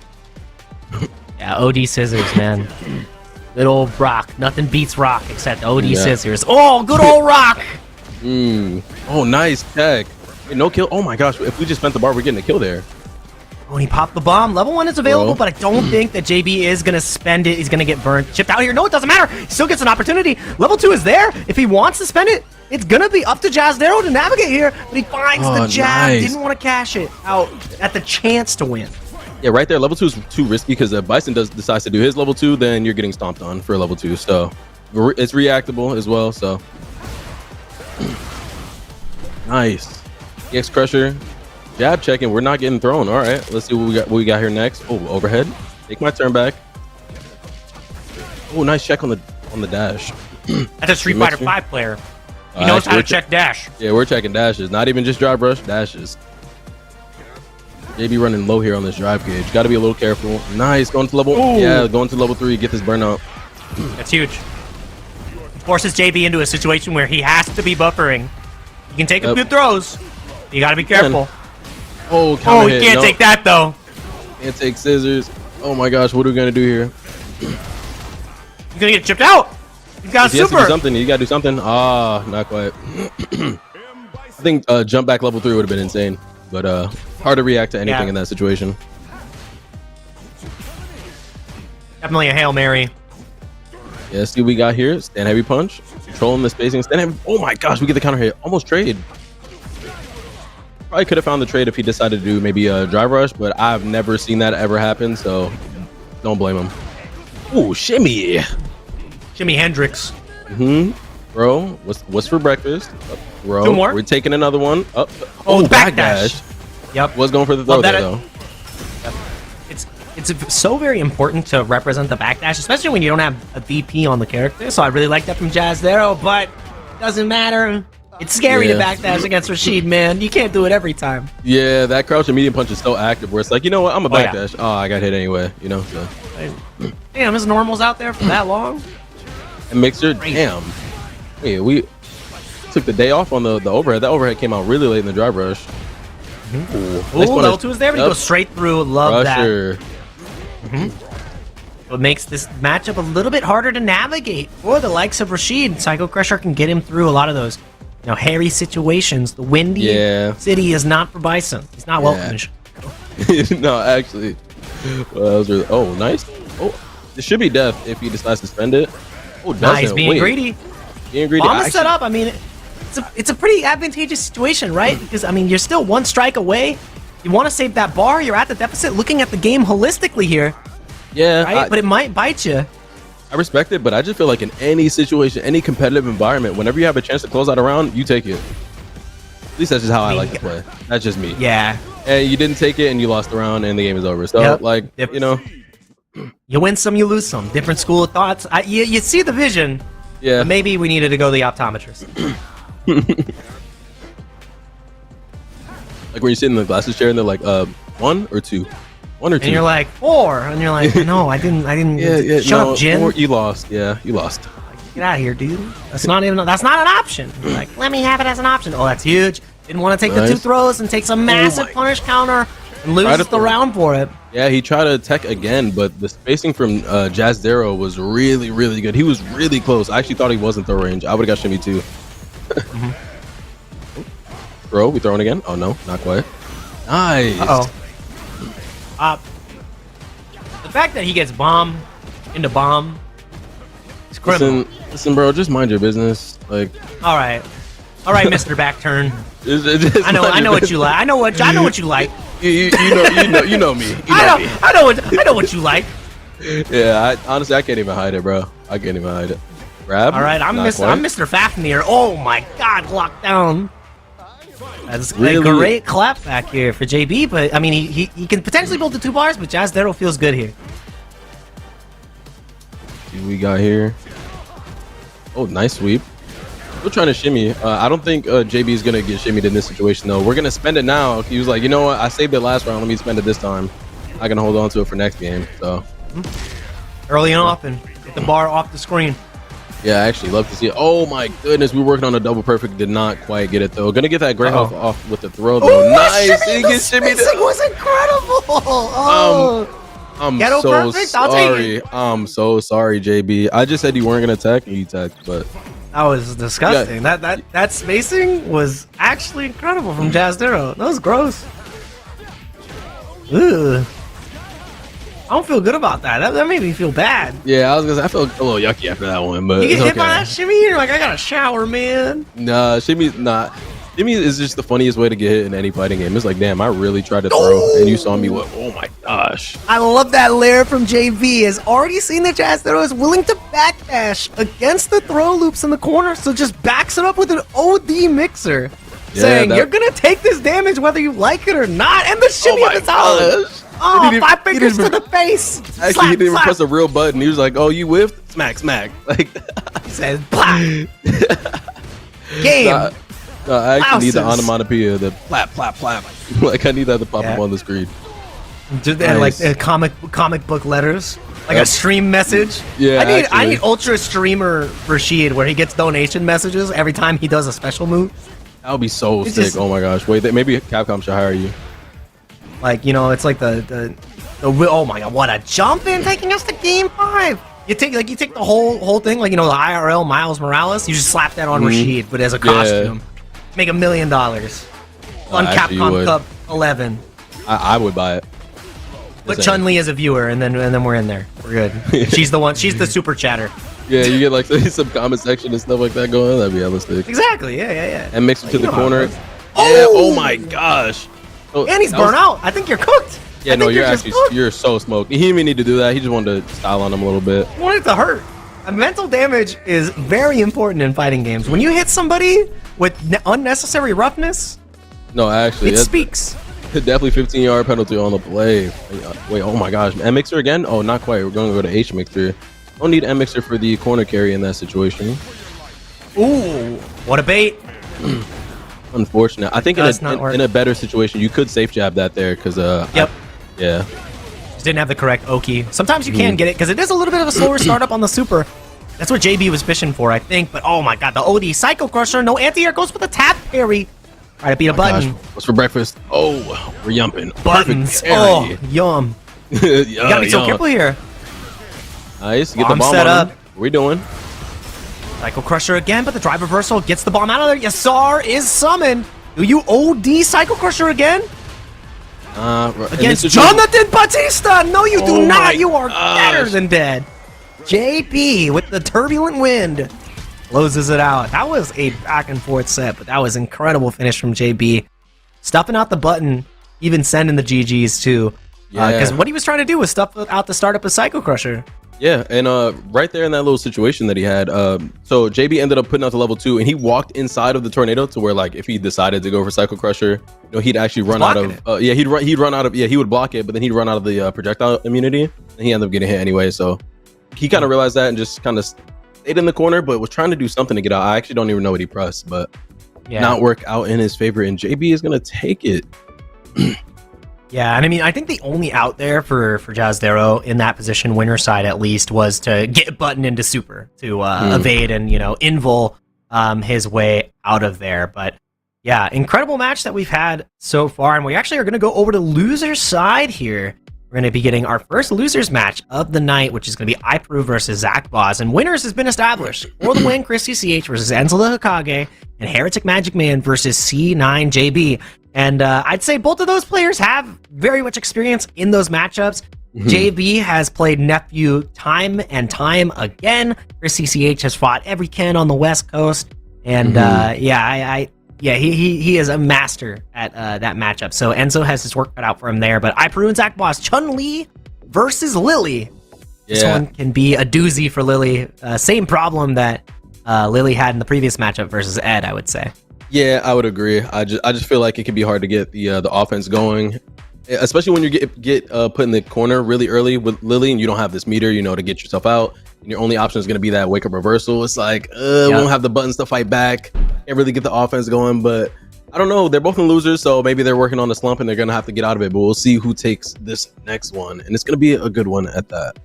[SPEAKER 16] Yeah, OD scissors, man. Good old Rock. Nothing beats Rock except OD scissors. Oh, good old Rock.
[SPEAKER 17] Oh, nice tag. Wait, no kill. Oh my gosh, if we just spent the bar, we're getting a kill there.
[SPEAKER 16] When he popped the bomb, level 1 is available,
[SPEAKER 17] Bro.
[SPEAKER 16] but I don't think that JB is going to spend it. He's going to get burnt. Chipped out here. No, it doesn't matter. He still gets an opportunity. Level 2 is there. If he wants to spend it, it's going to be up to JazzDaro to navigate here, but he finds the jab.
[SPEAKER 17] Nice.
[SPEAKER 16] Didn't want to cash it out at the chance to win.
[SPEAKER 17] Yeah, right there. Level 2 is too risky because if Bison decides to do his level 2, then you're getting stomped on for level 2. So it's reactable as well. So nice. EX Crusher. Jab checking. We're not getting thrown. All right. Let's see what we got here next. Oh, overhead. Take my turn back. Oh, nice check on the dash.
[SPEAKER 16] That's a Street Fighter 5 player. He knows how to check dash.
[SPEAKER 17] Yeah, we're checking dashes. Not even just drive rush, dashes. JB running low here on this drive gauge. Got to be a little careful. Nice. Going to level.
[SPEAKER 16] Ooh.
[SPEAKER 17] Yeah, going to level 3. Get this burnout.
[SPEAKER 16] That's huge. Forces JB into a situation where he has to be buffering. You can take a few throws. You got to be careful.
[SPEAKER 17] Oh,
[SPEAKER 16] he can't take that though.
[SPEAKER 17] Can't take scissors. Oh my gosh, what are we gonna do here?
[SPEAKER 16] He's gonna get chipped out. He's got a
[SPEAKER 17] He has to
[SPEAKER 16] super.
[SPEAKER 17] do something. You gotta do something. Ah, not quite. I think jump back level 3 would have been insane, but hard to react to anything in that situation.
[SPEAKER 16] Definitely a Hail Mary.
[SPEAKER 17] Yeah, see what we got here. Stand heavy punch. Controlling the spacing. Stand heavy. Oh my gosh, we get the counter hit. Almost trade. Probably could have found the trade if he decided to do maybe a drive rush, but I've never seen that ever happen, so don't blame him. Ooh, shimmy.
[SPEAKER 16] Jimi Hendrix.
[SPEAKER 17] Bro, what's for breakfast? Bro,
[SPEAKER 16] 2 more.
[SPEAKER 17] we're taking another one. Up.
[SPEAKER 16] Oh, backdash.
[SPEAKER 17] Yep. Was going for the throw there, though.
[SPEAKER 16] It's so very important to represent the backdash, especially when you don't have a VP on the character. So I really like that from JazzDaro, but doesn't matter. It's scary to backdash against Rashid, man. You can't do it every time.
[SPEAKER 17] Yeah, that crouch and medium punch is so active where it's like, you know what? I'm a backdash. Oh, I got hit anyway, you know? So.
[SPEAKER 16] Damn, his normal's out there for that long?
[SPEAKER 17] And Mixer, damn. Wait, we took the day off on the overhead. That overhead came out really late in the drive rush.
[SPEAKER 16] Ooh, level 2 is there, but he goes straight through. Love that. What makes this matchup a little bit harder to navigate for the likes of Rashid. Psycho Crusher can get him through a lot of those, hairy situations. The windy city is not for Bison. He's not welcome.
[SPEAKER 17] No, actually. Well, that was really, oh, nice. Oh, this should be death if he decides to spend it. Oh,
[SPEAKER 16] nice, being greedy.
[SPEAKER 17] Being greedy.
[SPEAKER 16] Bomb is set up. I mean, it's a pretty advantageous situation, right? Because, I mean, you're still 1 strike away. You want to save that bar. You're at the deficit. Looking at the game holistically here.
[SPEAKER 17] Yeah.
[SPEAKER 16] Right? But it might bite you.
[SPEAKER 17] I respect it, but I just feel like in any situation, any competitive environment, whenever you have a chance to close out a round, you take it. At least that's just how I like to play. That's just me.
[SPEAKER 16] Yeah.
[SPEAKER 17] And you didn't take it and you lost the round and the game is over. So,
[SPEAKER 16] you win some, you lose some. Different school of thoughts. You see the vision.
[SPEAKER 17] Yeah.
[SPEAKER 16] But maybe we needed to go to the optometrist.
[SPEAKER 17] Like when you sit in the glasses chair and they're like, 1 or 2? 1 or 2?
[SPEAKER 16] And you're like, 4. And you're like, no, I didn't. Shut up, Jin.
[SPEAKER 17] 4, you lost. Yeah, you lost.
[SPEAKER 16] Get out of here, dude. That's not an option. Like, let me have it as an option. Oh, that's huge. Didn't want to take the 2 throws and take some massive punish counter and loses the round for it.
[SPEAKER 17] Yeah, he tried to tech again, but the spacing from JazzDaro was really, really good. He was really close. I actually thought he was in throw range. I would have got shimmy too. Bro, we throwing again? Oh no, not quite. Nice.
[SPEAKER 16] The fact that he gets bomb into bomb is criminal.
[SPEAKER 17] Listen, bro, just mind your business. Like,
[SPEAKER 16] all right, Mr. Backturn. I know what you like. I know what you like.
[SPEAKER 17] You know me.
[SPEAKER 16] I know what you like.
[SPEAKER 17] Yeah, honestly, I can't even hide it, bro. I can't even hide it. Grab.
[SPEAKER 16] All right, I'm Mr. Fafnir. Oh my God, locked down. That's
[SPEAKER 17] really?
[SPEAKER 16] a great clap back here for JB, but I mean, he can potentially build the 2 bars, but JazzDaro feels good here.
[SPEAKER 17] See what we got here. Oh, nice sweep. Still trying to shimmy. I don't think JB is going to get shimmied in this situation, though. We're going to spend it now. He was like, you know what? I saved it last round. Let me spend it this time. I can hold on to it for next game. So
[SPEAKER 16] early off and get the bar off the screen.
[SPEAKER 17] Yeah, I actually love to see it. Oh my goodness, we were working on a double perfect. Did not quite get it though. Gonna get that gray off with the throw though. Nice. He gets shimmied.
[SPEAKER 16] This was incredible.
[SPEAKER 17] I'm
[SPEAKER 16] Ghetto
[SPEAKER 17] so
[SPEAKER 16] perfect? I'll take
[SPEAKER 17] sorry.
[SPEAKER 16] it.
[SPEAKER 17] I'm so sorry, JB. I just said you weren't gonna tech and you teched, but
[SPEAKER 16] that was disgusting. That spacing was actually incredible from JazzDaro. That was gross. Ugh. I don't feel good about that. That made me feel bad.
[SPEAKER 17] Yeah, I was gonna say I felt a little yucky after that one, but
[SPEAKER 16] You get
[SPEAKER 17] it's
[SPEAKER 16] hit by
[SPEAKER 17] okay.
[SPEAKER 16] that shimmy, you're like, I gotta shower, man.
[SPEAKER 17] Nah, Shimmy's not. Shimmy is just the funniest way to get hit in any fighting game. It's like, damn, I really tried to throw, and you saw me. What? Oh my gosh!
[SPEAKER 16] I love that lair from JB. Has already seen the Jazz Throw, is willing to backdash against the throw loops in the corner, so just backs it up with an OD mixer. Saying, you're gonna take this damage whether you like it or not, and the shimmy of the solid. Oh, 5 fingers to the face.
[SPEAKER 17] Actually,
[SPEAKER 16] Slap,
[SPEAKER 17] he didn't even
[SPEAKER 16] slap.
[SPEAKER 17] press a real button. He was like, "Oh, you whiffed? Smack, smack!" Like
[SPEAKER 16] he says, "Plap." Game.
[SPEAKER 17] I actually need the
[SPEAKER 16] Louses.
[SPEAKER 17] onomatopoeia, the plap, plap, plap. Like I need that to pop up on the screen.
[SPEAKER 16] Just like comic book letters, like a stream message.
[SPEAKER 17] Yeah,
[SPEAKER 16] I
[SPEAKER 17] actually.
[SPEAKER 16] need Ultra Streamer Rashid where he gets donation messages every time he does a special move.
[SPEAKER 17] That would be so
[SPEAKER 16] It's
[SPEAKER 17] sick.
[SPEAKER 16] just-
[SPEAKER 17] Oh my gosh! Wait, maybe Capcom should hire you.
[SPEAKER 16] Like, you know, it's like the oh my god, what a jump in taking us to game 5. You take the whole thing, like, you know, the IRL Miles Morales, you just slap that on Rashid, but as a costume. Make $1 million on
[SPEAKER 17] actually, you
[SPEAKER 16] Capcom
[SPEAKER 17] would.
[SPEAKER 16] Cup 11.
[SPEAKER 17] I would buy it.
[SPEAKER 16] Put
[SPEAKER 17] Just
[SPEAKER 16] Chun-Li as a viewer, and then we're in there. We're good. She's the super chatter.
[SPEAKER 17] Yeah, you get like some comment section and stuff like that going on. That'd be realistic.
[SPEAKER 16] Exactly. Yeah.
[SPEAKER 17] And mix it to
[SPEAKER 16] You
[SPEAKER 17] the
[SPEAKER 16] know how it
[SPEAKER 17] corner.
[SPEAKER 16] goes.
[SPEAKER 17] Yeah. Oh my gosh. Oh,
[SPEAKER 16] And he's
[SPEAKER 17] that was-
[SPEAKER 16] burnt out. I think you're cooked.
[SPEAKER 17] Yeah,
[SPEAKER 16] I
[SPEAKER 17] no,
[SPEAKER 16] think
[SPEAKER 17] you're
[SPEAKER 16] just
[SPEAKER 17] actually
[SPEAKER 16] cooked.
[SPEAKER 17] you're so smoked. He didn't even need to do that. He just wanted to style on him a little bit.
[SPEAKER 16] You want it to hurt. Mental damage is very important in fighting games. When you hit somebody with unnecessary roughness,
[SPEAKER 17] No, actually,
[SPEAKER 16] it
[SPEAKER 17] that's
[SPEAKER 16] speaks.
[SPEAKER 17] definitely 15-yard penalty on the play. Wait, oh my gosh, M mixer again? Oh, not quite. We're going to go to H mixer. Don't need M mixer for the corner carry in that situation.
[SPEAKER 16] Ooh, what a bait.
[SPEAKER 17] Unfortunate. I think
[SPEAKER 16] Does not work.
[SPEAKER 17] in a better situation, you could safe jab that there because
[SPEAKER 16] Yep.
[SPEAKER 17] yeah.
[SPEAKER 16] Just didn't have the correct Oki. Sometimes you can get it because it is a little bit of a slower startup on the super. That's what JB was fishing for, I think. But oh my god, the OD Psycho Crusher, no anti-air, goes for the tap parry. Try to beat a button.
[SPEAKER 17] Gosh, what's for breakfast? Oh, we're yumping.
[SPEAKER 16] Buttons.
[SPEAKER 17] Perfect
[SPEAKER 16] Oh,
[SPEAKER 17] carry.
[SPEAKER 16] yum. You gotta be so
[SPEAKER 17] yum.
[SPEAKER 16] careful here.
[SPEAKER 17] Nice. Get the
[SPEAKER 16] Bomb
[SPEAKER 17] bomb
[SPEAKER 16] set
[SPEAKER 17] on
[SPEAKER 16] up.
[SPEAKER 17] him. What are we doing?
[SPEAKER 16] Psycho Crusher again, but the drive reversal gets the bomb out of there. Yasar is summoned. Do you OD Psycho Crusher again? Against Jonathan Batista! No, you do
[SPEAKER 17] Oh my
[SPEAKER 16] not! You are
[SPEAKER 17] gosh.
[SPEAKER 16] better than dead! JP with the turbulent wind closes it out. That was a back and forth set, but that was incredible finish from JB. Stuffing out the button, even sending the GGs too. Because
[SPEAKER 17] Yeah.
[SPEAKER 16] what he was trying to do was stuff out the startup of Psycho Crusher.
[SPEAKER 17] Yeah, and right there in that little situation that he had, so JB ended up putting out the level 2, and he walked inside of the tornado to where, like, if he decided to go for Cycle Crusher, you know, he'd actually run out of, he'd run out of, he would block it, but then he'd run out of the projectile immunity, and he ended up getting hit anyway. So he kind of realized that and just kind of stayed in the corner, but was trying to do something to get out. I actually don't even know what he pressed, but not work out in his favor, and JB is gonna take it.
[SPEAKER 16] Yeah, and I mean, I think the only out there for Jazdero in that position, winner side at least, was to get Button into super to evade and, you know, invul his way out of there. But yeah, incredible match that we've had so far, and we actually are going to go over to loser's side here. We're going to be getting our first losers match of the night, which is going to be iProve versus Zach Boz, and winners has been established. For the win, Chris CCH versus Enzo the Hokage, and Heretic Magic Man versus C9JB. And I'd say both of those players have very much experience in those matchups. JB has played Nephew time and time again. Chris CCH has fought every Ken on the West Coast. And he is a master at that matchup. So Enzo has his work cut out for him there. But iProve and Zach Boss, Chun-Li versus Lily. This one can be a doozy for Lily. Same problem that Lily had in the previous matchup versus Ed, I would say.
[SPEAKER 17] Yeah, I would agree. I just feel like it can be hard to get the offense going, especially when you get put in the corner really early with Lily and you don't have this meter, you know, to get yourself out. And your only option is going to be that wake up reversal. It's like we don't have the buttons to fight back. Can't really get the offense going, but I don't know. They're both in losers, so maybe they're working on the slump and they're going to have to get out of it. But we'll see who takes this next one, and it's going to be a good one at that.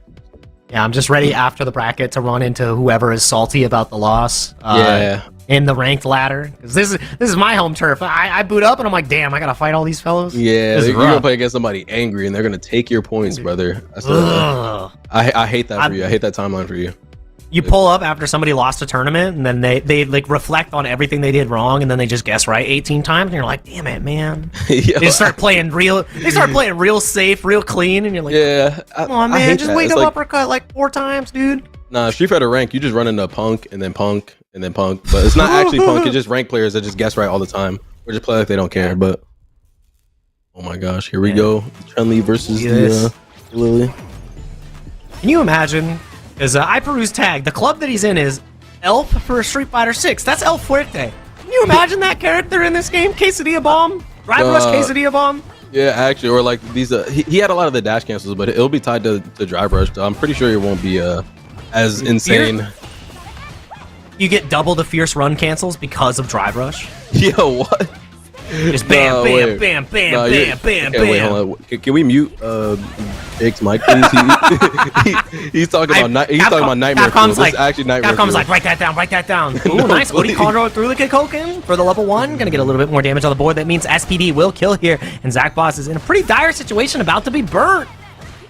[SPEAKER 16] Yeah, I'm just ready after the bracket to run into whoever is salty about the loss.
[SPEAKER 17] Yeah.
[SPEAKER 16] In the ranked ladder, because this is my home turf. I boot up and I'm like, damn, I gotta fight all these fellows.
[SPEAKER 17] Yeah,
[SPEAKER 16] This is
[SPEAKER 17] you're gonna
[SPEAKER 16] rough.
[SPEAKER 17] play against somebody angry, and they're gonna take your points, brother. That's
[SPEAKER 16] Ugh.
[SPEAKER 17] I hate that for you. I hate that timeline for you.
[SPEAKER 16] You pull up after somebody lost a tournament, and then they like reflect on everything they did wrong, and then they just guess right 18 times, and you're like, damn it, man.
[SPEAKER 17] Yo,
[SPEAKER 16] They start playing real safe, real clean, and you're like,
[SPEAKER 17] yeah,
[SPEAKER 16] come on,
[SPEAKER 17] I
[SPEAKER 16] man,
[SPEAKER 17] hate
[SPEAKER 16] just
[SPEAKER 17] that.
[SPEAKER 16] wake
[SPEAKER 17] It's
[SPEAKER 16] up
[SPEAKER 17] like,
[SPEAKER 16] uppercut like 4 times, dude.
[SPEAKER 17] Nah, Street Fighter rank, you just run into punk and then punk and then punk, but it's not actually punk. It's just rank players that just guess right all the time or just play like they don't care. But oh my gosh, here we go, Chun-Li versus the Lily.
[SPEAKER 16] Can you imagine? Because iPeru's tag, the club that he's in is Elf for Street Fighter 6. That's El Fuerte. Can you imagine that character in this game? Quesadilla Bomb? Drive Rush Quesadilla Bomb?
[SPEAKER 17] Yeah, actually, or like these. He had a lot of the dash cancels, but it'll be tied to Drive Rush. So I'm pretty sure it won't be as insane.
[SPEAKER 16] You get double the fierce run cancels because of Drive Rush.
[SPEAKER 17] Yo, what?
[SPEAKER 16] Just bam, bam, bam, bam, bam, bam, bam.
[SPEAKER 17] Wait, hold on. Can we mute Jake's mic, please? He's talking about Nightmare Fuel. This is actually Nightmare
[SPEAKER 16] Capcom's
[SPEAKER 17] Fuel.
[SPEAKER 16] like, write that down. Ooh, nice. Odie Conroe through the Kikoken for the level 1. Gonna get a little bit more damage on the board. That means SPD will kill here. And Zach Boss is in a pretty dire situation, about to be burnt.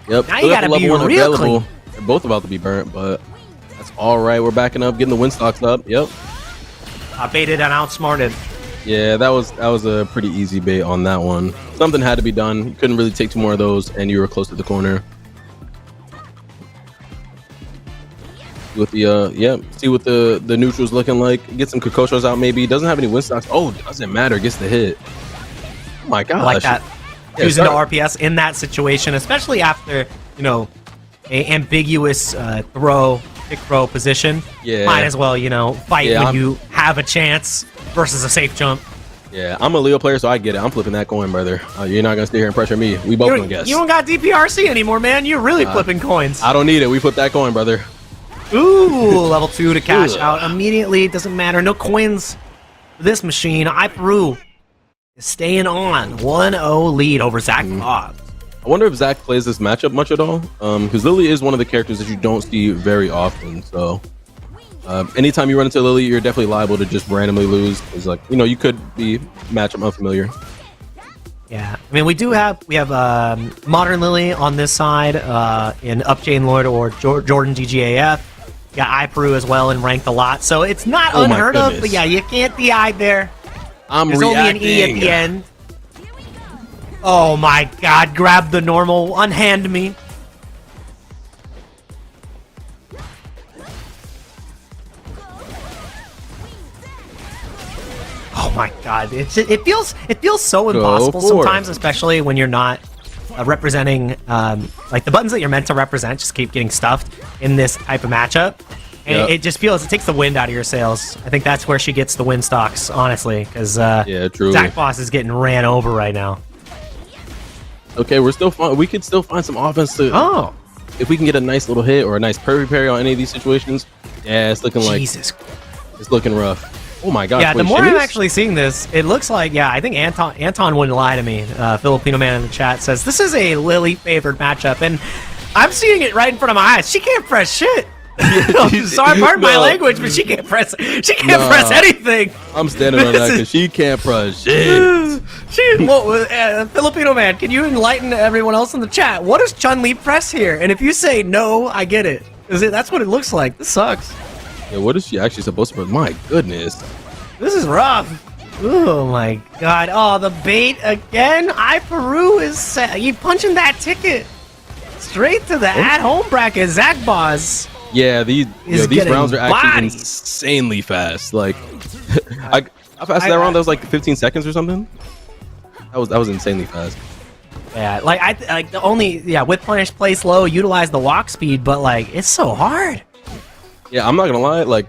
[SPEAKER 17] Yep.
[SPEAKER 16] Now you gotta be real clean.
[SPEAKER 17] They're both about to be burnt, but that's all right. We're backing up, getting the win stocks up. Yep.
[SPEAKER 16] Baited and outsmarted.
[SPEAKER 17] Yeah, that was a pretty easy bait on that one. Something had to be done. You couldn't really take 2 more of those, and you were close to the corner. With the see what the neutral's looking like. Get some Kokoshos out maybe. Doesn't have any win stocks. Oh, doesn't matter. Gets the hit. Oh my gosh.
[SPEAKER 16] I like that.
[SPEAKER 17] Yeah,
[SPEAKER 16] Choosing to RPS in that situation, especially after, you know, a ambiguous pick throw position.
[SPEAKER 17] Yeah.
[SPEAKER 16] Might as well, you know, fight when you have a chance versus a safe jump.
[SPEAKER 17] Yeah, I'm a Leo player, so I get it. I'm flipping that coin, brother. You're not gonna stay here and pressure me. We both gonna guess.
[SPEAKER 16] You don't got DPRC anymore, man. You're really flipping coins.
[SPEAKER 17] I don't need it. We flip that coin, brother.
[SPEAKER 16] Ooh, level 2 to cash out immediately. Doesn't matter. No coins for this machine. iPeru is staying on. 1-0 lead over Zach Bob.
[SPEAKER 17] I wonder if Zach plays this matchup much at all. Because Lily is one of the characters that you don't see very often. So anytime you run into Lily, you're definitely liable to just randomly lose. Because, like, you know, you could be matchup unfamiliar.
[SPEAKER 16] Yeah, I mean, we have Modern Lily on this side in Upchain Lord or Jordan DGAF. Got iPeru as well and ranked a lot, so it's not unheard of. But yeah, you can't DI there. There's only an E at the end. Oh my God! Grab the normal, unhand me. Oh my God! It feels so impossible sometimes, especially when you're not representing like the buttons that you're meant to represent. Just keep getting stuffed in this type of matchup, and it just feels it takes the wind out of your sails. I think that's where she gets the win stocks, honestly, because
[SPEAKER 17] yeah, truly.
[SPEAKER 16] Zach Boss is getting ran over right now.
[SPEAKER 17] Okay, we're still fine. We could still find some offense to. If we can get a nice little hit or a nice parry on any of these situations, yeah, it's looking like it's looking rough. Oh my gosh.
[SPEAKER 16] Yeah, the more I'm actually seeing this, it looks like, yeah, I think Anton wouldn't lie to me. Filipino man in the chat says, this is a Lily favored matchup, and I'm seeing it right in front of my eyes. She can't press shit. Sorry, pardon my language, but she can't press press anything.
[SPEAKER 17] I'm standing on that because she can't press shit.
[SPEAKER 16] Filipino man, can you enlighten everyone else in the chat? What does Chun-Li press here? And if you say no, I get it. That's what it looks like. This sucks.
[SPEAKER 17] Yeah, what is she actually supposed to press? My goodness.
[SPEAKER 16] This is rough. Oh my God. Oh, the bait again. iPeru is you punching that ticket straight to the at-home bracket. Zach Boss.
[SPEAKER 17] Yeah, these rounds are actually insanely fast. Like, how fast that round? That was like 15 seconds or something. That was insanely fast.
[SPEAKER 16] Yeah, like the only with punish, play slow, utilize the walk speed, but like it's so hard.
[SPEAKER 17] Yeah, I'm not gonna lie. Like,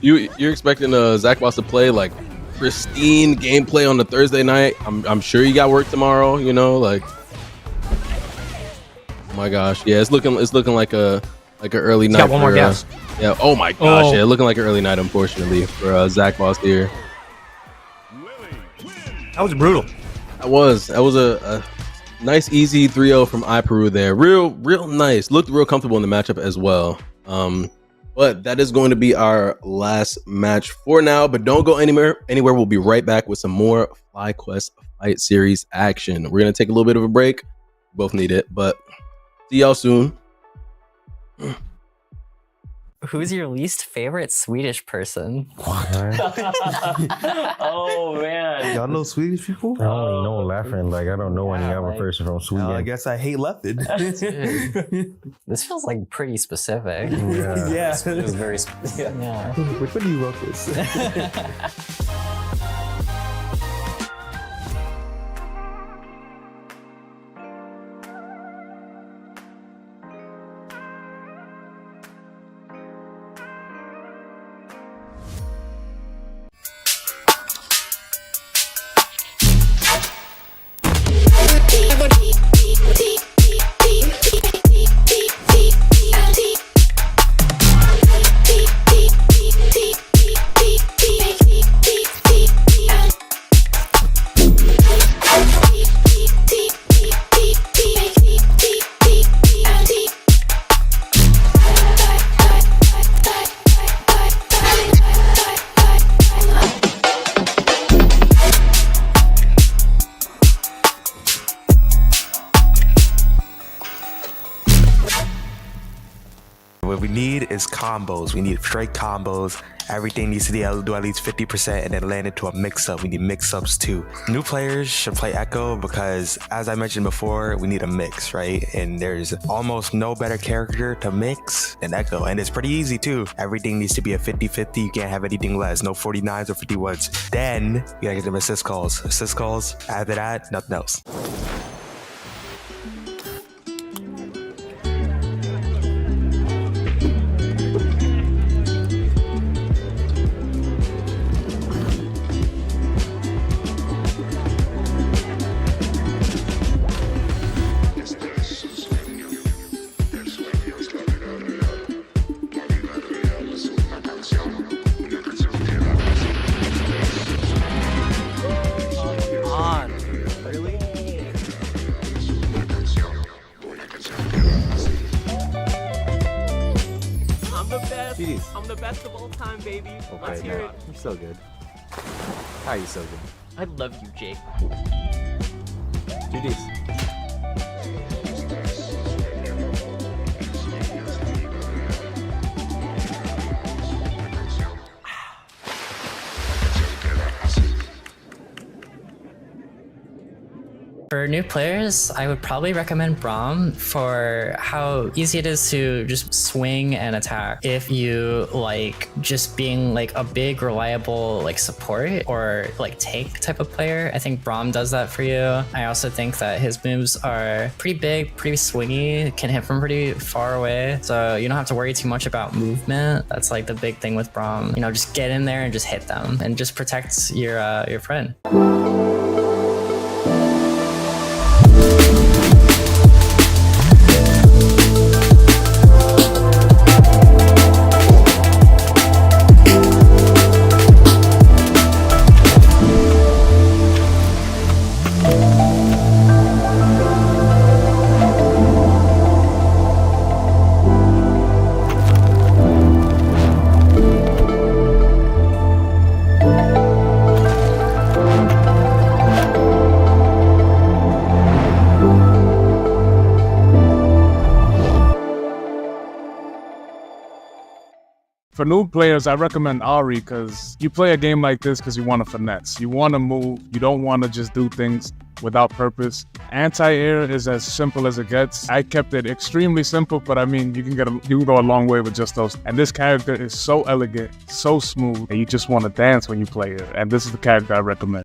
[SPEAKER 17] you're expecting Zach Boss to play like pristine gameplay on the Thursday night. I'm sure you got work tomorrow. You know, like, oh my gosh, yeah, it's looking like an early night.
[SPEAKER 16] Got one more guess.
[SPEAKER 17] Yeah. Oh my gosh, yeah, looking like an early night, unfortunately, for Zach Boss here.
[SPEAKER 16] That was brutal.
[SPEAKER 17] That was a nice, easy 3-0 from iPeru there. Real nice. Looked real comfortable in the matchup as well. But that is going to be our last match for now. But don't go anywhere. We'll be right back with some more FlyQuest Fight Series action. We're going to take a little bit of a break. Both need it, but see y'all soon.
[SPEAKER 3] Who's your least favorite Swedish person?
[SPEAKER 7] Oh man.
[SPEAKER 13] Y'all know Swedish people? I only know laughing. Like, I don't know any other person from Sweden.
[SPEAKER 14] I guess I hate Leopard.
[SPEAKER 3] This feels like pretty specific.
[SPEAKER 13] Yeah.
[SPEAKER 3] It was very specific. Yeah.
[SPEAKER 13] Which one do you wrote this?
[SPEAKER 14] What we need is combos. We need straight combos. Everything needs to do at least 50% and then land into a mix-up. We need mix-ups too. New players should play Echo because, as I mentioned before, we need a mix, right? And there's almost no better character to mix than Echo. And it's pretty easy too. Everything needs to be a 50-50. You can't have anything less. No 49s or 51s. Then you gotta get them assist calls. Assist calls. After that, nothing else.
[SPEAKER 2] I'm the best of all time, baby. Let's hear it.
[SPEAKER 14] You're so good. How are you so good?
[SPEAKER 2] I love you, Jake.
[SPEAKER 14] GG's.
[SPEAKER 3] For new players, I would probably recommend Braum for how easy it is to just swing and attack. If you like just being like a big, reliable like support or like tank type of player, I think Braum does that for you. I also think that his moves are pretty big, pretty swingy, can hit from pretty far away. So you don't have to worry too much about movement. That's like the big thing with Braum. You know, just get in there and just hit them and just protect your friend.
[SPEAKER 15] For new players, I recommend Ari because you play a game like this because you want to finesse. You want to move. You don't want to just do things without purpose. Anti-air is as simple as it gets. I kept it extremely simple, but I mean, you can go a long way with just those. And this character is so elegant, so smooth, and you just want to dance when you play it. And this is the character I recommend.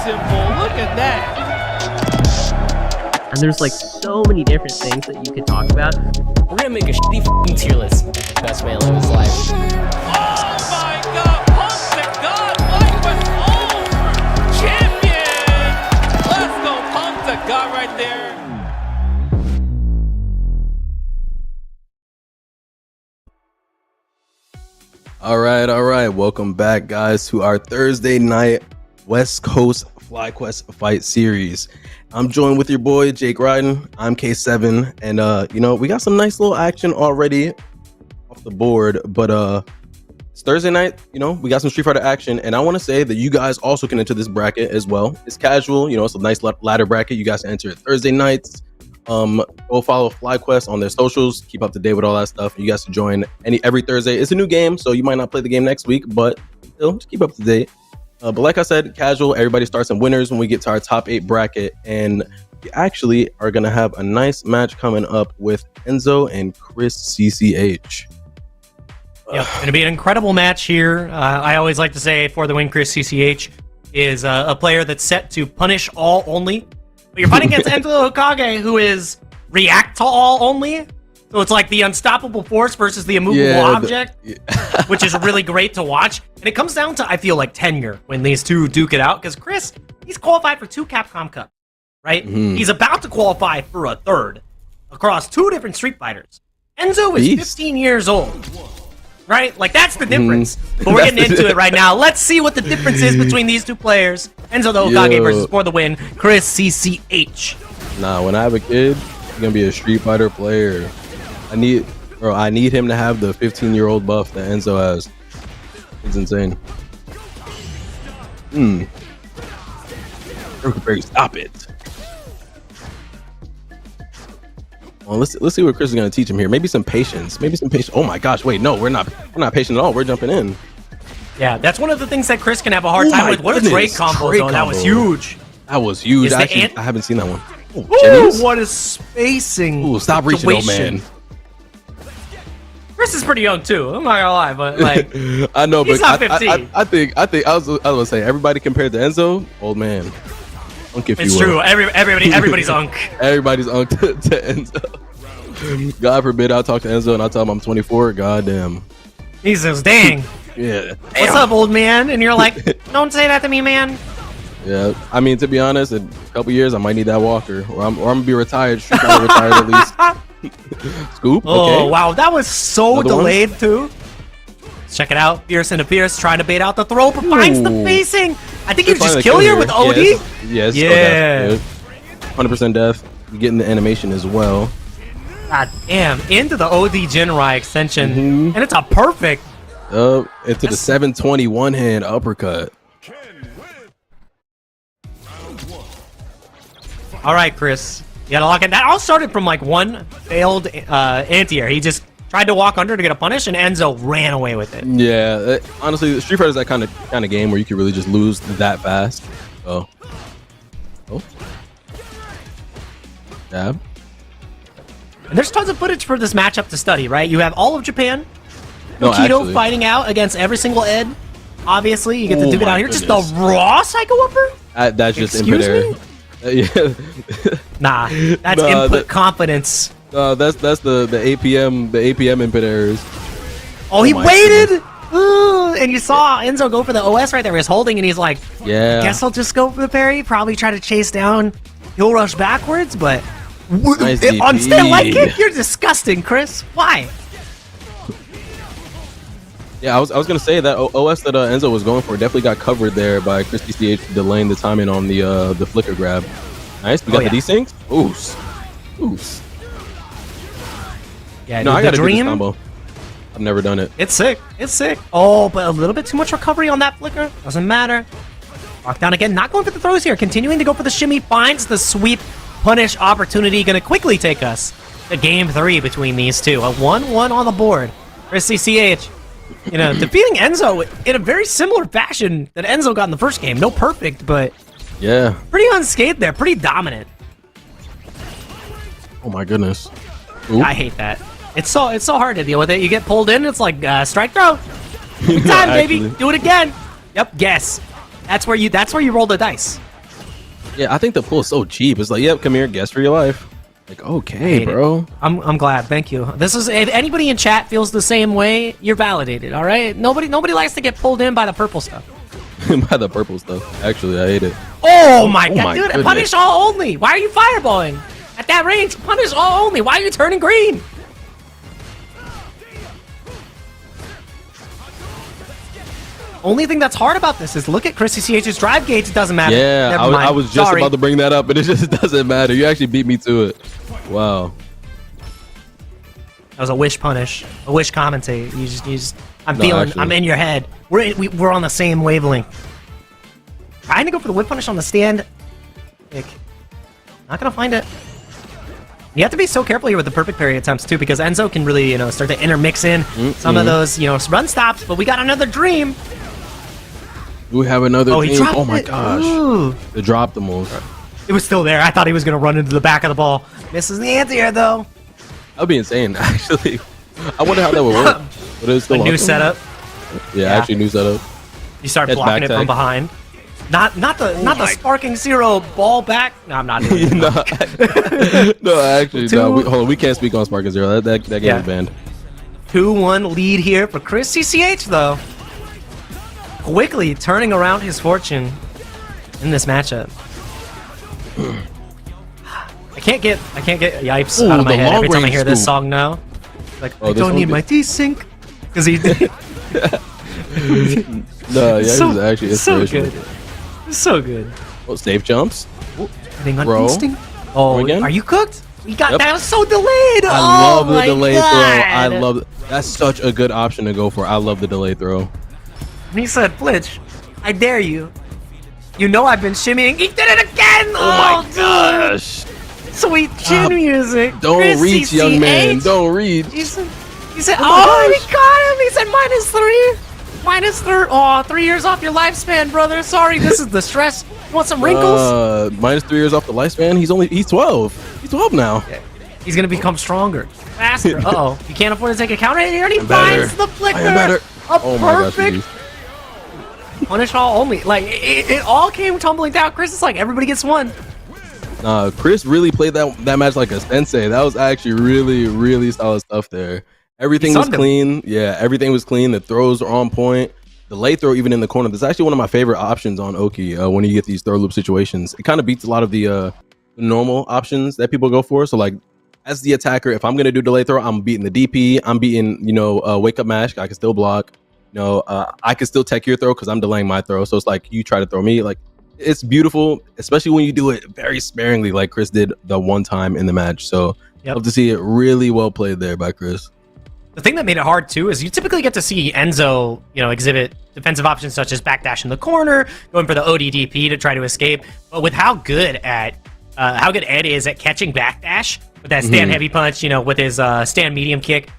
[SPEAKER 1] simple. Look at that.
[SPEAKER 2] And there's like so many different things that you could talk about.
[SPEAKER 3] We're gonna make a shitty f***ing tier list. Best way to live his life.
[SPEAKER 1] Oh my God! Punk to God! FlyQuest over! Champion! Let's go, Punk to God right there.
[SPEAKER 17] All right. Welcome back, guys, to our Thursday night West Coast FlyQuest Fight Series. I'm joined with your boy Jake Ryden. I'm K7, and we got some nice little action already off the board. But it's Thursday night. We got some Street Fighter action, and I want to say that you guys also can enter this bracket as well. It's casual. It's a nice ladder bracket. You guys can enter it Thursday nights. Go follow FlyQuest on their socials. Keep up to date with all that stuff. You guys can join every Thursday. It's a new game, so you might not play the game next week, but still, just keep up to date. But like I said, casual. Everybody starts in winners when we get to our top 8 bracket, and we actually are gonna have a nice match coming up with Enzo and Chris CCH.
[SPEAKER 16] Yep, gonna be an incredible match here. I always like to say for the win, Chris CCH is a player that's set to punish all only. But you're fighting against Enzo Hokage, who is react to all only. So it's like the unstoppable force versus the immovable object, which is really great to watch. And it comes down to, I feel like, tenure when these two duke it out. Because Chris, he's qualified for 2 Capcom Cups, right? He's about to qualify for a 3rd across 2 different Street Fighters. Enzo is 15 years old, right? Like, that's the difference. But we're getting into it right now. Let's see what the difference is between these 2 players. Enzo the Hokage versus, for the win, Chris CCH.
[SPEAKER 17] Nah, when I have a kid, he's gonna be a Street Fighter player. I need him to have the 15-year-old buff that Enzo has. It's insane. Stop it. Well, let's see what Chris is gonna teach him here. Maybe some patience. Oh my gosh! Wait, no, we're not patient at all. We're jumping in.
[SPEAKER 16] Yeah, that's one of the things that Chris can have a hard time with. What a great combo, though. That was huge.
[SPEAKER 17] That was huge. Actually, I haven't seen that one.
[SPEAKER 16] Ooh, what a spacing.
[SPEAKER 17] Ooh, stop reaching, old man.
[SPEAKER 16] Chris is pretty young too. I'm not gonna lie, but like,
[SPEAKER 17] I know,
[SPEAKER 16] he's
[SPEAKER 17] but
[SPEAKER 16] not 15.
[SPEAKER 17] I think I was gonna say everybody compared to Enzo, old man. Unk, if
[SPEAKER 16] it's
[SPEAKER 17] you will.
[SPEAKER 16] true. Everybody's unk.
[SPEAKER 17] Everybody's unk to Enzo. God forbid I talk to Enzo and I tell him I'm 24. Goddamn.
[SPEAKER 16] He says, "Dang."
[SPEAKER 17] Yeah.
[SPEAKER 16] What's up, old man? And you're like, "Don't say that to me, man."
[SPEAKER 17] Yeah, I mean, to be honest, in a couple years I might need that walker, or I'm gonna be retired. Retired at least. Scoop.
[SPEAKER 16] Oh wow, that was so delayed too. Let's check it out. Pierce into Pierce, trying to bait out the throw, but finds the facing. I think you just kill here with OD.
[SPEAKER 17] Yes.
[SPEAKER 16] Yeah.
[SPEAKER 17] 100% death. You get in the animation as well.
[SPEAKER 16] God damn, into the OD Jinrai extension, and it's a perfect.
[SPEAKER 17] Into the 721 hand uppercut.
[SPEAKER 16] All right, Chris. You gotta lock it. That all started from like one failed anti-air. He just tried to walk under to get a punish, and Enzo ran away with it.
[SPEAKER 17] Yeah, honestly, Street Fighter is that kind of game where you can really just lose that fast. Oh. Jab.
[SPEAKER 16] And there's tons of footage for this matchup to study, right? You have all of Japan. Kido fighting out against every single Ed. Obviously, you get to duke it out here. Just the raw Psycho Upper?
[SPEAKER 17] That's just input error. Yeah.
[SPEAKER 16] Nah, that's input confidence.
[SPEAKER 17] That's the APM input errors.
[SPEAKER 16] Oh, he waited! And you saw Enzo go for the OS right there. He was holding, and he's like,
[SPEAKER 17] yeah.
[SPEAKER 16] I guess I'll just go for the parry. Probably try to chase down. He'll rush backwards, but
[SPEAKER 17] nice
[SPEAKER 16] on stand light kick, you're disgusting, Chris. Why?
[SPEAKER 17] Yeah, I was gonna say that OS that Enzo was going for definitely got covered there by Chris CCH delaying the timing on the flicker grab. Nice, we got the desyncs. Oops.
[SPEAKER 16] Yeah,
[SPEAKER 17] no, I got a
[SPEAKER 16] dream
[SPEAKER 17] combo. I've never done it.
[SPEAKER 16] It's sick. Oh, but a little bit too much recovery on that flicker. Doesn't matter. Lock down again. Not going for the throws here. Continuing to go for the shimmy. Finds the sweep punish opportunity. Gonna quickly take us to game 3 between these two. A 1-1 on the board for CCH. Defeating Enzo in a very similar fashion that Enzo got in the first game. No perfect, but
[SPEAKER 17] yeah,
[SPEAKER 16] pretty unscathed there. Pretty dominant.
[SPEAKER 17] Oh my goodness.
[SPEAKER 16] Ooh. I hate that. It's so hard to deal with it. You get pulled in, it's like strike throw. Good time, baby. Do it again. Yep, guess. That's where you roll the dice.
[SPEAKER 17] Yeah, I think the pool is so cheap. It's like, yep, come here, guess for your life. Like, okay, bro.
[SPEAKER 16] I'm glad. Thank you. This is if anybody in chat feels the same way, you're validated. All right. Nobody likes to get pulled in by the purple stuff.
[SPEAKER 17] By the purple stuff. Actually, I hate it.
[SPEAKER 16] Oh my god, dude!
[SPEAKER 17] Goodness.
[SPEAKER 16] Punish all only. Why are you fireballing at that range? Punish all only. Why are you turning green? Only thing that's hard about this is look at Chrissy CH's drive gates. It doesn't matter.
[SPEAKER 17] Yeah,
[SPEAKER 16] Never mind.
[SPEAKER 17] I was just
[SPEAKER 16] Sorry.
[SPEAKER 17] about to bring that up, but it just doesn't matter. You actually beat me to it. Wow.
[SPEAKER 16] That was a wish punish, a wish commentate. You just. I'm
[SPEAKER 17] actually.
[SPEAKER 16] I'm in your head. We're on the same wavelength. Trying to go for the whip punish on the stand. Not gonna find it. You have to be so careful here with the perfect parry attempts too, because Enzo can really, start to intermix in some of those, run stops. But we got another dream.
[SPEAKER 17] We have another
[SPEAKER 16] he
[SPEAKER 17] team.
[SPEAKER 16] dropped
[SPEAKER 17] Oh my
[SPEAKER 16] it.
[SPEAKER 17] gosh.
[SPEAKER 16] Ooh.
[SPEAKER 17] They dropped the move.
[SPEAKER 16] It was still there. I thought he was gonna run into the back of the ball. Misses the anti-air though.
[SPEAKER 17] That would be insane, actually. I wonder how that would work. But it's still
[SPEAKER 16] A new
[SPEAKER 17] awesome.
[SPEAKER 16] setup.
[SPEAKER 17] Yeah, actually new setup.
[SPEAKER 16] You start
[SPEAKER 17] Catch
[SPEAKER 16] blocking
[SPEAKER 17] back
[SPEAKER 16] it from
[SPEAKER 17] tag.
[SPEAKER 16] behind. Not the sparking zero ball back. No, I'm not doing it.
[SPEAKER 17] No, actually, no. Hold on, we can't speak on Spark and Zero. That game is banned.
[SPEAKER 16] 2-1 lead here for Chris CCH though. Quickly turning around his fortune in this matchup. I can't get Yipes out of my head every time I hear this song now. Like, I don't need my desync because he did.
[SPEAKER 17] No, yeah, actually
[SPEAKER 16] so
[SPEAKER 17] inspirational.
[SPEAKER 16] good. So good.
[SPEAKER 17] Oh, safe jumps.
[SPEAKER 16] Hitting on
[SPEAKER 17] Bro.
[SPEAKER 16] instinct. Oh,
[SPEAKER 17] Again?
[SPEAKER 16] are you cooked? We got
[SPEAKER 17] Yep.
[SPEAKER 16] that was so delayed.
[SPEAKER 17] I love the
[SPEAKER 16] my
[SPEAKER 17] delayed throw. I
[SPEAKER 16] God.
[SPEAKER 17] love it. That's such a good option to go for. I love the delayed throw.
[SPEAKER 16] And he said, Flitch, I dare you. You know I've been shimmying. He did it again!
[SPEAKER 17] Oh my gosh.
[SPEAKER 16] Sweet chin music.
[SPEAKER 17] Don't
[SPEAKER 16] Chris
[SPEAKER 17] reach, young
[SPEAKER 16] CCH.
[SPEAKER 17] man. Don't reach.
[SPEAKER 16] He said,
[SPEAKER 17] Oh
[SPEAKER 16] oh,
[SPEAKER 17] my
[SPEAKER 16] he got him. He said -3. -3. Oh, 3 years off your lifespan, brother. Sorry, this is the stress. You want some wrinkles?
[SPEAKER 17] Minus 3 years off the lifespan. He's 12. He's 12 now.
[SPEAKER 16] He's gonna become stronger, faster. Uh-oh, you can't afford to take a counter here, and he
[SPEAKER 17] better.
[SPEAKER 16] finds the flicker.
[SPEAKER 17] I am better.
[SPEAKER 16] A
[SPEAKER 17] Oh my gosh,
[SPEAKER 16] perfect punish all only. Like it all came tumbling down. Chris is like everybody gets one.
[SPEAKER 17] Chris really played that match like a sensei. That was actually really solid stuff there. Everything was
[SPEAKER 16] sunned him.
[SPEAKER 17] clean. Yeah, everything was clean. The throws are on point. The late throw even in the corner. That's actually one of my favorite options on Oki when you get these throw loop situations. It kind of beats a lot of the normal options that people go for. So like as the attacker, if I'm gonna do delay throw, I'm beating the DP. I'm beating wake up mash. I can still block. I can still tech your throw because I'm delaying my throw. So it's like you try to throw me. Like it's beautiful, especially when you do it very sparingly, like Chris did the one time in the match. So love to see it really well played there by Chris.
[SPEAKER 16] The thing that made it hard too is you typically get to see Enzo, exhibit defensive options such as backdash in the corner, going for the ODDP to try to escape. But with how good Ed is at catching backdash with that stand heavy punch, with his stand medium kick,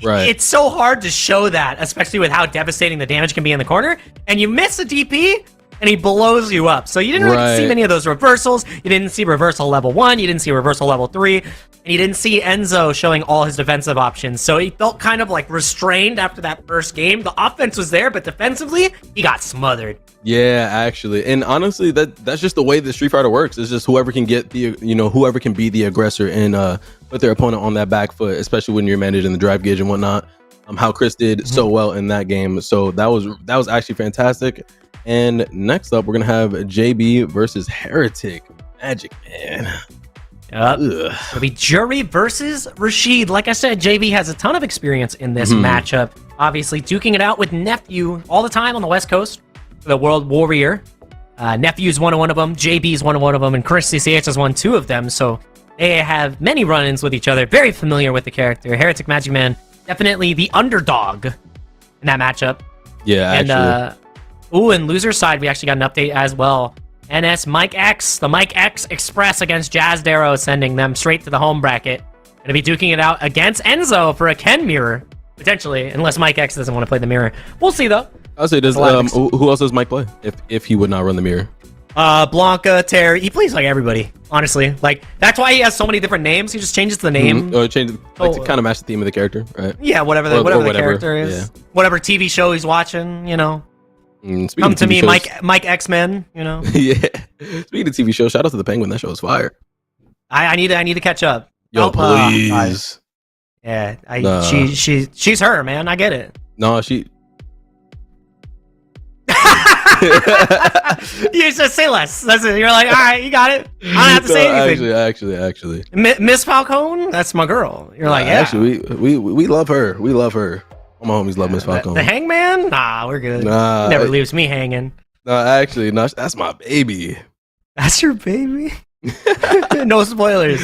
[SPEAKER 17] right?
[SPEAKER 16] It's so hard to show that, especially with how devastating the damage can be in the corner. And you miss a DP, and he blows you up. So you didn't really see many of those reversals. You didn't see reversal level 1. You didn't see reversal level 3. And you didn't see Enzo showing all his defensive options. So he felt kind of like restrained after that first game. The offense was there, but defensively, he got smothered.
[SPEAKER 17] Yeah, actually. And honestly, that's just the way the Street Fighter works. It's just whoever can get whoever can be the aggressor and put their opponent on that back foot, especially when you're managing the drive gauge and whatnot. How Chris did so well in that game. So that was actually fantastic. And next up, we're gonna have JB versus Heretic. Magic, man.
[SPEAKER 16] It'll be Jury versus Rashid. Like I said, JB has a ton of experience in this matchup. Obviously, duking it out with Nephew all the time on the West Coast, the World Warrior. Nephew's one of them, JB's one of them, and Chris CCH has won 2 of them. So they have many run-ins with each other. Very familiar with the character. Heretic Magic Man, definitely the underdog in that matchup.
[SPEAKER 17] Yeah, actually.
[SPEAKER 16] And loser side, we actually got an update as well. NS Mike X, the Mike X Express against Jazz Darrow, sending them straight to the home bracket. Gonna be duking it out against Enzo for a Ken mirror, potentially, unless Mike X doesn't want to play the mirror. We'll see though.
[SPEAKER 17] I'll say, who else does Mike play if he would not run the mirror?
[SPEAKER 16] Blanca, Terry, he plays like everybody, honestly. Like that's why he has so many different names. He just changes the name.
[SPEAKER 17] Or change to kind of match the theme of the character, right?
[SPEAKER 16] Yeah, whatever the character is.
[SPEAKER 17] Yeah.
[SPEAKER 16] Whatever TV show he's watching,
[SPEAKER 17] Speaking
[SPEAKER 16] Come
[SPEAKER 17] of
[SPEAKER 16] to
[SPEAKER 17] TV
[SPEAKER 16] me,
[SPEAKER 17] shows-
[SPEAKER 16] Mike X-Men,
[SPEAKER 17] Yeah. Speaking of TV show, shout out to the Penguin. That show is fire.
[SPEAKER 16] I need to catch up.
[SPEAKER 17] Yo,
[SPEAKER 16] Oh,
[SPEAKER 17] please.
[SPEAKER 16] Yeah,
[SPEAKER 17] Nah.
[SPEAKER 16] she's her, man. I get it.
[SPEAKER 17] No, she.
[SPEAKER 16] You just say less. That's it. You're like, all right, you got it. I don't have to say anything.
[SPEAKER 17] Actually.
[SPEAKER 16] Miss Falcone, that's my girl. You're like, yeah.
[SPEAKER 17] Actually, we love her. We love her. All my homies love Miss Falcone.
[SPEAKER 16] The Hangman? Nah, we're good.
[SPEAKER 17] Nah,
[SPEAKER 16] He never leaves me hanging.
[SPEAKER 17] No, actually, no, that's my baby.
[SPEAKER 16] That's your baby? No spoilers.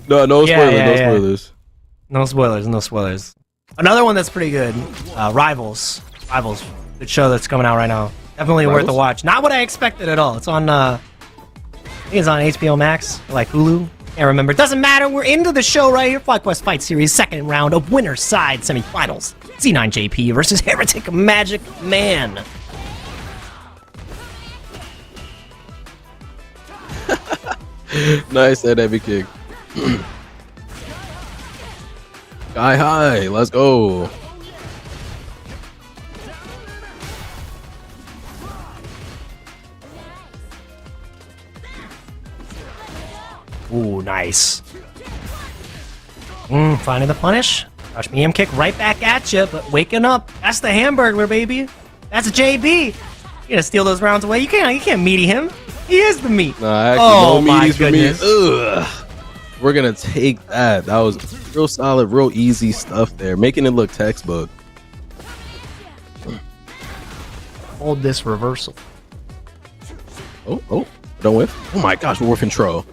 [SPEAKER 16] But
[SPEAKER 17] No spoilers.
[SPEAKER 16] Yeah,
[SPEAKER 17] no
[SPEAKER 16] yeah.
[SPEAKER 17] spoilers.
[SPEAKER 16] No spoilers. No spoilers. Another one that's pretty good. Rivals. Good show that's coming out right now. Definitely worth a
[SPEAKER 17] Rivals?
[SPEAKER 16] watch. Not what I expected at all. It's on. I think it's on HBO Max, or like Hulu. Can't remember. It doesn't matter. We're into the show right here. FlyQuest Fight Series, second round of winner side semifinals. C9JP versus Heretic Magic Man.
[SPEAKER 17] Nice that heavy kick. Sky high. Let's go.
[SPEAKER 16] Ooh, nice. Finding the punish. Rush medium kick right back at you, but waking up. That's the Hamburglar, baby. That's JB. You're gonna steal those rounds away. You can't meaty him. He is the meat.
[SPEAKER 17] Nah, actually,
[SPEAKER 16] Oh,
[SPEAKER 17] no
[SPEAKER 16] my
[SPEAKER 17] meaties for me.
[SPEAKER 16] goodness.
[SPEAKER 17] Ugh. We're gonna take that. That was real solid, real easy stuff there, making it look textbook.
[SPEAKER 16] Hold this reversal.
[SPEAKER 17] Oh, don't whiff. Oh my gosh, we're whiffing Tro.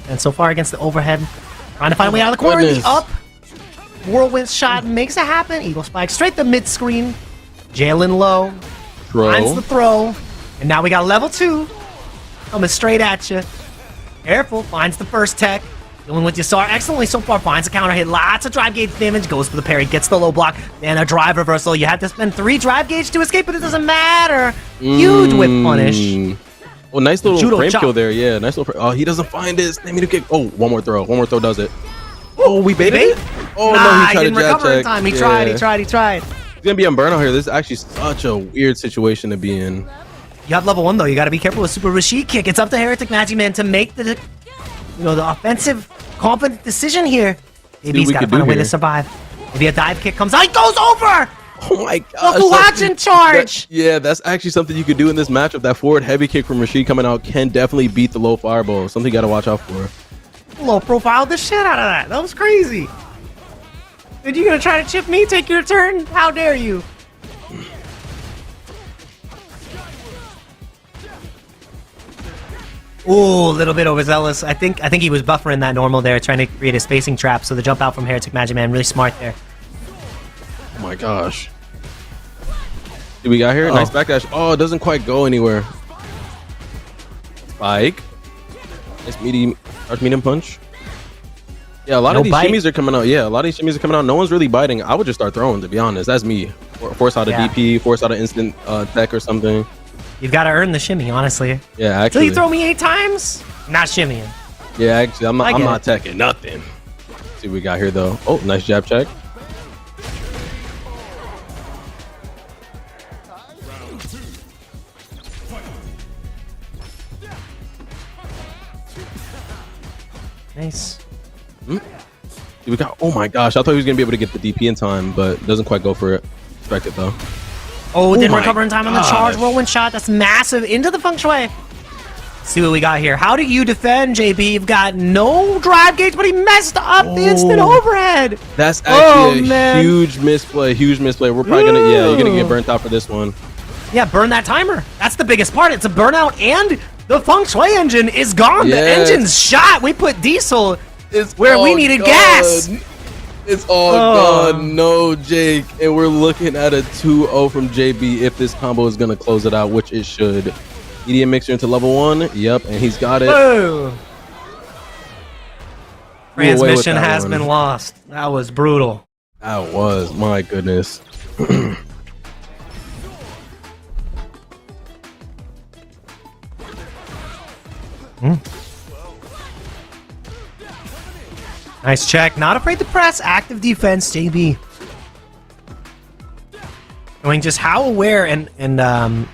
[SPEAKER 16] And so far against the overhead, trying to find a way out of the corner.
[SPEAKER 17] Goodness.
[SPEAKER 16] The up. Whirlwind shot makes it happen. Eagle spike straight to mid screen. Jalen low. Finds the throw. And now we got level 2 coming straight at you. Careful. Finds the first tech. Dealing with Yasar excellently so far. Finds a counter hit. Lots of drive gauge damage. Goes for the parry. Gets the low block. And a drive reversal. You had to spend 3 drive gauge to escape, but it doesn't matter. Huge whip punish.
[SPEAKER 17] Oh, nice little
[SPEAKER 16] Judo
[SPEAKER 17] frame
[SPEAKER 16] chop.
[SPEAKER 17] kill there. Yeah, nice little. Oh, he doesn't find it. Let me kick. Oh, one more throw. One more throw does it. Oh, we baited it. Oh
[SPEAKER 16] Nah,
[SPEAKER 17] no, he tried
[SPEAKER 16] didn't
[SPEAKER 17] to jab
[SPEAKER 16] recover in
[SPEAKER 17] check.
[SPEAKER 16] time. He
[SPEAKER 17] Yeah.
[SPEAKER 16] tried.
[SPEAKER 17] He's gonna be on burnout here. This is actually such a weird situation to be in.
[SPEAKER 16] You have level 1 though. You got to be careful with Super Rashid kick. It's up to Heretic Magic Man to make the offensive, confident decision here. Maybe he's
[SPEAKER 17] we
[SPEAKER 16] got to
[SPEAKER 17] could
[SPEAKER 16] find a
[SPEAKER 17] do
[SPEAKER 16] way
[SPEAKER 17] here.
[SPEAKER 16] to survive. Maybe a dive kick comes out. He goes over.
[SPEAKER 17] Oh my gosh.
[SPEAKER 16] Look, watch and charge.
[SPEAKER 17] That's actually something you could do in this matchup. That forward heavy kick from Rashid coming out can definitely beat the low fireball. Something you got to watch out for.
[SPEAKER 16] Low profile the shit out of that. That was crazy. Dude, you gonna try to chip me? Take your turn? How dare you? Ooh, a little bit overzealous. I think he was buffering that normal there, trying to create a spacing trap. So the jump out from Heretic Magic Man, really smart there.
[SPEAKER 17] Oh my gosh. See, we got here. Nice backdash. Oh, it doesn't quite go anywhere. Spike. Nice medium punch. Yeah, a lot of these shimmies are coming out. No one's really biting. I would just start throwing, to be honest. That's me. Force out a DP, force out an instant tech or something.
[SPEAKER 16] You've got to earn the shimmy, honestly.
[SPEAKER 17] Yeah,
[SPEAKER 16] Till
[SPEAKER 17] actually.
[SPEAKER 16] you throw me 8 times, not shimmying.
[SPEAKER 17] Yeah, actually, I'm
[SPEAKER 16] I get
[SPEAKER 17] not
[SPEAKER 16] it.
[SPEAKER 17] teching nothing. See what we got here, though. Oh, nice jab check.
[SPEAKER 16] Nice.
[SPEAKER 17] See, we got. Oh my gosh, I thought he was gonna be able to get the DP in time, but doesn't quite go for it. Expect it though.
[SPEAKER 16] Oh, didn't
[SPEAKER 17] my
[SPEAKER 16] recover in time on the charge. Whirlwind shot. That's massive. Into the feng shui. See what we got here. How do you defend, JB? You've got no drive gauge, but he messed up the instant overhead.
[SPEAKER 17] That's actually a
[SPEAKER 16] man.
[SPEAKER 17] huge misplay. Huge misplay. We're probably gonna. Yeah, you're gonna get burnt out for this one.
[SPEAKER 16] Yeah, burn that timer. That's the biggest part. It's a burnout, and the feng shui engine is gone. The
[SPEAKER 17] Yes.
[SPEAKER 16] engine's shot. We put diesel
[SPEAKER 17] It's
[SPEAKER 16] where we
[SPEAKER 17] all
[SPEAKER 16] needed
[SPEAKER 17] gone.
[SPEAKER 16] gas.
[SPEAKER 17] It's all gone. No, Jake. And we're looking at a 2-0 from JB if this combo is going to close it out, which it should. EDM mixer into level 1. Yep, and he's got it.
[SPEAKER 16] Boom.
[SPEAKER 17] Flew away with
[SPEAKER 16] Transmission
[SPEAKER 17] that
[SPEAKER 16] has
[SPEAKER 17] one.
[SPEAKER 16] been lost. That was brutal.
[SPEAKER 17] That was. My goodness.
[SPEAKER 16] Nice check. Not afraid to press. Active defense, JB. Showing just how aware and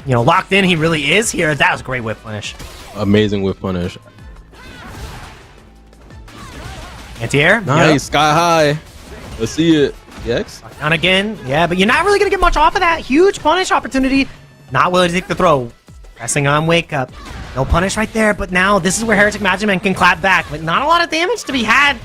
[SPEAKER 16] locked in he really is here. That was a great whip punish.
[SPEAKER 17] Amazing whip punish.
[SPEAKER 16] Anti-air.
[SPEAKER 17] Nice.
[SPEAKER 16] Yep.
[SPEAKER 17] Sky high. Let's see it. X.
[SPEAKER 16] Down again. Yeah, but you're not really going to get much off of that. Huge punish opportunity. Not willing to take the throw. Pressing on wake up. No punish right there, but now this is where Heretic Magicman can clap back, but not a lot of damage to be had.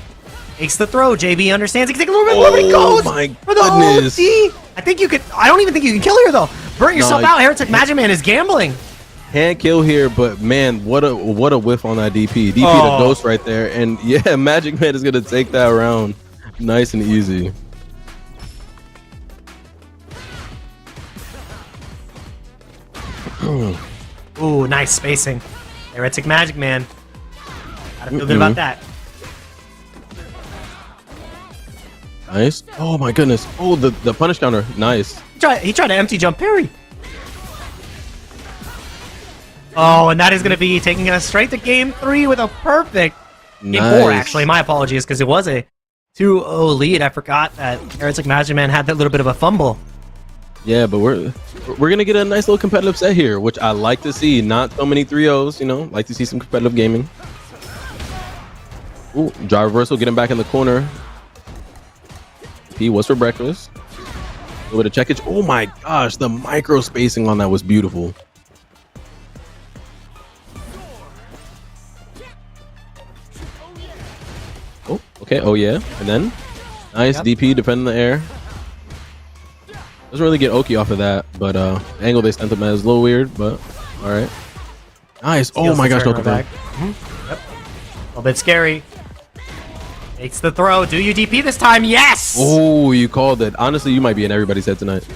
[SPEAKER 16] Takes the throw. JB understands. He can take a little bit more, but he goes for the
[SPEAKER 17] goodness.
[SPEAKER 16] OD. I don't even think you can kill here, though. Burn yourself out. Heretic Magicman is gambling.
[SPEAKER 17] Can't kill here, but man, what a whiff on that DP. DP the ghost right there. And yeah, Magic Man is going to take that round nice and easy.
[SPEAKER 16] Ooh, nice spacing. Heretic Magicman. Gotta feel good about that.
[SPEAKER 17] Nice. Oh my goodness. Oh, the punish counter. Nice.
[SPEAKER 16] He tried to empty jump parry. Oh, and that is going to be taking us straight to game 3 with a perfect game 4, actually. My apologies, because it was a 2-0 lead. I forgot that Heretic Magicman had that little bit of a fumble.
[SPEAKER 17] Yeah, but we're gonna get a nice little competitive set here, which I like to see. Not so many 3-0s, you know. Like to see some competitive gaming. Ooh, drive reversal, get him back in the corner. He was for breakfast. A little bit of checkage. Oh my gosh, the micro spacing on that was beautiful. Oh, okay. Oh yeah, and then nice DP defending the air. Doesn't really get Oki off of that, but the angle they sent him at is a little weird, but all right. Nice. Oh my gosh, no confirm.
[SPEAKER 16] Yep. A little bit scary. Takes the throw. Do you DP this time? Yes!
[SPEAKER 17] Oh, you called it. Honestly, you might be in everybody's head tonight.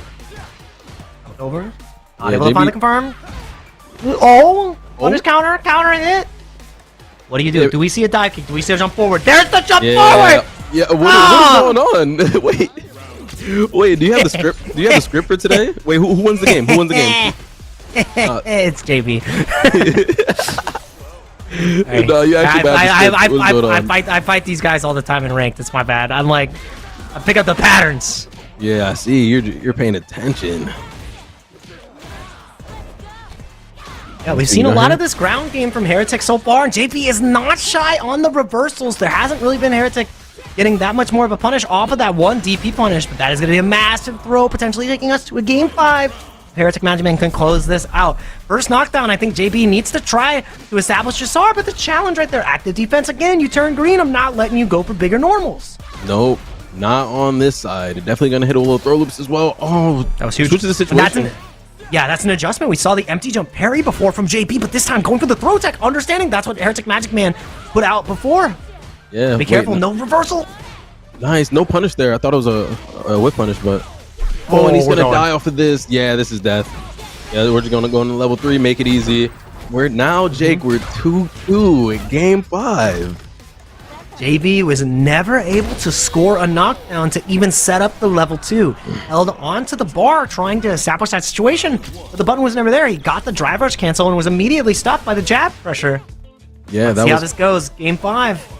[SPEAKER 16] Over. Not able to find the confirm. Oh! Punish counter. Counter hit. What do you do? Do we see a dive kick? Do we see a jump forward? There's the jump forward!
[SPEAKER 17] Yeah, what is going on? Wait, do you have the script? Do you have the script for today? Wait, who wins the game? Who wins the game?
[SPEAKER 16] It's JB.
[SPEAKER 17] Hey, no, you actually
[SPEAKER 16] I fight these guys all the time in ranked. It's my bad. I pick up the patterns.
[SPEAKER 17] Yeah, I see. You're paying attention.
[SPEAKER 16] Yeah, we've seen a lot of this ground game from Heretic so far, and JP is not shy on the reversals. There hasn't really been Heretic getting that much more of a punish off of that one DP punish, but that is going to be a massive throw, potentially taking us to a game 5. Heretic Magicman can close this out. First knockdown, I think JB needs to try to establish Jassar, but the challenge right there, active defense again. You turn green, I'm not letting you go for bigger normals.
[SPEAKER 17] Nope, not on this side. Definitely going to hit a little throw loops as well. Oh,
[SPEAKER 16] that was huge.
[SPEAKER 17] Switch to the situation.
[SPEAKER 16] That's an adjustment. We saw the empty jump parry before from JB, but this time going for the throw tech, understanding that's what Heretic Magicman put out before.
[SPEAKER 17] Yeah.
[SPEAKER 16] Be careful, no reversal.
[SPEAKER 17] Nice, no punish there. I thought it was a whip punish, but and he's gonna die off of this. Yeah, this is death. Yeah, we're just gonna go into level 3, make it easy. We're now, Jake, we're 2-2 in game 5.
[SPEAKER 16] JB was never able to score a knockdown to even set up the level 2. Held onto the bar trying to establish that situation, but the button was never there. He got the drive rush cancel and was immediately stopped by the jab pressure.
[SPEAKER 17] Yeah,
[SPEAKER 16] Let's see how this goes. Game 5.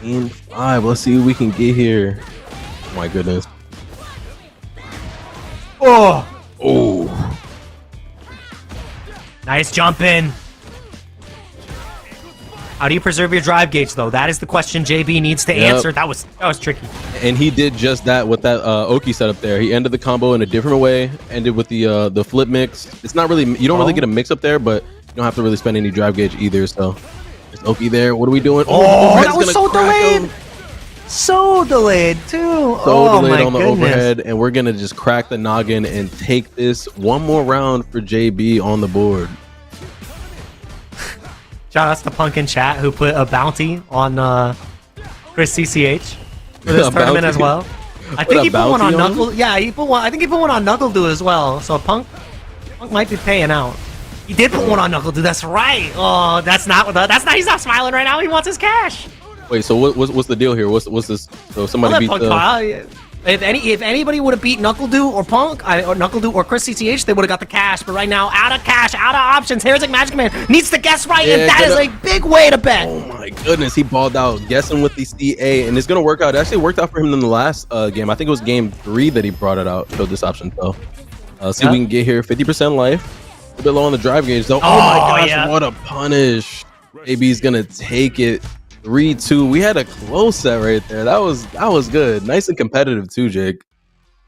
[SPEAKER 17] Game 5. Let's see what we can get here. Oh my goodness. Oh.
[SPEAKER 16] Nice jump in. How do you preserve your drive gauge, though? That is the question JB needs to answer. That was tricky.
[SPEAKER 17] And he did just that with that Oki setup there. He ended the combo in a different way. Ended with the flip mix. It's not really, you don't really get a mix up there, but you don't have to really spend any drive gauge either. So there's Oki there. What are we doing?
[SPEAKER 16] Oh, that was so delayed. So delayed too.
[SPEAKER 17] So delayed on the overhead, and we're gonna just crack the noggin and take this one more round for JB on the board.
[SPEAKER 16] Shout out to Punk in chat who put a bounty on Chris CCH for this tournament as well. I think he put one on Knuckle. Yeah, he put one. I think he put one on Knuckle Dude as well. So Punk might be paying out. He did put one on Knuckle Dude. That's right. Oh, that's not. He's not smiling right now. He wants his cash.
[SPEAKER 17] Wait, so what's the deal here? What's this? So somebody beat the...
[SPEAKER 16] If anybody would have beat NuckleDu or Punk, or NuckleDu or Chris CCH, they would have got the cash. But right now, out of cash, out of options, Heretic Magic Man needs to guess right, and that is a big way to bet.
[SPEAKER 17] Oh my goodness, he balled out, guessing with the CA, and it's gonna work out. It actually worked out for him in the last game. I think it was game 3 that he brought it out, showed this option. So, see if we can get here. 50% life, a bit low on the drive gauge though. Oh my gosh, what a punish! AB's gonna take it. 3-2. We had a close set right there. That was good. Nice and competitive too, Jake.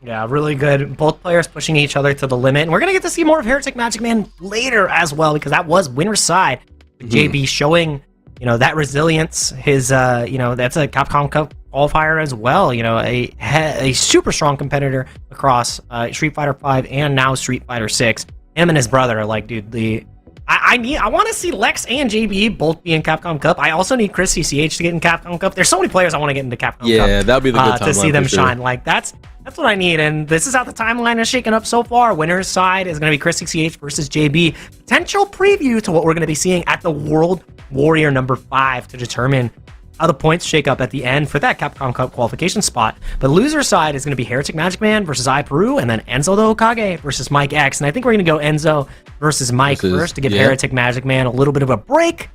[SPEAKER 16] Yeah, really good. Both players pushing each other to the limit. And we're going to get to see more of Heretic Magic Man later as well, because that was winner's side. JB showing, that resilience. His, that's a Capcom Cup qualifier as well. A super strong competitor across Street Fighter 5 and now Street Fighter 6. Him and his brother are like, dude, I want to see Lex and JB both be in Capcom Cup. I also need Chris CCH to get in Capcom Cup. There's so many players I want to get into Capcom Cup.
[SPEAKER 17] Yeah, that'd be the good timeline
[SPEAKER 16] to see them
[SPEAKER 17] for
[SPEAKER 16] shine.
[SPEAKER 17] sure.
[SPEAKER 16] Like that's what I need. And this is how the timeline is shaking up so far. Winner's side is going to be Chris CCH versus JB. Potential preview to what we're going to be seeing at the World Warrior number 5 to determine how the points shake up at the end for that Capcom Cup qualification spot. But loser side is going to be Heretic Magic Man versus iPeru, and then Enzo the Hokage versus Mike X. And I think we're going to go Enzo versus Mike first to give Heretic Magic Man a little bit of a break.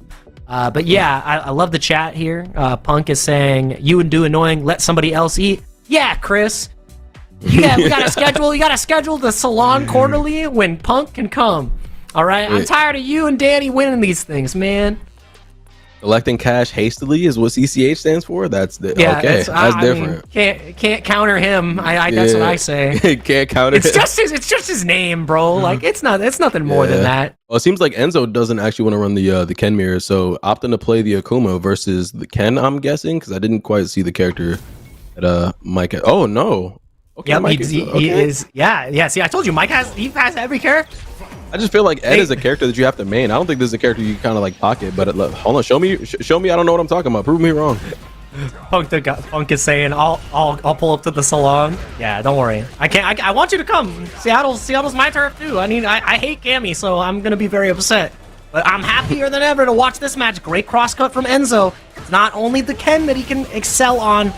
[SPEAKER 16] But yeah, I love the chat here. Punk is saying, you and do annoying, let somebody else eat. Yeah, Chris. Yeah, we gotta schedule. You gotta schedule the salon quarterly when Punk can come. All right, I'm tired of you and Danny winning these things, man.
[SPEAKER 17] Collecting cash hastily is what CCH stands for. That's okay. That's different.
[SPEAKER 16] Can't counter him. That's what I say.
[SPEAKER 17] Can't counter.
[SPEAKER 16] It's just his name, bro. Like it's nothing more than that.
[SPEAKER 17] Well, it seems like Enzo doesn't actually want to run the Ken mirror, so opting to play the Akuma versus the Ken. I'm guessing because I didn't quite see the character that Mike. Oh no. Okay,
[SPEAKER 16] yeah,
[SPEAKER 17] Mike
[SPEAKER 16] he is. Yeah. See, I told you, Mike has every character.
[SPEAKER 17] I just feel like Ed is a character that you have to main. I don't think this is a character you kind of like pocket. But hold on, show me. I don't know what I'm talking about. Prove me wrong.
[SPEAKER 16] Punk is saying, I'll pull up to the salon. Yeah, don't worry. I want you to come. Seattle's my turf too. I hate Cammy, so I'm gonna be very upset. But I'm happier than ever to watch this match. Great crosscut from Enzo. It's not only the Ken that he can excel on.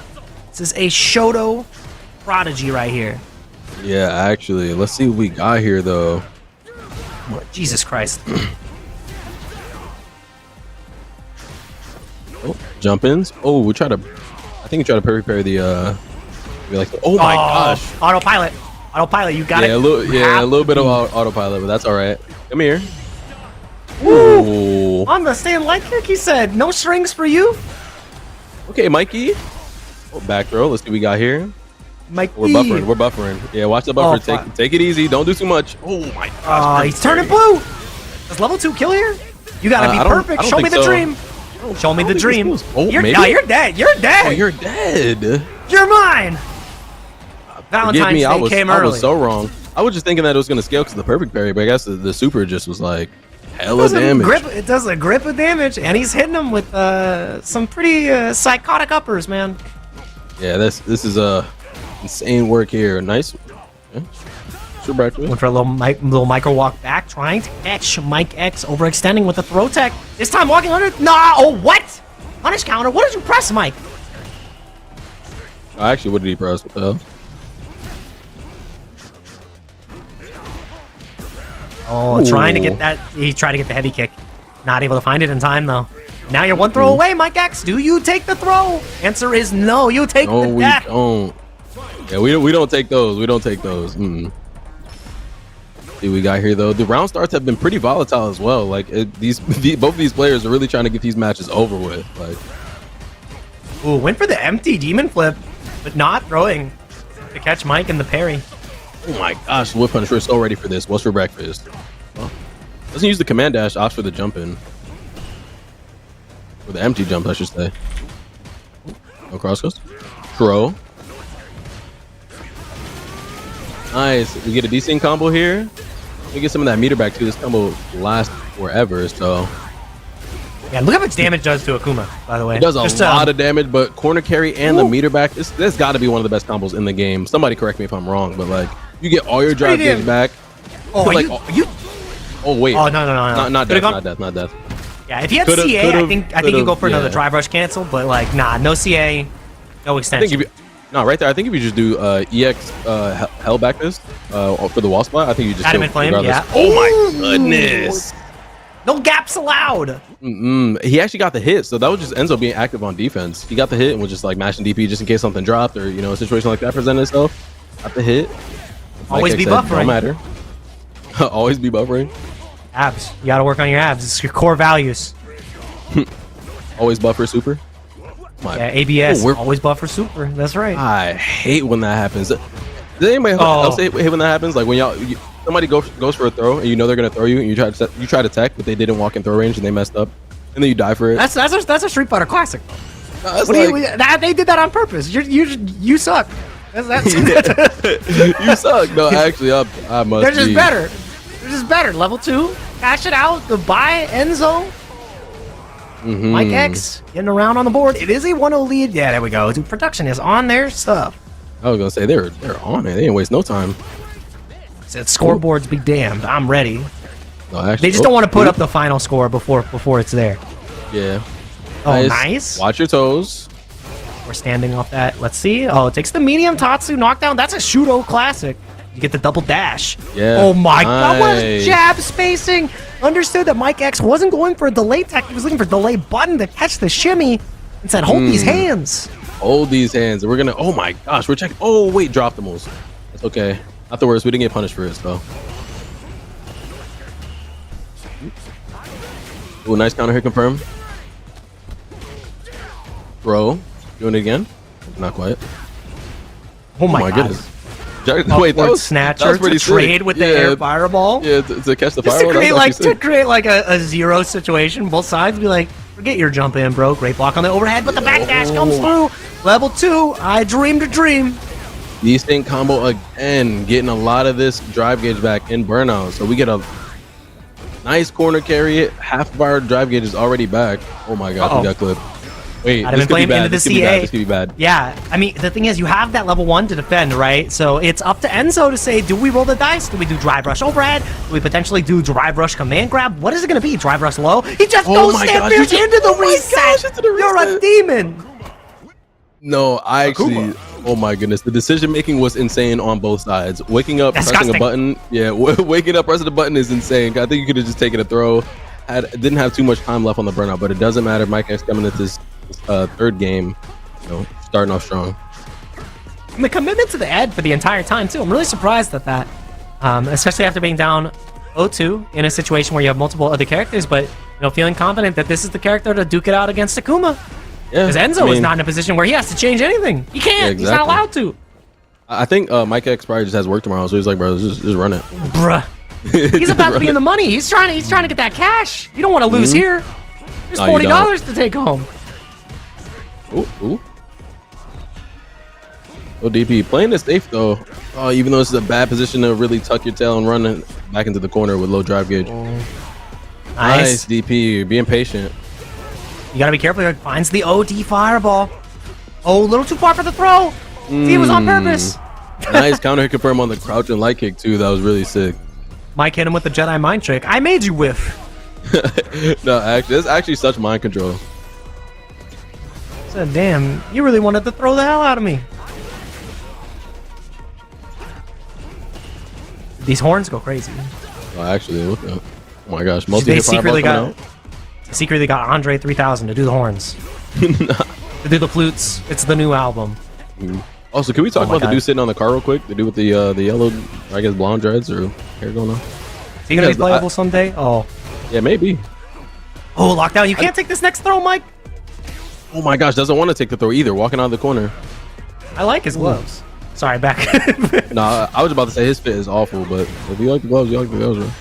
[SPEAKER 16] This is a Shoto prodigy right here.
[SPEAKER 17] Yeah, actually, let's see what we got here though.
[SPEAKER 16] Jesus Christ.
[SPEAKER 17] Jump ins. Oh, I think we try to parry the oh my gosh.
[SPEAKER 16] Autopilot, you got it.
[SPEAKER 17] A little bit of autopilot, but that's all right. Come here. Ooh.
[SPEAKER 16] On the stand light kick, he said, no strings for you.
[SPEAKER 17] Okay, Mikey. Oh, back throw. Let's see what we got here.
[SPEAKER 16] Mikey.
[SPEAKER 17] We're buffering. Yeah, watch the buffer. Take it easy. Don't do too much. Oh my gosh.
[SPEAKER 16] He's turning blue. Does level 2 kill here? You gotta be perfect. Show me the dream. Show me the dream. You're dead. You're dead.
[SPEAKER 17] Oh, you're dead.
[SPEAKER 16] You're mine. Valentine's Day came early.
[SPEAKER 17] I was so wrong. I was just thinking that it was gonna scale because of the perfect parry, but I guess the super just was like hella damage.
[SPEAKER 16] It does a grip of damage, and he's hitting them with some pretty psychotic uppers, man.
[SPEAKER 17] Yeah, this is insane work here. Nice. Yeah.
[SPEAKER 16] Went for a little micro walk back, trying to catch Mike X, overextending with the throw tech. This time walking under. Nah, oh what? Punish counter. What did you press, Mike?
[SPEAKER 17] Actually, what did he press? What the hell?
[SPEAKER 16] Oh, trying to get that. He tried to get the heavy kick. Not able to find it in time though. Now you're one throw away, Mike X. Do you take the throw? Answer is no. You take the death.
[SPEAKER 17] Don't. Yeah, we don't take those. We don't take those. See what we got here though. The round starts have been pretty volatile as well. Like both of these players are really trying to get these matches over with. Like,
[SPEAKER 16] ooh, went for the empty demon flip, but not throwing to catch Mike in the parry.
[SPEAKER 17] Oh my gosh, Whip Punisher is so ready for this. What's for breakfast? Well, doesn't use the command dash, opts for the jump in. Or the empty jump, I should say. No crosscoast. Throw. Nice. We get a decent combo here. We get some of that meter back too. This combo lasts forever, so.
[SPEAKER 16] Yeah, look how much damage it does to Akuma, by the way.
[SPEAKER 17] It does a lot of damage, but corner carry and the meter back, this got to be one of the best combos in the game. Somebody correct me if I'm wrong, but like, you get all your drive games back.
[SPEAKER 16] Oh,
[SPEAKER 17] like, oh wait.
[SPEAKER 16] Oh, no.
[SPEAKER 17] Not death.
[SPEAKER 16] Yeah, if he had CA, I think you go for another drive rush cancel, but like, nah, no CA, no extension.
[SPEAKER 17] No, right there. I think if you just do EX hell back this for the wall spot, I think you just
[SPEAKER 16] Adamant Flame,
[SPEAKER 17] regardless.
[SPEAKER 16] yeah.
[SPEAKER 17] Oh my goodness.
[SPEAKER 16] No gaps allowed.
[SPEAKER 17] He actually got the hit, so that was just Enzo being active on defense. He got the hit and was just like mashing DP just in case something dropped or a situation like that presented itself. Got the hit.
[SPEAKER 16] Always be buffering.
[SPEAKER 17] Don't matter. Always be buffering.
[SPEAKER 16] Abs. You gotta work on your abs. It's your core values.
[SPEAKER 17] Always buffer super.
[SPEAKER 16] Yeah, ABS. Always buffer super. That's right.
[SPEAKER 17] I hate when that happens. Does anybody else hate when that happens? Like when somebody goes for a throw and you know they're gonna throw you and you try to tech, but they didn't walk in throw range and they messed up, and then you die for it.
[SPEAKER 16] That's a Street Fighter classic. They did that on purpose. You suck. That's
[SPEAKER 17] You suck. No, actually, I must.
[SPEAKER 16] They're just better. They're just better. Level 2. Cash it out. Goodbye, Enzo. Mike X getting around on the board. It is a 1-0 lead. Yeah, there we go. Dude, production is on their stuff.
[SPEAKER 17] I was gonna say they're on it. They didn't waste no time.
[SPEAKER 16] Said scoreboards be damned. I'm ready.
[SPEAKER 17] No, actually,
[SPEAKER 16] they just don't want to put up the final score before it's there.
[SPEAKER 17] Yeah.
[SPEAKER 16] Oh, nice.
[SPEAKER 17] Watch your toes.
[SPEAKER 16] We're standing off that. Let's see. Oh, it takes the medium Tatsu knockdown. That's a Shudo classic. You get the double dash.
[SPEAKER 17] Yeah.
[SPEAKER 16] Oh my god, what is jab spacing? Understood that Mike X wasn't going for a delay tech. He was looking for delay button to catch the shimmy and said, hold these hands.
[SPEAKER 17] Hold these hands. We're gonna, oh my gosh, we're checking. Oh, wait, drop the moves. That's okay. Not the worst. We didn't get punished for it, so. Ooh, nice counter hit confirm. Bro, doing it again? Not quite.
[SPEAKER 16] Oh my
[SPEAKER 17] goodness.
[SPEAKER 16] Wait, that was snatcher to trade with the air fireball.
[SPEAKER 17] Yeah, to catch the
[SPEAKER 16] just
[SPEAKER 17] fireball.
[SPEAKER 16] To create like a zero situation. Both sides be like, forget your jump in, bro. Great block on the overhead, but the backdash comes through. Level 2. I dreamed a dream.
[SPEAKER 17] Desync combo again, getting a lot of this drive gauge back in burnout. So we get a nice corner carry. Half of our drive gauge is already back. Oh my god, we got clipped. Wait, this could be bad. This could be bad.
[SPEAKER 16] Yeah, I mean, the thing is, you have that level 1 to defend, right? So it's up to Enzo to say, do we roll the dice? Do we do drive rush overhead? Do we potentially do drive rush command grab? What is it going to be? Drive rush low? He just goes Stampede into the reset. You're a demon.
[SPEAKER 17] No, I actually, oh my goodness, the decision making was insane on both sides. Waking up, pressing a button, waking up, pressing the button is insane. I think you could have just taken a throw. Didn't have too much time left on the burnout, but it doesn't matter. Mike X coming into this third game, starting off strong.
[SPEAKER 16] And the commitment to the ed for the entire time too. I'm really surprised at that, especially after being down 0-2 in a situation where you have multiple other characters, but feeling confident that this is the character to duke it out against Akuma.
[SPEAKER 17] Yeah,
[SPEAKER 16] because Enzo is not in a position where he has to change anything. He can't.
[SPEAKER 17] Yeah, exactly.
[SPEAKER 16] He's not allowed to.
[SPEAKER 17] I think Mike X probably just has work tomorrow, so he's like, bro, just run it.
[SPEAKER 16] Bruh. He's about to be in the money. He's trying to get that cash. You don't want to lose here. There's $40 to take home.
[SPEAKER 17] Ooh. Oh, DP playing this safe though. Oh, even though this is a bad position to really tuck your tail and run back into the corner with low drive gauge. Nice DP. You're being patient.
[SPEAKER 16] You gotta be careful. He finds the OD fireball. Oh, a little too far for the throw. See, it was on purpose.
[SPEAKER 17] Nice counter hit confirm on the crouch and light kick too. That was really sick.
[SPEAKER 16] Mike hit him with the Jedi mind trick. I made you whiff.
[SPEAKER 17] No, actually, that's actually such mind control.
[SPEAKER 16] Said, damn, you really wanted to throw the hell out of me. These horns go crazy.
[SPEAKER 17] Oh, actually, oh my gosh,
[SPEAKER 16] they secretly got Andre 3000 to do the horns, to do the flutes. It's the new album.
[SPEAKER 17] Also, can we talk about the dude sitting on the car real quick? The dude with the yellow, I guess, blonde dreads or hair going on.
[SPEAKER 16] Is he gonna be playable someday? Oh,
[SPEAKER 17] yeah, maybe.
[SPEAKER 16] Oh, lockdown! You can't take this next throw, Mike.
[SPEAKER 17] Oh my gosh, doesn't want to take the throw either. Walking out of the corner.
[SPEAKER 16] I like his gloves. Sorry, back.
[SPEAKER 17] Nah, I was about to say his fit is awful, but if you like the gloves, you like the gloves, right?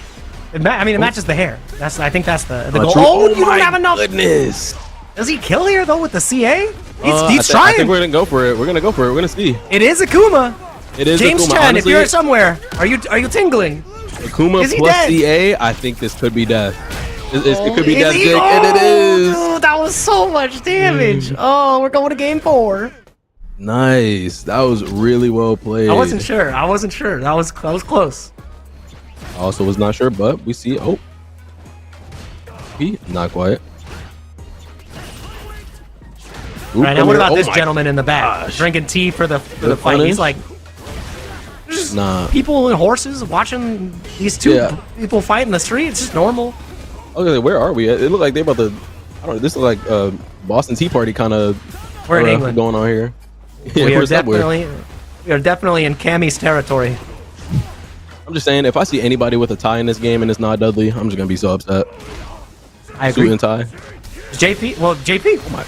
[SPEAKER 16] It matches the hair. I think that's the goal. Oh, you don't have enough.
[SPEAKER 17] Goodness.
[SPEAKER 16] Does he kill here though with the CA?
[SPEAKER 17] He's trying. I think we're gonna go for it. We're gonna gonna see.
[SPEAKER 16] It is Akuma.
[SPEAKER 17] It is
[SPEAKER 16] James
[SPEAKER 17] Akuma.
[SPEAKER 16] Chen,
[SPEAKER 17] Honestly,
[SPEAKER 16] if you're somewhere, are you tingling?
[SPEAKER 17] Akuma plus
[SPEAKER 16] dead?
[SPEAKER 17] CA. I think this could be death. It could be death,
[SPEAKER 16] Jake,
[SPEAKER 17] and it is.
[SPEAKER 16] Dude, that was so much damage. Oh, we're going to game 4.
[SPEAKER 17] Nice. That was really well played.
[SPEAKER 16] I wasn't sure. That was close.
[SPEAKER 17] I also was not sure, but we see. Oh, he not quite.
[SPEAKER 16] Right now, what about this gentleman in the back drinking tea for the fight? He's like, people and horses watching these two people fight in the street. It's just normal.
[SPEAKER 17] Okay, where are we? It looked like they about to. I don't know. This look like Boston Tea Party kind of.
[SPEAKER 16] We're in England
[SPEAKER 17] going on here.
[SPEAKER 16] We are definitely in Cammy's territory.
[SPEAKER 17] I'm just saying, if I see anybody with a tie in this game and it's not Dudley, I'm just gonna be so upset.
[SPEAKER 16] I agree.
[SPEAKER 17] Suit and tie.
[SPEAKER 16] JP. Well, JP. Oh my.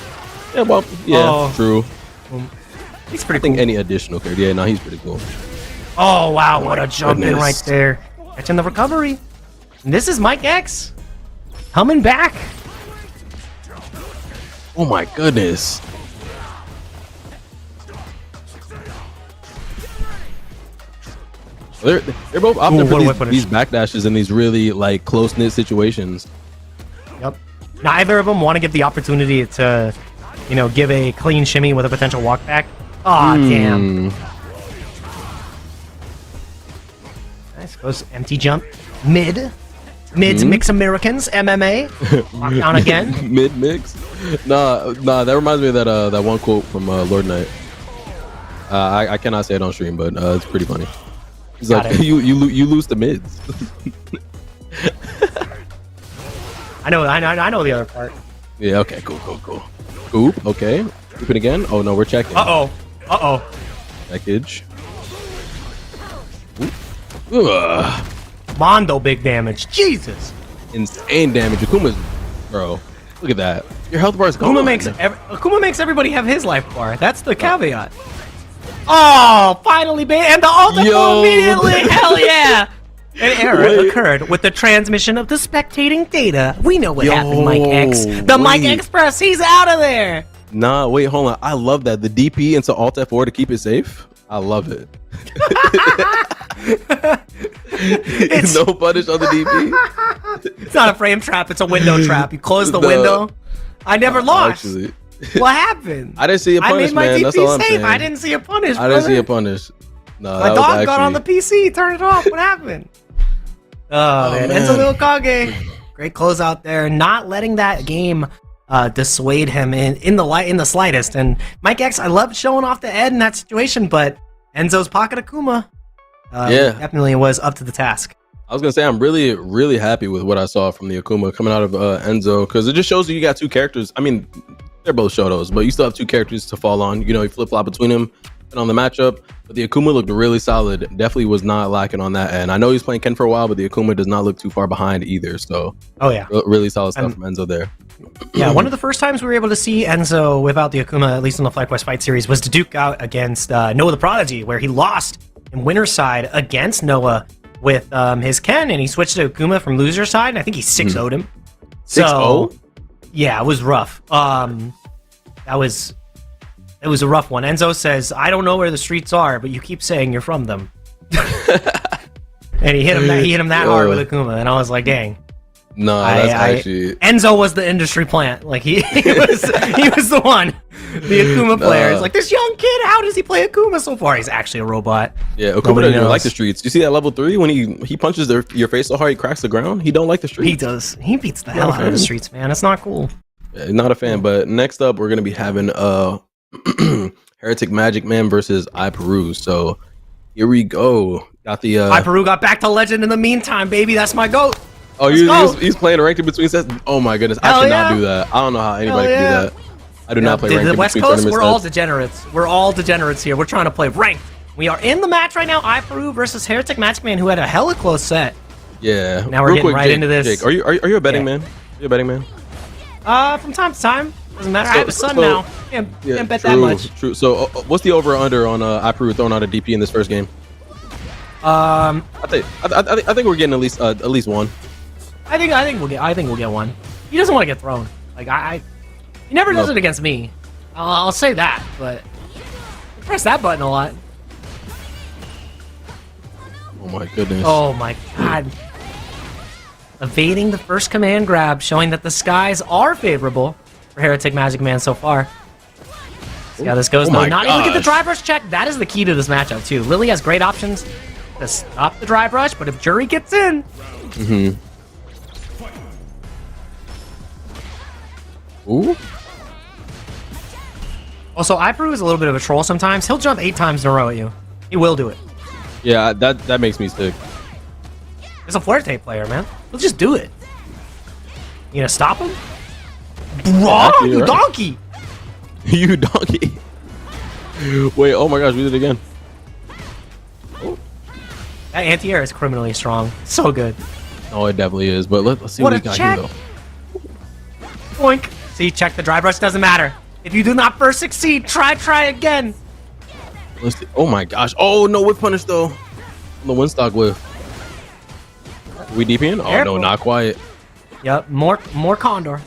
[SPEAKER 17] Yeah. Well. Yeah. True.
[SPEAKER 16] He's pretty.
[SPEAKER 17] I think any additional character. Yeah. No, he's pretty cool.
[SPEAKER 16] Oh wow! What a jump in right there. Catching the recovery. And this is Mike X coming back.
[SPEAKER 17] Oh my goodness. They're both opting for these backdashes in these really like close-knit situations.
[SPEAKER 16] Yep. Neither of them want to give the opportunity to, give a clean shimmy with a potential walk back. Aw, damn. Nice. Goes empty jump. Mid mix Americans, MMA. Lockdown again.
[SPEAKER 17] Mid-mix? Nah, that reminds me of that one quote from Lord Knight. I cannot say it on stream, but it's pretty funny. He's like, you lose the mids.
[SPEAKER 16] I know the other part.
[SPEAKER 17] Yeah, okay, cool. Oop, okay. Oop it again. Oh no, we're checking.
[SPEAKER 16] Uh-oh.
[SPEAKER 17] Package.
[SPEAKER 16] Mondo big damage. Jesus.
[SPEAKER 17] Insane damage. Akuma's, bro. Look at that. Your health bar is gone.
[SPEAKER 16] Akuma makes everybody have his life bar. That's the caveat. Oh, finally, baby. And the ultimate immediately. Hell yeah. An error occurred with the transmission of the spectating data. We know what happened, Mike X. Mike Express, he's out of there.
[SPEAKER 17] Nah, wait, hold on. I love that. The DP into Alt F4 to keep it safe. I love it. It's no punish on the DP.
[SPEAKER 16] It's not a frame trap. It's a window trap. You close the window. I never lost. Actually. What happened?
[SPEAKER 17] I didn't see a punish,
[SPEAKER 16] man.
[SPEAKER 17] That's all I'm saying.
[SPEAKER 16] I didn't see a punish.
[SPEAKER 17] I didn't see a punish. No,
[SPEAKER 16] my dog got on the PC. Turn it off. What happened? Oh man, Enzo Lil Kage. Great closeout there. Not letting that game dissuade him in the slightest. And Mike X, I loved showing off the Ed in that situation, but Enzo's pocket Akuma definitely was up to the task.
[SPEAKER 17] I was gonna say I'm really, really happy with what I saw from the Akuma coming out of Enzo, because it just shows you got two characters. I mean, they're both Shotos, but you still have two characters to fall on. You flip flop between them and on the matchup. But the Akuma looked really solid. Definitely was not lacking on that. And I know he's playing Ken for a while, but the Akuma does not look too far behind either. So really solid stuff from Enzo there.
[SPEAKER 16] Yeah, one of the first times we were able to see Enzo without the Akuma, at least in the FlyQuest Fight Series, was to duke out against Noah the Prodigy, where he lost in winner's side against Noah with his Ken, and he switched to Akuma from loser side, and I think he 6-0'd him.
[SPEAKER 17] 6-0?
[SPEAKER 16] Yeah, it was rough. It was a rough one. Enzo says, I don't know where the streets are, but you keep saying you're from them. And he hit him that hard with Akuma, and I was like, dang.
[SPEAKER 17] No, that's actually...
[SPEAKER 16] Enzo was the industry plant. Like, he was the one. The Akuma player. It's like, this young kid, how does he play Akuma so far? He's actually a robot.
[SPEAKER 17] Yeah, Akuma doesn't even like the streets. You see that level 3 when he punches your face so hard he cracks the ground? He don't like the streets.
[SPEAKER 16] He does. He beats the hell out of the streets, man. It's not cool.
[SPEAKER 17] Yeah, not a fan, but next up, we're going to be having Heretic Magic Man versus iPeru. So here we go. Got the
[SPEAKER 16] iPeru got back to legend in the meantime, baby. That's my goat.
[SPEAKER 17] Oh, he's playing ranked in between sets. Oh my goodness, I cannot do that. I don't know how anybody can do that. I do not play ranked in between
[SPEAKER 16] West Coast, we're all degenerates. We're all degenerates here. We're trying to play ranked. We are in the match right now. iPeru versus Heretic Magic Man, who had a hella close set.
[SPEAKER 17] Yeah.
[SPEAKER 16] Now we're getting right into this.
[SPEAKER 17] Jake, are you a betting man? Are you a betting man?
[SPEAKER 16] From time to time. Doesn't matter. I have a son now. Can't bet that much.
[SPEAKER 17] True. So, what's the over under on iPeru throwing out a DP in this first game? I think we're getting at least one.
[SPEAKER 16] I think we'll get one. He doesn't want to get thrown. Like he never does it against me. I'll say that, but I press that button a lot.
[SPEAKER 17] Oh my goodness.
[SPEAKER 16] Oh my god. Evading the first command grab, showing that the skies are favorable for Heretic Magic Man so far. See how this goes. Not able to get the drive rush check. That is the key to this matchup too. Lily has great options to stop the drive rush, but if Jury gets in,
[SPEAKER 17] Ooh.
[SPEAKER 16] Also, iPeru is a little bit of a troll sometimes. He'll jump 8 times in a row at you. He will do it.
[SPEAKER 17] Yeah, that makes me sick.
[SPEAKER 16] He's a Fuerte player, man. He'll just do it. You gonna stop him? Bro, you donkey!
[SPEAKER 17] You donkey. Wait, oh my gosh, we did it again.
[SPEAKER 16] That anti-air is criminally strong. So good.
[SPEAKER 17] Oh, it definitely is. But let's see
[SPEAKER 16] What
[SPEAKER 17] what
[SPEAKER 16] a
[SPEAKER 17] we got
[SPEAKER 16] check.
[SPEAKER 17] here, though.
[SPEAKER 16] Boink. See, check the drive rush doesn't matter. If you do not first succeed, try again.
[SPEAKER 17] Let's see. Oh my gosh. Oh, no whip punish, though. The Winstock whiff. We deep in? Oh,
[SPEAKER 16] Careful.
[SPEAKER 17] no, not quite.
[SPEAKER 16] Yep, more Condor.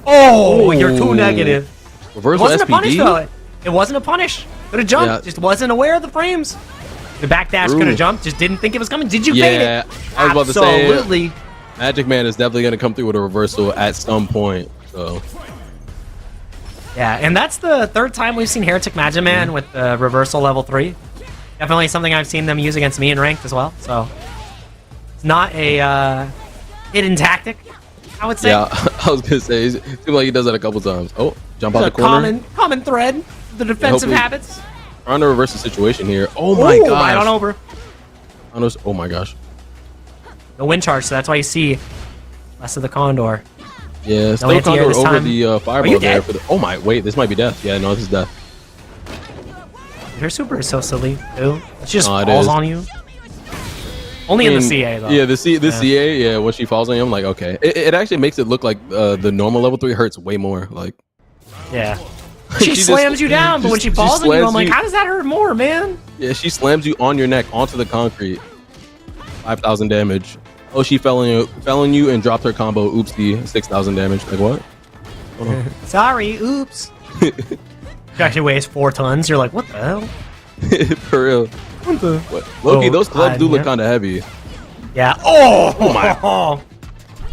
[SPEAKER 16] Oh, you're too negative.
[SPEAKER 17] Reversal
[SPEAKER 16] It wasn't a punish,
[SPEAKER 17] SPD?
[SPEAKER 16] though. It wasn't a punish. Could have jumped,
[SPEAKER 17] Yeah.
[SPEAKER 16] just wasn't aware of the frames. The backdash could have jumped, just didn't think it was coming. Did you fade
[SPEAKER 17] Yeah,
[SPEAKER 16] it?
[SPEAKER 17] I was about to say.
[SPEAKER 16] Absolutely.
[SPEAKER 17] Magic Man is definitely going to come through with a reversal at some point. So,
[SPEAKER 16] Yeah, and that's the 3rd time we've seen Heretic Magic Man with the reversal level 3. Definitely something I've seen them use against me in ranked as well. So it's not a hidden tactic, I would say.
[SPEAKER 17] yeah, I was going to say, it seems like he does that a couple times. Oh, jump out
[SPEAKER 16] It's
[SPEAKER 17] the
[SPEAKER 16] a
[SPEAKER 17] corner.
[SPEAKER 16] common thread, the defensive
[SPEAKER 17] hopefully-
[SPEAKER 16] habits.
[SPEAKER 17] Trying to reverse the situation here. Oh my
[SPEAKER 16] Ooh,
[SPEAKER 17] gosh.
[SPEAKER 16] right on over.
[SPEAKER 17] Oh my gosh.
[SPEAKER 16] No wind charge, so that's why you see less of the Condor.
[SPEAKER 17] Yeah, still
[SPEAKER 16] anti-air
[SPEAKER 17] Condor
[SPEAKER 16] this
[SPEAKER 17] over
[SPEAKER 16] time.
[SPEAKER 17] the
[SPEAKER 16] Are
[SPEAKER 17] fireball
[SPEAKER 16] you
[SPEAKER 17] there.
[SPEAKER 16] dead?
[SPEAKER 17] For the, oh my, wait, this might be death. Yeah, no, this is death.
[SPEAKER 16] Her super is so silly, too. It just
[SPEAKER 17] Oh, it
[SPEAKER 16] falls
[SPEAKER 17] is.
[SPEAKER 16] on you. Only in the CA, though.
[SPEAKER 17] Yeah, the CA, yeah, when she falls on you, I'm like, okay. It actually makes it look like the normal level 3 hurts way more. Like,
[SPEAKER 16] Yeah. She
[SPEAKER 17] just-
[SPEAKER 16] slams you down, but when she falls on you,
[SPEAKER 17] slams
[SPEAKER 16] I'm like,
[SPEAKER 17] you-
[SPEAKER 16] how does that hurt more, man?
[SPEAKER 17] Yeah, she slams you on your neck onto the concrete. 5,000 damage. Oh, she fell on you and dropped her combo. Oopsie, 6,000 damage. Like what? Hold on.
[SPEAKER 16] Sorry, oops. She actually weighs 4 tons. You're like, what the hell?
[SPEAKER 17] For real.
[SPEAKER 16] What the?
[SPEAKER 17] What? Loki, those gloves do look
[SPEAKER 16] yeah.
[SPEAKER 17] kind of heavy.
[SPEAKER 16] Yeah. Oh,
[SPEAKER 17] Oh my.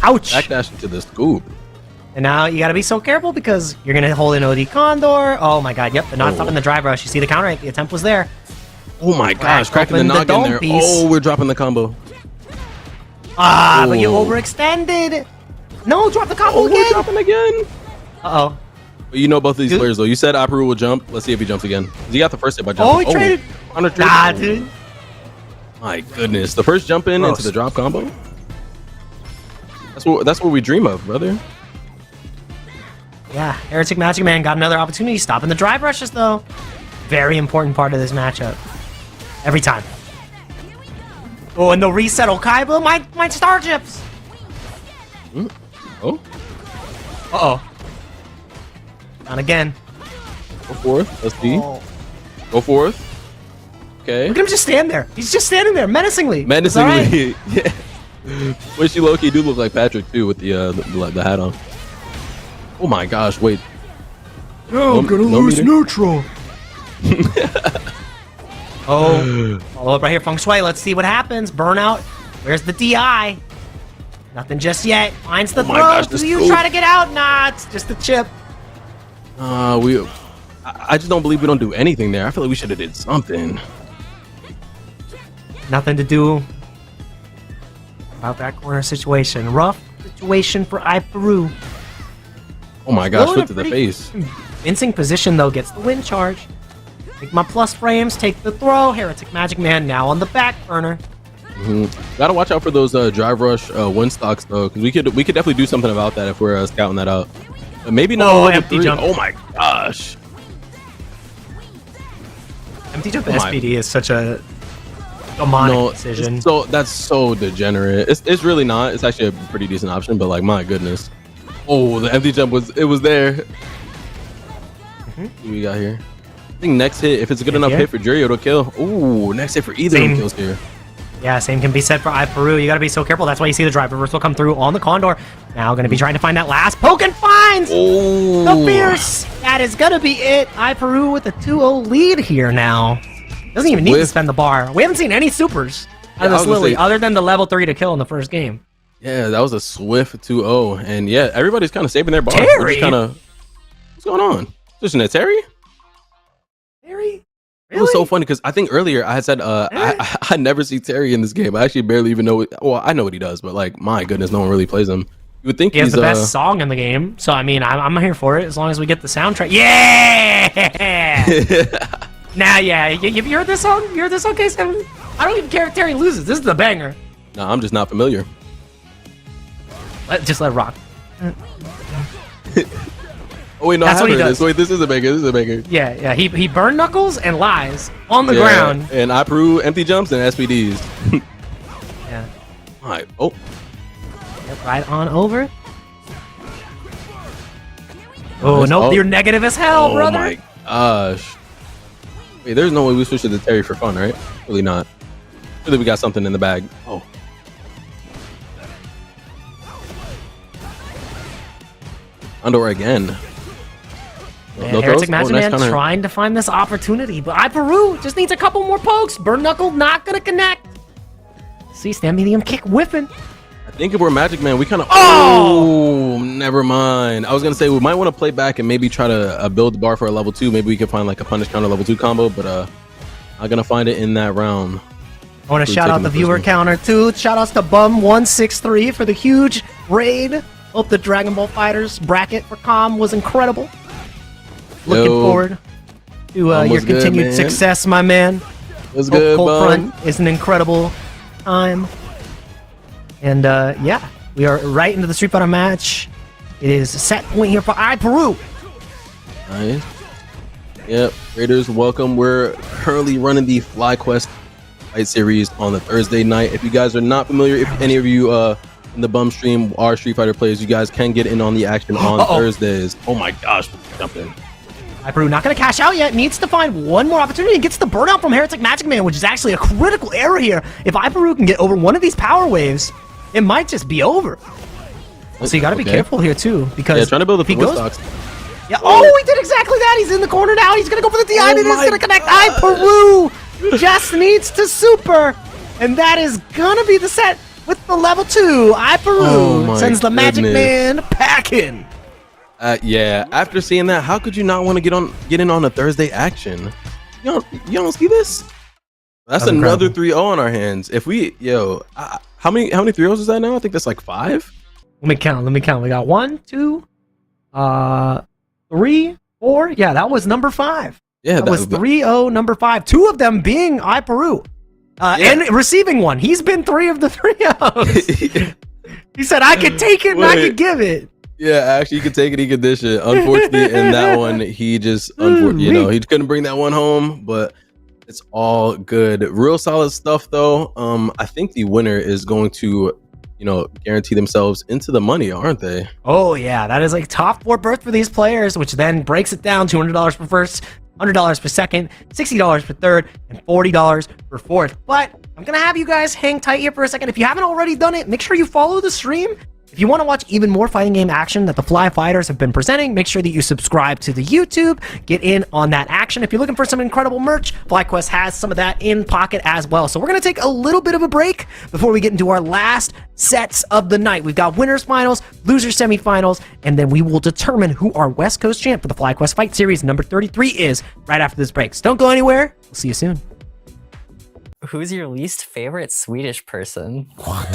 [SPEAKER 16] Ouch.
[SPEAKER 17] Backdash into the scoop.
[SPEAKER 16] And now you gotta be so careful because you're gonna hold an OD Condor. Oh my god, yep, they're not stopping the drive rush. You see the counter, the attempt was there.
[SPEAKER 17] Oh my gosh, cracking the
[SPEAKER 16] open the
[SPEAKER 17] noggin
[SPEAKER 16] dome
[SPEAKER 17] there.
[SPEAKER 16] piece.
[SPEAKER 17] Oh, we're dropping the combo.
[SPEAKER 16] But you
[SPEAKER 17] Oh.
[SPEAKER 16] overextended. No, drop the combo
[SPEAKER 17] Oh, we're
[SPEAKER 16] again.
[SPEAKER 17] dropping again.
[SPEAKER 16] Uh-oh.
[SPEAKER 17] But you know both of these players though. You said Aperu will jump. Let's see if he jumps again. He got the first hit by jumping.
[SPEAKER 16] Oh, he traded.
[SPEAKER 17] Under trade.
[SPEAKER 16] Nah, dude.
[SPEAKER 17] My goodness, the first jump in
[SPEAKER 16] Gross.
[SPEAKER 17] into the drop combo. That's what we dream of, brother.
[SPEAKER 16] Yeah, Heretic Magic Man got another opportunity stopping the drive rushes, though. Very important part of this matchup. Every time. Oh, and the reset Okaiba might star chips.
[SPEAKER 17] Oh,
[SPEAKER 16] Uh-oh. Down again.
[SPEAKER 17] go forth. Let's see.
[SPEAKER 16] Oh.
[SPEAKER 17] Go forth. Okay.
[SPEAKER 16] Look at him just stand there. He's just standing there menacingly. It's all right.
[SPEAKER 17] Menacingly. Yeah. Wishy Loki do look like Patrick too with the hat on. Oh my gosh! Wait.
[SPEAKER 16] No, I'm gonna lose neutral. Oh, follow up right here, Feng Shui. Let's see what happens. Burnout. Where's the DI? Nothing just yet. Finds the
[SPEAKER 17] Oh my
[SPEAKER 16] throw.
[SPEAKER 17] gosh,
[SPEAKER 16] Do
[SPEAKER 17] this
[SPEAKER 16] you
[SPEAKER 17] scoop.
[SPEAKER 16] try to get out? Nah, it's just a chip.
[SPEAKER 17] I just don't believe we don't do anything there. I feel like we should have did something.
[SPEAKER 16] Nothing to do about that corner situation. Rough situation for Iperu.
[SPEAKER 17] Oh my gosh!
[SPEAKER 16] Still in
[SPEAKER 17] Foot
[SPEAKER 16] a
[SPEAKER 17] to the
[SPEAKER 16] pretty
[SPEAKER 17] face.
[SPEAKER 16] Convincing position though, gets the wind charge. Take my plus frames, take the throw. Heretic Magic Man now on the back burner.
[SPEAKER 17] Gotta watch out for those drive rush win stocks though, because we could definitely do something about that if we're scouting that out. But maybe not.
[SPEAKER 16] Oh,
[SPEAKER 17] level
[SPEAKER 16] empty
[SPEAKER 17] 3.
[SPEAKER 16] jump.
[SPEAKER 17] Oh my gosh!
[SPEAKER 16] Empty jump
[SPEAKER 17] Oh my-
[SPEAKER 16] SPD is such a demonic decision.
[SPEAKER 17] So that's so degenerate. It's really not. It's actually a pretty decent option, but like my goodness. Oh, the empty jump was there. What do we got here? I think next hit, if it's a good enough
[SPEAKER 16] here?
[SPEAKER 17] hit for Jury, it'll kill. Ooh, next hit for either of them
[SPEAKER 16] Same.
[SPEAKER 17] kills here.
[SPEAKER 16] Yeah, same can be said for Iperu. You gotta be so careful. That's why you see the drive reversal come through on the Condor. Now gonna be trying to find that last poke and finds
[SPEAKER 17] Oh,
[SPEAKER 16] the Fierce. That is gonna be it. Iperu with a 2-0 lead here now. Doesn't even need to spend the bar. We haven't seen any supers out
[SPEAKER 17] Yeah, I
[SPEAKER 16] of
[SPEAKER 17] was
[SPEAKER 16] this
[SPEAKER 17] gonna
[SPEAKER 16] Lily
[SPEAKER 17] say-
[SPEAKER 16] other than the level 3 to kill in the first game.
[SPEAKER 17] Yeah, that was a swift 2-0. And yeah, everybody's kind of saving their bar.
[SPEAKER 16] Terry?
[SPEAKER 17] What's going on? Isn't it Terry?
[SPEAKER 16] Terry?
[SPEAKER 17] It was so funny because I think earlier I had said I never see Terry in this game. I actually barely even know. Well, I know what he does, but like my goodness, no one really plays him. He You would think
[SPEAKER 16] he has
[SPEAKER 17] he's
[SPEAKER 16] the best song in the game. So I mean, I'm here for it as long as we get the soundtrack. Yeah. Nah, yeah. Have you heard this song? You heard this song, K7? I don't even care if Terry loses. This is the banger.
[SPEAKER 17] No, I'm just not familiar.
[SPEAKER 16] Just let it rock.
[SPEAKER 17] Oh wait, no,
[SPEAKER 16] That's
[SPEAKER 17] I
[SPEAKER 16] what he
[SPEAKER 17] haven't heard
[SPEAKER 16] does.
[SPEAKER 17] this. Wait, this is a banger. This is a banger.
[SPEAKER 16] Yeah. He burned knuckles and lies on the ground.
[SPEAKER 17] And I Peru empty jumps and SPDs.
[SPEAKER 16] Yeah.
[SPEAKER 17] All right. Oh.
[SPEAKER 16] Yep, right on over. Oh no, you're negative as hell, brother.
[SPEAKER 17] Oh my gosh. Wait, there's no way we switched it to Terry for fun, right? Really not. Really, we got something in the bag. Oh. Underwear again.
[SPEAKER 16] Man, Heretic Magic Man trying to find this opportunity, but Peru just needs a couple more pokes. Burn Knuckle not gonna connect. See, stand medium kick whiffing.
[SPEAKER 17] I think if we're Magic Man, we kind of. Oh, never mind. I was gonna say we might want to play back and maybe try to build the bar for a level 2. Maybe we can find like a punish counter level 2 combo, but not gonna find it in that round.
[SPEAKER 16] I want to shout out the viewer counter too. Shout outs to Bum163 for the huge raid. Hope the Dragonball Fighters bracket for Com was incredible. Looking forward to your continued success, my man.
[SPEAKER 17] What's good,
[SPEAKER 16] Cold
[SPEAKER 17] Bum?
[SPEAKER 16] Front is an incredible time. And yeah, we are right into the Street Fighter match. It is set point here for Peru.
[SPEAKER 17] Nice. Yep, Raiders, welcome. We're currently running the FlyQuest Fight Series on the Thursday night. If you guys are not familiar, if any of you in the Bum stream are Street Fighter players, you guys can get in on the action on Thursdays. Oh my gosh, jump in.
[SPEAKER 16] Peru not going to cash out yet. Needs to find one more opportunity and gets the burnout from Heretic Magic Man, which is actually a critical error here. If Peru can get over one of these power waves, it might just be over. So you got to be careful here too, because
[SPEAKER 17] trying to build
[SPEAKER 16] if he
[SPEAKER 17] the
[SPEAKER 16] goes,
[SPEAKER 17] stocks.
[SPEAKER 16] yeah. Oh, he did exactly that. He's in the corner now. He's going to go for the DI, and it is going to connect. Peru just needs to super, and that is going to be the set with the level 2. Peru sends the Magic Man packing.
[SPEAKER 17] Yeah, after seeing that, how could you not want to get in on a Thursday action? You don't see this? That's another 3-0 on our hands. If we, how many 3-0s is that now? I think that's like 5.
[SPEAKER 16] Let me count. We got 1, 2, 3, 4. Yeah, that was number 5.
[SPEAKER 17] Yeah,
[SPEAKER 16] that was 3-0, number 5. 2 of them being Peru. And receiving one. He's been 3 of the 3-0s. He said, I could take it and I could give it.
[SPEAKER 17] Yeah, actually, he could take it, he could dish it. Unfortunately, in that one, he just, he couldn't bring that one home, but it's all good. Real solid stuff, though. I think the winner is going to, guarantee themselves into the money, aren't they?
[SPEAKER 16] Oh, yeah. That is like top 4 berth for these players, which then breaks it down $200 for first, $100 for second, $60 for third, and $40 for fourth. But I'm going to have you guys hang tight here for a second. If you haven't already done it, make sure you follow the stream. If you want to watch even more fighting game action that the Fly Fighters have been presenting, make sure that you subscribe to the YouTube, get in on that action. If you're looking for some incredible merch, FlyQuest has some of that in pocket as well. So we're going to take a little bit of a break before we get into our last sets of the night. We've got winners finals, losers semifinals, and then we will determine who our West Coast champ for the FlyQuest Fight Series number 33 is right after this break. So don't go anywhere. We'll see you soon.
[SPEAKER 3] Who's your least favorite Swedish person?
[SPEAKER 7] Oh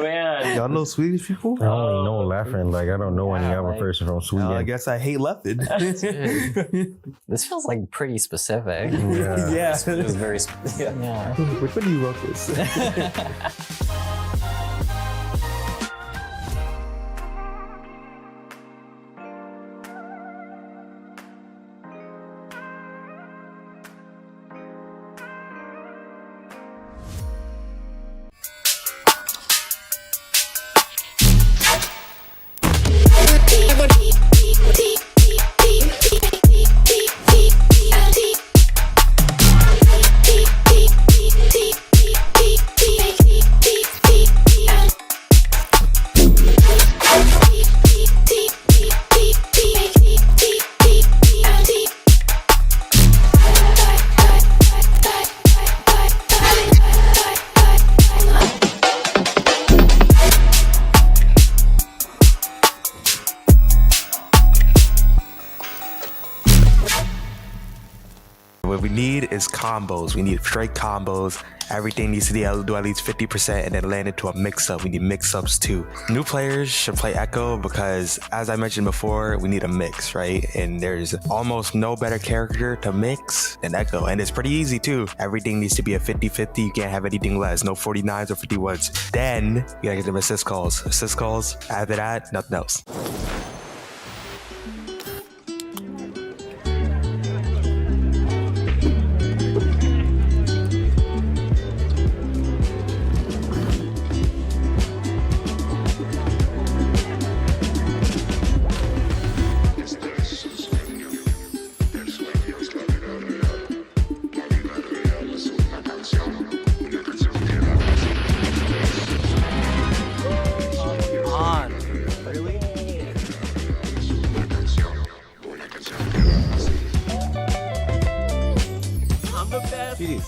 [SPEAKER 7] man.
[SPEAKER 13] Y'all know Swedish people? I only know laughing. Like I don't know any other person from Sweden.
[SPEAKER 18] I guess I hate Lefted.
[SPEAKER 3] This feels like pretty specific.
[SPEAKER 13] Yeah.
[SPEAKER 18] Yeah.
[SPEAKER 3] It was very specific. Yeah.
[SPEAKER 18] Which one do you wrote this?
[SPEAKER 12] What we need is combos. We need straight combos
[SPEAKER 14] Everything needs to do at least 50% and then land into a mix-up. We need mix-ups too. New players should play Echo because, as I mentioned before, we need a mix, right? And there's almost no better character to mix than Echo. And it's pretty easy too. Everything needs to be a 50-50. You can't have anything less. No 49s or 51s. Then you gotta get them assist calls. Assist calls. After that, nothing else.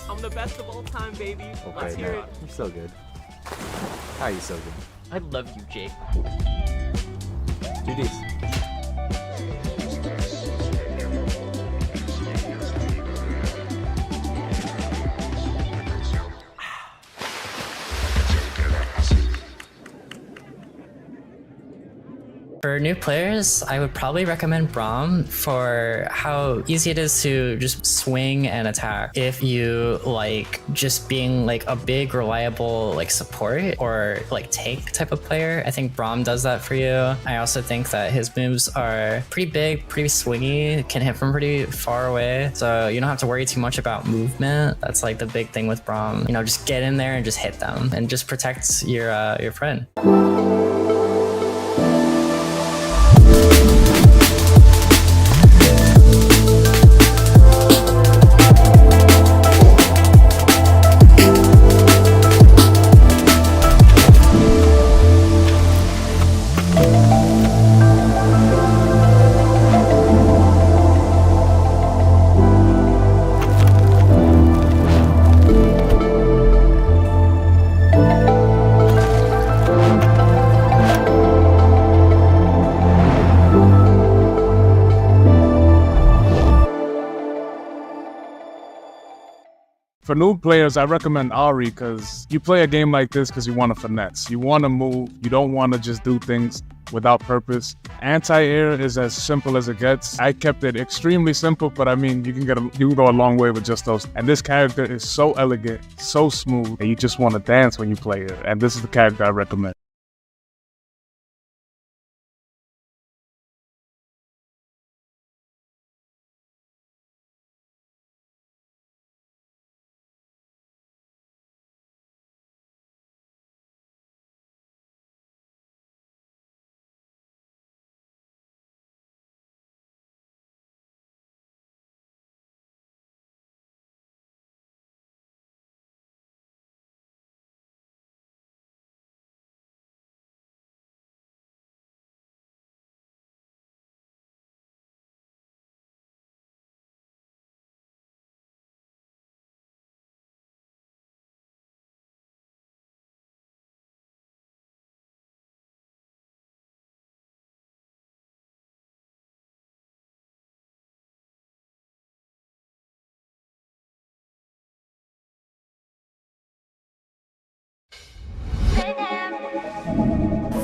[SPEAKER 2] I'm the best of all time, baby. Let's hear it.
[SPEAKER 19] You're so good. How are you so good?
[SPEAKER 2] I love you, Jake.
[SPEAKER 19] GG's.
[SPEAKER 3] For new players, I would probably recommend Braum for how easy it is to just swing and attack. If you like just being like a big reliable like support or like tank type of player, I think Braum does that for you. I also think that his moves are pretty big, pretty swingy, can hit from pretty far away. So you don't have to worry too much about movement. That's like the big thing with Braum. You know, just get in there and just hit them and just protect your friend.
[SPEAKER 15] For new players, I recommend Ari because you play a game like this because you want to finesse. You want to move. You don't want to just do things without purpose. Anti-air is as simple as it gets. I kept it extremely simple, but I mean, you can go a long way with just those. And this character is so elegant, so smooth, that you just want to dance when you play it. And this is the character I recommend.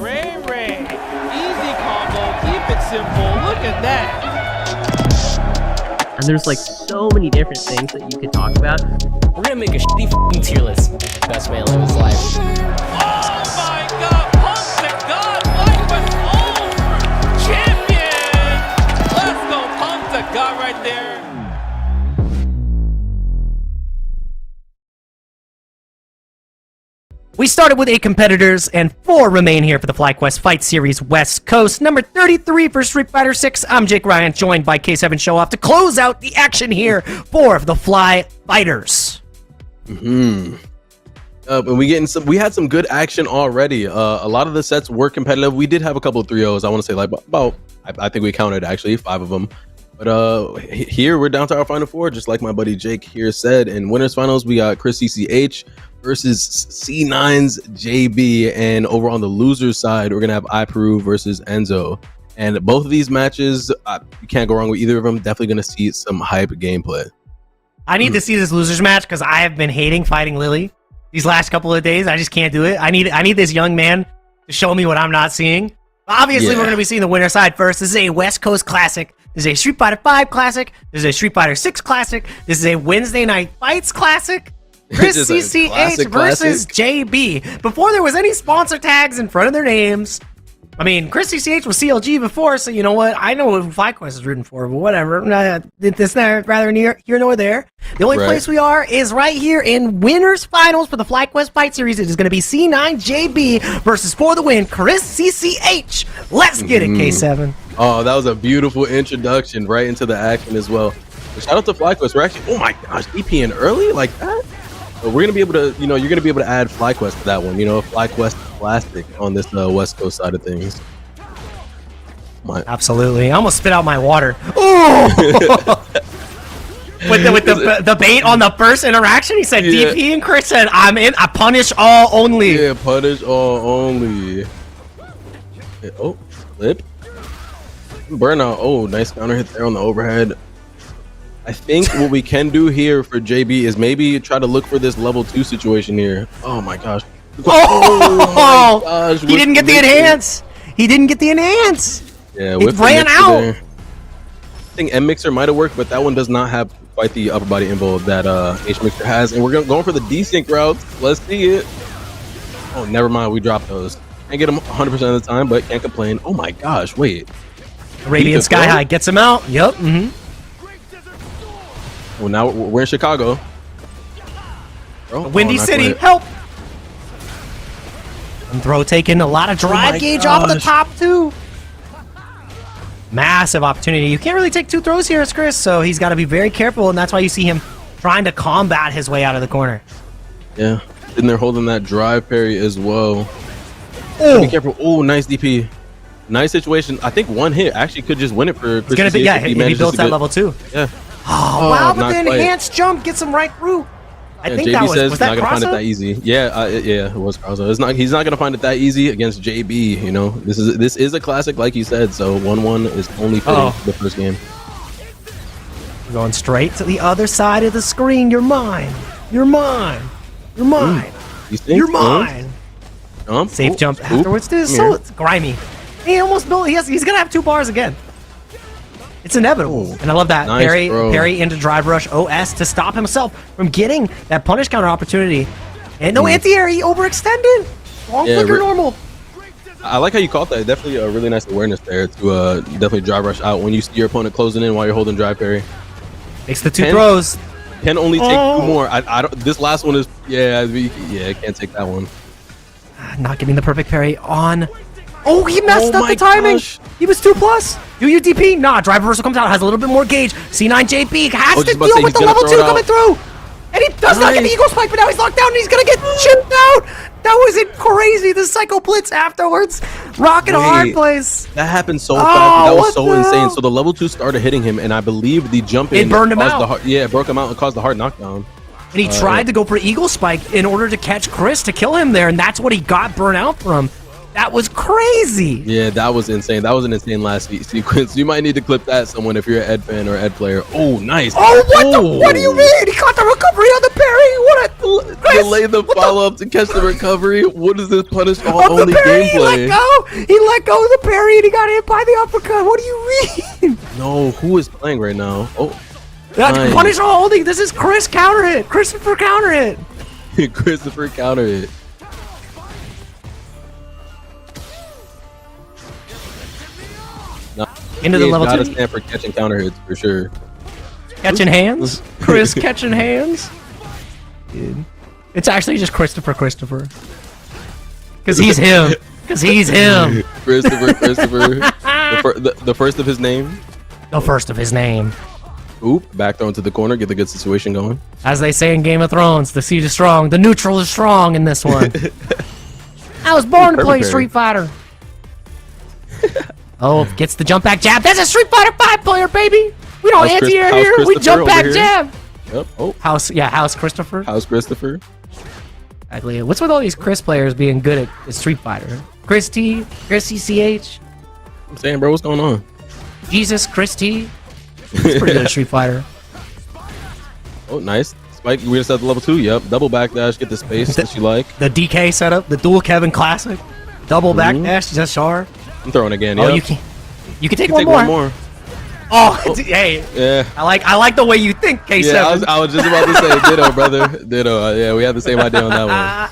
[SPEAKER 1] Ray, easy combo, keep it simple, look at that.
[SPEAKER 2] And there's like so many different things that you could talk about.
[SPEAKER 3] We're gonna make a shitty f***ing tier list. Best way to live his life.
[SPEAKER 1] Oh my god, pump to God, FlyQuest over! Champion! Let's go, pump to God right there.
[SPEAKER 16] We started with 8 competitors, and 4 remain here for the FlyQuest Fight Series West Coast. Number 33 for Street Fighter 6, I'm Jake Ryan, joined by K7 Show Off to close out the action here for the Fly Fighters.
[SPEAKER 17] And we had some good action already. A lot of the sets were competitive. We did have a couple of 3-0s. I want to say like about, I think we counted actually 5 of them. But here we're down to our final 4, just like my buddy Jake here said. In winners finals, we got Chris CCH versus C9's JB, and over on the losers side, we're gonna have iPeru versus Enzo. And both of these matches, you can't go wrong with either of them. Definitely gonna see some hype gameplay.
[SPEAKER 16] I need to see this losers match because I have been hating fighting Lily these last couple of days. I just can't do it. I need this young man to show me what I'm not seeing. Obviously, we're going to be seeing the winner side first. This is a West Coast classic. This is a Street Fighter 5 classic. This is a Street Fighter 6 classic. This is a Wednesday Night Fights classic. Chris CCH versus JB. Before there was any sponsor tags in front of their names. I mean, Chris CCH was CLG before, so you know what? I know who FlyQuest is rooting for, but whatever. It's not rather here nor there. The only place we are is right here in winners finals for the FlyQuest Fight Series. It is going to be C9JB versus for the win, Chris CCH. Let's get it, K7.
[SPEAKER 17] Oh, that was a beautiful introduction right into the action as well. Shout out to FlyQuest. We're actually, oh my gosh, DPing early like that? But we're going to be able to, you're going to be able to add FlyQuest to that one. FlyQuest Classic on this West Coast side of things.
[SPEAKER 16] Absolutely. I almost spit out my water. Ooh! with the bait on the first interaction, he said DP, and Chris said, I'm in. I punish all only.
[SPEAKER 17] Yeah, punish all only. Oh, flip. Burnout. Oh, nice counter hit there on the overhead. I think what we can do here for JB is maybe try to look for this level 2 situation here. Oh my gosh.
[SPEAKER 16] Oh my gosh. He didn't get the enhance. He didn't get the enhance.
[SPEAKER 17] Yeah,
[SPEAKER 16] it ran out.
[SPEAKER 17] There. I think M Mixer might have worked, but that one does not have quite the upper body involved that H Mixer has. And we're going for the desync routes. Let's see it. Oh, never mind. We dropped those. Can't get them 100% of the time, but can't complain. Oh my gosh. Wait.
[SPEAKER 16] Radiant Sky High gets him out. Yep.
[SPEAKER 17] Well, now we're in Chicago.
[SPEAKER 16] Windy City, help! And throw taking a lot of drive gauge off the top, too. Massive opportunity. You can't really take 2 throws here as Chris, so he's got to be very careful, and that's why you see him trying to combat his way out of the corner.
[SPEAKER 17] Yeah. And they're holding that drive parry as well.
[SPEAKER 16] Oh.
[SPEAKER 17] Be careful. Oh, nice DP. Nice situation. I think one hit actually could just win it for Chris.
[SPEAKER 16] It's gonna be, if he builds that level 2.
[SPEAKER 17] Yeah.
[SPEAKER 16] Oh, wow, but the enhanced jump gets him right through. I think that was that
[SPEAKER 17] not gonna find it that easy. Yeah, it was Krauser. He's not gonna find it that easy against JB. This is a classic, like you said. So 1-1 is only fitting for the first game.
[SPEAKER 16] We're going straight to the other side of the screen. You're mine. You're mine. You're mine. You're mine. Safe jump afterwards. This is so grimy. He almost built. He's gonna have 2 bars again. It's inevitable. And I love that.
[SPEAKER 17] Nice,
[SPEAKER 16] parry into drive rush OS to stop himself from getting that punish counter opportunity. And no anti-air, he overextended. Wrong flicker normal.
[SPEAKER 17] I like how you caught that. Definitely a really nice awareness there to definitely drive rush out when you see your opponent closing in while you're holding drive parry.
[SPEAKER 16] Makes the 2 throws.
[SPEAKER 17] Can only take 2 more. I don't. This last one is can't take that one.
[SPEAKER 16] Not getting the perfect parry on. Oh, he messed up the timing. Gosh. He was 2+. UUDP. Nah, drive reversal comes out, has a little bit more gauge. C9JB has to deal with the level 2 coming through. And he does not get the Eagle Spike, but now he's locked down and he's going to get chipped out. That was crazy. The Psycho Blitz afterwards. Rocking a hard place.
[SPEAKER 17] That happened so fast. That was so insane. So the level 2 started hitting him, and I believe the jump in
[SPEAKER 16] burned him out.
[SPEAKER 17] It broke him out and caused the hard knockdown.
[SPEAKER 16] And he tried to go for Eagle Spike in order to catch Chris to kill him there, and that's what he got burnt out from. That was crazy.
[SPEAKER 17] Yeah, that was insane. That was an insane last sequence. You might need to clip that someone if you're an Ed fan or Ed player. Oh, nice.
[SPEAKER 16] Oh, what do you mean? He caught the recovery on the parry. What a
[SPEAKER 17] delay the follow-up to catch the recovery. What is this punish all only gameplay?
[SPEAKER 16] He let go of the parry and he got hit by the uppercut. What do you mean?
[SPEAKER 17] No, who is playing right now? Oh,
[SPEAKER 16] that's punish all only. This is Chris counter hit. Christopher counter hit.
[SPEAKER 17] Christopher counter hit.
[SPEAKER 16] Into the level 2.
[SPEAKER 17] Gotta stand for catching counter hits for sure.
[SPEAKER 16] Catching hands? Chris catching hands? Dude. It's actually just Christopher. Because he's him.
[SPEAKER 17] Christopher. The first of his name.
[SPEAKER 16] The first of his name.
[SPEAKER 17] Oop, back throw into the corner, get the good situation going.
[SPEAKER 16] As they say in Game of Thrones, the siege is strong, the neutral is strong in this one. I was born to play Street Fighter. Oh, gets the jump back jab. That's a Street Fighter 5 player, baby. We don't anti-air here. We jump back jab.
[SPEAKER 17] Yep. Oh.
[SPEAKER 16] House Christopher.
[SPEAKER 17] House Christopher.
[SPEAKER 16] Exactly. What's with all these Chris players being good at Street Fighter? Chris T, Chris CCH.
[SPEAKER 17] I'm saying, bro, what's going on?
[SPEAKER 16] Jesus, Chris T. It's pretty good at Street Fighter.
[SPEAKER 17] Oh, nice. Spike, we just at the level 2. Yep. Double backdash, get the space that you like.
[SPEAKER 16] The DK setup, the dual Kevin classic. Double backdash, just Char.
[SPEAKER 17] I'm throwing again.
[SPEAKER 16] Oh,
[SPEAKER 17] Yep.
[SPEAKER 16] you can take one more. Oh, hey.
[SPEAKER 17] Yeah.
[SPEAKER 16] I like the way you think, K7.
[SPEAKER 17] Yeah, I was just about to say ditto, brother. Ditto. Yeah, we had the same idea on that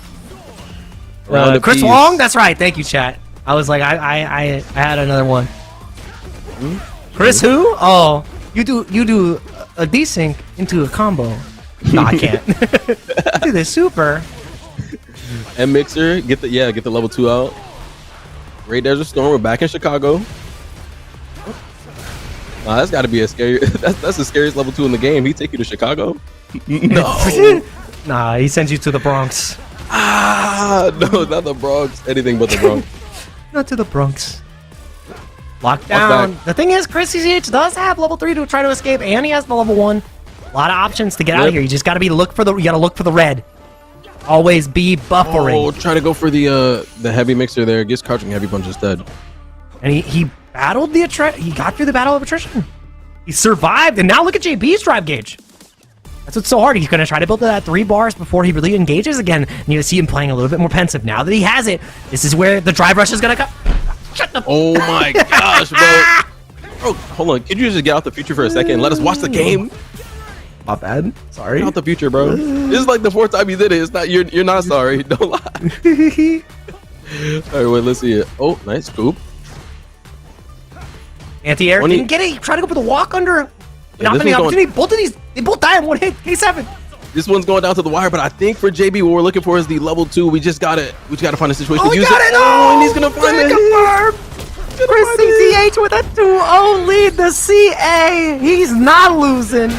[SPEAKER 17] one.
[SPEAKER 16] Chris Wong, that's right. Thank you, chat. I was like, I had another one. Chris who? Oh, you do a desync into a combo. No, I can't. Do the super.
[SPEAKER 17] And Mixer, get the level 2 out. Great Desert Storm, we're back in Chicago. That's got to be a scary. That's the scariest level 2 in the game. He take you to Chicago? No.
[SPEAKER 16] Nah, he sends you to the Bronx.
[SPEAKER 17] No, not the Bronx. Anything but the Bronx.
[SPEAKER 16] Not to the Bronx. Lockdown. The thing is, Chris CCH does have level 3 to try to escape, and he has the level 1. A lot of options to get out of here. You just got to look for the red. Always be buffering.
[SPEAKER 17] Oh, try to go for the heavy mixer there. Gets crouching heavy punch instead.
[SPEAKER 16] And he battled the attrition. He got through the battle of attrition. He survived, and now look at JB's drive gauge. That's what's so hard. He's going to try to build that 3 bars before he really engages again. And you see him playing a little bit more pensive. Now that he has it, this is where the drive rush is going to come. Shut the...
[SPEAKER 17] Oh my gosh, bro. Bro, hold on. Could you just get out the future for a second and let us watch the game?
[SPEAKER 16] My bad. Sorry.
[SPEAKER 17] Get out the future, bro. This is like the 4th time you did it. It's not. You're not sorry. Don't lie. All right, wait. Let's see it. Oh, nice scoop.
[SPEAKER 16] Anti-air didn't get it. Try to go for the walk under.
[SPEAKER 17] Yeah,
[SPEAKER 16] Not many opportunity. Both of these, they both die in one hit. K7.
[SPEAKER 17] This one's going down to the wire, but I think for JB, what we're looking for is the level 2. We just gotta find a situation to use it.
[SPEAKER 16] Oh,
[SPEAKER 17] and he's gonna find it.
[SPEAKER 16] Confirmed. Chris CCH with a 2-0 lead. The CA. He's not losing.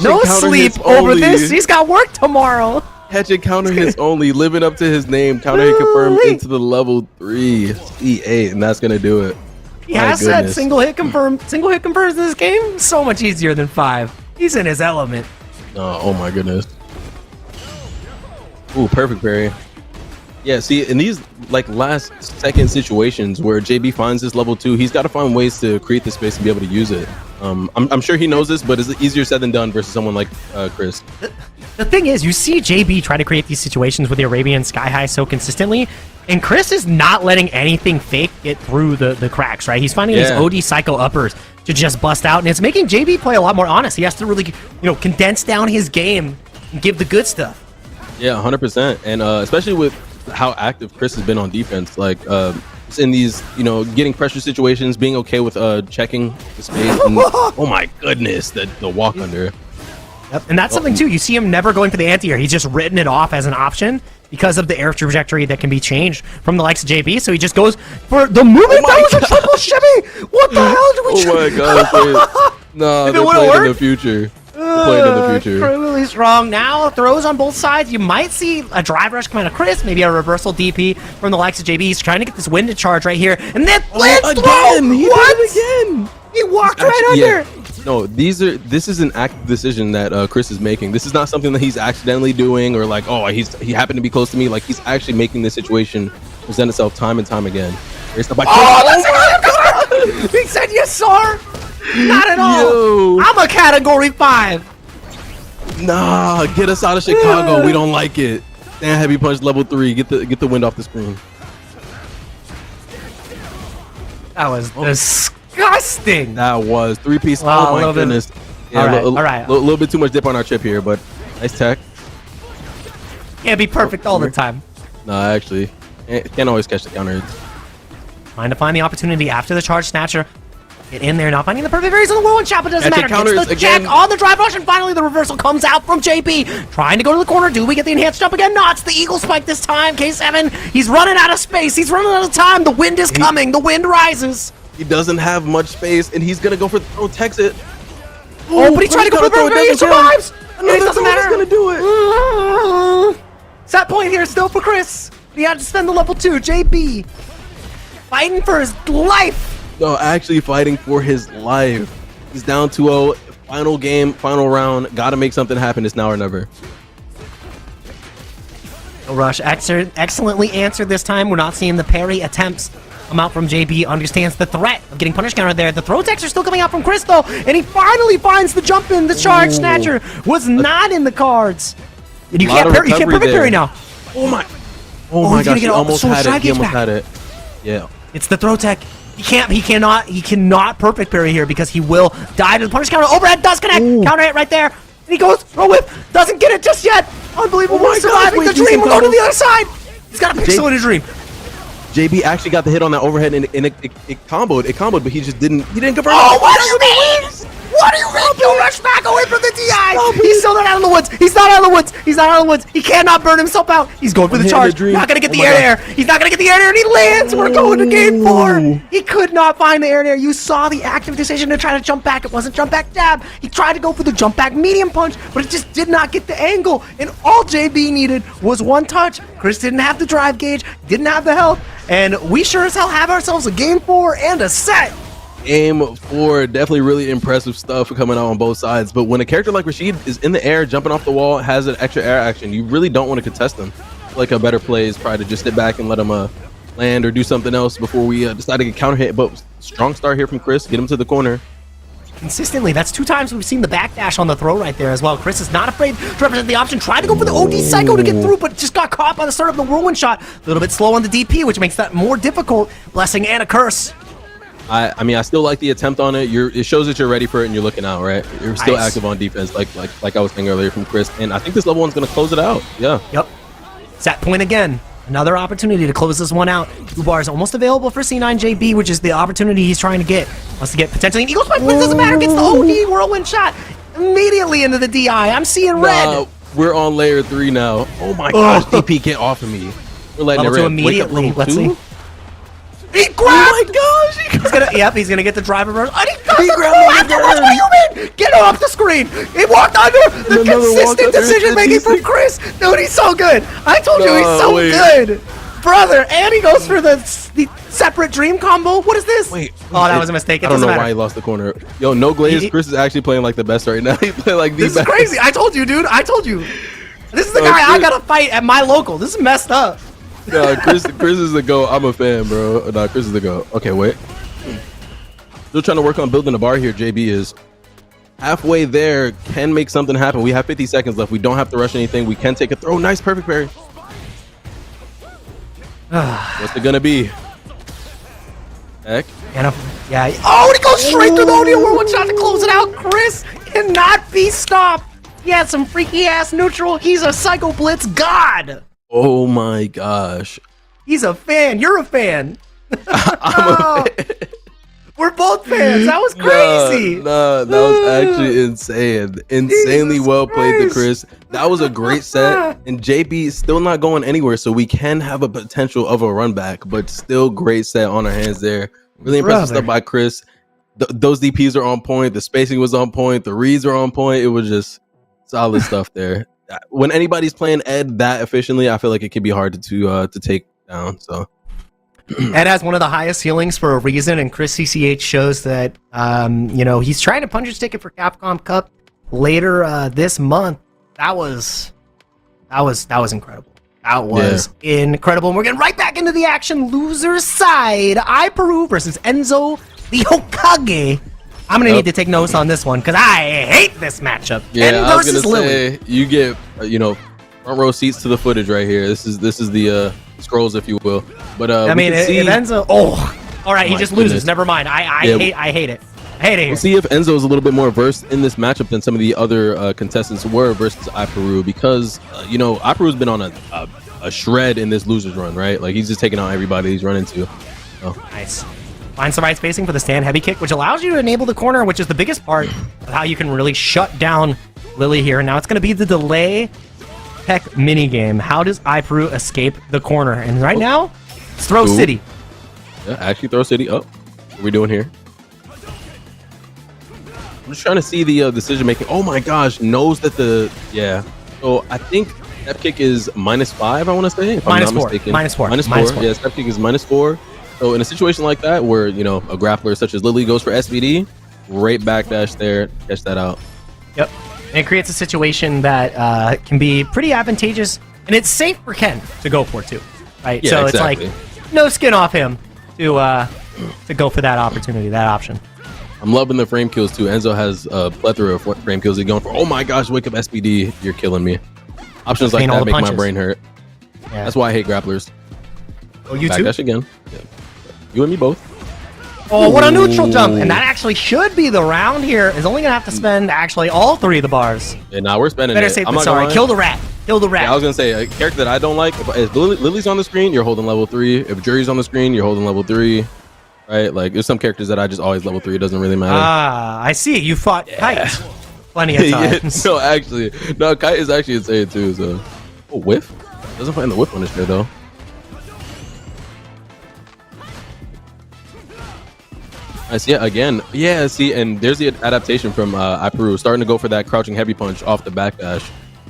[SPEAKER 16] No sleep over this. He's got work tomorrow.
[SPEAKER 17] Catch and counter hits only, living up to his name. Counter hit confirmed into the level 3 CA, and that's gonna do it.
[SPEAKER 16] He has said single hit confirms in this game. So much easier than 5. He's in his element.
[SPEAKER 17] Oh my goodness. Ooh, perfect parry. Yeah, see, in these like last second situations where JB finds this level 2, he's got to find ways to create the space and be able to use it. I'm sure he knows this, but it's easier said than done versus someone like Chris.
[SPEAKER 16] The thing is, you see JB try to create these situations with the Arabian Sky High so consistently, and Chris is not letting anything fake get through the cracks, right? He's finding these OD Psycho uppers to just bust out, and it's making JB play a lot more honest. He has to really, condense down his game and give the good stuff.
[SPEAKER 17] Yeah, 100%. And especially with how active Chris has been on defense, like in these, getting pressure situations, being okay with checking the space. And, oh my goodness, the walk under.
[SPEAKER 16] Yep. And that's something too. You see him never going for the anti-air. He's just written it off as an option because of the air trajectory that can be changed from the likes of JB. So he just goes for the movement. That was a triple shimmy. What the hell did we?
[SPEAKER 17] Oh my god! No, they're playing in the future. Playing in the future.
[SPEAKER 16] Really strong. Now throws on both sides. You might see a drive rush come out of Chris, maybe a reversal DP from the likes of JB. He's trying to get this winded charge right here, and then lands
[SPEAKER 17] again. He did it again.
[SPEAKER 16] He walked right under.
[SPEAKER 17] No, this is an active decision that Chris is making. This is not something that he's accidentally doing or like, oh, he happened to be close to me. Like, he's actually making this situation present itself time and time again.
[SPEAKER 16] Oh, he said yes, sir. Not at all.
[SPEAKER 17] Yo.
[SPEAKER 16] I'm a category 5.
[SPEAKER 17] Nah, get us out of Chicago. We don't like it. Stand heavy punch level 3. Get the wind off the screen.
[SPEAKER 16] That was disgusting.
[SPEAKER 17] That was 3-piece.
[SPEAKER 16] Wow,
[SPEAKER 17] oh my goodness. Yeah,
[SPEAKER 16] all right.
[SPEAKER 17] A little bit too much dip on our chip here, but nice tech.
[SPEAKER 16] Can't be perfect all the time.
[SPEAKER 17] Nah, actually, can't always catch the counter.
[SPEAKER 16] Trying to find the opportunity after the charge snatcher. Get in there, not finding the perfect variance in the world one shot, but doesn't matter. Gets the check on the drive rush, and finally the reversal comes out from JP. Trying to go to the corner. Do we get the enhanced jump again? No, it's the Eagle Spike this time. K7, he's running out of space. He's running out of time. The wind is coming. The wind rises.
[SPEAKER 17] He doesn't have much space, and he's gonna go for the throw. Text it.
[SPEAKER 16] Oh, but he tried to go for the perfect variance. He survives. It doesn't matter.
[SPEAKER 17] He's gonna do it.
[SPEAKER 16] Set point here still for Chris. He had to spend the level 2. JP fighting for his life.
[SPEAKER 17] No, actually fighting for his life. He's down 2-0. Final game, final round. Gotta make something happen. It's now or never.
[SPEAKER 16] Rush excellently answered this time. We're not seeing the parry attempts come out from JB, understands the threat of getting punish counter there. The throw attacks are still coming out from Chris, though, and he finally finds the jump in. The charge snatcher was not in the cards. And you can't perfect parry now.
[SPEAKER 17] Oh my gosh, he almost had it. He almost
[SPEAKER 16] back.
[SPEAKER 17] had it. Yeah.
[SPEAKER 16] It's the throw tech. He cannot perfect parry here because he will die to the punish counter. Overhead does connect. Counter hit right there. And he goes, throw whip. Doesn't get it just yet. Unbelievable. We're surviving the dream. We're going to the other side. He's got a pixel in his dream.
[SPEAKER 17] JB actually got the hit on that overhead and it comboed, but he didn't convert.
[SPEAKER 16] Oh, what do you mean? What do you mean? You rush back away from the DI. He's still not out of the woods. He's not out of the woods. He's not out of the woods. He cannot burn himself out. He's going for the charge. Not going to get the air. He's not going to get the air, and he lands. We're going to game 4. He could not find the air. You saw the active decision to try to jump back. It wasn't jump back jab. He tried to go for the jump back medium punch, but it just did not get the angle. And all JB needed was one touch. Chris didn't have the drive gauge, didn't have the health, and we sure as hell have ourselves a game 4 and a set.
[SPEAKER 17] Game 4, definitely really impressive stuff coming out on both sides. But when a character like Rashid is in the air, jumping off the wall, has an extra air action, you really don't want to contest him. Like a better play is probably to just sit back and let him land or do something else before we decide to get counter hit. But strong start here from Chris, get him to the corner.
[SPEAKER 16] Consistently, that's 2 times we've seen the backdash on the throw right there as well. Chris is not afraid to represent the option, tried to go for the OD Psycho to get through, but just got caught by the start of the whirlwind shot. A little bit slow on the DP, which makes that more difficult. Blessing and a curse.
[SPEAKER 17] I mean, I still like the attempt on it. It shows that you're ready for it and you're looking out, right? You're still active on defense, like I was saying earlier from Chris. And I think this level 1's going to close it out. Yeah.
[SPEAKER 16] Yep. Set point again. Another opportunity to close this one out. 2 bars almost available for C9JB, which is the opportunity he's trying to get. Wants to get potentially an Eagle Spike, but it doesn't matter. Gets the OD whirlwind shot immediately into the DI. I'm seeing red.
[SPEAKER 17] We're on layer 3 now. Oh my gosh, DP, get off of me. We're letting
[SPEAKER 16] level
[SPEAKER 17] it
[SPEAKER 16] 2
[SPEAKER 17] rip.
[SPEAKER 16] immediately. Let's see. He grabbed!
[SPEAKER 17] Oh my gosh!
[SPEAKER 16] He's gonna get the driver run. And he does it afterwards. What do you mean? Get off the screen. It walked under. The consistent decision making from Chris. Dude, he's so good. I told you he's so good, brother. And he goes for the separate dream combo. What is this?
[SPEAKER 17] Wait.
[SPEAKER 16] Oh, that was a mistake.
[SPEAKER 17] I don't know why he lost the corner. Yo, no glaze. Chris is actually playing like the best right now. He playing like the best.
[SPEAKER 16] This is crazy. I told you, dude. I told you. This is the guy I gotta fight at my local. This is messed up.
[SPEAKER 17] No, Chris is the GOAT. I'm a fan, bro. No, Chris is the GOAT. Okay, wait. Still trying to work on building a bar here. JB is halfway there. Can make something happen. We have 50 seconds left. We don't have to rush anything. We can take a throw. Nice, perfect parry. What's it gonna be? Heck.
[SPEAKER 16] Yeah. Oh, and he goes straight through the OD one shot to close it out. Chris cannot be stopped. He had some freaky ass neutral. He's a Psycho Blitz god.
[SPEAKER 17] Oh my gosh.
[SPEAKER 16] He's a fan. You're a fan.
[SPEAKER 17] I'm a fan.
[SPEAKER 16] We're both fans. That was crazy.
[SPEAKER 17] Nah, that was actually insane. Insanely well played to Chris. That was a great set. And JB is still not going anywhere, so we can have a potential of a run back, but still great set on our hands there. Really impressive stuff by Chris. Those DPs are on point. The spacing was on point. The reads are on point. It was just solid stuff there. When anybody's playing Ed that efficiently, I feel like it can be hard to take down. So
[SPEAKER 16] Ed has one of the highest ceilings for a reason, and Chris CCH shows that he's trying to punch his ticket for Capcom Cup later this month. That was incredible. That was incredible. And we're getting right back into the action. Loser side, Peru versus Enzo the Hokage. I'm gonna need to take notes on this one because I hate this matchup.
[SPEAKER 17] Yeah,
[SPEAKER 16] Ken
[SPEAKER 17] I was
[SPEAKER 16] versus
[SPEAKER 17] gonna
[SPEAKER 16] Lily.
[SPEAKER 17] say you get front row seats to the footage right here. This is the scrolls, if you will. But
[SPEAKER 16] I mean, if Enzo, all right, he just loses. Never mind. I hate it. I hate it here.
[SPEAKER 17] We'll see if Enzo is a little bit more versed in this matchup than some of the other contestants were versus Iperu, because Iperu's been on a shred in this losers run, right? Like he's just taking out everybody he's run into.
[SPEAKER 16] Nice. Find some right spacing for the stand heavy kick, which allows you to enable the corner, which is the biggest part of how you can really shut down Lily here. Now it's going to be the delay tech minigame. How does Iperu escape the corner? And right now, it's Throw City.
[SPEAKER 17] Yeah, actually Throw City. Oh, what are we doing here? I'm just trying to see the decision making. Oh my gosh, knows that So I think step kick is -5, I want to say, if I'm not mistaken.
[SPEAKER 16] -4.
[SPEAKER 17] -4. Yeah, step kick is -4. So in a situation like that, where a grappler such as Lily goes for SVD, great backdash there, catch that out.
[SPEAKER 16] Yep, and it creates a situation that can be pretty advantageous, and it's safe for Ken to go for too, right?
[SPEAKER 17] Yeah,
[SPEAKER 16] so
[SPEAKER 17] exactly.
[SPEAKER 16] It's like no skin off him. to go for that opportunity, that option.
[SPEAKER 17] I'm loving the frame kills too. Enzo has a plethora of frame kills. He's going for, oh my gosh, wake up SPD. You're killing me. Options like that make my brain hurt. Yeah. That's why I hate grapplers.
[SPEAKER 16] Oh, you too?
[SPEAKER 17] Backdash again. Yeah. You and me both.
[SPEAKER 16] Oh, what a neutral jump. And that actually should be the round here. Is only going to have to spend actually all 3 of the bars.
[SPEAKER 17] Yeah, nah, we're spending
[SPEAKER 16] Better
[SPEAKER 17] it.
[SPEAKER 16] safe than sorry. Kill the rat. Kill the rat.
[SPEAKER 17] Yeah, I was going to say, a character that I don't like, if Lily's on the screen, you're holding level 3. If Jury's on the screen, you're holding level 3. Right? Like, there's some characters that I just always level 3. It doesn't really matter.
[SPEAKER 16] Ah, I see. You fought Kite plenty of times.
[SPEAKER 17] No, actually. No, Kite is actually insane too, so. Oh, whiff? Doesn't find the whiff punish there, though. I see it again. Yeah, see, and there's the adaptation from Iperu, starting to go for that crouching heavy punch off the backdash.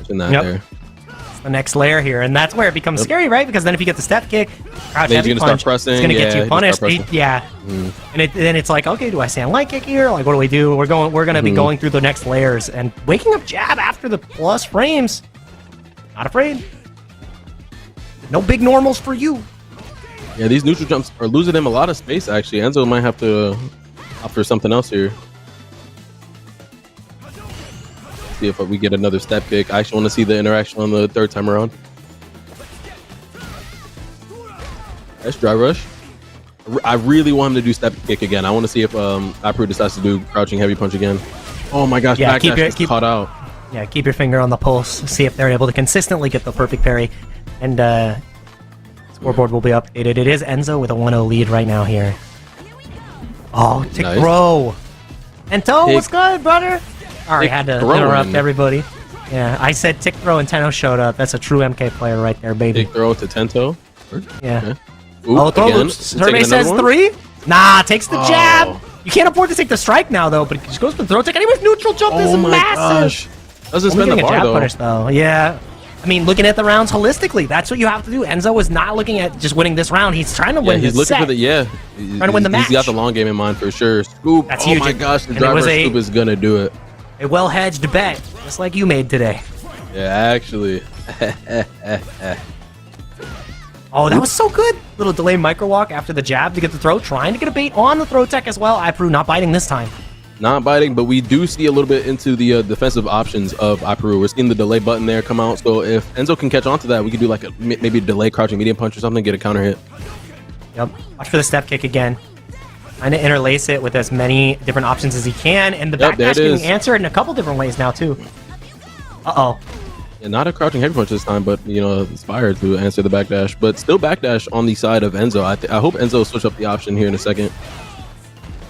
[SPEAKER 17] In that there.
[SPEAKER 16] It's the next layer here, and that's where it becomes scary, right? Because then if you get the step kick, crouch heavy punch, it's going to get you punished. And then it's like, okay, do I stand light kick here? Like, what do we do? We're going to be going through the next layers, and waking up jab after the plus frames. Not afraid. No big normals for you.
[SPEAKER 17] Yeah, these neutral jumps are losing him a lot of space, actually. Enzo might have to opt for something else here. See if we get another step kick. I actually want to see the interaction on the 3rd time around. Nice dry rush. I really want him to do step kick again. I want to see if Iperu decides to do crouching heavy punch again. Oh my gosh,
[SPEAKER 16] yeah,
[SPEAKER 17] keep caught out.
[SPEAKER 16] Yeah, keep your finger on the pulse. See if they're able to consistently get the perfect parry. And scoreboard will be updated. It is Enzo with a 1-0 lead right now here. Oh, Tick Throw. Ento, what's good, brother? Sorry, had to interrupt everybody. Yeah, I said Tick Throw and Tento showed up. That's a true MK player right there, baby.
[SPEAKER 17] Tick Throw to Tento?
[SPEAKER 16] Yeah.
[SPEAKER 17] Okay.
[SPEAKER 16] Oh, throw loops. Survey says 3? Nah, takes the jab. You can't afford to take the strike now, though, but he just goes for the throw tick. Anyways, neutral jump is massive.
[SPEAKER 17] Gosh. Doesn't spend the bar,
[SPEAKER 16] jab
[SPEAKER 17] though.
[SPEAKER 16] Punish, though. Yeah. I mean, looking at the rounds holistically, that's what you have to do. Enzo is not looking at just winning this round. He's trying to win
[SPEAKER 17] he's
[SPEAKER 16] this
[SPEAKER 17] looking
[SPEAKER 16] set.
[SPEAKER 17] for the
[SPEAKER 16] Trying to win the match.
[SPEAKER 17] He's got the long game in mind for sure. Scoop.
[SPEAKER 16] That's
[SPEAKER 17] oh
[SPEAKER 16] huge.
[SPEAKER 17] My gosh, the
[SPEAKER 16] And
[SPEAKER 17] driver scoop is gonna do it.
[SPEAKER 16] A well-hedged bet, just like you made today.
[SPEAKER 17] Yeah, actually.
[SPEAKER 16] Oh, that was so good. Little delay micro walk after the jab to get the throw. Trying to get a bait on the throw tech as well. Iperu not biting this time.
[SPEAKER 17] Not biting, but we do see a little bit into the defensive options of Iperu. We're seeing the delay button there come out. So if Enzo can catch on to that, we could do like maybe a delay crouching medium punch or something, get a counter hit.
[SPEAKER 16] Yep. Watch for the step kick again. Trying to interlace it with as many different options as he can. And the backdash being answered in a couple different ways now, too. Uh-oh.
[SPEAKER 17] Yeah, not a crouching heavy punch this time, but, you know, inspired to answer the backdash. But still backdash on the side of Enzo. I hope Enzo will switch up the option here in a second.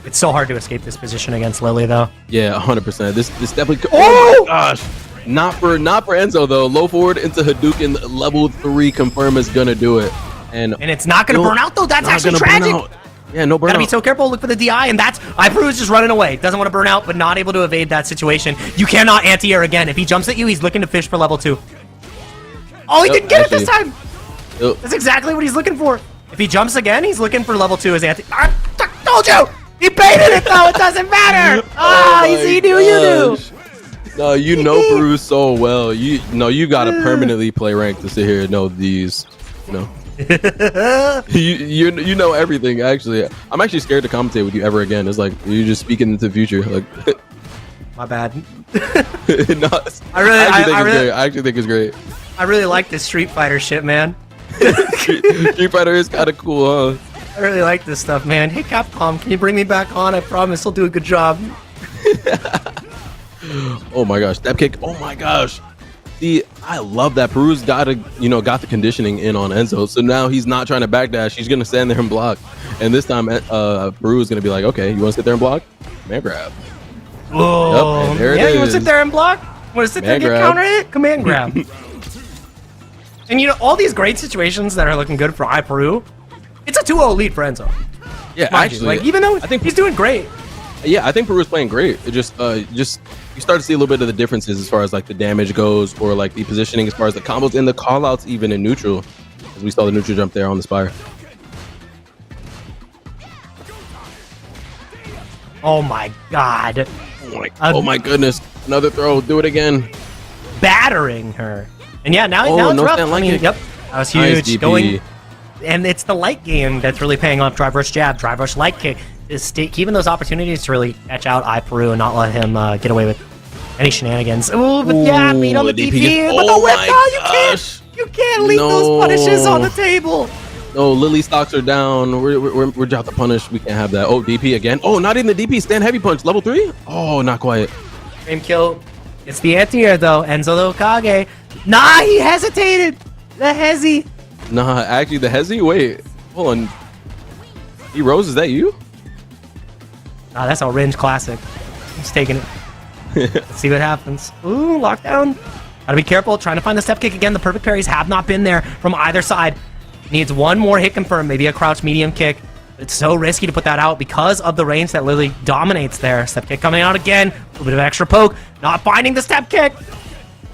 [SPEAKER 16] It's so hard to escape this position against Lily, though.
[SPEAKER 17] Yeah, 100%. This definitely... Oh my gosh! Not for Enzo, though. Low forward into Hadouken. Level 3 confirm is going to do it. And
[SPEAKER 16] it's not going to burn out, though. That's actually tragic.
[SPEAKER 17] Yeah, no burnout.
[SPEAKER 16] Gotta be so careful. Look for the DI, and that's Iperu is just running away. Doesn't want to burn out, but not able to evade that situation. You cannot anti-air again. If he jumps at you, he's looking to fish for level 2. Oh, he didn't get it this time. That's exactly what he's looking for. If he jumps again, he's looking for level 2 as anti. I told you. He baited it though. It doesn't matter. You do.
[SPEAKER 17] No, you know Peru so well. You gotta permanently play rank to sit here and know these. You know. you know everything. Actually, I'm actually scared to commentate with you ever again. It's like you're just speaking into the future. Like,
[SPEAKER 16] my bad.
[SPEAKER 17] No, I actually think it's great.
[SPEAKER 16] I really like this Street Fighter shit, man.
[SPEAKER 17] Street Fighter is kind of cool, huh?
[SPEAKER 16] I really like this stuff, man. Hey, Capcom, can you bring me back on? I promise I'll do a good job.
[SPEAKER 17] Oh my gosh, step kick. Oh my gosh. See, I love that Peru's got the conditioning in on Enzo. So now he's not trying to backdash. He's gonna stand there and block. And this time, Peru is gonna be like, okay, you want to sit there and block? Man grab.
[SPEAKER 16] Oh,
[SPEAKER 17] yep, and there it
[SPEAKER 16] you
[SPEAKER 17] is.
[SPEAKER 16] want to sit there and block? Want to sit there and get counter hit? Command grab. And you know, all these great situations that are looking good for Iperu, it's a 2-0 lead for Enzo.
[SPEAKER 17] Yeah, actually,
[SPEAKER 16] even though I think he's doing great.
[SPEAKER 17] Yeah, I think Peru's playing great. It just you start to see a little bit of the differences as far as like the damage goes, or like the positioning as far as the combos and the callouts even in neutral. As we saw the neutral jump there on the Spire.
[SPEAKER 16] Oh my god.
[SPEAKER 17] Oh my goodness. Another throw. Do it again.
[SPEAKER 16] Battering her. And yeah, now it's rough. Yep. That was huge.
[SPEAKER 17] Nice DP.
[SPEAKER 16] and it's the light game that's really paying off. Drive rush jab, drive rush light kick. Just keeping those opportunities to really catch out iPeru and not let him get away with any shenanigans. Ooh, but yeah, beat on the DP. But the whip, you can't leave those punishes on the table.
[SPEAKER 17] No, Lily stocks are down. We're dropped the punish. We can't have that. Oh, DP again. Oh, not even the DP. Stand heavy punch. Level 3? Oh, not quite.
[SPEAKER 16] Frame kill. It's the anti-air though. Enzo the Okage. Nah, he hesitated. The hezi.
[SPEAKER 17] Nah, actually the hezi? Wait, hold on. E-Rose, is that you?
[SPEAKER 16] Nah, that's a Ringe classic. He's taking it. Let's see what happens. Ooh, lockdown. Gotta be careful. Trying to find the step kick again. The perfect parries have not been there from either side. Needs one more hit confirm. Maybe a crouch medium kick. It's so risky to put that out because of the range that Lily dominates there. Step kick coming out again. A little bit of extra poke. Not finding the step kick.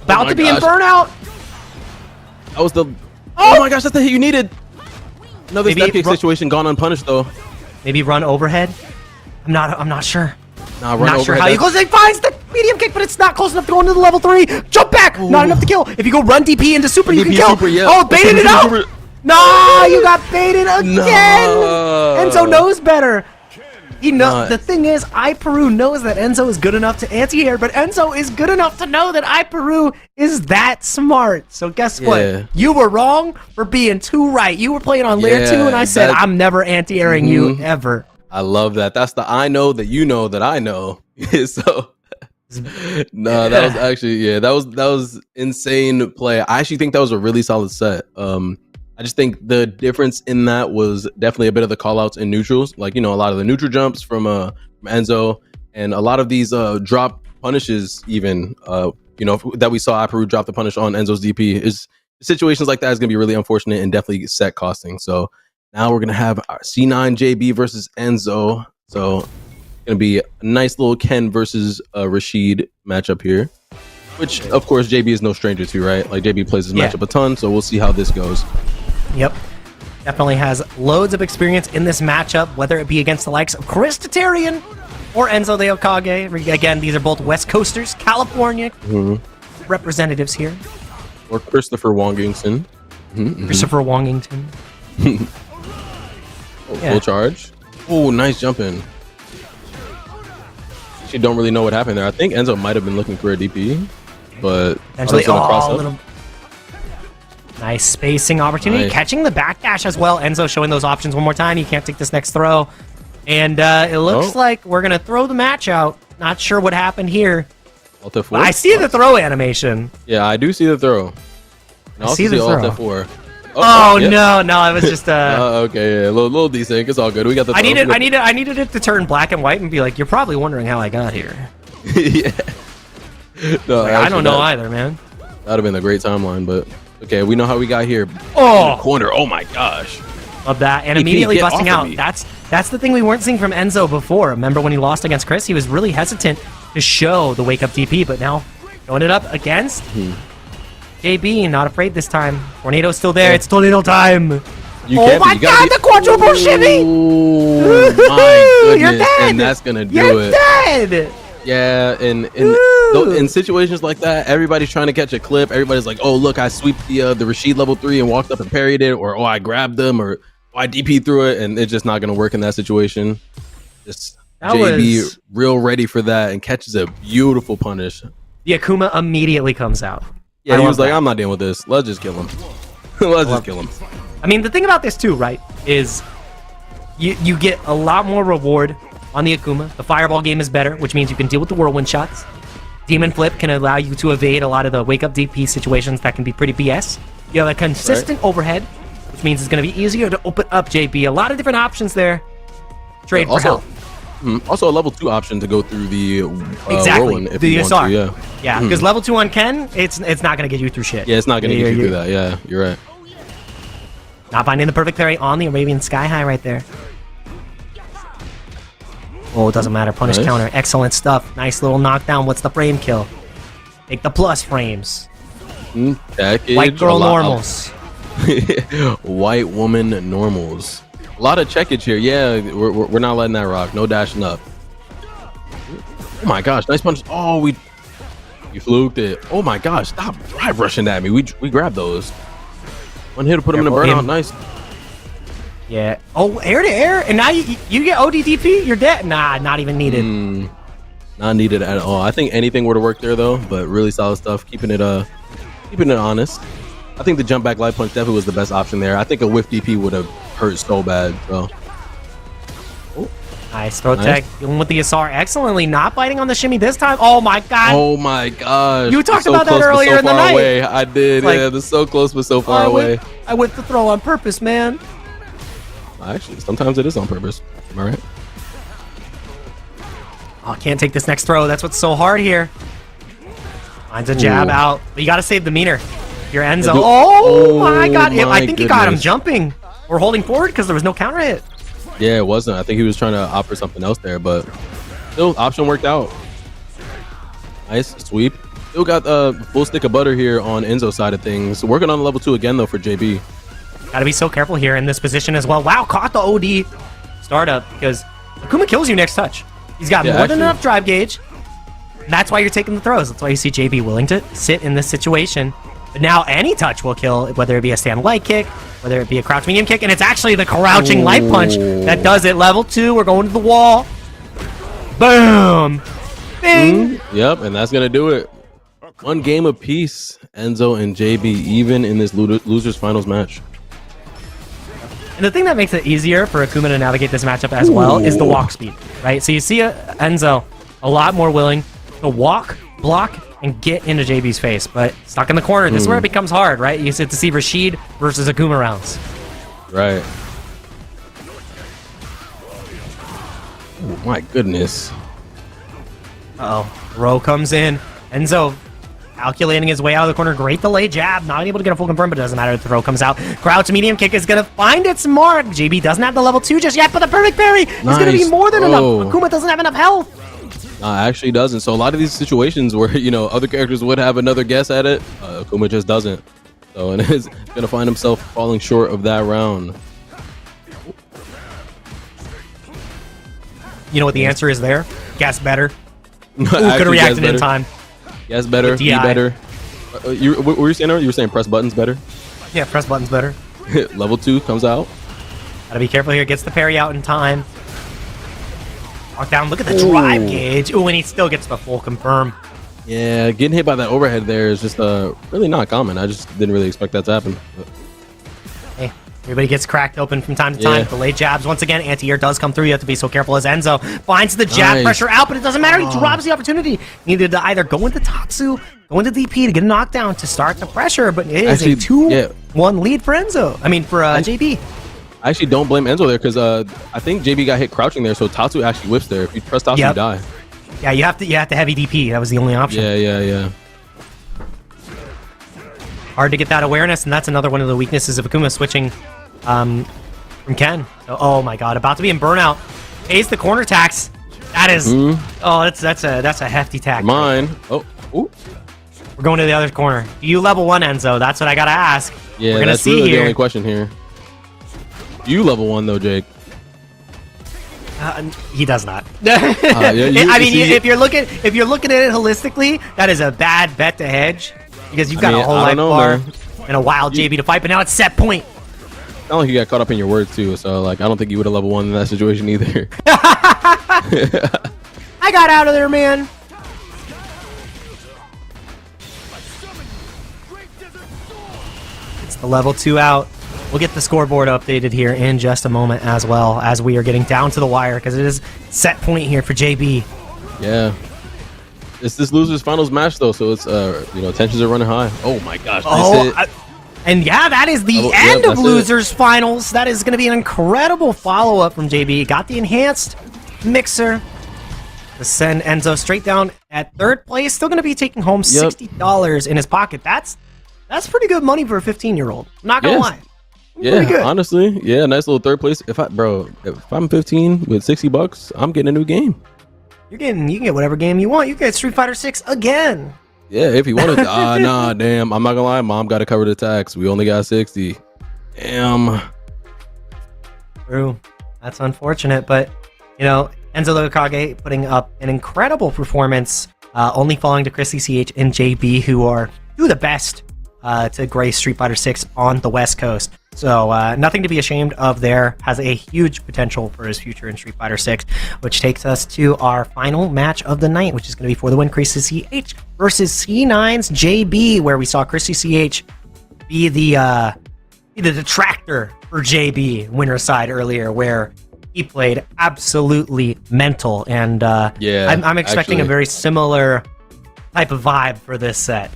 [SPEAKER 16] About to be in burnout.
[SPEAKER 17] That was the... Oh my gosh, that's the hit you needed. Another step kick situation gone unpunished though.
[SPEAKER 16] Maybe run overhead. I'm not sure.
[SPEAKER 17] Nah, run
[SPEAKER 16] not
[SPEAKER 17] overhead.
[SPEAKER 16] Sure how he goes. He finds the medium kick, but it's not close enough to go into the level 3. Jump back. Ooh. Not enough to kill. If you go run DP into super, you can kill. Super, yeah. Oh, baited it out. Super. Nah, you got baited again. No. Enzo knows better. He knows. The thing is, iPeru knows that Enzo is good enough to anti-air, but Enzo is good enough to know that iPeru is that smart. So guess what? You were wrong for being too right. You were playing on layer 2, and I said, I'm never anti-airing you ever.
[SPEAKER 17] I love that. That's the I know that you know that I know. So no, that was actually that was insane play. I actually think that was a really solid set. I just think the difference in that was definitely a bit of the call outs in neutrals. Like, you know, a lot of the neutral jumps from Enzo and a lot of these drop punishes even, you know, that we saw iPeru drop the punish on Enzo's DP. Is situations like that is going to be really unfortunate and definitely set costing. So now we're going to have our C9 JB versus Enzo. So it's going to be a nice little Ken versus Rashid matchup here, which of course JB is no stranger to, right? Like JB plays this matchup a ton. So we'll see how this goes.
[SPEAKER 16] Yep. Definitely has loads of experience in this matchup, whether it be against the likes of Chris Tatarian or Enzo the Okage. Again, these are both West Coasters, California representatives here.
[SPEAKER 17] Or Christopher Wongington.
[SPEAKER 16] Christopher Wongington.
[SPEAKER 17] Full charge. Oh, nice jump in. Actually, don't really know what happened there. I think Enzo might have been looking for a DP, but
[SPEAKER 16] actually, nice spacing opportunity. Nice. Catching the backdash as well. Enzo showing those options one more time. You can't take this next throw. And it looks like we're going to throw the match out. Not sure what happened here. I see the throw animation.
[SPEAKER 17] Yeah, I do see the throw.
[SPEAKER 16] I see the throw.
[SPEAKER 17] F4.
[SPEAKER 16] Oh, no, it was just
[SPEAKER 17] okay, a little desync. It's all good. We got the throw.
[SPEAKER 16] I needed it to turn black and white and be like, you're probably wondering how I got here.
[SPEAKER 17] Yeah. No,
[SPEAKER 16] like, I don't know either, man.
[SPEAKER 17] That'd have been a great timeline, but okay, we know how we got here.
[SPEAKER 16] Oh,
[SPEAKER 17] corner. Oh my gosh.
[SPEAKER 16] Love that. And immediately busting out. That's the thing we weren't seeing from Enzo before. Remember when he lost against Chris? He was really hesitant to show the wake up DP, but now showing it up against JB, not afraid this time. Tornado's still there. It's tornado time. Oh my god, the quadruple shimmy!
[SPEAKER 17] Oh my goodness.
[SPEAKER 16] You're dead.
[SPEAKER 17] And that's gonna do
[SPEAKER 16] You're
[SPEAKER 17] it.
[SPEAKER 16] Dead.
[SPEAKER 17] Yeah, and in situations like that, everybody's trying to catch a clip. Everybody's like, "Oh, look, I sweeped the Rashid level 3 and walked up and parried it," or "Oh, I grabbed them," or "Oh, I DP through it," and it's just not gonna work in that situation. Just JB real ready for that and catches a beautiful punish.
[SPEAKER 16] The Akuma immediately comes out.
[SPEAKER 17] Yeah, he was like, "I'm not dealing with this. Let's just kill him. Let's just kill him."
[SPEAKER 16] I mean, the thing about this too, right, is you get a lot more reward on the Akuma. The fireball game is better, which means you can deal with the whirlwind shots. Demon Flip can allow you to evade a lot of the wake up DP situations that can be pretty BS. You have a consistent overhead, which means it's going to be easier to open up JB. A lot of different options there. Trade for health.
[SPEAKER 17] Also a level 2 option to go through the whirlwind if you want to.
[SPEAKER 16] Yeah, because level 2 on Ken, it's not going to get you through shit.
[SPEAKER 17] Yeah, it's not going to get you through that. Yeah, you're right.
[SPEAKER 16] Not finding the perfect parry on the Arabian Sky High right there. Oh, it doesn't matter. Punish counter. Excellent stuff. Nice little knockdown. What's the frame kill? Take the plus frames. White girl normals.
[SPEAKER 17] White woman normals. A lot of checkage here. Yeah, we're not letting that rock. No dashing up. Oh my gosh, nice punch. Oh, you fluked it. Oh my gosh, stop drive rushing at me. We grabbed those. One hit to put him in a burnout. Nice.
[SPEAKER 16] Yeah. Oh, air to air, and now you get ODDP. You're dead. Nah, not even needed.
[SPEAKER 17] Not needed at all. I think anything would have worked there though, but really solid stuff. Keeping it honest. I think the jump back light punch definitely was the best option there. I think a whiff DP would have hurt so bad. So.
[SPEAKER 16] Nice throw tech, dealing with the SR excellently, not biting on the shimmy this time. Oh my god.
[SPEAKER 17] Oh my gosh.
[SPEAKER 16] You talked about that earlier in the night.
[SPEAKER 17] Away. I did, yeah. They're so close but so far away.
[SPEAKER 16] I whipped the throw on purpose, man.
[SPEAKER 17] Actually, sometimes it is on purpose. Am I right?
[SPEAKER 16] Oh, can't take this next throw. That's what's so hard here. Finds a jab out. But you gotta save the meter. Your Enzo. Oh my god. I think he got him jumping or holding forward because there was no counter hit.
[SPEAKER 17] Yeah, it wasn't. I think he was trying to opt for something else there, but still, option worked out. Nice sweep. Still got a full stick of butter here on Enzo's side of things. Working on level 2 again, though, for JB.
[SPEAKER 16] Gotta be so careful here in this position as well. Wow, caught the OD startup because Akuma kills you next touch. He's got more than enough drive gauge. That's why you're taking the throws. That's why you see JB willing to sit in this situation. But now any touch will kill, whether it be a stand light kick, whether it be a crouch medium kick, and it's actually the crouching light punch that does it. Level 2, we're going to the wall. Boom! Bing!
[SPEAKER 17] Yep, and that's gonna do it. One game apiece, Enzo and JB, even in this losers finals match.
[SPEAKER 16] And the thing that makes it easier for Akuma to navigate this matchup as well is the walk speed, right? So you see Enzo a lot more willing to walk, block, and get into JB's face, but stuck in the corner. This is where it becomes hard, right? You get to see Rashid versus Akuma rounds.
[SPEAKER 17] Right. Oh my goodness.
[SPEAKER 16] Row comes in. Enzo calculating his way out of the corner. Great delay jab. Not able to get a full confirm, but it doesn't matter. The throw comes out. Crouch medium kick is going to find its mark. JB doesn't have the level 2 just yet, but the perfect parry is going to be more than enough. Akuma doesn't have enough health.
[SPEAKER 17] Actually doesn't. So a lot of these situations where, other characters would have another guess at it, Akuma just doesn't. So, and is going to find himself falling short of that round.
[SPEAKER 16] You know what the answer is there? Guess better. Could have reacted in time.
[SPEAKER 17] Guess better. Be better. What were you saying earlier? You were saying press buttons better?
[SPEAKER 16] Yeah, press buttons better.
[SPEAKER 17] Level 2 comes out.
[SPEAKER 16] Gotta be careful here. Gets the parry out in time. Walk down. Look at the drive gauge. Ooh, and he still gets the full confirm.
[SPEAKER 17] Yeah, getting hit by that overhead there is just really not common. I just didn't really expect that to happen. But.
[SPEAKER 16] Hey, everybody gets cracked open from time to time. The late jabs. Once again, anti-air does come through. You have to be so careful as Enzo finds the jab pressure out, but it doesn't matter. He drops the opportunity. He needed to either go into Tatsu, go into DP to get a knockdown to start the pressure, but it is a 2-1 lead for Enzo. I mean, for JB.
[SPEAKER 17] I actually don't blame Enzo there because I think JB got hit crouching there, so Tatsu actually whips there. If you press Tatsu, you die.
[SPEAKER 16] Yeah, you have to heavy DP. That was the only option.
[SPEAKER 17] Yeah.
[SPEAKER 16] Hard to get that awareness, and that's another one of the weaknesses of Akuma switching from Ken. So, oh my god, about to be in burnout. Pays the corner tax. That is that's a hefty tax.
[SPEAKER 17] Mine. Oh,
[SPEAKER 16] we're going to the other corner. Do you level 1, Enzo? That's what I gotta ask.
[SPEAKER 17] Yeah,
[SPEAKER 16] we're gonna
[SPEAKER 17] that's
[SPEAKER 16] see
[SPEAKER 17] really
[SPEAKER 16] here.
[SPEAKER 17] the only question here. You level 1 though, Jake.
[SPEAKER 16] He does not. If you're looking at it holistically, that is a bad bet to hedge because you've got a whole life bar and a wild JB to fight, but now it's set point.
[SPEAKER 17] Not like you got caught up in your words too, so I don't think you would have level 1 in that situation either.
[SPEAKER 16] I got out of there, man. It's the level 2 out. We'll get the scoreboard updated here in just a moment as well as we are getting down to the wire because it is set point here for JB.
[SPEAKER 17] Yeah. It's this losers finals match though, so it's tensions are running high. Oh my gosh.
[SPEAKER 16] And yeah, that is the end of losers finals. That is going to be an incredible follow-up from JB. Got the enhanced mixer to send Enzo straight down at 3rd place. Still going to be taking home $60 in his pocket. That's pretty good money for a 15-year-old. I'm not going to lie.
[SPEAKER 17] Yeah, honestly, nice little 3rd place. If I'm 15 with $60, I'm getting a new game.
[SPEAKER 16] You can get whatever game you want. You get Street Fighter 6 again.
[SPEAKER 17] Yeah, if you want to. Nah, damn. I'm not gonna lie. Mom got to cover the tax. We only got 60. Damn.
[SPEAKER 16] True. That's unfortunate, but Enzo Lokage putting up an incredible performance, only falling to Chrissy CH and JB, who are the best to grace Street Fighter 6 on the West Coast. So nothing to be ashamed of there. Has a huge potential for his future in Street Fighter 6, which takes us to our final match of the night, which is going to be for the win, Chrissy CH versus C9's JB, where we saw Chrissy CH be the detractor for JB winner's side earlier, where he played absolutely mental, and I'm expecting a very similar type of vibe for this set.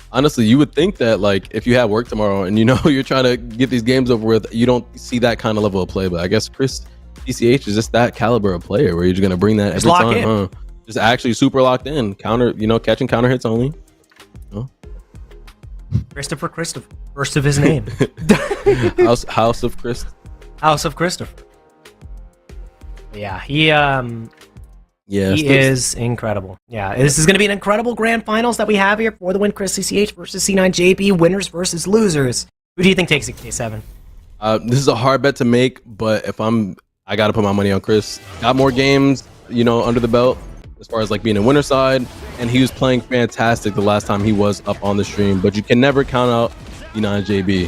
[SPEAKER 17] Honestly, you would think that like if you have work tomorrow and you know you're trying to get these games over with, you don't see that kind of level of play. But I guess Chris DCH is just that caliber of player where you're just gonna bring that every time, huh? Just actually super locked in, counter, catching counter hits only.
[SPEAKER 16] Christopher, first of his name.
[SPEAKER 17] House of Christ.
[SPEAKER 16] House of Christopher. Yeah, he is incredible. Yeah, this is going to be an incredible grand finals that we have here for the win, Chris CCH versus C9 JB, winners versus losers. Who do you think takes it, K7?
[SPEAKER 17] This is a hard bet to make, but if I got to put my money on Chris. Got more games, under the belt as far as like being a winner side, and he was playing fantastic the last time he was up on the stream, but you can never count out C9 JB.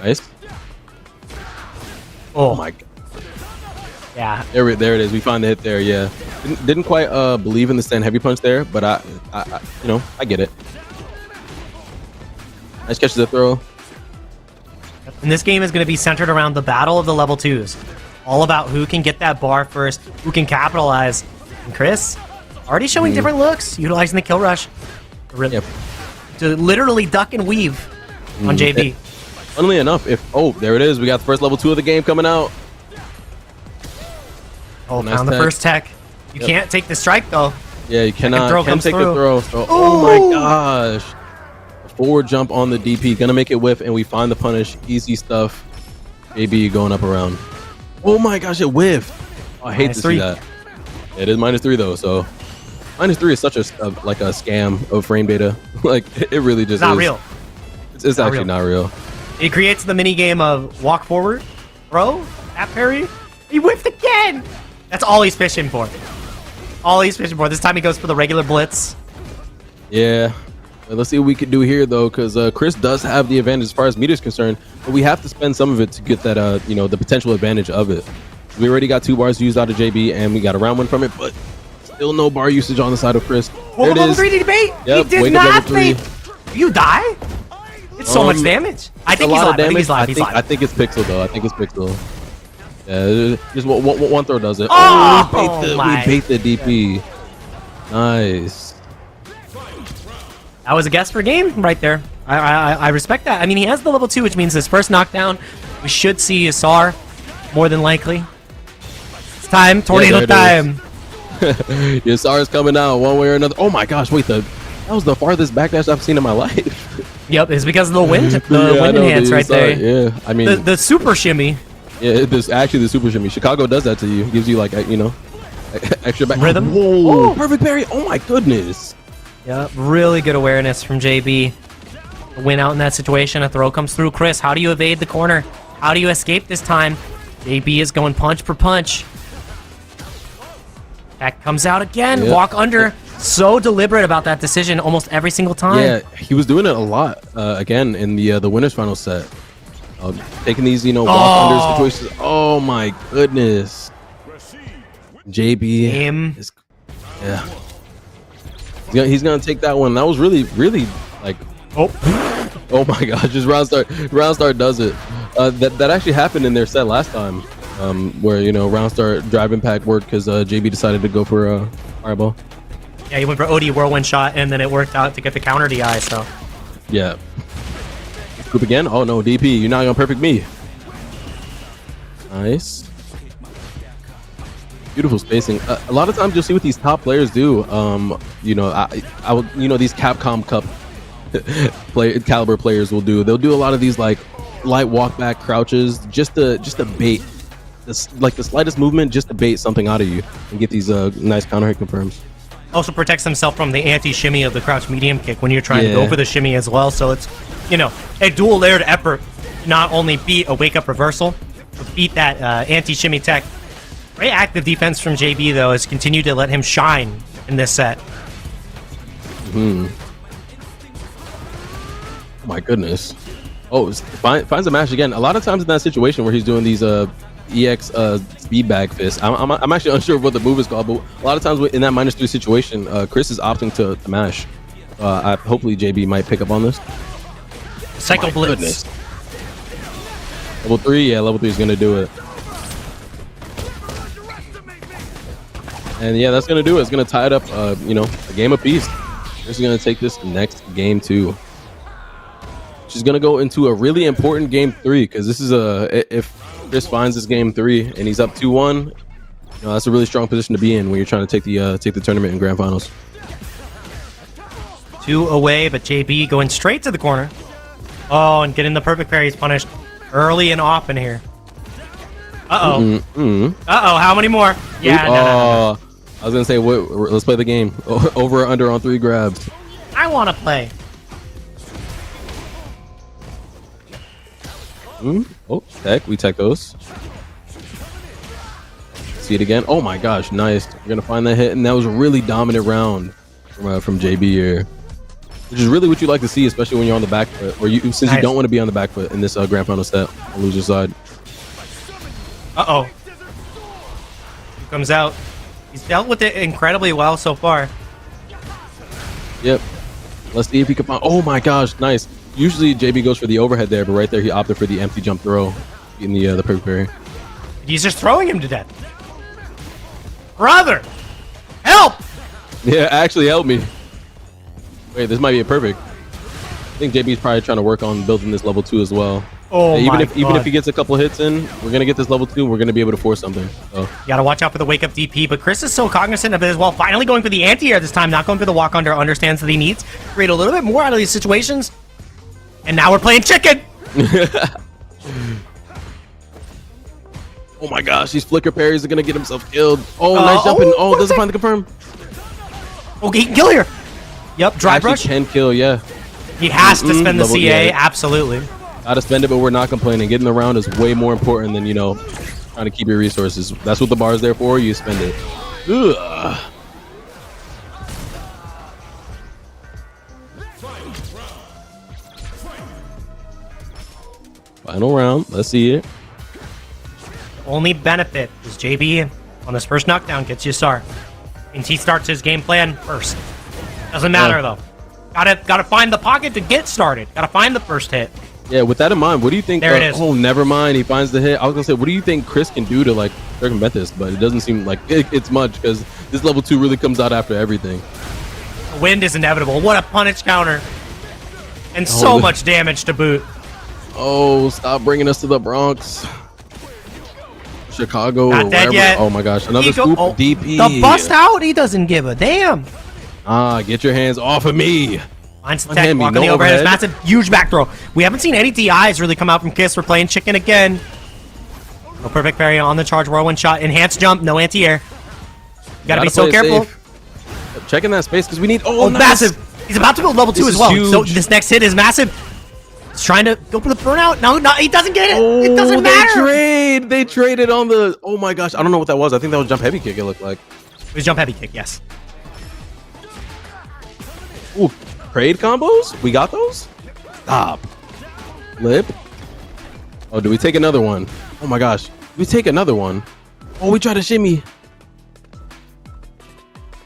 [SPEAKER 17] Nice.
[SPEAKER 16] Oh
[SPEAKER 17] my god.
[SPEAKER 16] Yeah.
[SPEAKER 17] There it is. We found the hit there. Yeah. Didn't quite believe in the stand heavy punch there, but I get it. Nice catch to the throw.
[SPEAKER 16] And this game is going to be centered around the battle of the level 2s. All about who can get that bar first, who can capitalize. And Chris, already showing different looks, utilizing the kill rush to literally duck and weave on JB.
[SPEAKER 17] Funnily enough, there it is. We got the first level 2 of the game coming out.
[SPEAKER 16] Oh, nice found the first tech. You can't take the strike though.
[SPEAKER 17] Yeah, you cannot. Can't take the throw. So, oh my gosh. A forward jump on the DP. Gonna make it whiff, and we find the punish. Easy stuff. JB going up around. Oh my gosh, it whiffed. Oh, I hate to see that. It is -3 though, so -3 is such a scam of frame data. Like it really just
[SPEAKER 16] it's not
[SPEAKER 17] is.
[SPEAKER 16] Real.
[SPEAKER 17] It's actually not real.
[SPEAKER 16] It creates the mini game of walk forward, throw, tap parry. He whiffed again. That's all he's fishing for. All he's fishing for. This time he goes for the regular blitz.
[SPEAKER 17] Yeah. Let's see what we can do here though, because Chris does have the advantage as far as meter is concerned, but we have to spend some of it to get that the potential advantage of it. We already got 2 bars used out of JB, and we got a round 1 from it, but still no bar usage on the side of Chris. There it
[SPEAKER 16] level
[SPEAKER 17] is.
[SPEAKER 16] 3 debate.
[SPEAKER 17] Yep,
[SPEAKER 16] he did not bait. You die? It's so much damage. I think he's live.
[SPEAKER 17] I think it's Pixel though. I think it's Pixel. Yeah, just one throw does it.
[SPEAKER 16] Oh,
[SPEAKER 17] we bait the DP. Nice.
[SPEAKER 16] That was a guess for game right there. I respect that. I mean, he has the level 2, which means his first knockdown, we should see Yasar, more than likely. It's time. Tornado time.
[SPEAKER 17] Yasar is coming out one way or another. Oh my gosh, wait, that was the farthest backdash I've seen in my life.
[SPEAKER 16] Yep, it's because of the wind enhance right there.
[SPEAKER 17] Yeah, I mean
[SPEAKER 16] the super shimmy.
[SPEAKER 17] Yeah, this actually the super shimmy. Chicago does that to you. Gives you like extra back
[SPEAKER 16] rhythm.
[SPEAKER 17] Whoa, perfect parry. Oh my goodness.
[SPEAKER 16] Yeah, really good awareness from JB. A win out in that situation. A throw comes through. Chris, how do you evade the corner? How do you escape this time? JB is going punch for punch. That comes out again. Yep. Walk under. So deliberate about that decision almost every single time.
[SPEAKER 17] Yeah, he was doing it a lot again in the winners final set. Taking these walk under situations. Oh my goodness. JB he's gonna take that one. That was really like oh my gosh, just round start does it. That actually happened in their set last time, where round start drive impact worked because JB decided to go for a fireball.
[SPEAKER 16] Yeah, he went for OD whirlwind shot, and then it worked out to get the counter DI. So
[SPEAKER 17] yeah. Scoop again. Oh no, DP, you're not gonna perfect me. Nice. Beautiful spacing. A lot of times you'll see what these top players do. These Capcom Cup caliber players will do. They'll do a lot of these like light walk back crouches just to bait, the slightest movement just to bait something out of you and get these nice counter hit confirms.
[SPEAKER 16] Also protects himself from the anti-shimmy of the crouch medium kick when you're trying to go for the shimmy as well. So it's a dual layered effort. Not only beat a wake up reversal, but beat that anti-shimmy tech. Very active defense from JB, though, has continued to let him shine in this set.
[SPEAKER 17] My goodness. Oh, finds a mash again. A lot of times in that situation where he's doing these EX speed bag fists, I'm actually unsure of what the move is called, but a lot of times in that -3 situation, Chris is opting to mash. Hopefully JB might pick up on this.
[SPEAKER 16] Psycho Blitz.
[SPEAKER 17] Goodness. Level 3, yeah, level 3 is gonna do it. And yeah, that's gonna do it. It's gonna tie it up, you know, a game apiece. Chris is gonna take this next game 2. She's gonna go into a really important game 3 because this is if Chris finds this game 3 and he's up 2-1, you know, that's a really strong position to be in when you're trying to take the tournament in grand finals.
[SPEAKER 16] 2 away, but JB going straight to the corner. Oh, and getting the perfect parry. He's punished early and often here. Uh-oh. Uh-oh, how many more? Yeah, no.
[SPEAKER 17] I was gonna say, let's play the game. Over or under on 3 grabs.
[SPEAKER 16] I want to play.
[SPEAKER 17] Oh, tech. We tech those. See it again. Oh my gosh, nice. We're gonna find that hit, and that was a really dominant round from JB here, which is really what you like to see, especially when you're on the back foot, or since you don't want to be on the back foot in this grand final set on loser side.
[SPEAKER 16] Uh-oh. He comes out. He's dealt with it incredibly well so far.
[SPEAKER 17] Yep. Let's see if he can find. Oh my gosh, nice. Usually JB goes for the overhead there, but right there he opted for the empty jump throw in the perfect parry.
[SPEAKER 16] He's just throwing him to death. Brother, help!
[SPEAKER 17] Yeah, actually help me. Wait, this might be a perfect. I think JB's probably trying to work on building this level 2 as well.
[SPEAKER 16] Oh
[SPEAKER 17] yeah,
[SPEAKER 16] my
[SPEAKER 17] even if he gets a couple hits in, we're gonna get this level 2. We're gonna be able to force something. So.
[SPEAKER 16] You gotta watch out for the wake up DP, but Chris is so cognizant of it as well. Finally going for the anti-air this time, not going for the walk under. Understands that he needs to create a little bit more out of these situations. And now we're playing chicken.
[SPEAKER 17] Oh my gosh, these flicker parries are gonna get himself killed. Oh, nice jumping. Oh, doesn't find the confirm.
[SPEAKER 16] Okay, he can kill here. Yep, drive rush.
[SPEAKER 17] Can kill, yeah.
[SPEAKER 16] He has to spend the CA, absolutely.
[SPEAKER 17] Gotta spend it, but we're not complaining. Getting the round is way more important than, you know, trying to keep your resources. That's what the bar is there for. You spend it. Ugh. Final round. Let's see it.
[SPEAKER 16] Only benefit is JB on this first knockdown gets you a star. And he starts his game plan first. Doesn't matter though. Gotta find the pocket to get started. Gotta find the first hit.
[SPEAKER 17] Yeah, with that in mind, what do you think?
[SPEAKER 16] There it is.
[SPEAKER 17] Oh, never mind. He finds the hit. I was gonna say, what do you think Chris can do to like circumvent this? But it doesn't seem like it's much because this level 2 really comes out after everything.
[SPEAKER 16] The wind is inevitable. What a punish counter. And so much damage to boot.
[SPEAKER 17] Oh, stop bringing us to the Bronx. Chicago.
[SPEAKER 16] Not
[SPEAKER 17] or
[SPEAKER 16] dead
[SPEAKER 17] wherever.
[SPEAKER 16] yet.
[SPEAKER 17] Oh my gosh, another scoop. DP.
[SPEAKER 16] The bust out, he doesn't give a damn.
[SPEAKER 17] Get your hands off of me.
[SPEAKER 16] Finds the tech, walking the overhead. Massive, huge back throw. We haven't seen any DIs really come out from Kiss. We're playing chicken again. No perfect parry on the charge whirlwind shot. Enhanced jump, no anti-air. You gotta be so careful.
[SPEAKER 17] Safe. Checking that space because we need. Oh, nice.
[SPEAKER 16] Massive. He's about to build level 2 as well. Huge. So this next hit is massive. He's trying to go for the burnout. No, he doesn't get it. It doesn't matter.
[SPEAKER 17] They traded on the. Oh my gosh, I don't know what that was. I think that was jump heavy kick. It looked like.
[SPEAKER 16] It was jump heavy kick. Yes.
[SPEAKER 17] Ooh, trade combos. We got those. Stop. Lip. Oh, do we take another one? Oh my gosh, we take another one. Oh, we try to shimmy.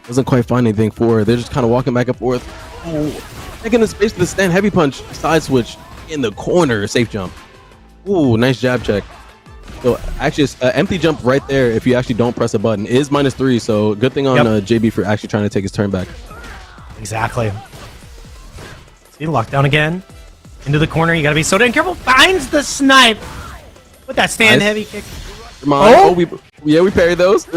[SPEAKER 17] Doesn't quite find anything for her. They're just kind of walking back and forth. Oh, taking the space to the stand heavy punch. Side switch in the corner. Safe jump. Ooh, nice jab check. So actually, it's empty jump right there. If you actually don't press a button, it is -3. So good thing on JB for actually trying to take his turn back.
[SPEAKER 16] Exactly. See, lockdown again. Into the corner. You gotta be so damn careful. Finds the snipe with that stand heavy kick.
[SPEAKER 17] Come on. Oh, we parry those.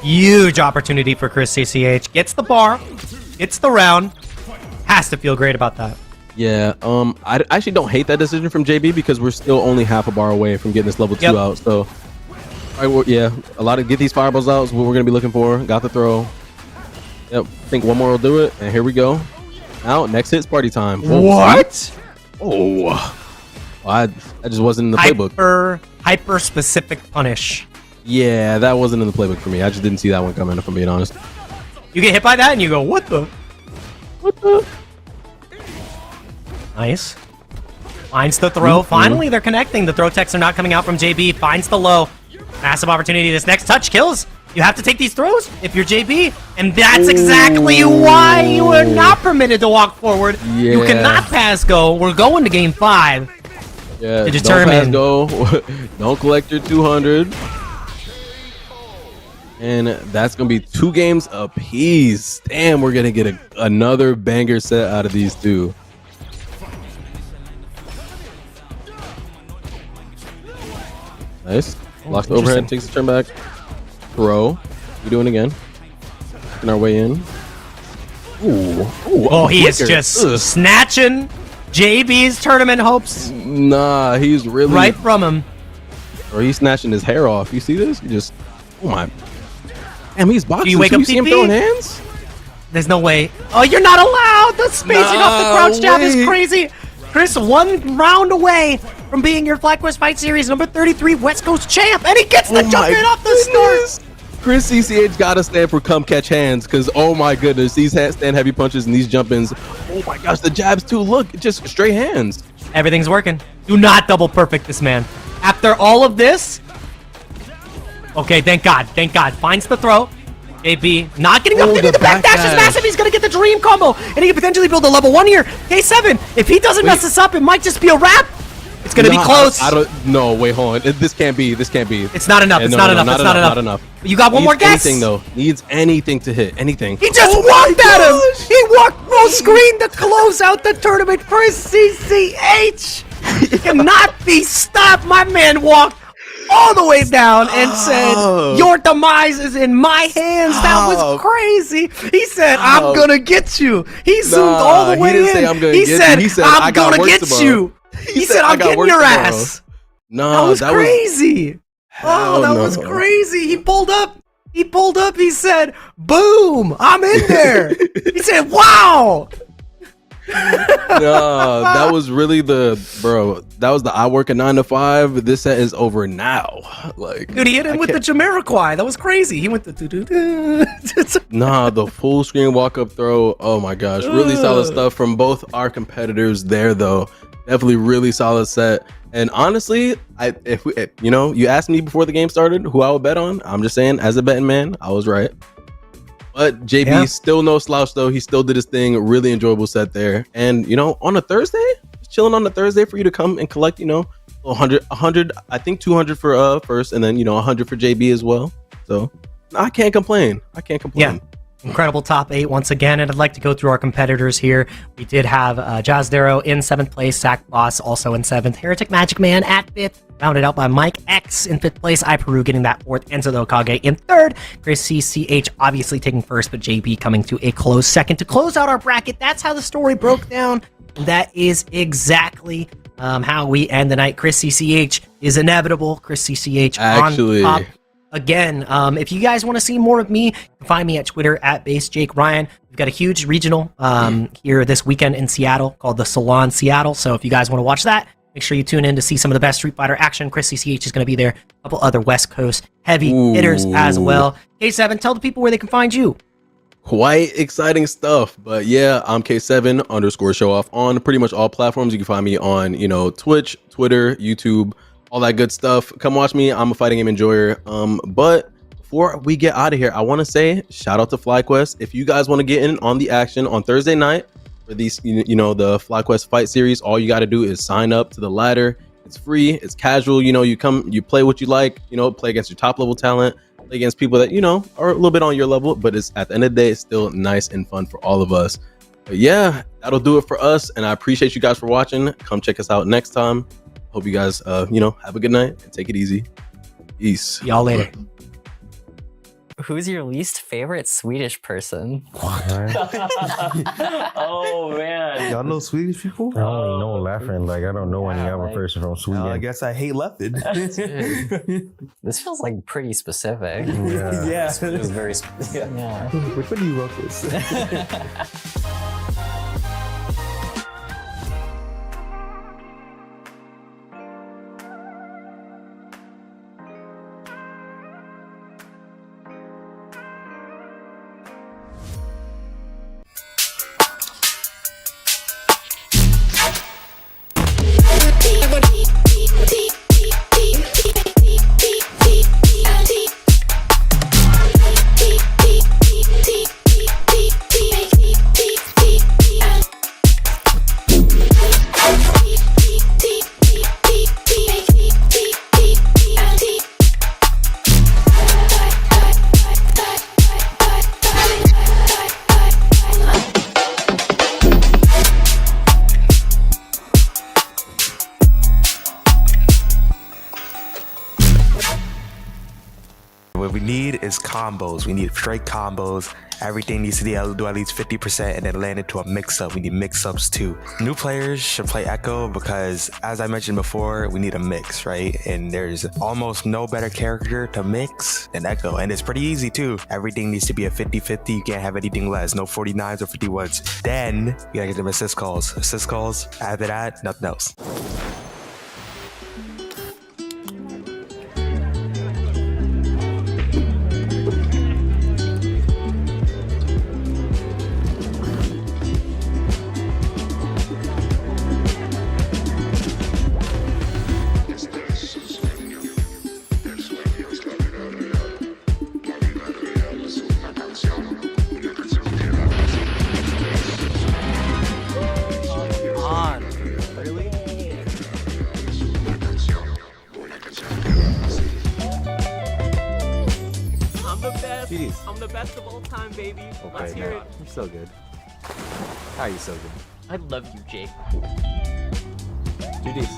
[SPEAKER 16] Huge opportunity for Chris CCH. Gets the bar. Gets the round. Has to feel great about that.
[SPEAKER 17] Yeah. I actually don't hate that decision from JB because we're still only half a bar away from getting this level 2 out. So, yeah, a lot of get these fireballs out is what we're gonna be looking for. Got the throw. Yep. I think one more will do it, and here we go. Now, next hit's party time.
[SPEAKER 16] What?
[SPEAKER 17] Oh, I just wasn't in the playbook.
[SPEAKER 16] Hyper specific punish.
[SPEAKER 17] Yeah, that wasn't in the playbook for me. I just didn't see that one coming, if I'm being honest.
[SPEAKER 16] You get hit by that and you go, what the? Nice. Finds the throw. Finally, they're connecting. The throw techs are not coming out from JB. Finds the low. Massive opportunity. This next touch kills. You have to take these throws if you're JB. And that's exactly why you are not permitted to walk forward. You cannot pass go. We're going to game 5.
[SPEAKER 17] Yeah,
[SPEAKER 16] to determine.
[SPEAKER 17] Don't pass go. Don't collect your 200. And that's going to be 2 games apiece. Damn, we're going to get another banger set out of these two. Nice. Locks the overhead, takes a turn back. Throw. We doing again. Working our way in. Ooh.
[SPEAKER 16] Oh, he is just snatching JB's tournament hopes.
[SPEAKER 17] Nah, he's really
[SPEAKER 16] right from him.
[SPEAKER 17] Or he's snatching his hair off. You see this? He just, oh my. Damn, he's boxing.
[SPEAKER 16] Do you wake up,
[SPEAKER 17] see him throwing hands?
[SPEAKER 16] There's no way. Oh, you're not allowed. The spacing off the crouch jab is crazy. Chris, 1 round away from being your FlyQuest Fight Series number 33 West Coast champ, and he gets the jump in off the start.
[SPEAKER 17] Chris CCH gotta stand for come catch hands, because oh my goodness, these stand heavy punches and these jump ins. Oh my gosh, the jabs too. Look, just straight hands.
[SPEAKER 16] Everything's working. Do not double perfect this man. After all of this. Okay, thank God. Thank God. Finds the throw. AB not getting up. The backdash is massive. He's gonna get the dream combo, and he can potentially build a level 1 here. K7. If he doesn't mess this up, it might just be a wrap. It's gonna be close.
[SPEAKER 17] I don't. No, wait, hold on. This can't be. This can't be.
[SPEAKER 16] It's not enough. It's not enough. It's not enough. You got one more guess.
[SPEAKER 17] Anything though. Needs anything to hit. Anything.
[SPEAKER 16] He just walked at him. He walked full screen to close out the tournament for CCH. He cannot be stopped. My man walked all the way down and said, "Your demise is in my hands." That was crazy. He said, "I'm gonna get you." He zoomed all the way in.
[SPEAKER 17] He didn't say I'm gonna
[SPEAKER 16] He
[SPEAKER 17] get
[SPEAKER 16] said,
[SPEAKER 17] you. He said,
[SPEAKER 16] "I'm gonna get you." He said, "I'm getting your ass."
[SPEAKER 17] No,
[SPEAKER 16] that was crazy. Oh, that was crazy. He pulled up. He pulled up. He said, "Boom! I'm in there." He said, "Wow."
[SPEAKER 17] No, that was really that was the I work a 9 to 5. This set is over now. Like,
[SPEAKER 16] dude, he hit him with the Jamiroquai. That was crazy. He went the
[SPEAKER 17] Nah, the full screen walk up throw. Oh my gosh, really solid stuff from both our competitors there though. Definitely really solid set. And honestly, if you asked me before the game started who I would bet on, I'm just saying, as a betting man, I was right. But JB still no slouch though. He still did his thing. Really enjoyable set there. And on a Thursday, chilling on a Thursday for you to come and collect, 100, I think 200 for first, and then 100 for JB as well. So I can't complain.
[SPEAKER 16] Yeah. Incredible top 8 once again, and I'd like to go through our competitors here. We did have Jazdero in 7th place, Sack Boss also in 7th, Heretic Magic Man at 5th, rounded out by Mike X in 5th place, iPeru getting that 4th, Enzo the Okage in 3rd, Chris CCH obviously taking 1st, but JB coming to a close 2nd to close out our bracket. That's how the story broke down. That is exactly how we end the night. Chris CCH is inevitable. Chris CCH on top. Again, if you guys want to see more of me, you can find me at Twitter at BaseJakeRyan. We've got a huge regional here this weekend in Seattle called the Salon Seattle. So if you guys want to watch that, make sure you tune in to see some of the best Street Fighter action. Chris CCH is going to be there. A couple other West Coast heavy hitters as well. K7, tell the people where they can find you.
[SPEAKER 17] Quite exciting stuff. But yeah, I'm K7_showoff on pretty much all platforms. You can find me on, Twitch, Twitter, YouTube, all that good stuff. Come watch me. I'm a fighting game enjoyer. But before we get out of here, I want to say shout out to FlyQuest. If you guys want to get in on the action on Thursday night for these, the FlyQuest Fight Series, all you got to do is sign up to the ladder. It's free. It's casual. You come, you play what you like. Play against your top level talent. Play against people that are a little bit on your level. But it's at the end of the day, it's still nice and fun for all of us. But yeah, that'll do it for us. And I appreciate you guys for watching. Come check us out next time. Hope you guys, have a good night and take it easy. Peace.
[SPEAKER 16] Y'all later.
[SPEAKER 3] Who's your least favorite Swedish person?
[SPEAKER 7] Oh man.
[SPEAKER 18] Y'all know Swedish people?
[SPEAKER 13] I only know Laughing. I don't know any other person from Sweden.
[SPEAKER 18] I guess I hate Lefted.
[SPEAKER 3] This feels like pretty specific.
[SPEAKER 18] Yeah.
[SPEAKER 3] It was very specific. Yeah.
[SPEAKER 18] Which one do you work with?
[SPEAKER 14] need is combos. We need straight combos. Everything needs to do at least 50% and then land into a mix-up. We need mix-ups too. New players should play Echo because, as I mentioned before, we need a mix, right? And there's almost no better character to mix than Echo. And it's pretty easy too. Everything needs to be a 50-50. You can't have anything less. No 49s or 51s. Then, you gotta get them assist calls. Assist calls. After that, nothing else.
[SPEAKER 2] I'm the best of all time, baby. Let's hear it.
[SPEAKER 19] You're so good. How are you so good?
[SPEAKER 2] I love you, Jake.
[SPEAKER 19] GG's.